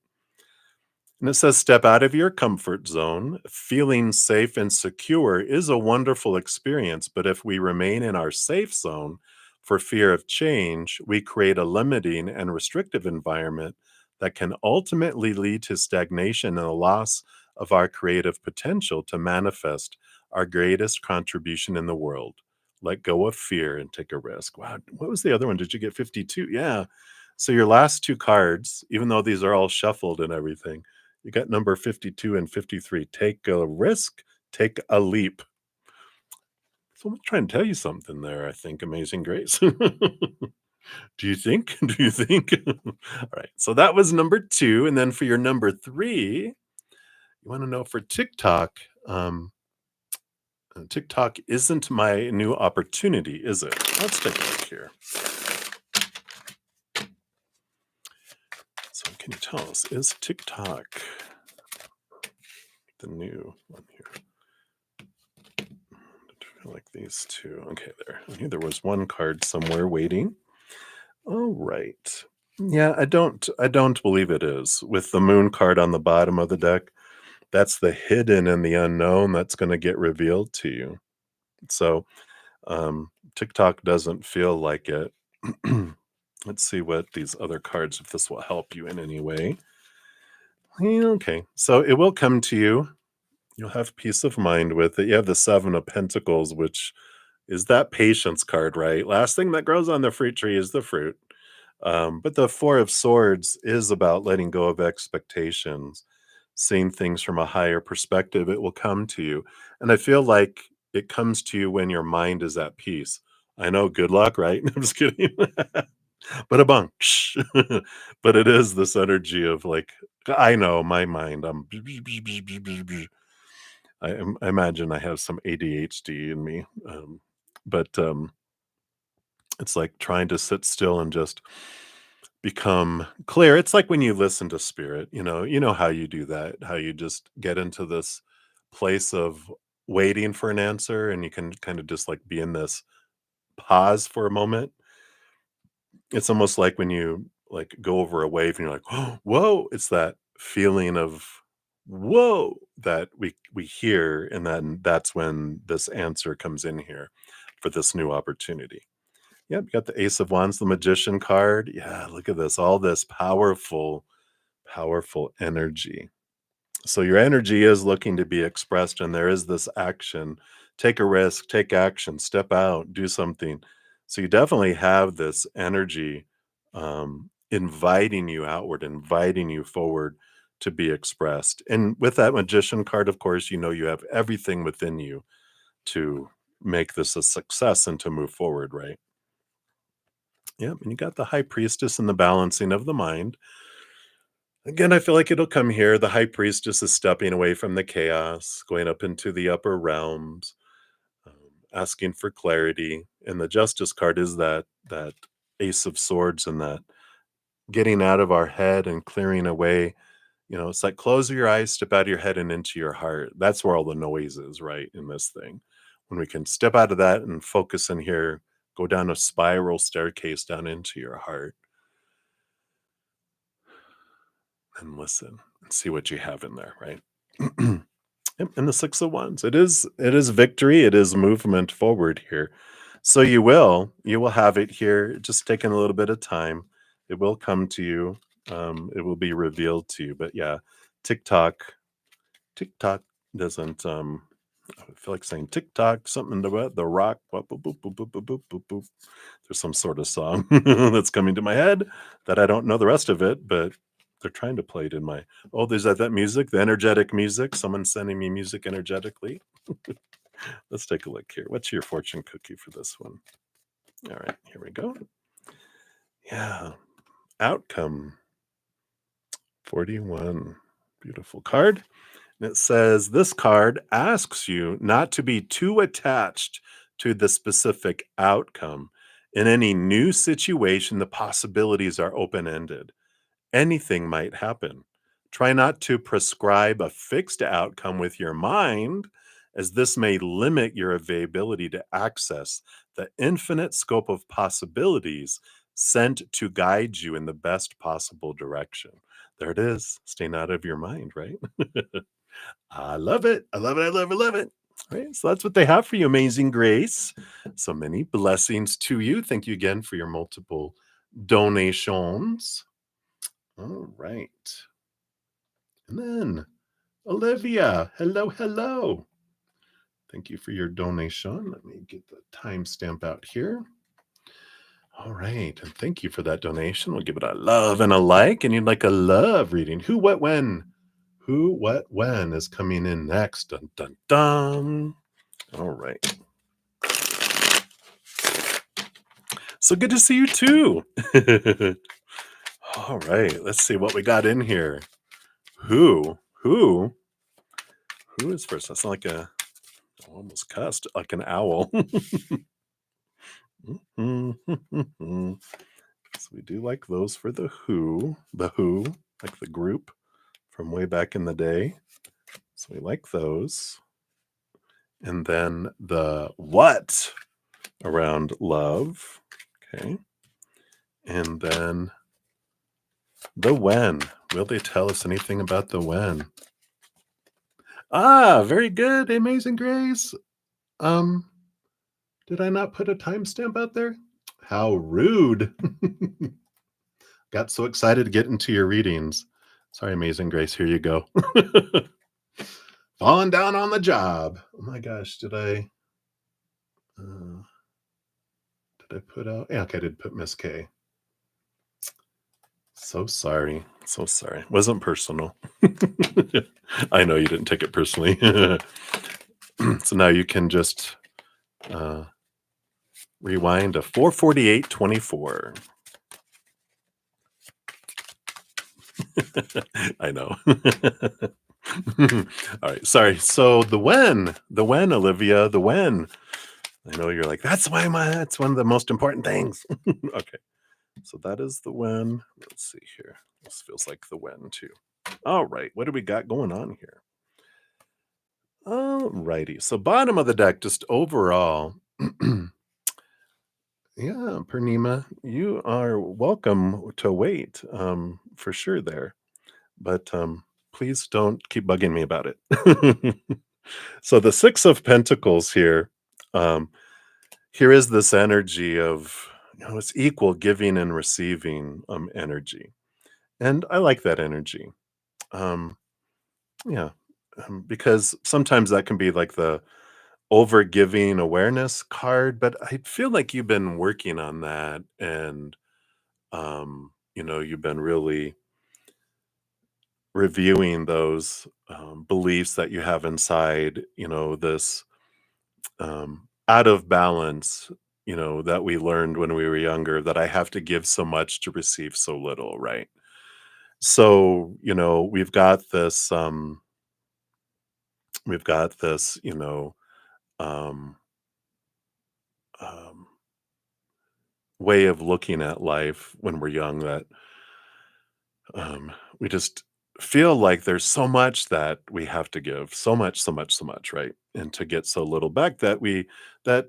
And it says, step out of your comfort zone. Feeling safe and secure is a wonderful experience, but if we remain in our safe zone for fear of change, we create a limiting and restrictive environment that can ultimately lead to stagnation and a loss of our creative potential to manifest our greatest contribution in the world. Let go of fear and take a risk. Wow, what was the other one? Did you get 52? Yeah. So your last 2 cards, even though these are all shuffled and everything, you got number 52 and 53. Take a risk, take a leap. So I'm trying to tell you something there, I think, Amazing Grace. Do you think? Do you think? All right. So that was number 2. And then for your number 3, you want to know for TikTok, TikTok isn't my new opportunity, is it? Let's take a look here. So can you tell us, is TikTok the new one here? I feel like these two. Okay, there. I knew there was one card somewhere waiting. All right. Yeah, I don't believe it is. With the moon card on the bottom of the deck, that's the hidden and the unknown that's going to get revealed to you. So, TikTok doesn't feel like it. Let's see what these other cards, if this will help you in any way. Yeah, okay. So it will come to you. You'll have peace of mind with it. You have the 7 of Pentacles, which is that patience card, right? Last thing that grows on the fruit tree is the fruit. But the 4 of Swords is about letting go of expectations, seeing things from a higher perspective. It will come to you. And I feel like it comes to you when your mind is at peace. I know, good luck, right? I'm just kidding. But a bunch. But it is this energy of like, I know my mind. I imagine I have some ADHD in me. But it's like trying to sit still and just become clear. It's like when you listen to spirit, you know how you do that, how you just get into this place of waiting for an answer and you can kind of just like be in this pause for a moment. It's almost like when you like go over a wave and you're like, oh, whoa, it's that feeling of whoa that we hear, and then that's when this answer comes in here for this new opportunity. Yep, you got the Ace of Wands, the Magician card. Yeah, look at this, all this powerful, powerful energy. So your energy is looking to be expressed, and there is this action. Take a risk, take action, step out, do something. So you definitely have this energy inviting you outward, inviting you forward to be expressed. And with that Magician card, of course, you have everything within you to make this a success and to move forward, right? Yep, and you got the High Priestess and the balancing of the mind. Again, I feel like it'll come here. The High Priestess is stepping away from the chaos, going up into the upper realms, um, asking for clarity. And the Justice card is that Ace of Swords and that getting out of our head and clearing away. It's like close your eyes, step out of your head and into your heart. That's where all the noise is, right? In this thing. When we can step out of that and focus in here, go down a spiral staircase down into your heart and listen and see what you have in there, right? Yep, and the 6 of Wands. It is victory, it is movement forward here. So you will have it here, just taking a little bit of time. It will come to you. It will be revealed to you. But yeah, TikTok TikTok doesn't I feel like saying TikTok, something about the rock. Boop, boop, boop, boop, boop, boop, boop, boop, boop. There's some sort of song that's coming to my head that I don't know the rest of it, but they're trying to play it in my. Oh, there's that music, the energetic music. Someone's sending me music energetically. Let's take a look here. What's your fortune cookie for this one? All right, here we go. Yeah, outcome 41. Beautiful card. And it says this card asks you not to be too attached to the specific outcome. In any new situation, the possibilities are open ended. Anything might happen. Try not to prescribe a fixed outcome with your mind, as this may limit your availability to access the infinite scope of possibilities sent to guide you in the best possible direction. There it is, staying out of your mind, right? I love it. I love it. I love it. Love it. All right. So that's what they have for you, Amazing Grace. So many blessings to you. Thank you again for your multiple donations. All right. And then Olivia. Hello. Hello. Thank you for your donation. Let me get the timestamp out here. All right. And thank you for that donation. We'll give it a love and a like. And you'd like a love reading. Who, what, when? Who, what, when is coming in next? Dun, dun, dun. All right. So good to see you too. All right. Let's see what we got in here. Who is first? That's like I almost cussed like an owl. So we do like those for the Who, like the group from way back in the day. So we like those. And then the what around love. Okay. And then the when. Will they tell us anything about the when? Ah, very good. Amazing Grace. Did I not put a timestamp out there? How rude. Got so excited to get into your readings. Sorry, Amazing Grace. Here you go. Falling down on the job. Oh my gosh, did I put out? Yeah, okay, I did put Miss K. So sorry. So sorry. Wasn't personal. I know you didn't take it personally. So now you can just rewind to 4:48:24. I know. All right, sorry. So the when, Olivia, the when. I know you're like, that's that's one of the most important things. Okay, so that is the when. Let's see here. This feels like the when too. All right, what do we got going on here? All righty. So bottom of the deck, just overall. Yeah, Purnima, you are welcome to wait for sure there. But please don't keep bugging me about it. So the Six of Pentacles here, here is this energy of, it's equal giving and receiving energy. And I like that energy. Yeah, because sometimes that can be like the over giving awareness card, but I feel like you've been working on that and, you've been really reviewing those beliefs that you have inside, this out of balance, that we learned when we were younger, that I have to give so much to receive so little, right? So, we've got this, um, um, way of looking at life when we're young that we just feel like there's so much that we have to give, so much, so much, so much, right? And to get so little back that that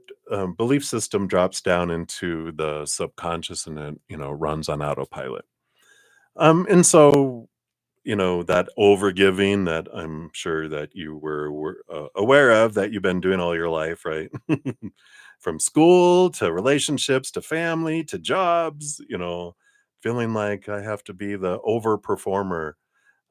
belief system drops down into the subconscious and then runs on autopilot. And so that overgiving that I'm sure that you were aware of, that you've been doing all your life, right? From school to relationships to family to jobs, feeling like I have to be the over performer,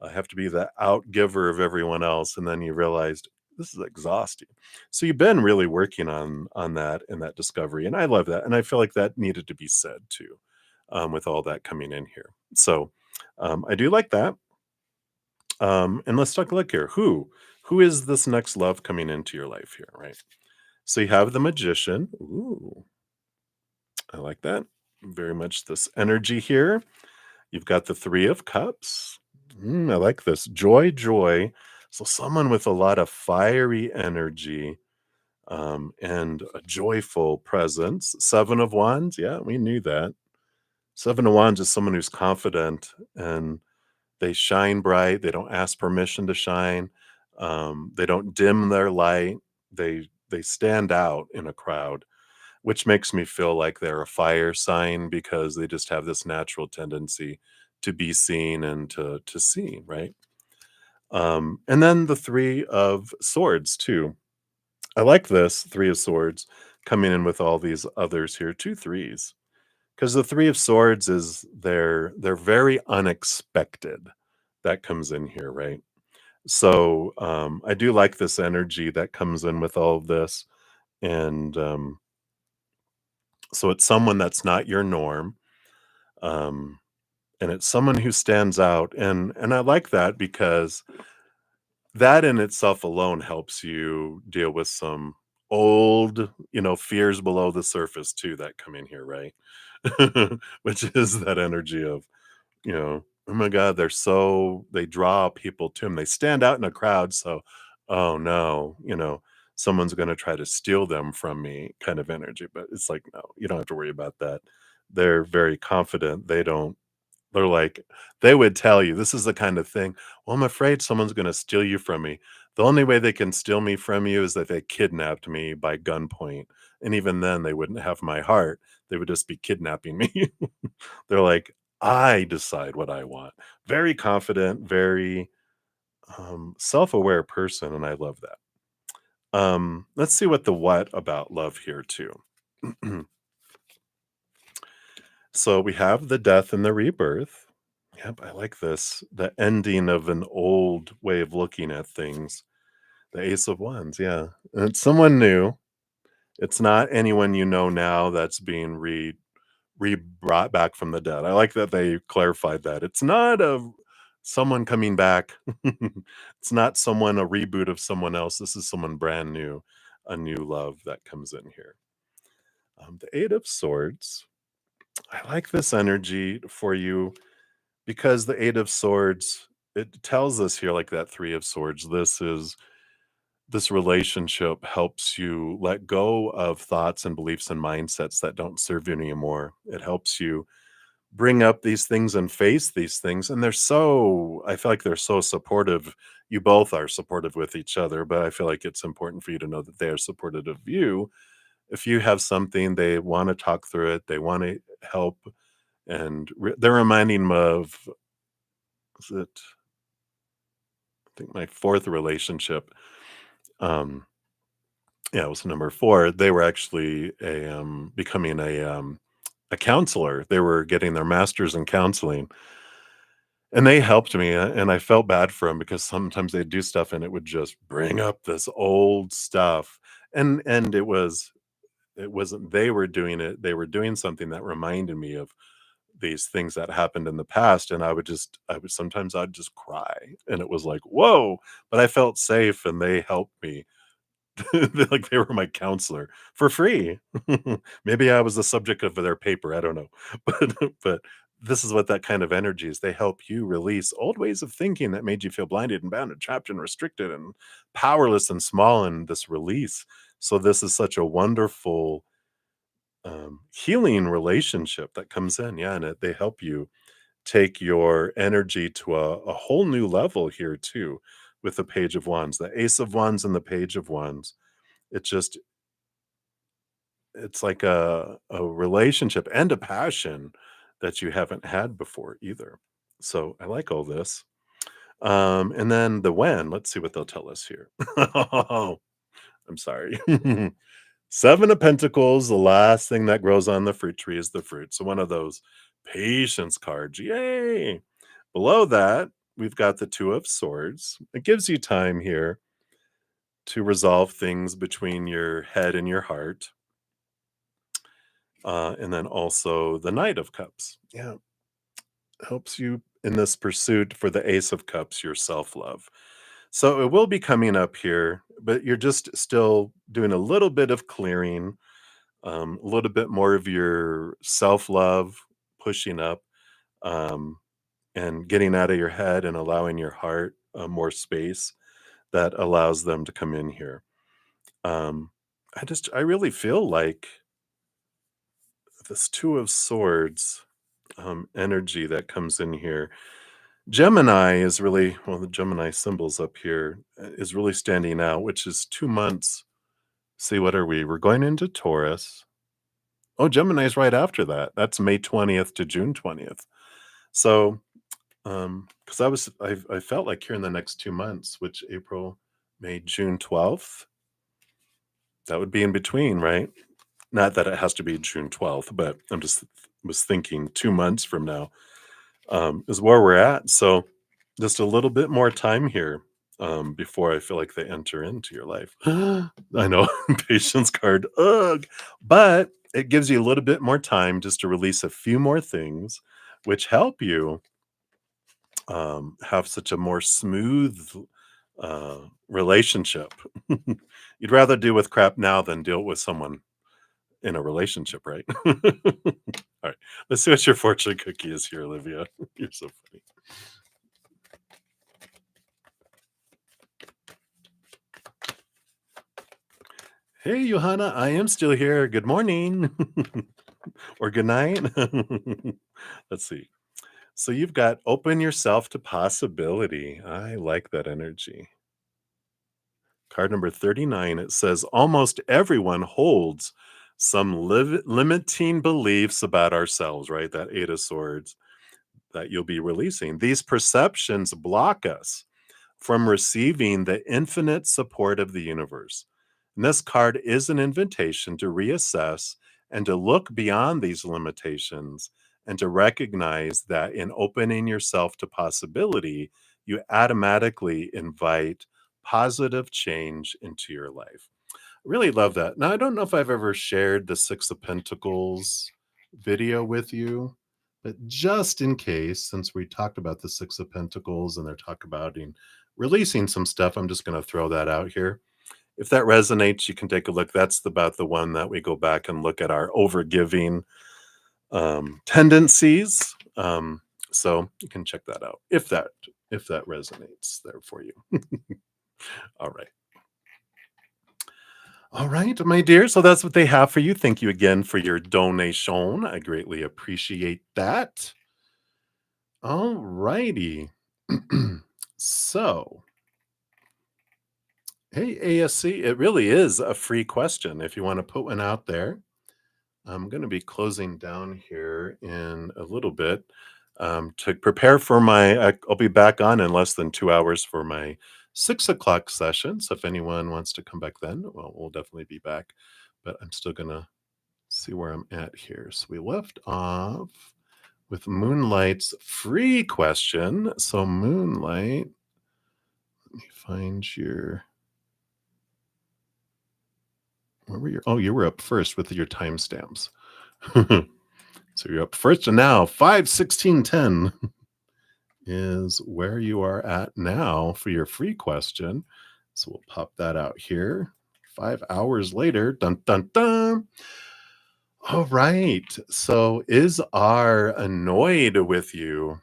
I have to be the outgiver of everyone else, and then you realized this is exhausting. So you've been really working on that and that discovery, and I love that, and I feel like that needed to be said too, with all that coming in here. So I do like that. And let's take a look here. Who is this next love coming into your life here, right? So you have the magician. Ooh, I like that. Very much this energy here. You've got the Three of Cups. I like this. Joy, joy. So someone with a lot of fiery energy and a joyful presence. Seven of Wands. Yeah, we knew that. Seven of Wands is someone who's confident and they shine bright. They don't ask permission to shine. They don't dim their light. They stand out in a crowd, which makes me feel like they're a fire sign because they just have this natural tendency to be seen and to see, right? And then the Three of Swords too. I like this Three of Swords coming in with all these others here, two threes, because the Three of Swords is they're very unexpected. That comes in here, right? So I do like this energy that comes in with all of this. And so it's someone that's not your norm. Um, and it's someone who stands out. And I like that because that in itself alone helps you deal with some old, fears below the surface too that come in here, right? Which is that energy of, oh my God, they draw people to them. They stand out in a crowd. So, oh no, someone's going to try to steal them from me kind of energy. But it's like, no, you don't have to worry about that. They're very confident. They're like, they would tell you, this is the kind of thing, "Well, I'm afraid someone's gonna steal you from me. The only way they can steal me from you is that they kidnapped me by gunpoint, and even then, they wouldn't have my heart. They would just be kidnapping me." They're like, "I decide what I want." Very confident, very, self-aware person, and I love that. Let's see what the what about love here too. So we have the death and the rebirth. Yep, I like this. The ending of an old way of looking at things. The Ace of Wands, yeah. And it's someone new. It's not anyone you know now that's being brought back from the dead. I like that they clarified that. It's not someone coming back. It's not a reboot of someone else. This is someone brand new, a new love that comes in here. The Eight of Swords. I like this energy for you because the Eight of Swords, it tells us here, like that Three of Swords, this relationship helps you let go of thoughts and beliefs and mindsets that don't serve you anymore. It helps you bring up these things and face these things. And I feel like they're so supportive. You both are supportive with each other, but I feel like it's important for you to know that they are supportive of you. If you have something, they want to talk through it, they want to help. And they're reminding me of, is it think my 4th relationship, um, yeah, it was number 4. They were actually becoming a counselor. They were getting their master's in counseling, and they helped me, and I felt bad for them because sometimes they'd do stuff and it would just bring up this old stuff, and it wasn't they were doing it, they were doing something that reminded me of these things that happened in the past, and I'd just cry, and it was like, "Whoa," but I felt safe, and they helped me. Like, they were my counselor for free. Maybe I was the subject of their paper, I don't know. But this is what that kind of energy is. They help you release old ways of thinking that made you feel blinded and bound and trapped and restricted and powerless and small in this release. So this is such a wonderful, healing relationship that comes in, yeah, and they help you take your energy to a whole new level here too with the Page of Wands. The Ace of Wands and the Page of Wands, it just it's like a relationship and a passion that you haven't had before either. So I like all this. And then the when, let's see what they'll tell us here. Oh, I'm sorry. 7 of Pentacles, the last thing that grows on the fruit tree is the fruit. So one of those patience cards. Yay. Below that, we've got the Two of Swords. It gives you time here to resolve things between your head and your heart. And then also the Knight of Cups. Yeah, helps you in this pursuit for the Ace of Cups, your self love. So it will be coming up here, but you're just still doing a little bit of clearing, a little bit more of your self love pushing up, um, and getting out of your head and allowing your heart more space that allows them to come in here. Um, I really feel like this Two of Swords energy that comes in here. Gemini is really, well, the Gemini symbols up here is really standing out, which is 2 months. See, what are we? We're going into Taurus. Oh, Gemini is right after that. That's May 20th to June 20th. So, because I felt like here in the next 2 months, which April, May, June 12th, that would be in between, right? Not that it has to be June 12th, but I'm just was thinking 2 months from now is where we're at. So just a little bit more time here. before I feel like they enter into your life. I know, patience card. Ugh. But it gives you a little bit more time just to release a few more things, which help you have such a more smooth relationship. You'd rather deal with crap now than deal with someone in a relationship, right? All right. Let's see what your fortune cookie is here, Olivia. You're so funny. Hey, Johanna, I am still here. Good morning or good night. Let's see. So you've got open yourself to possibility. I like that energy. Card number 39, it says almost everyone holds some limiting beliefs about ourselves, right? That Eight of Swords that you'll be releasing. These perceptions block us from receiving the infinite support of the universe. And this card is an invitation to reassess and to look beyond these limitations and to recognize that in opening yourself to possibility, you automatically invite positive change into your life. Really love that. Now, I don't know if I've ever shared the Six of Pentacles video with you, but just in case, since we talked about the Six of Pentacles and they're talking about releasing some stuff, I'm just going to throw that out here. If that resonates, you can take a look. That's about the one that we go back and look at our overgiving tendencies. So you can check that out if that resonates there for you. All right. All right, my dear. So that's what they have for you. Thank you again for your donation. I greatly appreciate that. All righty. So, hey, ASC, it really is a free question. If you want to put one out there, I'm going to be closing down here in a little bit to prepare for I'll be back on in less than 2 hours for my 6 o'clock session. So if anyone wants to come back then, well, we'll definitely be back. But I'm still going to see where I'm at here. So we left off with Moonlight's free question. So Moonlight, let me find where were you? Oh, you were up first with your timestamps. So you're up first, and now 5:16:10 is where you are at now for your free question. So we'll pop that out here. 5 hours later, dun dun dun. All right. So is R annoyed with you?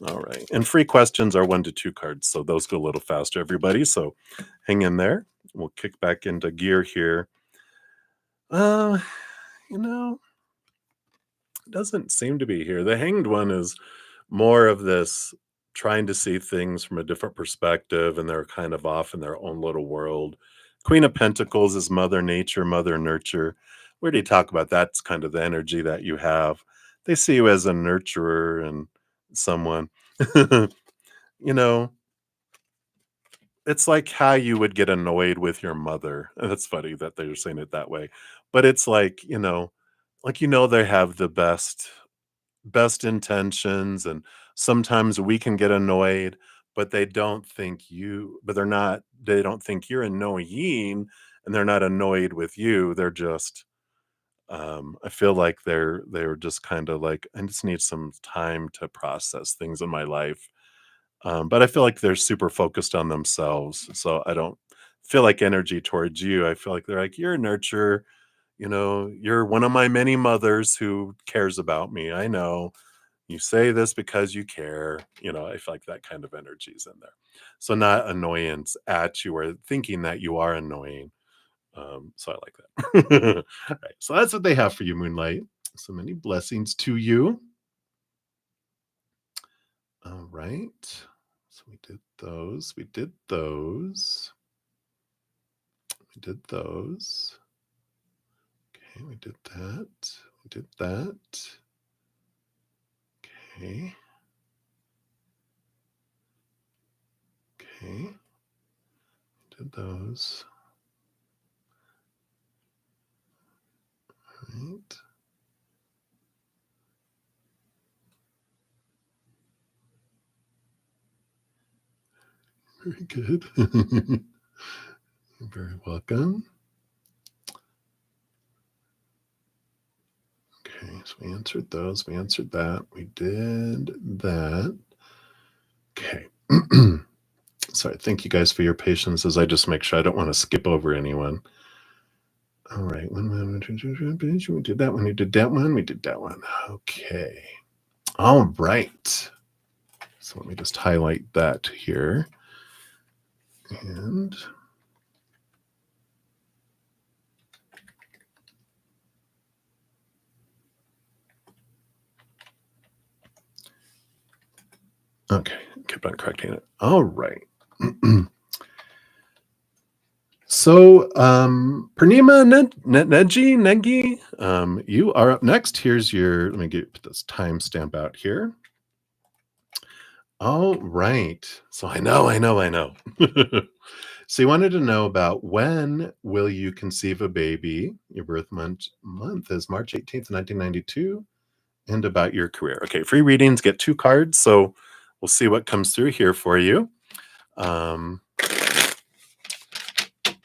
All right. And free questions are 1 to 2 cards. So those go a little faster, everybody. So hang in there. We'll kick back into gear here. Uh, you know, doesn't seem to be here. The hanged one is more of this trying to see things from a different perspective, and they're kind of off in their own little world. Queen of Pentacles is Mother Nature, Mother Nurture. Where do you talk about that's kind of the energy that you have? They see you as a nurturer and someone. you know, it's like how you would get annoyed with your mother. And that's funny that they're saying it that way. But it's like they have the best intentions, and sometimes we can get annoyed, but they don't think you're annoying, and they're not annoyed with you. They're just I feel like they're just kind of like, I just need some time to process things in my life. But I feel like they're super focused on themselves, so I don't feel like energy towards you. I feel like they're like, you're a nurturer, you're one of my many mothers who cares about me. I know you say this because you care. I feel like that kind of energy is in there. So not annoyance at you or thinking that you are annoying. So I like that. All right. So that's what they have for you, Moonlight. So many blessings to you. All right. So we did those. We did those. We did those. Okay. We did that. We did that. Okay. Okay. Did those. Right. Very good. You're very welcome. Okay, so we answered those. We answered that. We did that. Okay. Sorry, thank you guys for your patience as I just make sure I don't want to skip over anyone. All right. We did that one. We did that one. We did that one. Okay. All right. So let me just highlight that here. And okay, keep on correcting it. All right. So, Purnima Negi, you are up next. Here's your, let me get this timestamp out here. All right. So I know. So you wanted to know about when will you conceive a baby? Your birth month is March 18th, 1992, and about your career. Okay, free readings, get 2 cards. So we'll see what comes through here for you.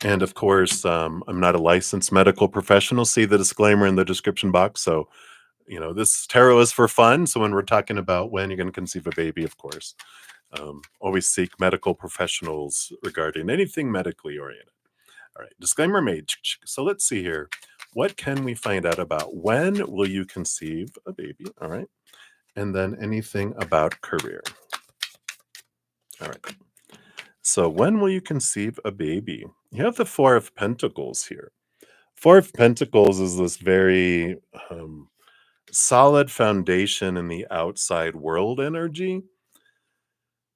And of course, I'm not a licensed medical professional. See the disclaimer in the description box. So, this tarot is for fun. So when we're talking about when you're going to conceive a baby, of course, always seek medical professionals regarding anything medically oriented. All right, disclaimer made. So let's see here. What can we find out about when will you conceive a baby? All right. And then anything about career. All right. So when will you conceive a baby? You have the Four of Pentacles here. Four of Pentacles is this very solid foundation in the outside world energy.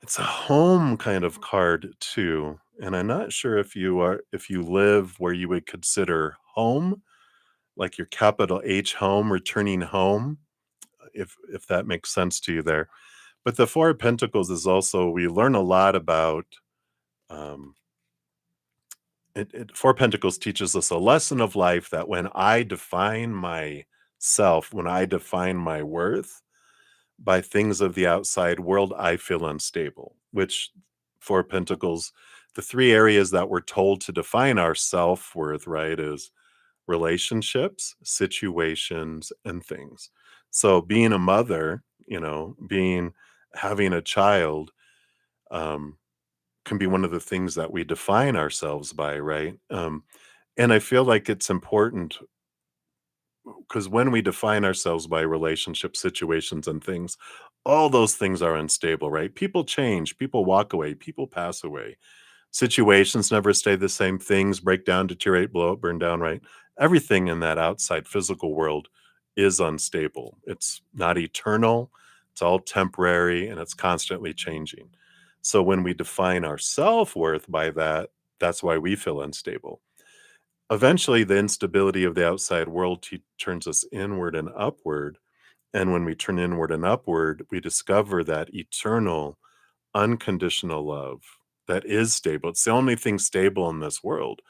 It's a home kind of card too. And I'm not sure if you live where you would consider home, like your capital H home, returning home, if that makes sense to you there. But the Four of Pentacles is also, we learn a lot about um, Four Pentacles teaches us a lesson of life that when I define myself, when I define my worth by things of the outside world, I feel unstable, which Four Pentacles, the 3 areas that we're told to define our self-worth, right, is relationships, situations, and things. So being a mother, having a child, um, can be one of the things that we define ourselves by, right? And I feel like it's important because when we define ourselves by relationships, situations, and things, all those things are unstable, right? People change, people walk away, people pass away. Situations never stay the same. Things break down, deteriorate, blow up, burn down, right? Everything in that outside physical world is unstable. It's not eternal, it's all temporary, and it's constantly changing. So when we define our self-worth by that, that's why we feel unstable. Eventually, the instability of the outside world turns us inward and upward. And when we turn inward and upward, we discover that eternal, unconditional love that is stable. It's the only thing stable in this world.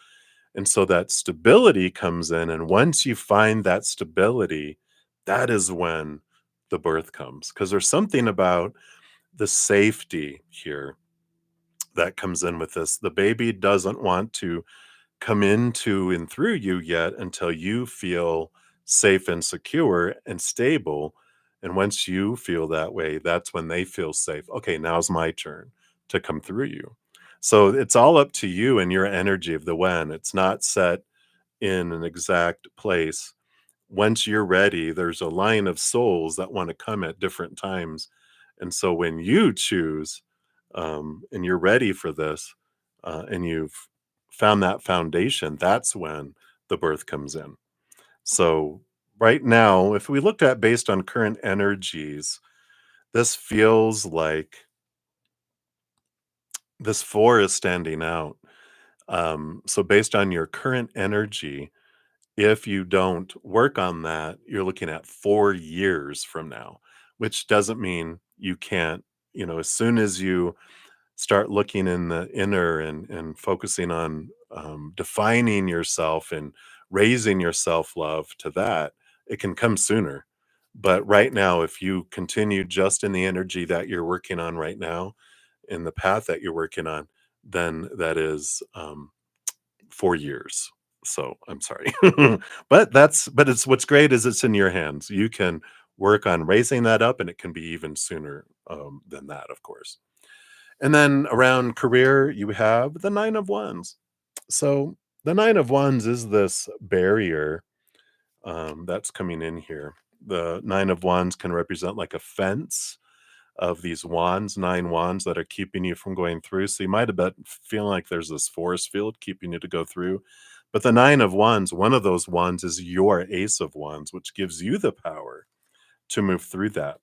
And so that stability comes in. And once you find that stability, that is when the birth comes. Because there's something about the safety here that comes in with this. The baby doesn't want to come into and through you yet until you feel safe and secure and stable. And once you feel that way, that's when they feel safe. Okay, now's my turn to come through you. So it's all up to you and your energy of the when. It's not set in an exact place. Once you're ready, there's a line of souls that want to come at different times. And so when you choose and you're ready for this and you've found that foundation, that's when the birth comes in. So right now, if we looked at based on current energies, this feels like this 4 is standing out. So based on your current energy, if you don't work on that, you're looking at 4 years from now, which doesn't mean you can't, as soon as you start looking in the inner and focusing on defining yourself and raising your self-love to that, it can come sooner. But right now, if you continue just in the energy that you're working on right now, in the path that you're working on, then that is 4 years. So I'm sorry. But it's what's great is it's in your hands. You can work on raising that up, and it can be even sooner than that, of course. And then around career, you have the Nine of Wands. So the Nine of Wands is this barrier that's coming in here. The Nine of Wands can represent like a fence of these wands, 9 wands that are keeping you from going through. So you might have been feeling like there's this force field keeping you to go through. But the 9 of Wands, one of those wands is your Ace of Wands, which gives you the power to move through that.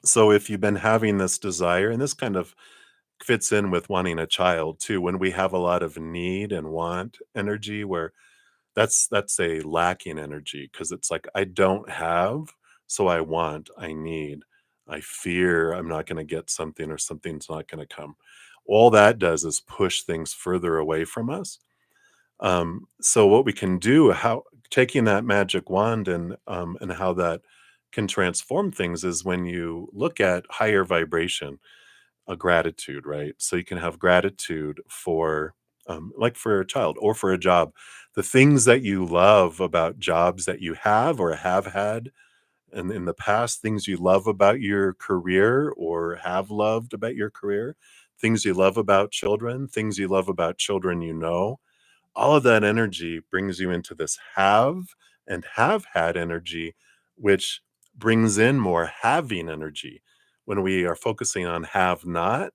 So if you've been having this desire, and this kind of fits in with wanting a child too, when we have a lot of need and want energy, where that's a lacking energy because it's like I don't have, so I want, I need, I fear I'm not going to get something or something's not going to come. All that does is push things further away from us. So what we can do, how taking that magic wand and how that can transform things is when you look at higher vibration, a gratitude, right? So you can have gratitude for, like for a child or for a job, the things that you love about jobs that you have or have had, and in the past, things you love about your career or have loved about your career, things you love about children, things you love about children you know, all of that energy brings you into this have and have had energy, which brings in more having energy. When we are focusing on have not,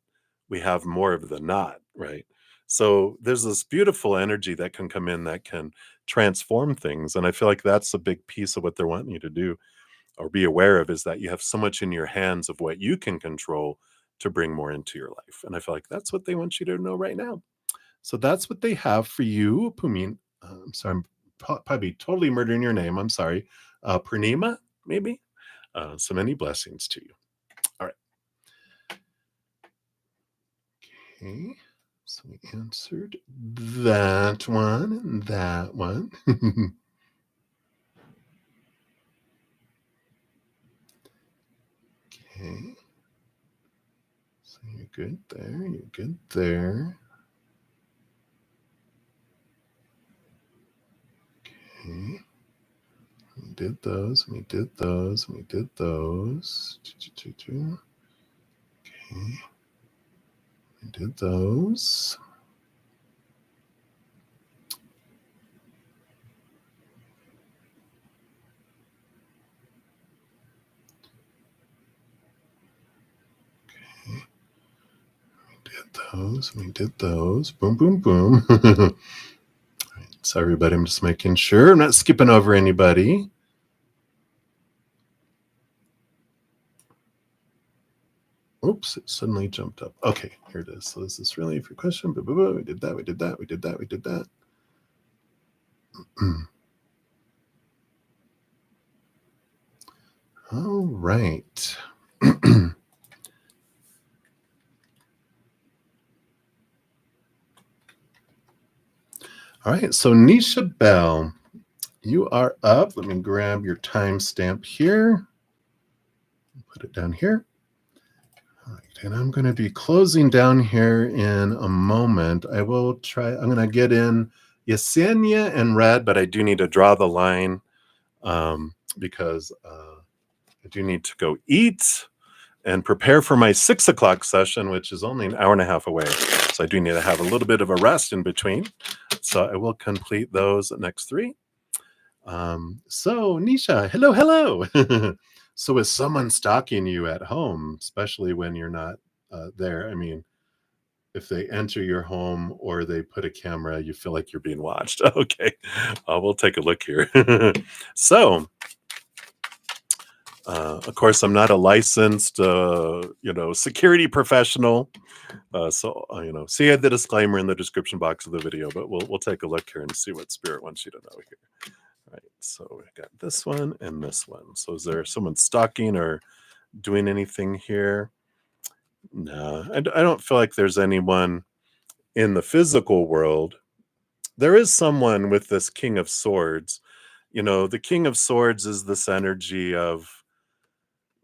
we have more of the not, right? So there's this beautiful energy that can come in that can transform things. And I feel like that's a big piece of what they're wanting you to do or be aware of is that you have so much in your hands of what you can control to bring more into your life. And I feel like that's what they want you to know right now. So that's what they have for you, Pumin. I'm sorry, I'm probably totally murdering your name. I'm sorry. Purnima, maybe? So many blessings to you. All right. Okay. So we answered that one and that one. Okay. So you're good there. You're good there. Okay. We did those. We did those. We did those. Okay. We did those. Okay. We did those. We did those. Boom, boom, boom. All right. So everybody, I'm just making sure I'm not skipping over anybody. Oops, it suddenly jumped up. Okay, here it is. So is this really for question? Blah, blah, blah. We did that, we did that, we did that, we did that. All right. All right, so Nisha Bell, you are up. Let me grab your timestamp here. Put it down here. All right, and I'm going to be closing down here in a moment. I'm going to get in Yesenia and Red, but I do need to draw the line because I do need to go eat and prepare for my 6 o'clock session, which is only an hour and a half away. So I do need to have a little bit of a rest in between. So I will complete those next 3. So Nisha, hello, hello. So is someone stalking you at home, especially when you're not there? I mean, if they enter your home or they put a camera, you feel like you're being watched. Okay, we'll take a look here. So, of course, I'm not a licensed, security professional. See, I had the disclaimer in the description box of the video, but we'll take a look here and see what Spirit wants you to know here. All right, so we got this one and this one. So is there someone stalking or doing anything here? No, I don't feel like there's anyone in the physical world. There is someone with this King of Swords. The King of Swords is this energy of,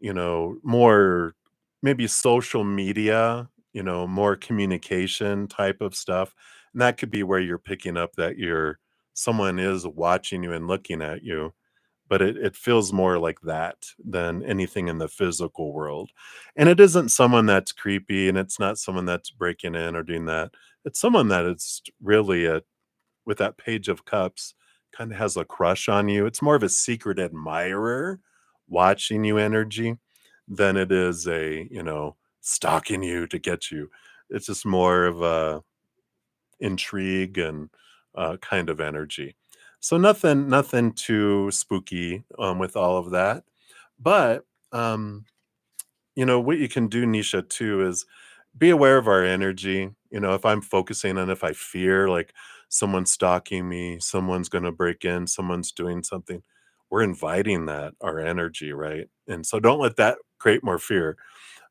more maybe social media more communication type of stuff. And that could be where you're picking up that someone is watching you and looking at you, but it feels more like that than anything in the physical world. And it isn't someone that's creepy, and it's not someone that's breaking in or doing that. It's someone that is really with that page of cups, kind of has a crush on you. It's more of a secret admirer watching you energy than it is stalking you to get you. It's just more of a intrigue and kind of energy. So nothing too spooky with all of that. But what you can do, Nisha, too, is be aware of our energy. If I'm focusing on, if I fear like someone's stalking me, someone's going to break in, someone's doing something, we're inviting that, our energy, right? And so don't let that create more fear.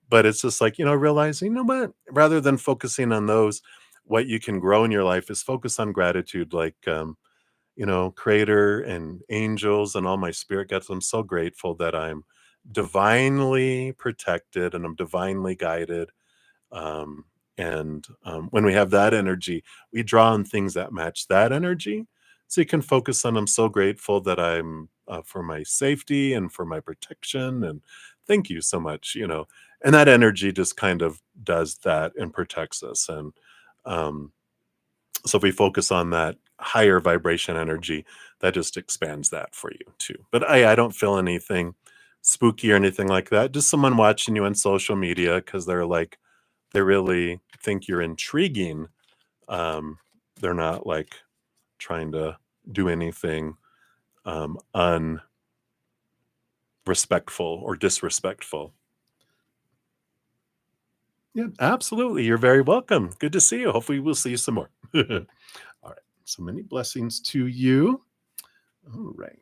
But it's just like, realizing, what, rather than focusing on those, what you can grow in your life is focus on gratitude, like, creator and angels and all my spirit guides. I'm so grateful that I'm divinely protected and I'm divinely guided. When we have that energy, we draw on things that match that energy. So you can focus on, I'm so grateful that I'm for my safety and for my protection. And thank you so much, and that energy just kind of does that and protects us. And um, so if we focus on that higher vibration energy, that just expands that for you too. But I don't feel anything spooky or anything like that. Just someone watching you on social media because they really think you're intriguing. Um, they're not like trying to do anything unrespectful or disrespectful. Yeah, absolutely. You're very welcome. Good to see you. Hopefully, we'll see you some more. All right. So many blessings to you. All right.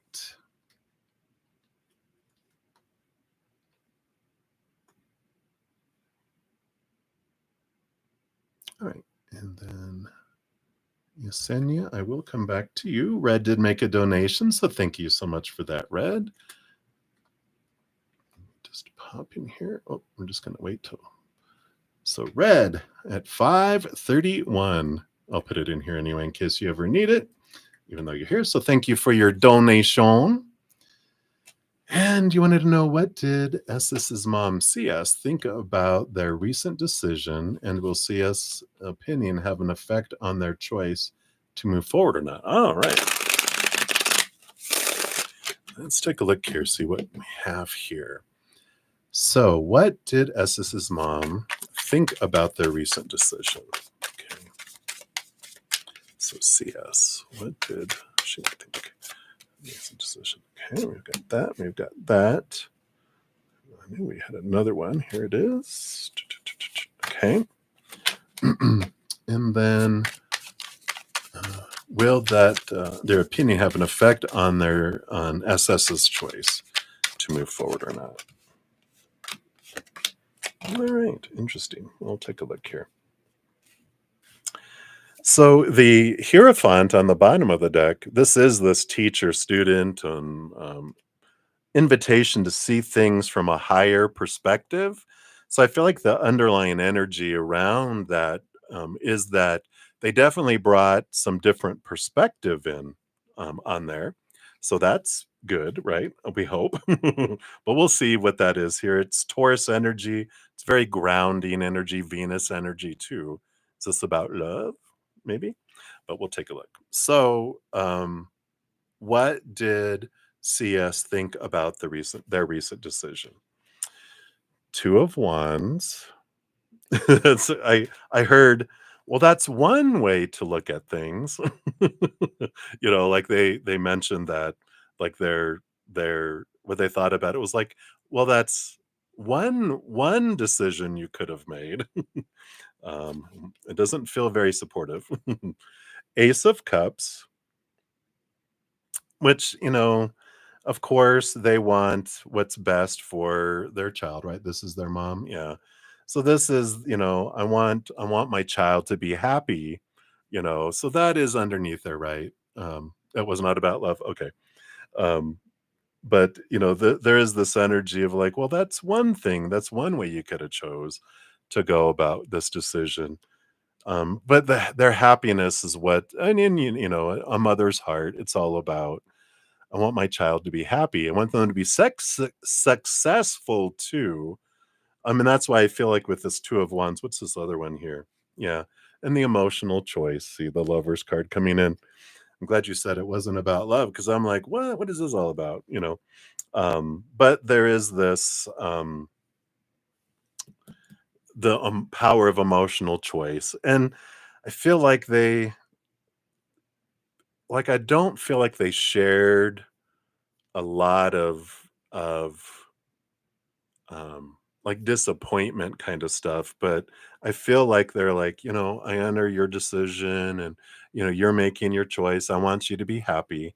All right. And then Yesenia, I will come back to you. Red did make a donation, so thank you so much for that, Red. Just pop in here. Oh, we're just going to wait till. So Red at 531. I'll put it in here anyway in case you ever need it, even though you're here. So thank you for your donation. And you wanted to know, what did Ess's mom, CS, think about their recent decision, and will CS' opinion have an effect on their choice to move forward or not? All right. Let's take a look here, see what we have here. So what did Ess's mom think about their recent decision? Okay. So CS, what did she think? Recent decision. Okay, we've got that. We've got that. I knew we had another one. Here it is. Okay. And then will that their opinion have an effect on SS's choice to move forward or not? All right, interesting. We'll take a look here. So the Hierophant on the bottom of the deck, this is this teacher student invitation to see things from a higher perspective. So I feel like the underlying energy around that is that they definitely brought some different perspective in on there. So that's good, right? We hope. But we'll see what that is here. It's Taurus energy. It's very grounding energy, Venus energy too. Is this about love? Maybe? But we'll take a look. So what did CS think about their recent decision? Two of Wands. I heard, well, that's one way to look at things. Like they mentioned that, like their what they thought about it was like, well, that's one decision you could have made. It doesn't feel very supportive. Ace of Cups, which, of course, they want what's best for their child, right? This is their mom. Yeah. So this is, I want my child to be happy, so that is underneath there, right? That was not about love. Okay. Um, but there is this energy of like, well, that's one thing, that's one way you could have chose to go about this decision. But their happiness is what, and in a mother's heart, it's all about. I want my child to be happy. I want them to be successful too. I mean, that's why I feel like with this Two of Wands, what's this other one here? Yeah, and the emotional choice. See the Lovers card coming in. I'm glad you said it wasn't about love because I'm like, what? What is this all about? But there is this the power of emotional choice, and I feel like I don't feel like they shared a lot of like disappointment kind of stuff, but I feel like they're like, I honor your decision and you're making your choice. I want you to be happy.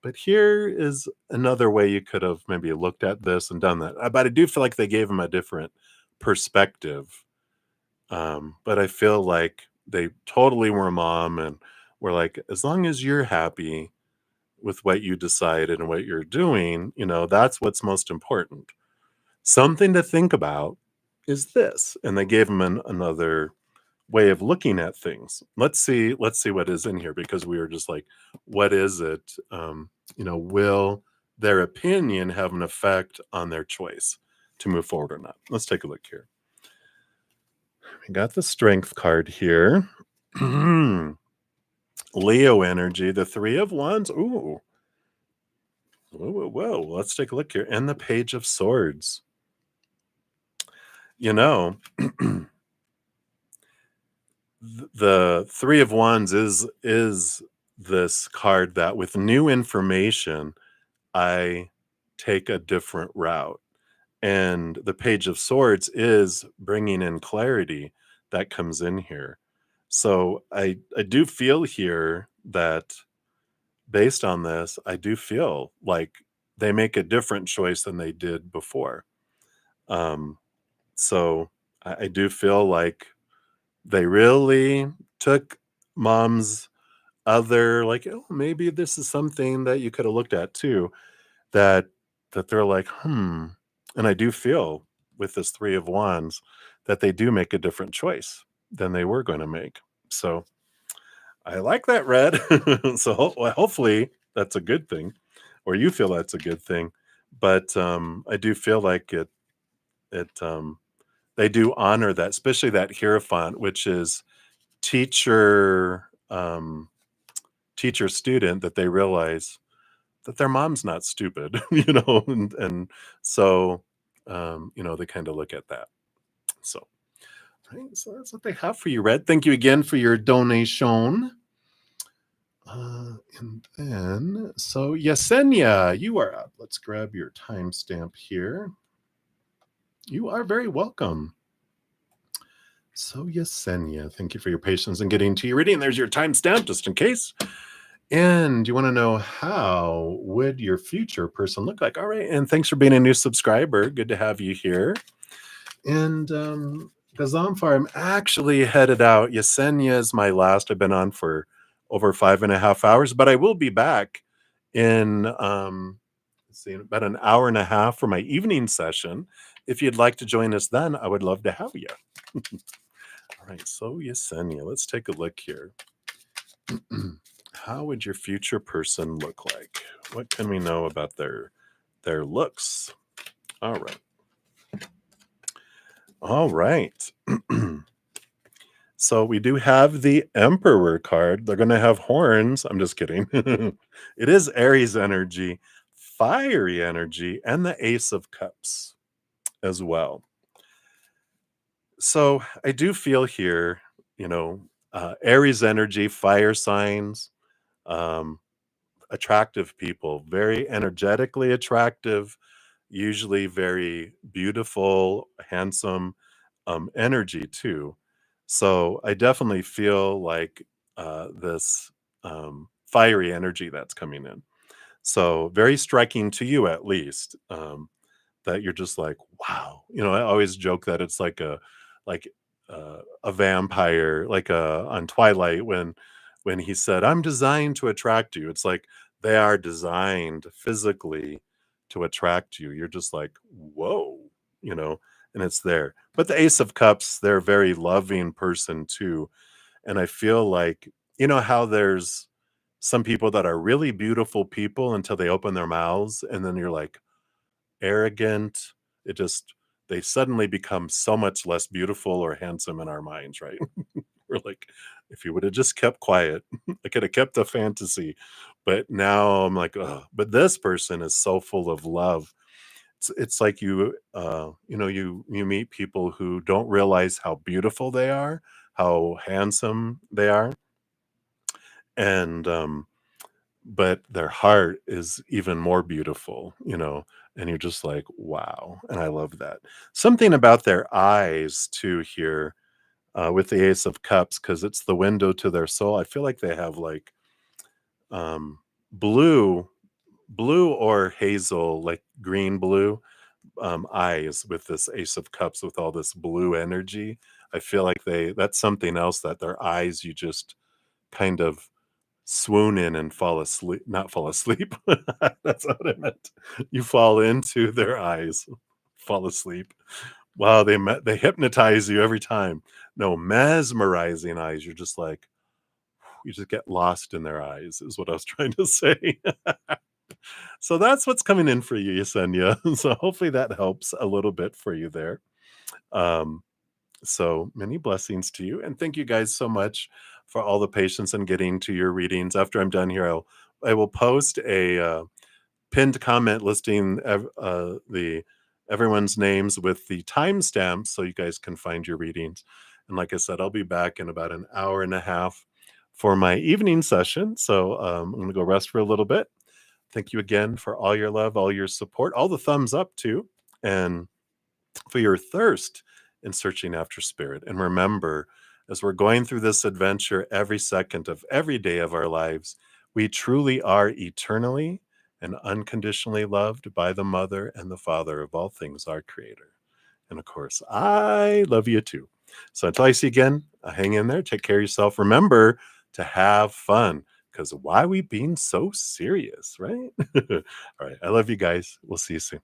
But here is another way you could have maybe looked at this and done that. But I do feel like they gave him a different perspective. But I feel like they totally were mom and were like, as long as you're happy with what you decided and what you're doing, that's what's most important. Something to think about is this. And they gave him another way of looking at things. Let's see what is in here because we were just like, what is it? Will their opinion have an effect on their choice to move forward or not? Let's take a look here. We got the Strength card here. Leo energy, the Three of Wands. Ooh. Whoa. Let's take a look here. And the Page of Swords. The Three of Wands is this card that with new information, I take a different route. And the Page of Swords is bringing in clarity that comes in here. So I do feel here that based on this, I do feel like they make a different choice than they did before. So I do feel like they really took mom's other, like, oh, maybe this is something that you could have looked at too, that they're like, and I do feel with this Three of Wands that they do make a different choice than they were going to make. So I like that, Red. So hopefully that's a good thing, or you feel that's a good thing. But I do feel like it they do honor that, especially that Hierophant, which is teacher teacher student, that they realize that their mom's not stupid, and so they kind of look at that. So, right, so that's what they have for you, Red. Thank you again for your donation. And then, so Yesenia, you are up. Let's grab your timestamp here. You are very welcome. So Yesenia, thank you for your patience in getting to your reading. There's your timestamp, just in case. And you want to know how would your future person look like? All right, and thanks for being a new subscriber. Good to have you here. And Gazamfar, I'm actually headed out. Yesenia is my last. I've been on for over 5.5 hours, but I will be back in about an hour and a half for my evening session. If you'd like to join us then, I would love to have you. All right, so Yesenia, let's take a look here. How would your future person look like? What can we know about their looks? All right. So we do have the Emperor card. They're going to have horns. I'm just kidding. It is Aries energy, fiery energy, and the Ace of Cups as well. So I do feel here, Aries energy, fire signs, attractive people, very energetically attractive, usually very beautiful, handsome energy too. So I definitely feel like this fiery energy that's coming in. So very striking to you, at least, that you're just like, wow. I always joke that it's like a vampire, like on Twilight when he said, "I'm designed to attract you." It's like they are designed physically to attract you. You're just like, whoa, you know. and it's there. But the Ace of Cups, they're a very loving person too. And I feel like, you know how there's some people that are really beautiful people until they open their mouths, and then you're like, arrogant. It just they suddenly become so much less beautiful or handsome in our minds, right? We're like, if you would have just kept quiet, I could have kept the fantasy. But now I'm like, oh, but this person is so full of love. It's like you know, you meet people who don't realize how beautiful they are, how handsome they are, and but their heart is even more beautiful, you know, and you're just like, wow. And I love that. Something about their eyes too here, with the Ace of Cups, because it's the window to their soul. I feel like they have like um, blue, blue or hazel, like green blue eyes with this Ace of Cups with all this blue energy. I feel like that's something else that their eyes, you just kind of swoon in and fall asleep, not fall asleep. That's what I meant. You fall into their eyes, fall asleep. Wow, they hypnotize you every time. No, mesmerizing eyes. You're just like, you just get lost in their eyes, is what I was trying to say. So that's what's coming in for you, Yesenia. So hopefully that helps a little bit for you there. Um, so many blessings to you. And thank you guys so much for all the patience in getting to your readings. After I'm done here, I will post a pinned comment listing the everyone's names with the timestamps so you guys can find your readings. And like I said, I'll be back in about an hour and a half for my evening session. So I'm going to go rest for a little bit. Thank you again for all your love, all your support, all the thumbs up too, and for your thirst in searching after spirit. And remember, as we're going through this adventure every second of every day of our lives, we truly are eternally and unconditionally loved by the Mother and the Father of all things, our Creator. And of course, I love you too. So until I see you again, hang in there, take care of yourself. Remember to have fun, because why are we being so serious, right? All right. I love you guys. We'll see you soon.